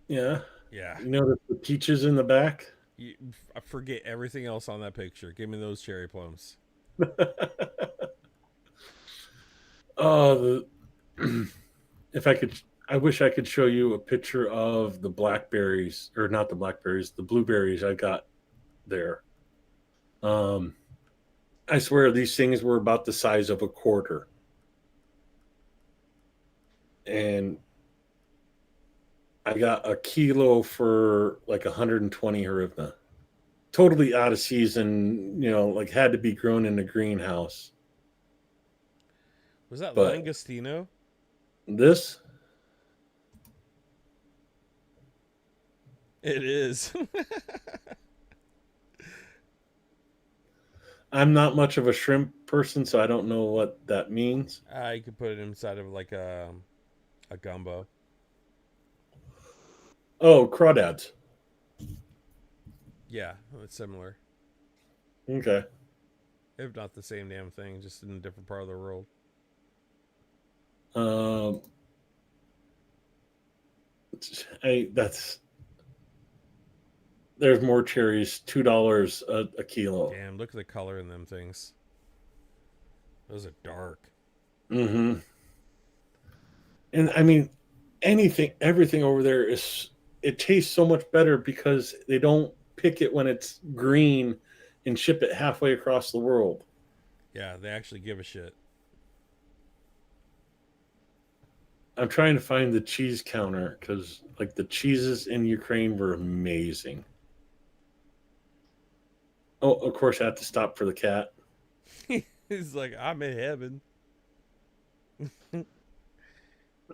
[SPEAKER 3] Yeah.
[SPEAKER 2] Yeah.
[SPEAKER 3] You notice the peaches in the back?
[SPEAKER 2] I forget everything else on that picture. Give me those cherry plums.
[SPEAKER 3] Oh, if I could, I wish I could show you a picture of the blackberries, or not the blackberries, the blueberries I got there. I swear these things were about the size of a quarter. And I got a kilo for like 120 hryvnia. Totally out of season, like had to be grown in a greenhouse.
[SPEAKER 2] Was that
[SPEAKER 3] But
[SPEAKER 2] Langostino?
[SPEAKER 3] this,
[SPEAKER 2] It is.
[SPEAKER 3] I'm not much of a shrimp person, so I don't know what that means.
[SPEAKER 2] You could put it inside of like a gumbo.
[SPEAKER 3] Oh, crawdads.
[SPEAKER 2] Yeah, it's similar.
[SPEAKER 3] Okay.
[SPEAKER 2] If not the same damn thing, just in a different part of the world.
[SPEAKER 3] That's there's more cherries, $2 a kilo.
[SPEAKER 2] Damn, look at the color in them things. Those are dark.
[SPEAKER 3] Mm-hmm. And I mean, everything over there it tastes so much better because they don't pick it when it's green and ship it halfway across the world.
[SPEAKER 2] Yeah, they actually give a shit.
[SPEAKER 3] I'm trying to find the cheese counter because like the cheeses in Ukraine were amazing. Oh, of course I have to stop for the cat.
[SPEAKER 2] He's like, I'm in heaven.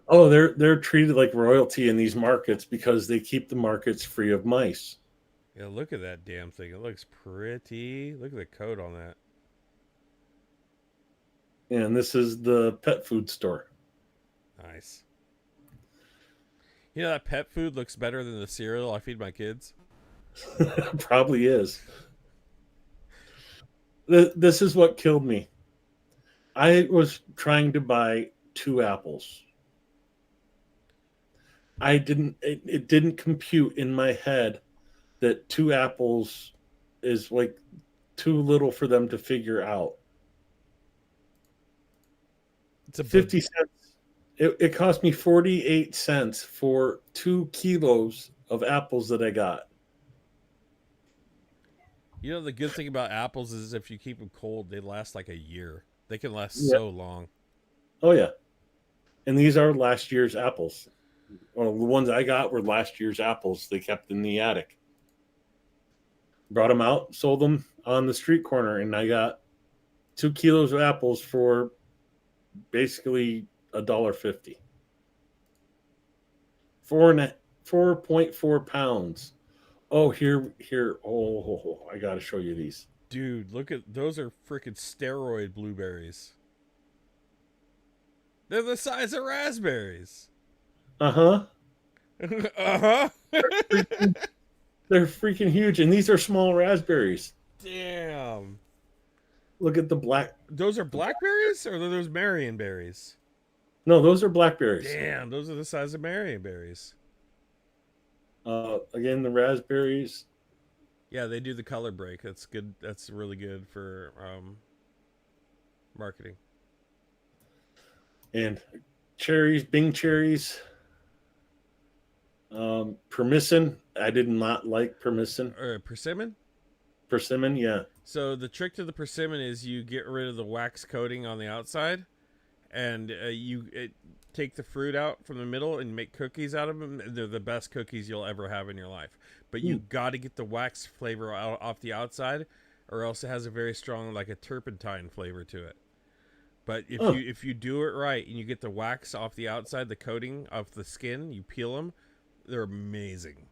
[SPEAKER 3] Oh, they're treated like royalty in these markets because they keep the markets free of mice.
[SPEAKER 2] Yeah, look at that damn thing. It looks pretty. Look at the coat on that.
[SPEAKER 3] And this is the pet food store.
[SPEAKER 2] Nice. You know, that pet food looks better than the cereal I feed my kids.
[SPEAKER 3] Probably is. This is what killed me. I was trying to buy 2 apples. It didn't compute in my head that 2 apples is like too little for them to figure out.
[SPEAKER 2] It's a
[SPEAKER 3] 50 cents. It cost me 48 cents for 2 kilos of apples that I got.
[SPEAKER 2] You know, the good thing about apples is if you keep them cold, they last like a year. They can last
[SPEAKER 3] Yeah.
[SPEAKER 2] so long.
[SPEAKER 3] Oh, yeah. And these are last year's apples. Well, the ones I got were last year's apples they kept in the attic. Brought them out, sold them on the street corner, and I got 2 kilos of apples for basically $1.50. 4.4 pounds. Oh, here. Oh, I got to show you these.
[SPEAKER 2] Dude, look at those are freaking steroid blueberries. They're the size of raspberries.
[SPEAKER 3] Uh-huh.
[SPEAKER 2] Uh-huh.
[SPEAKER 3] They're freaking huge, and these are small raspberries.
[SPEAKER 2] Damn.
[SPEAKER 3] Look at the black.
[SPEAKER 2] Those are blackberries or are those Marion berries?
[SPEAKER 3] No, those are blackberries.
[SPEAKER 2] Damn, those are the size of Marion berries.
[SPEAKER 3] Again, the raspberries.
[SPEAKER 2] Yeah, they do the color break. That's good. That's really good for marketing.
[SPEAKER 3] And cherries, Bing cherries, persimmon. I did not like persimmon.
[SPEAKER 2] Persimmon.
[SPEAKER 3] Persimmon, yeah.
[SPEAKER 2] So the trick to the persimmon is you get rid of the wax coating on the outside, and take the fruit out from the middle and make cookies out of them. They're the best cookies you'll ever have in your life. But you got to get the wax flavor off the outside, or else it has a very strong, like a turpentine flavor to it. But if you do it right and you get the wax off the outside, the coating off the skin, you peel them, they're amazing.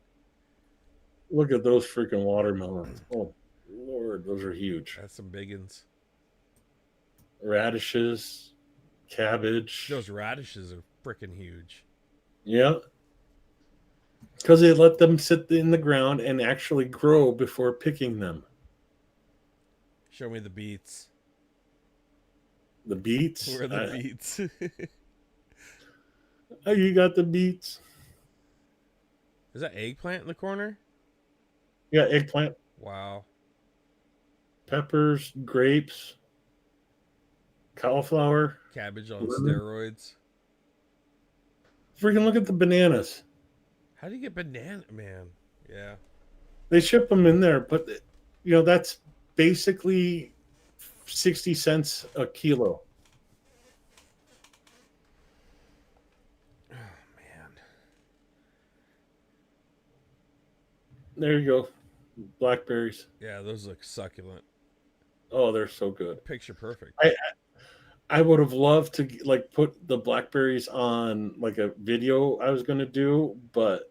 [SPEAKER 3] Look at those freaking watermelons. Oh, Lord, those are huge.
[SPEAKER 2] That's some biggins.
[SPEAKER 3] Radishes, cabbage.
[SPEAKER 2] Those radishes are freaking huge.
[SPEAKER 3] Yeah. Because they let them sit in the ground and actually grow before picking them.
[SPEAKER 2] Show me the beets.
[SPEAKER 3] The beets?
[SPEAKER 2] Where are the beets?
[SPEAKER 3] Oh, you got the beets?
[SPEAKER 2] Is that eggplant in the corner?
[SPEAKER 3] Yeah, eggplant,
[SPEAKER 2] Wow.
[SPEAKER 3] peppers, grapes, cauliflower.
[SPEAKER 2] Cabbage on
[SPEAKER 3] Lemon.
[SPEAKER 2] steroids.
[SPEAKER 3] Freaking look at the bananas.
[SPEAKER 2] How do you get banana, man? Yeah.
[SPEAKER 3] They ship them in there, but that's basically 60 cents a kilo.
[SPEAKER 2] Oh man.
[SPEAKER 3] There you go. Blackberries.
[SPEAKER 2] Yeah, those look succulent.
[SPEAKER 3] Oh, they're so good.
[SPEAKER 2] Picture perfect.
[SPEAKER 3] I would have loved to like put the blackberries on like a video I was going to do, but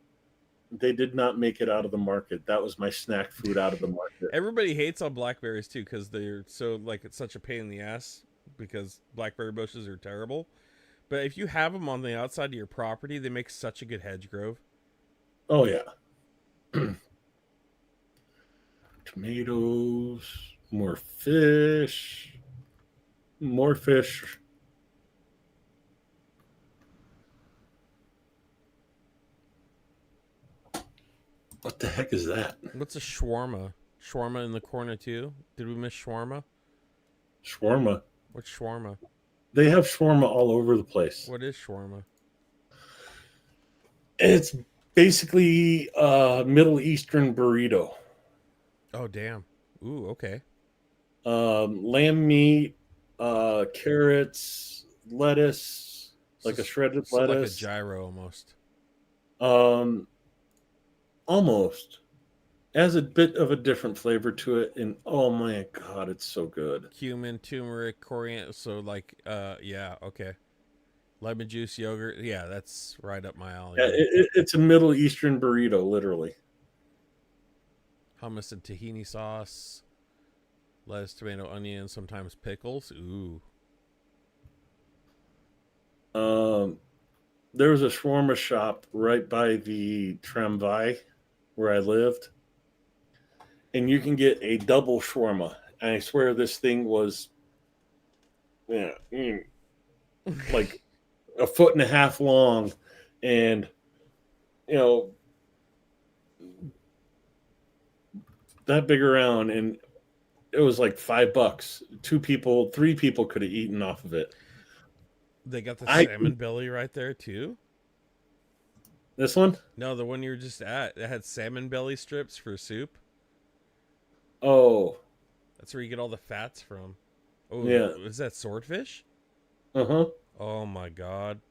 [SPEAKER 3] they did not make it out of the market. That was my snack food out of the market.
[SPEAKER 2] Everybody hates on blackberries too because they're so like it's such a pain in the ass because blackberry bushes are terrible. But if you have them on the outside of your property, they make such a good hedge grove.
[SPEAKER 3] Oh yeah. Tomatoes, more fish, more fish. What the heck is that?
[SPEAKER 2] What's a shawarma? Shawarma in the corner too? Did we miss shawarma?
[SPEAKER 3] Shawarma.
[SPEAKER 2] What's shawarma?
[SPEAKER 3] They have shawarma all over the place.
[SPEAKER 2] What is shawarma?
[SPEAKER 3] It's basically a Middle Eastern burrito.
[SPEAKER 2] Oh damn. Ooh, okay.
[SPEAKER 3] Lamb meat, carrots, lettuce, like a shredded
[SPEAKER 2] So like a
[SPEAKER 3] lettuce.
[SPEAKER 2] gyro almost.
[SPEAKER 3] Almost. It has a bit of a different flavor to it, and oh my god, it's so good.
[SPEAKER 2] Cumin, turmeric, coriander. So like, yeah, okay. Lemon juice, yogurt. Yeah, that's right up my alley.
[SPEAKER 3] Yeah, it's a Middle Eastern burrito, literally.
[SPEAKER 2] Hummus and tahini sauce, lettuce, tomato, onion, sometimes pickles. Ooh.
[SPEAKER 3] There was a shawarma shop right by the tramvay where I lived, and you can get a double shawarma. And I swear this thing was, like a foot and a half long, and that big around, and it was like $5. 2 people, 3 people could have eaten off of it.
[SPEAKER 2] They got the salmon belly right there too.
[SPEAKER 3] This one?
[SPEAKER 2] No, the one you were just at. It had salmon belly strips for soup.
[SPEAKER 3] Oh,
[SPEAKER 2] That's where you get all the fats from. Oh,
[SPEAKER 3] yeah.
[SPEAKER 2] Is that swordfish?
[SPEAKER 3] Uh-huh.
[SPEAKER 2] Oh my god.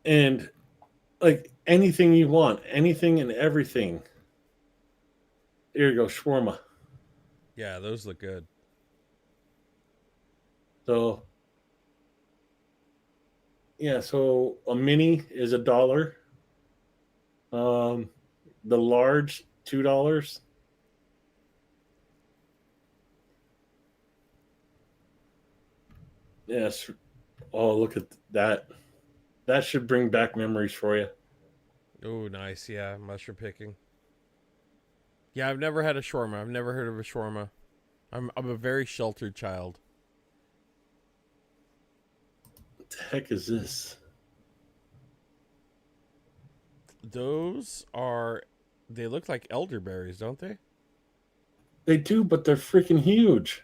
[SPEAKER 3] And like anything you want, anything and everything. Here you go, shawarma.
[SPEAKER 2] Yeah, those look good.
[SPEAKER 3] So yeah, so a mini is $1. The large $2. Yes. Oh, look at that. That should bring back memories for you.
[SPEAKER 2] Oh, nice. Yeah, mushroom picking. Yeah, I've never had a shawarma. I've never heard of a shawarma. I'm a very sheltered child.
[SPEAKER 3] What the heck is this?
[SPEAKER 2] Those are, they look like elderberries, don't they?
[SPEAKER 3] They do, but they're freaking huge.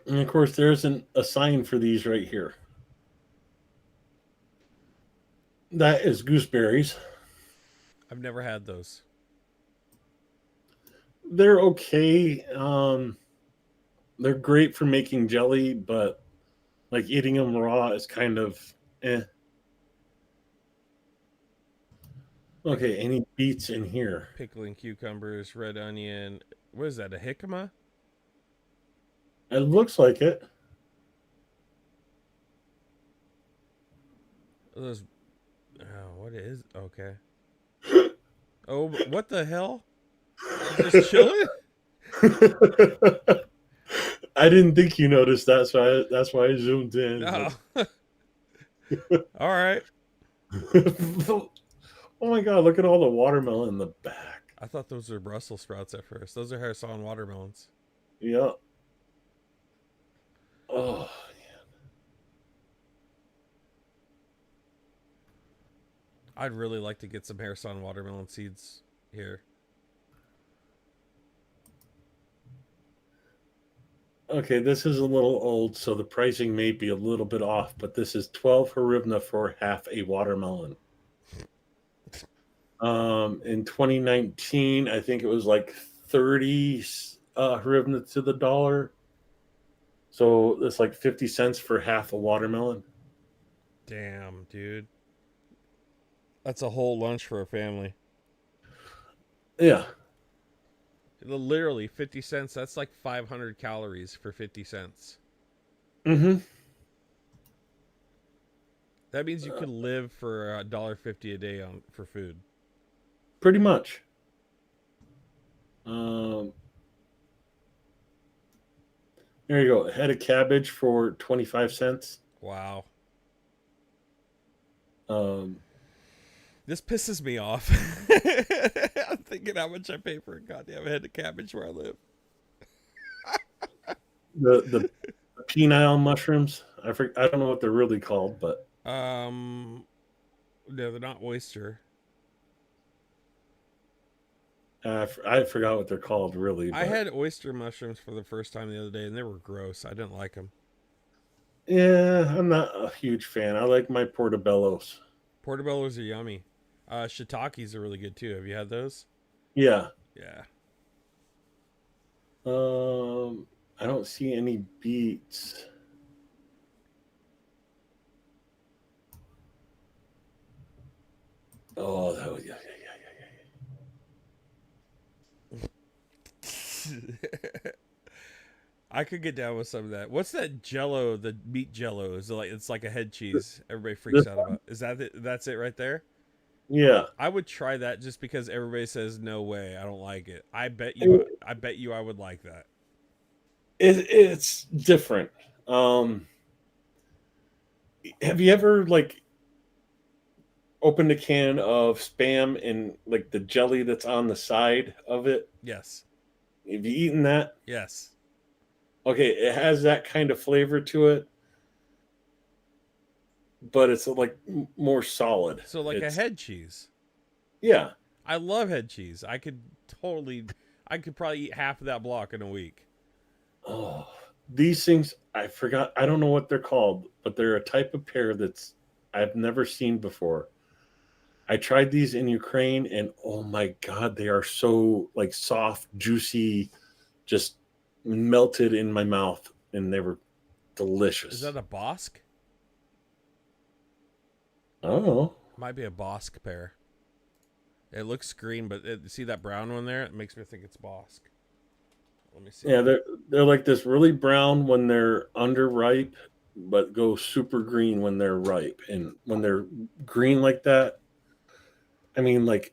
[SPEAKER 3] And of course, there isn't a sign for these right here. That is gooseberries.
[SPEAKER 2] I've never had those.
[SPEAKER 3] They're okay. They're great for making jelly, but like eating them raw is kind of eh. Okay, any beets in here?
[SPEAKER 2] Pickling cucumbers, red onion. What is that? A jicama?
[SPEAKER 3] It looks like it.
[SPEAKER 2] Those. Oh, what is? Okay. Oh, what the hell? Just chilling?
[SPEAKER 3] I didn't think you noticed that, so that's why I zoomed in.
[SPEAKER 2] No. All right.
[SPEAKER 3] Oh my god, look at all the watermelon in the back.
[SPEAKER 2] I thought those were Brussels sprouts at first. Those are Harrison watermelons.
[SPEAKER 3] Yeah. Oh,
[SPEAKER 2] I'd really like to get some Harrison watermelon seeds here.
[SPEAKER 3] okay, this is a little old, so the pricing may be a little bit off, but this is 12 hryvnia for half a watermelon. In 2019, I think it was like 30 hryvnia to the dollar. So it's like 50 cents for half a watermelon.
[SPEAKER 2] Damn, dude. That's a whole lunch for a family.
[SPEAKER 3] Yeah.
[SPEAKER 2] Literally 50 cents. That's like 500 calories for 50 cents.
[SPEAKER 3] Mm-hmm.
[SPEAKER 2] That means you could live for $1.50 a day on for food.
[SPEAKER 3] Pretty much. There you go. A head of cabbage for 25 cents.
[SPEAKER 2] Wow.
[SPEAKER 3] Um,
[SPEAKER 2] This pisses me off. I'm thinking how much I pay for a goddamn head of cabbage where I live.
[SPEAKER 3] the penile mushrooms. I don't know what they're really called, but
[SPEAKER 2] No, they're not oyster.
[SPEAKER 3] I forgot what they're called really.
[SPEAKER 2] I
[SPEAKER 3] But
[SPEAKER 2] had oyster mushrooms for the first time the other day, and they were gross. I didn't like them.
[SPEAKER 3] yeah, I'm not a huge fan. I like my portobellos.
[SPEAKER 2] Portobellos are yummy. Shiitakes are really good too. Have you had those?
[SPEAKER 3] Yeah.
[SPEAKER 2] Yeah.
[SPEAKER 3] I don't see any beets. Oh, that was yeah.
[SPEAKER 2] I could get down with some of that. What's that Jello? The meat Jello is like it's like a head cheese. Everybody freaks
[SPEAKER 3] This
[SPEAKER 2] out about. Is that it? That's it right there?
[SPEAKER 3] Yeah.
[SPEAKER 2] I would try that just because everybody says no way. I don't like it. I bet you. I bet you. I would like that.
[SPEAKER 3] It's different. Have you ever like opened a can of Spam and like the jelly that's on the side of it?
[SPEAKER 2] Yes.
[SPEAKER 3] Have you eaten that?
[SPEAKER 2] Yes.
[SPEAKER 3] Okay, it has that kind of flavor to it, but it's like more solid.
[SPEAKER 2] So like a
[SPEAKER 3] It's
[SPEAKER 2] head cheese.
[SPEAKER 3] yeah.
[SPEAKER 2] I love head cheese. I could totally. I could probably eat half of that block in a week.
[SPEAKER 3] Oh, these things I forgot. I don't know what they're called, but they're a type of pear that's I've never seen before. I tried these in Ukraine, and oh my god, they are so like soft, juicy, just melted in my mouth, and they were delicious.
[SPEAKER 2] Is that a Bosque?
[SPEAKER 3] I don't know.
[SPEAKER 2] Might be a Bosque pear. It looks green, but see that brown one there? It makes me think it's Bosque. Let me see.
[SPEAKER 3] Yeah, they're like this really brown when they're underripe, but go super green when they're ripe. And when they're green like that, I mean, like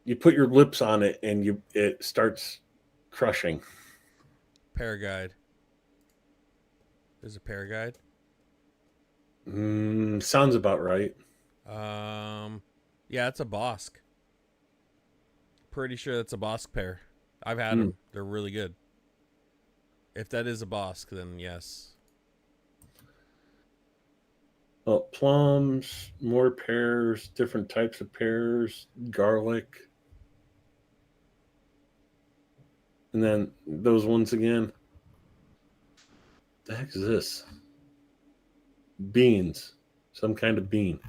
[SPEAKER 3] you put your lips on it and it starts crushing.
[SPEAKER 2] Pear guide. There's a pear guide.
[SPEAKER 3] Sounds about right.
[SPEAKER 2] Yeah, it's a Bosque. Pretty sure that's a Bosque pear. I've had them. They're really good. If that is a Bosque, then yes.
[SPEAKER 3] Plums, more pears, different types of pears, garlic, and then those ones again. The heck is this? Beans, some kind of bean.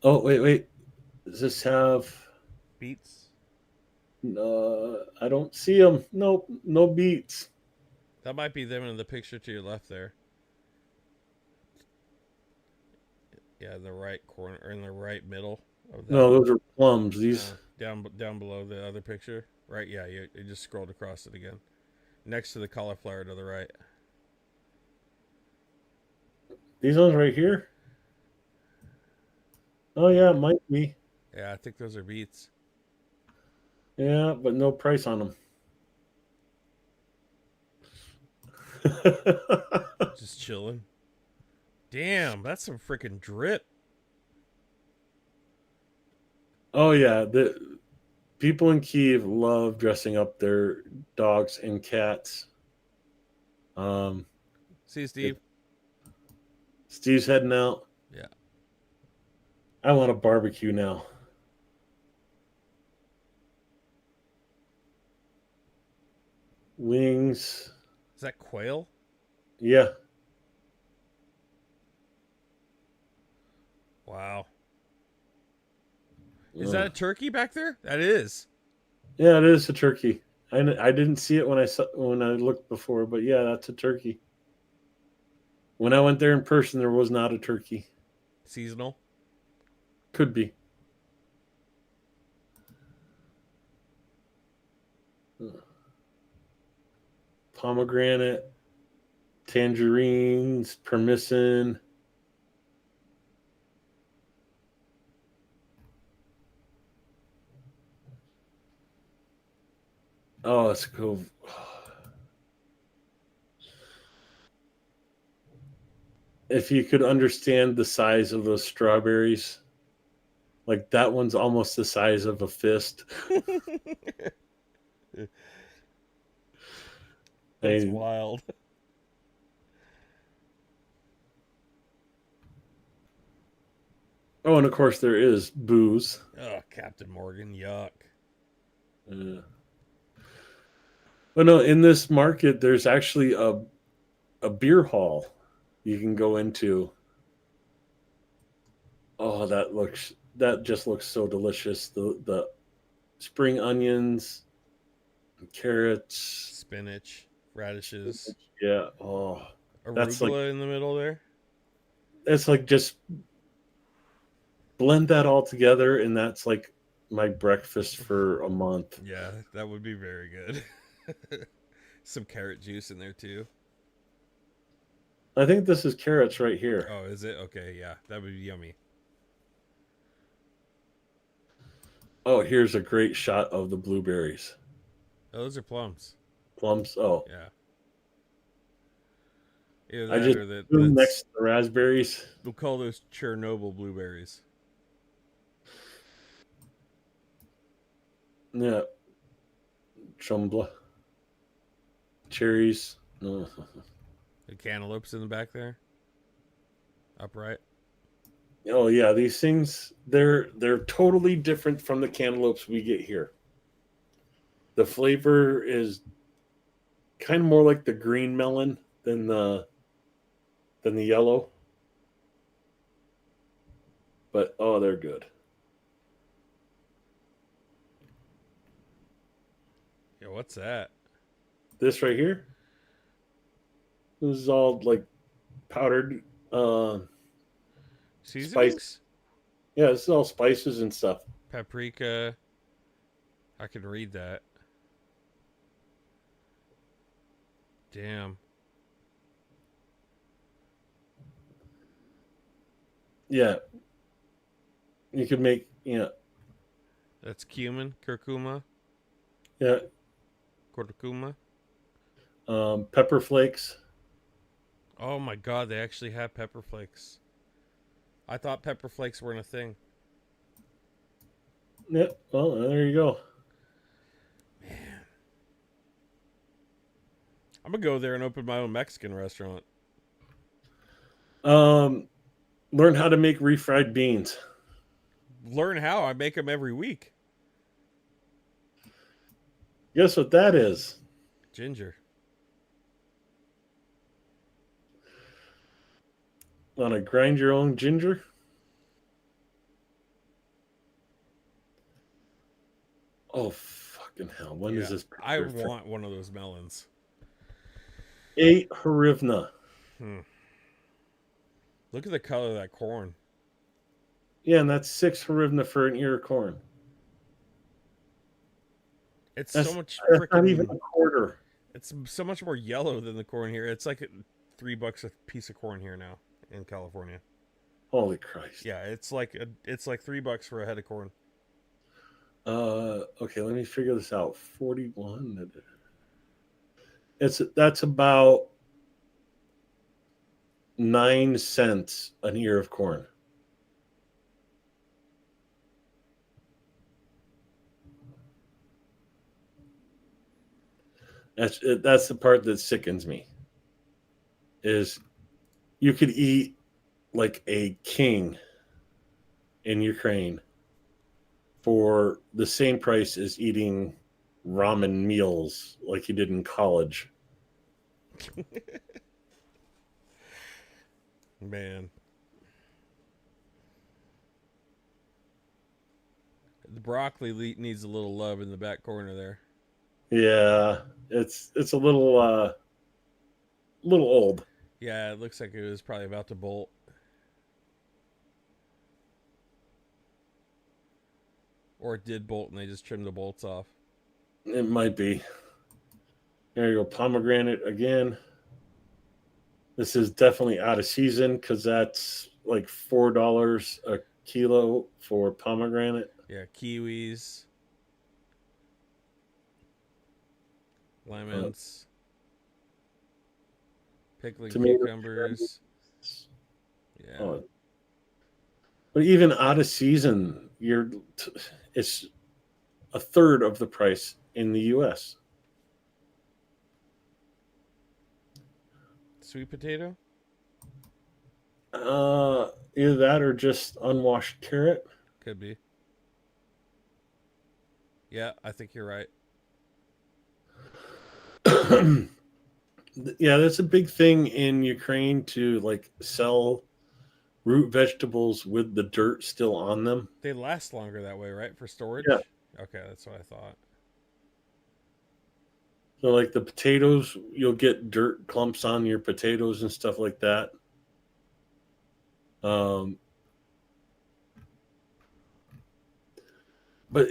[SPEAKER 3] Oh wait. Does this have?
[SPEAKER 2] Beets.
[SPEAKER 3] I don't see them. Nope, no beets.
[SPEAKER 2] That might be them in the picture to your left there. Yeah, in the right corner or in the right middle of that.
[SPEAKER 3] No, those are plums. These
[SPEAKER 2] Down below the other picture. Right? Yeah, you just scrolled across it again. Next to the cauliflower to the right.
[SPEAKER 3] these ones right here. Oh yeah, it might be.
[SPEAKER 2] Yeah, I think those are beets.
[SPEAKER 3] Yeah, but no price on them.
[SPEAKER 2] Just chilling. Damn, that's some freaking drip.
[SPEAKER 3] Oh yeah, the people in Kiev love dressing up their dogs and cats. Um,
[SPEAKER 2] See you,
[SPEAKER 3] if
[SPEAKER 2] Steve.
[SPEAKER 3] Steve's heading out.
[SPEAKER 2] Yeah.
[SPEAKER 3] I want a barbecue now. Wings.
[SPEAKER 2] Is that quail?
[SPEAKER 3] Yeah.
[SPEAKER 2] Wow. Is that a turkey back there? That is.
[SPEAKER 3] Yeah, it is a turkey. I didn't see it when I looked before, but yeah, that's a turkey. When I went there in person, there was not a turkey.
[SPEAKER 2] Seasonal.
[SPEAKER 3] Could be. Pomegranate, tangerines, persimmon. Oh, let's go. If you could understand the size of those strawberries, like that one's almost the size of a fist.
[SPEAKER 2] That's
[SPEAKER 3] I,
[SPEAKER 2] wild.
[SPEAKER 3] oh, and of course there is booze.
[SPEAKER 2] Oh, Captain Morgan, yuck.
[SPEAKER 3] But no, in this market, there's actually a beer hall you can go into. Oh, that just looks so delicious. The spring onions, carrots,
[SPEAKER 2] Spinach, radishes,
[SPEAKER 3] yeah. Oh, that's like
[SPEAKER 2] arugula in the middle there.
[SPEAKER 3] it's like just blend that all together, and that's like my breakfast for a month.
[SPEAKER 2] Yeah, that would be very good. Some carrot juice in there too.
[SPEAKER 3] I think this is carrots right here.
[SPEAKER 2] Oh, is it? Okay, yeah. That would be yummy.
[SPEAKER 3] Oh, here's a great shot of the blueberries.
[SPEAKER 2] Oh, those are plums.
[SPEAKER 3] Plums. Oh,
[SPEAKER 2] Yeah. Either
[SPEAKER 3] I
[SPEAKER 2] that
[SPEAKER 3] just
[SPEAKER 2] or
[SPEAKER 3] put them
[SPEAKER 2] that's
[SPEAKER 3] next to the raspberries.
[SPEAKER 2] we'll call those Chernobyl blueberries.
[SPEAKER 3] Yeah, chumbla, cherries. Oh.
[SPEAKER 2] The cantaloupes in the back there. Upright.
[SPEAKER 3] Oh yeah, these things they're totally different from the cantaloupes we get here. The flavor is kind of more like the green melon than the yellow. But oh, they're good.
[SPEAKER 2] Yeah, what's that?
[SPEAKER 3] This right here, this is all like powdered spice.
[SPEAKER 2] Seasonings?
[SPEAKER 3] Yeah, this is all spices and stuff.
[SPEAKER 2] Paprika. I can read that. Damn.
[SPEAKER 3] Yeah, you could make
[SPEAKER 2] That's cumin, curcuma,
[SPEAKER 3] yeah
[SPEAKER 2] curcuma.
[SPEAKER 3] pepper flakes.
[SPEAKER 2] Oh my god, they actually have pepper flakes. I thought pepper flakes weren't a thing.
[SPEAKER 3] Yeah, well there you go.
[SPEAKER 2] Man. I'm gonna go there and open my own Mexican restaurant.
[SPEAKER 3] Um, learn how to make refried beans.
[SPEAKER 2] Learn how. I make them every week.
[SPEAKER 3] Guess what that is?
[SPEAKER 2] Ginger.
[SPEAKER 3] Want to grind your own ginger? Oh, fucking hell. When does
[SPEAKER 2] Yeah.
[SPEAKER 3] this
[SPEAKER 2] I
[SPEAKER 3] picture turn?
[SPEAKER 2] want one of those melons.
[SPEAKER 3] 8 hryvnia.
[SPEAKER 2] Hmm. Look at the color of that corn.
[SPEAKER 3] Yeah, and that's 6 hryvnia for an ear of corn.
[SPEAKER 2] It's so
[SPEAKER 3] That's
[SPEAKER 2] much
[SPEAKER 3] that's not even
[SPEAKER 2] freaking.
[SPEAKER 3] a quarter.
[SPEAKER 2] It's so much more yellow than the corn here. It's like $3 a piece of corn here now in California.
[SPEAKER 3] Holy Christ.
[SPEAKER 2] Yeah, it's like $3 for a head of corn.
[SPEAKER 3] Okay, let me figure this out. 41. That's about 9 cents an ear of corn. That's the part that sickens me. Is you could eat like a king in Ukraine for the same price as eating ramen meals like you did in college.
[SPEAKER 2] Man, the broccoli needs a little love in the back corner there.
[SPEAKER 3] Yeah, it's a little old.
[SPEAKER 2] Yeah, it looks like it was probably about to bolt. Or it did bolt and they just trimmed the bolts off.
[SPEAKER 3] It might be. There you go, pomegranate again. This is definitely out of season because that's like $4 a kilo for pomegranate.
[SPEAKER 2] Yeah, kiwis,
[SPEAKER 3] Uh,
[SPEAKER 2] lemons, pickling
[SPEAKER 3] tomato.
[SPEAKER 2] cucumbers. Yeah.
[SPEAKER 3] Oh, but even out of season, it's a third of the price in the U.S.
[SPEAKER 2] Sweet potato?
[SPEAKER 3] Either that or just unwashed carrot.
[SPEAKER 2] Could be. Yeah, I think you're right.
[SPEAKER 3] Yeah, that's a big thing in Ukraine to like sell root vegetables with the dirt still on them.
[SPEAKER 2] They last longer that way, right? For
[SPEAKER 3] Yeah.
[SPEAKER 2] storage? Okay, that's what I thought.
[SPEAKER 3] So like the potatoes, you'll get dirt clumps on your potatoes and stuff like that. Um, but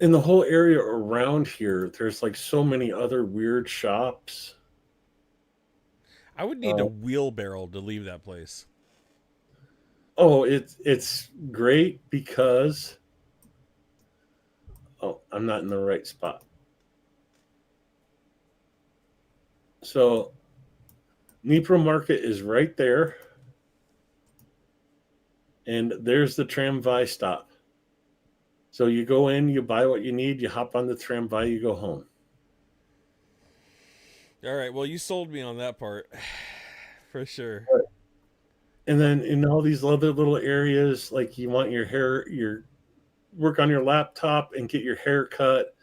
[SPEAKER 3] in the whole area around here, there's like so many other weird shops.
[SPEAKER 2] I would need a
[SPEAKER 3] Uh,
[SPEAKER 2] wheelbarrow to leave that place.
[SPEAKER 3] oh, it's great because I'm not in the right spot. So Dnipro Market is right there, and there's the tramvay stop. So you go in, you buy what you need, you hop on the tramvay, you go home.
[SPEAKER 2] All right, well, you sold me on that part. For sure.
[SPEAKER 3] And then in all these other little areas, like you want your work on your laptop and get your hair cut.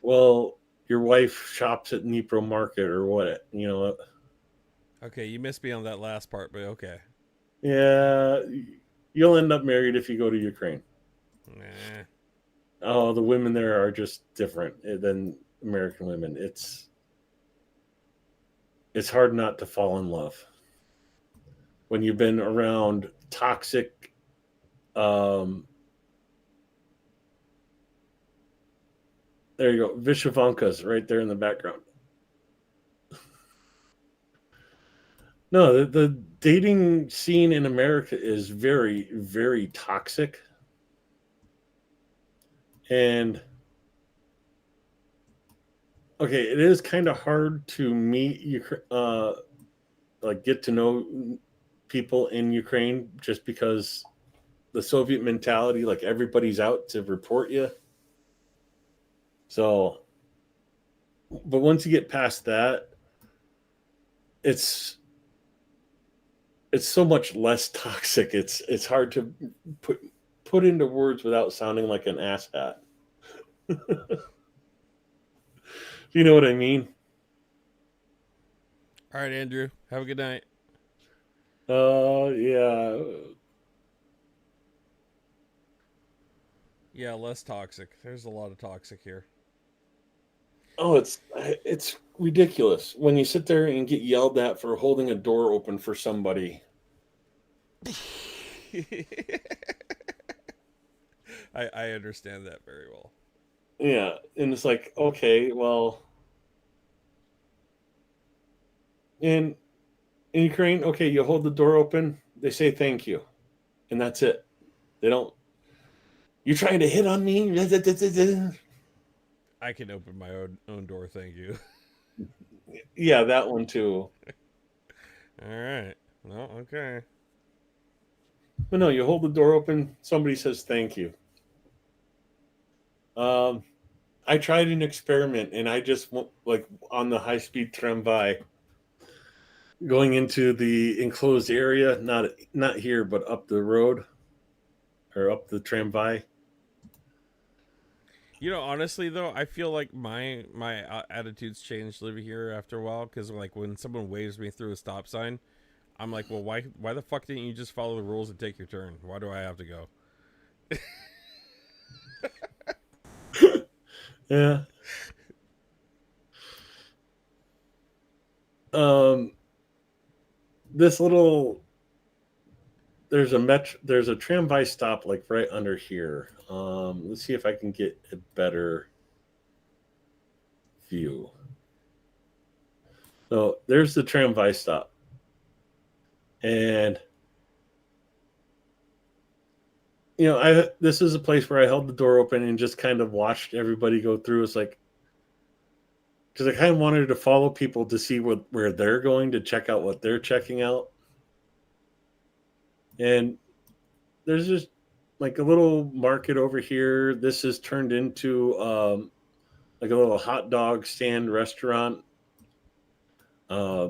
[SPEAKER 3] Well, your wife shops at Dnipro Market or what?
[SPEAKER 2] Okay, you missed me on that last part, but okay.
[SPEAKER 3] Yeah, you'll end up married if you go to Ukraine.
[SPEAKER 2] Nah.
[SPEAKER 3] Oh, the women there are just different than American women. It's hard not to fall in love when you've been around toxic. There you go, Vishavankas right there in the background. No, the dating scene in America is very, very toxic. And okay, it is kind of hard to meet like get to know people in Ukraine just because the Soviet mentality, like everybody's out to report you. So, but once you get past that, it's it's so much less toxic. It's hard to put into words without sounding like an asshat. You know what I mean?
[SPEAKER 2] All right, Andrew. Have a good night.
[SPEAKER 3] Yeah.
[SPEAKER 2] Yeah, less toxic. There's a lot of toxic here.
[SPEAKER 3] Oh, it's ridiculous when you sit there and get yelled at for holding a door open for somebody.
[SPEAKER 2] I understand that very well.
[SPEAKER 3] Yeah, and it's like, okay, well, in Ukraine, okay, you hold the door open, they say thank you, and that's it. They don't. You trying to hit on me?
[SPEAKER 2] I can open my own door, thank you.
[SPEAKER 3] Yeah, that one too.
[SPEAKER 2] All right. Well, okay.
[SPEAKER 3] But no, you hold the door open, somebody says thank you. Um, I tried an experiment, and I just like on the high speed tramway going into the enclosed area, not here, but up the road or up the tramway.
[SPEAKER 2] You know, honestly though, I feel like my attitudes changed living here after a while because like when someone waves me through a stop sign, I'm like, well, why the fuck didn't you just follow the rules and take your turn? Why do I have to go?
[SPEAKER 3] Yeah. Um, this little there's a tramway stop like right under here. Let's see if I can get a better view. So there's the tramway stop, and I this is a place where I held the door open and just kind of watched everybody go through. It's like because I kind of wanted to follow people to see where they're going to check out what they're checking out, and there's just like a little market over here. This is turned into like a little hot dog stand restaurant, uh,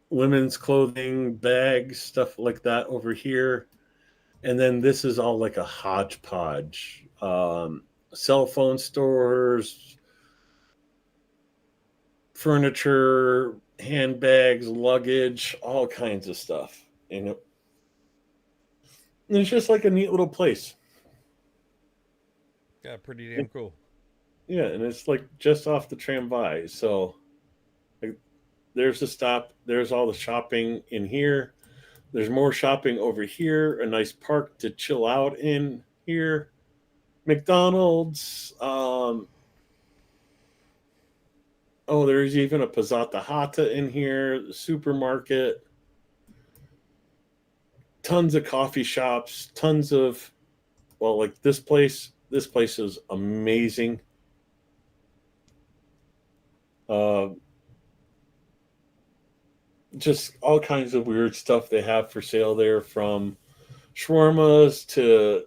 [SPEAKER 3] women's clothing, bags, stuff like that over here. And then this is all like a hodgepodge. Cell phone stores, furniture, handbags, luggage, all kinds of stuff. And it's just like a neat little place.
[SPEAKER 2] Yeah, pretty damn cool.
[SPEAKER 3] Yeah, and it's like just off the tramway. So like, there's the stop. There's all the shopping in here. There's more shopping over here. A nice park to chill out in here. McDonald's. Oh, there's even a Pizzata Hata in here. The supermarket. Tons of coffee shops. Tons of like this place. This place is amazing. Uh, just all kinds of weird stuff they have for sale there, from shawarmas to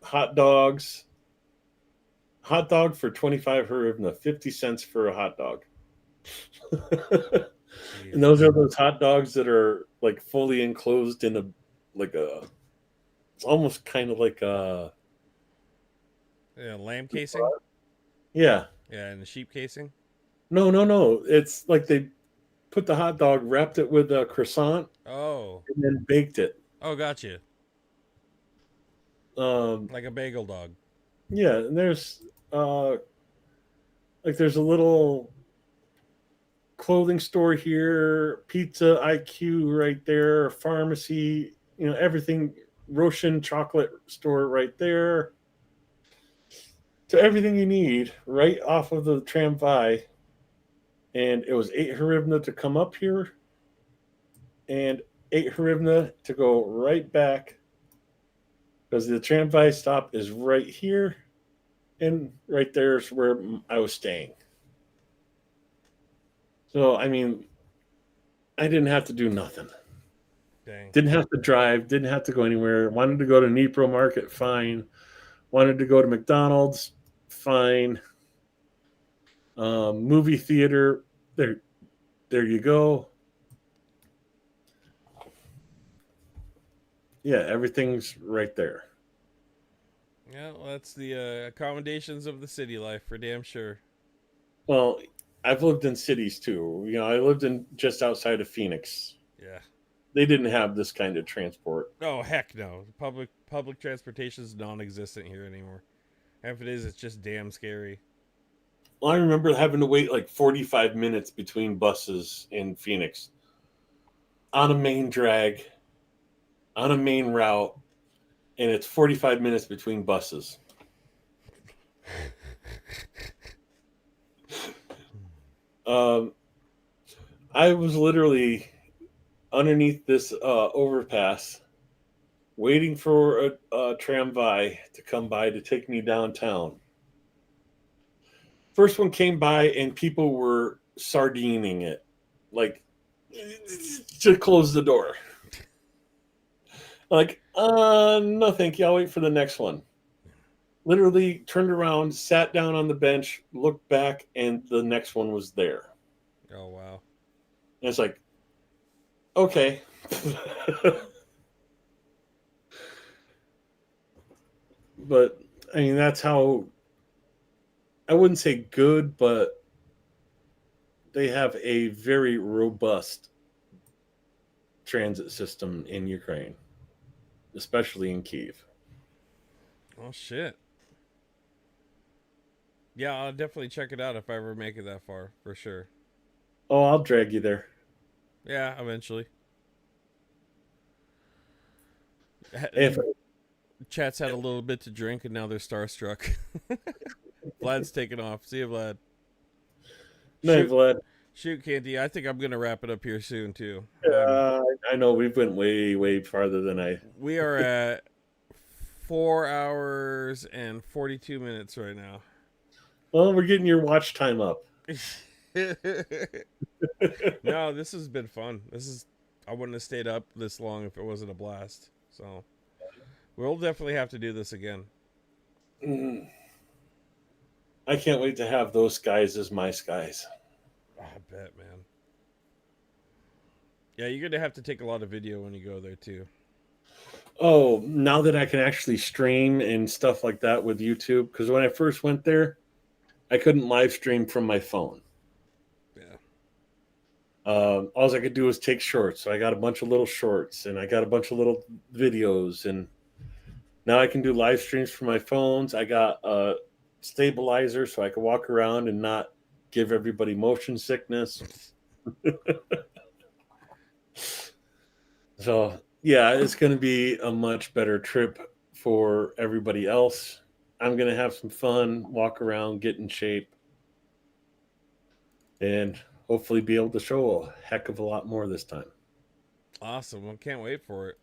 [SPEAKER 3] hot dogs. Hot dog for 25 hryvnia, 50 cents for a hot dog. And those are those hot dogs that are like fully enclosed in it's almost kind of like a
[SPEAKER 2] Yeah, lamb casing.
[SPEAKER 3] yeah.
[SPEAKER 2] Yeah, and the sheep casing.
[SPEAKER 3] No. It's like they put the hot dog, wrapped it with a croissant,
[SPEAKER 2] Oh.
[SPEAKER 3] and then baked it.
[SPEAKER 2] Oh, gotcha.
[SPEAKER 3] Um,
[SPEAKER 2] Like a bagel dog.
[SPEAKER 3] yeah, and there's there's a little clothing store here, pizza IQ right there, pharmacy, everything, Roshan chocolate store right there. So everything you need right off of the tramway. And it was 8 hryvnia to come up here and 8 hryvnia to go right back, because the tramway stop is right here, and right there is where I was staying. So, I mean, I didn't have to do nothing.
[SPEAKER 2] Dang.
[SPEAKER 3] Didn't have to drive, didn't have to go anywhere. Wanted to go to Dnipro Market, fine. Wanted to go to McDonald's, fine. Movie theater, there you go. Yeah, everything's right there.
[SPEAKER 2] Yeah, well, that's the accommodations of the city life for damn sure.
[SPEAKER 3] Well, I've lived in cities too. I lived in just outside of Phoenix.
[SPEAKER 2] Yeah.
[SPEAKER 3] They didn't have this kind of transport.
[SPEAKER 2] Oh heck no. Public transportation is non-existent here anymore. And if it is, it's just damn scary.
[SPEAKER 3] Well, I remember having to wait like 45 minutes between buses in Phoenix on a main drag, on a main route, and it's 45 minutes between buses. Um, I was literally underneath this overpass waiting for a tramway to come by to take me downtown. First one came by and people were sardining it, like to close the door. Like, no, thank you. I'll wait for the next one. Literally turned around, sat down on the bench, looked back, and the next one was there.
[SPEAKER 2] Oh wow.
[SPEAKER 3] And it's like, okay. But I mean, that's how, I wouldn't say good, but they have a very robust transit system in Ukraine, especially in Kiev.
[SPEAKER 2] Oh shit. Yeah, I'll definitely check it out if I ever make it that far, for sure.
[SPEAKER 3] Oh, I'll drag you there.
[SPEAKER 2] Yeah, eventually.
[SPEAKER 3] If
[SPEAKER 2] Chat's had a little bit to drink and now they're starstruck. Vlad's taking off. See you, Vlad.
[SPEAKER 3] no,
[SPEAKER 2] Shoot,
[SPEAKER 3] Vlad,
[SPEAKER 2] shoot, Candy. I think I'm gonna wrap it up here soon too.
[SPEAKER 3] I know we went way, way farther than I.
[SPEAKER 2] We are at 4 hours and 42 minutes right now.
[SPEAKER 3] Well, we're getting your watch time up.
[SPEAKER 2] No, this has been fun. I wouldn't have stayed up this long if it wasn't a blast. So we'll definitely have to do this again.
[SPEAKER 3] I can't wait to have those skies as my skies.
[SPEAKER 2] I bet, man. Yeah, you're gonna have to take a lot of video when you go there too.
[SPEAKER 3] Oh, now that I can actually stream and stuff like that with YouTube, because when I first went there, I couldn't live stream from my phone.
[SPEAKER 2] Yeah.
[SPEAKER 3] All I could do was take shorts. So I got a bunch of little shorts and I got a bunch of little videos. And now I can do live streams from my phones. I got a stabilizer so I can walk around and not give everybody motion sickness. So, yeah, it's going to be a much better trip for everybody else. I'm going to have some fun, walk around, get in shape, and hopefully be able to show a heck of a lot more this time.
[SPEAKER 2] Awesome. Well, can't wait for it.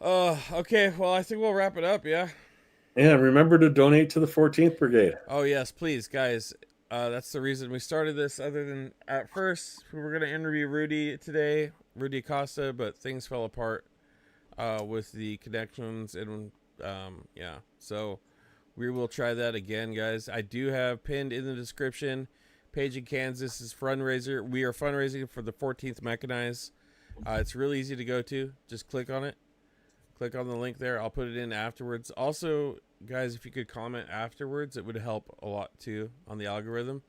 [SPEAKER 2] Okay. Well, I think we'll wrap it up. Yeah.
[SPEAKER 3] And remember to donate to the 14th Brigade.
[SPEAKER 2] Oh yes, please, guys. That's the reason we started this. Other than at first we were gonna interview Rudy today, Rudy Costa, but things fell apart with the connections and yeah. So we will try that again, guys. I do have pinned in the description. Page in Kansas is fundraiser. We are fundraising for the 14th Mechanized. It's really easy to go to. Just click on it. Click on the link there. I'll put it in afterwards. Also, guys, if you could comment afterwards, it would help a lot too on the algorithm.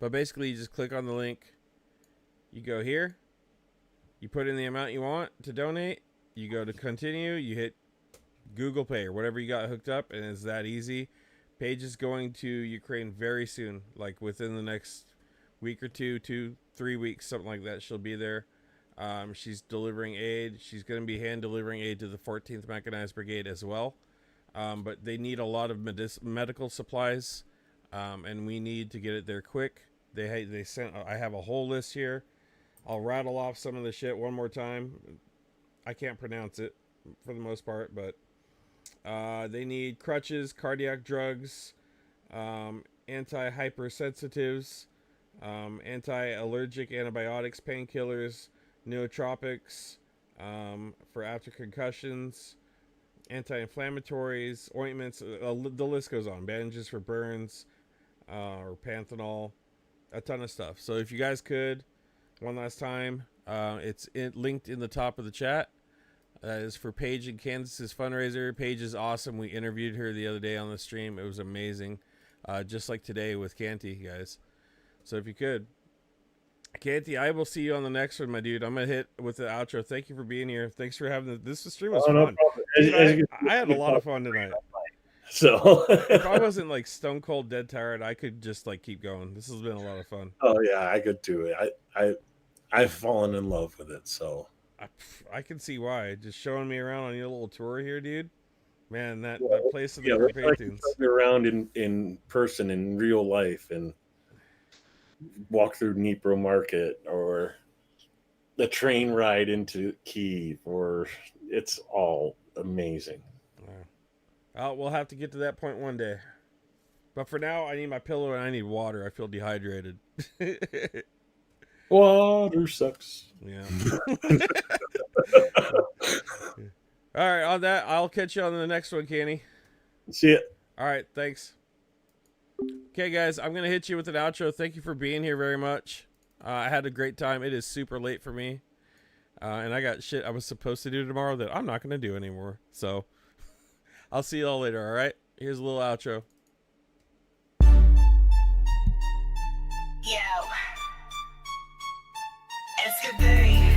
[SPEAKER 2] But basically, you just click on the link. You go here. You put in the amount you want to donate. You go to continue. You hit Google Pay or whatever you got hooked up, and it's that easy. Paige is going to Ukraine very soon, like within the next week or two, 3 weeks, something like that. She'll be there. She's delivering aid. She's going to be hand delivering aid to the 14th Mechanized Brigade as well. But they need a lot of medical supplies, and we need to get it there quick. They sent. I have a whole list here. I'll rattle off some of the shit one more time. I can't pronounce it for the most part, but they need crutches, cardiac drugs, anti-hypersensitives, anti-allergic antibiotics, painkillers, nootropics for after concussions, anti-inflammatories, ointments. The list goes on. Bandages for burns, or Panthenol, a ton of stuff. So if you guys could, one last time, it's linked in the top of the chat. That is for Paige in Kansas's fundraiser. Paige is awesome. We interviewed her the other day on the stream. It was amazing. Just like today with Canty, guys. So if you could. Canty, I will see you on the next one, my dude. I'm going to hit with the outro. Thank you for being here. Thanks for having this stream was
[SPEAKER 3] no
[SPEAKER 2] fun.
[SPEAKER 3] problem.
[SPEAKER 2] Dude, I had a lot of fun tonight.
[SPEAKER 3] So
[SPEAKER 2] If I wasn't like stone cold dead tired, I could just like keep going. This has been a lot of fun.
[SPEAKER 3] oh yeah, I could do it. I've fallen in love with it. So
[SPEAKER 2] I can see why. Just showing me around on your little tour here, dude. Man, that place of the
[SPEAKER 3] yeah,
[SPEAKER 2] Carpathians.
[SPEAKER 3] like around in person in real life and walk through Dnipro Market or the train ride into Kyiv, or it's all amazing.
[SPEAKER 2] We'll have to get to that point one day. But for now, I need my pillow and I need water. I feel dehydrated.
[SPEAKER 3] Water sucks.
[SPEAKER 2] Yeah. All right, on that, I'll catch you on the next one, Kenny.
[SPEAKER 3] See ya.
[SPEAKER 2] All right, thanks. Okay, guys, I'm going to hit you with an outro. Thank you for being here very much. I had a great time. It is super late for me. And I got shit I was supposed to do tomorrow that I'm not going to do anymore. So I'll see you all later, all right? Here's a little outro.
[SPEAKER 5] Yo. Escapade.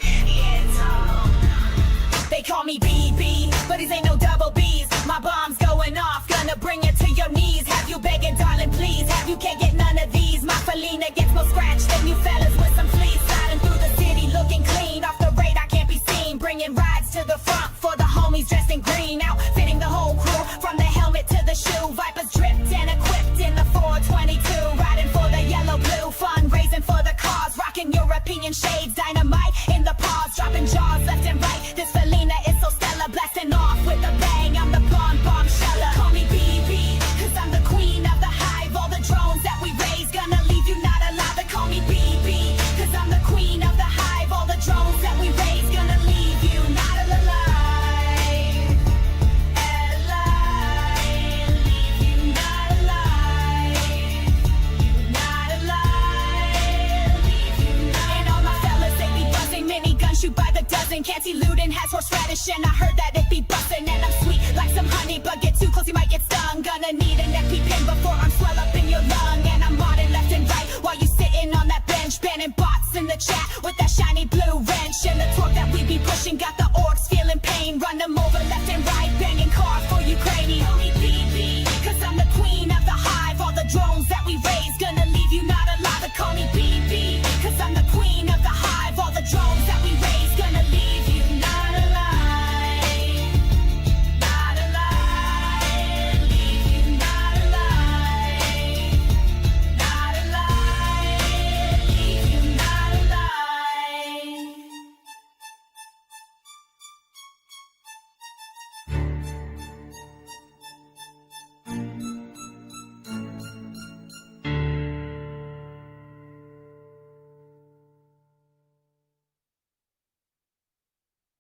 [SPEAKER 5] Yeah, it's all. They call me BB, but these ain't no double B's. My bomb's going off, gonna bring it to your knees. Have you begging, darling, please? Have you can't get none of these? My Felina gets more scratch than you fellas with some fleas. Sliding through the city looking clean. Off the radar can't be seen. Bringing rides to the front for the homies dressed in green. Outfitting the whole crew from the helmet to the shoe. Vipers dripped and equipped in the 422. Riding for the yellow blue. Fundraising for the cause. Rocking European shades. Dynamite in the paws. Dropping jaws left and right. This Felina is so stellar. Blasting off with a bang. I'm the bomb sheller. Call me BB, cause I'm the queen of the hive. All the drones that we raise gonna leave you not alive. They call me BB, cause I'm the queen of the hive. All the drones that we raise gonna leave you not alive. Alive, leave you not alive. You not alive, leave you not. And all my fellas, they be buzzing. Minigun shoot by the dozen. Canty looting has horseradish, and I heard that it be bussin'. And I'm sweet like some honey, but get too close, you might get stung. Gonna need an EpiPen before I'm swell up in your lung. And I'm modding left and right while you sitting on that bench, banning bots in the chat with that shiny blue wrench. And the torque that we be pushing got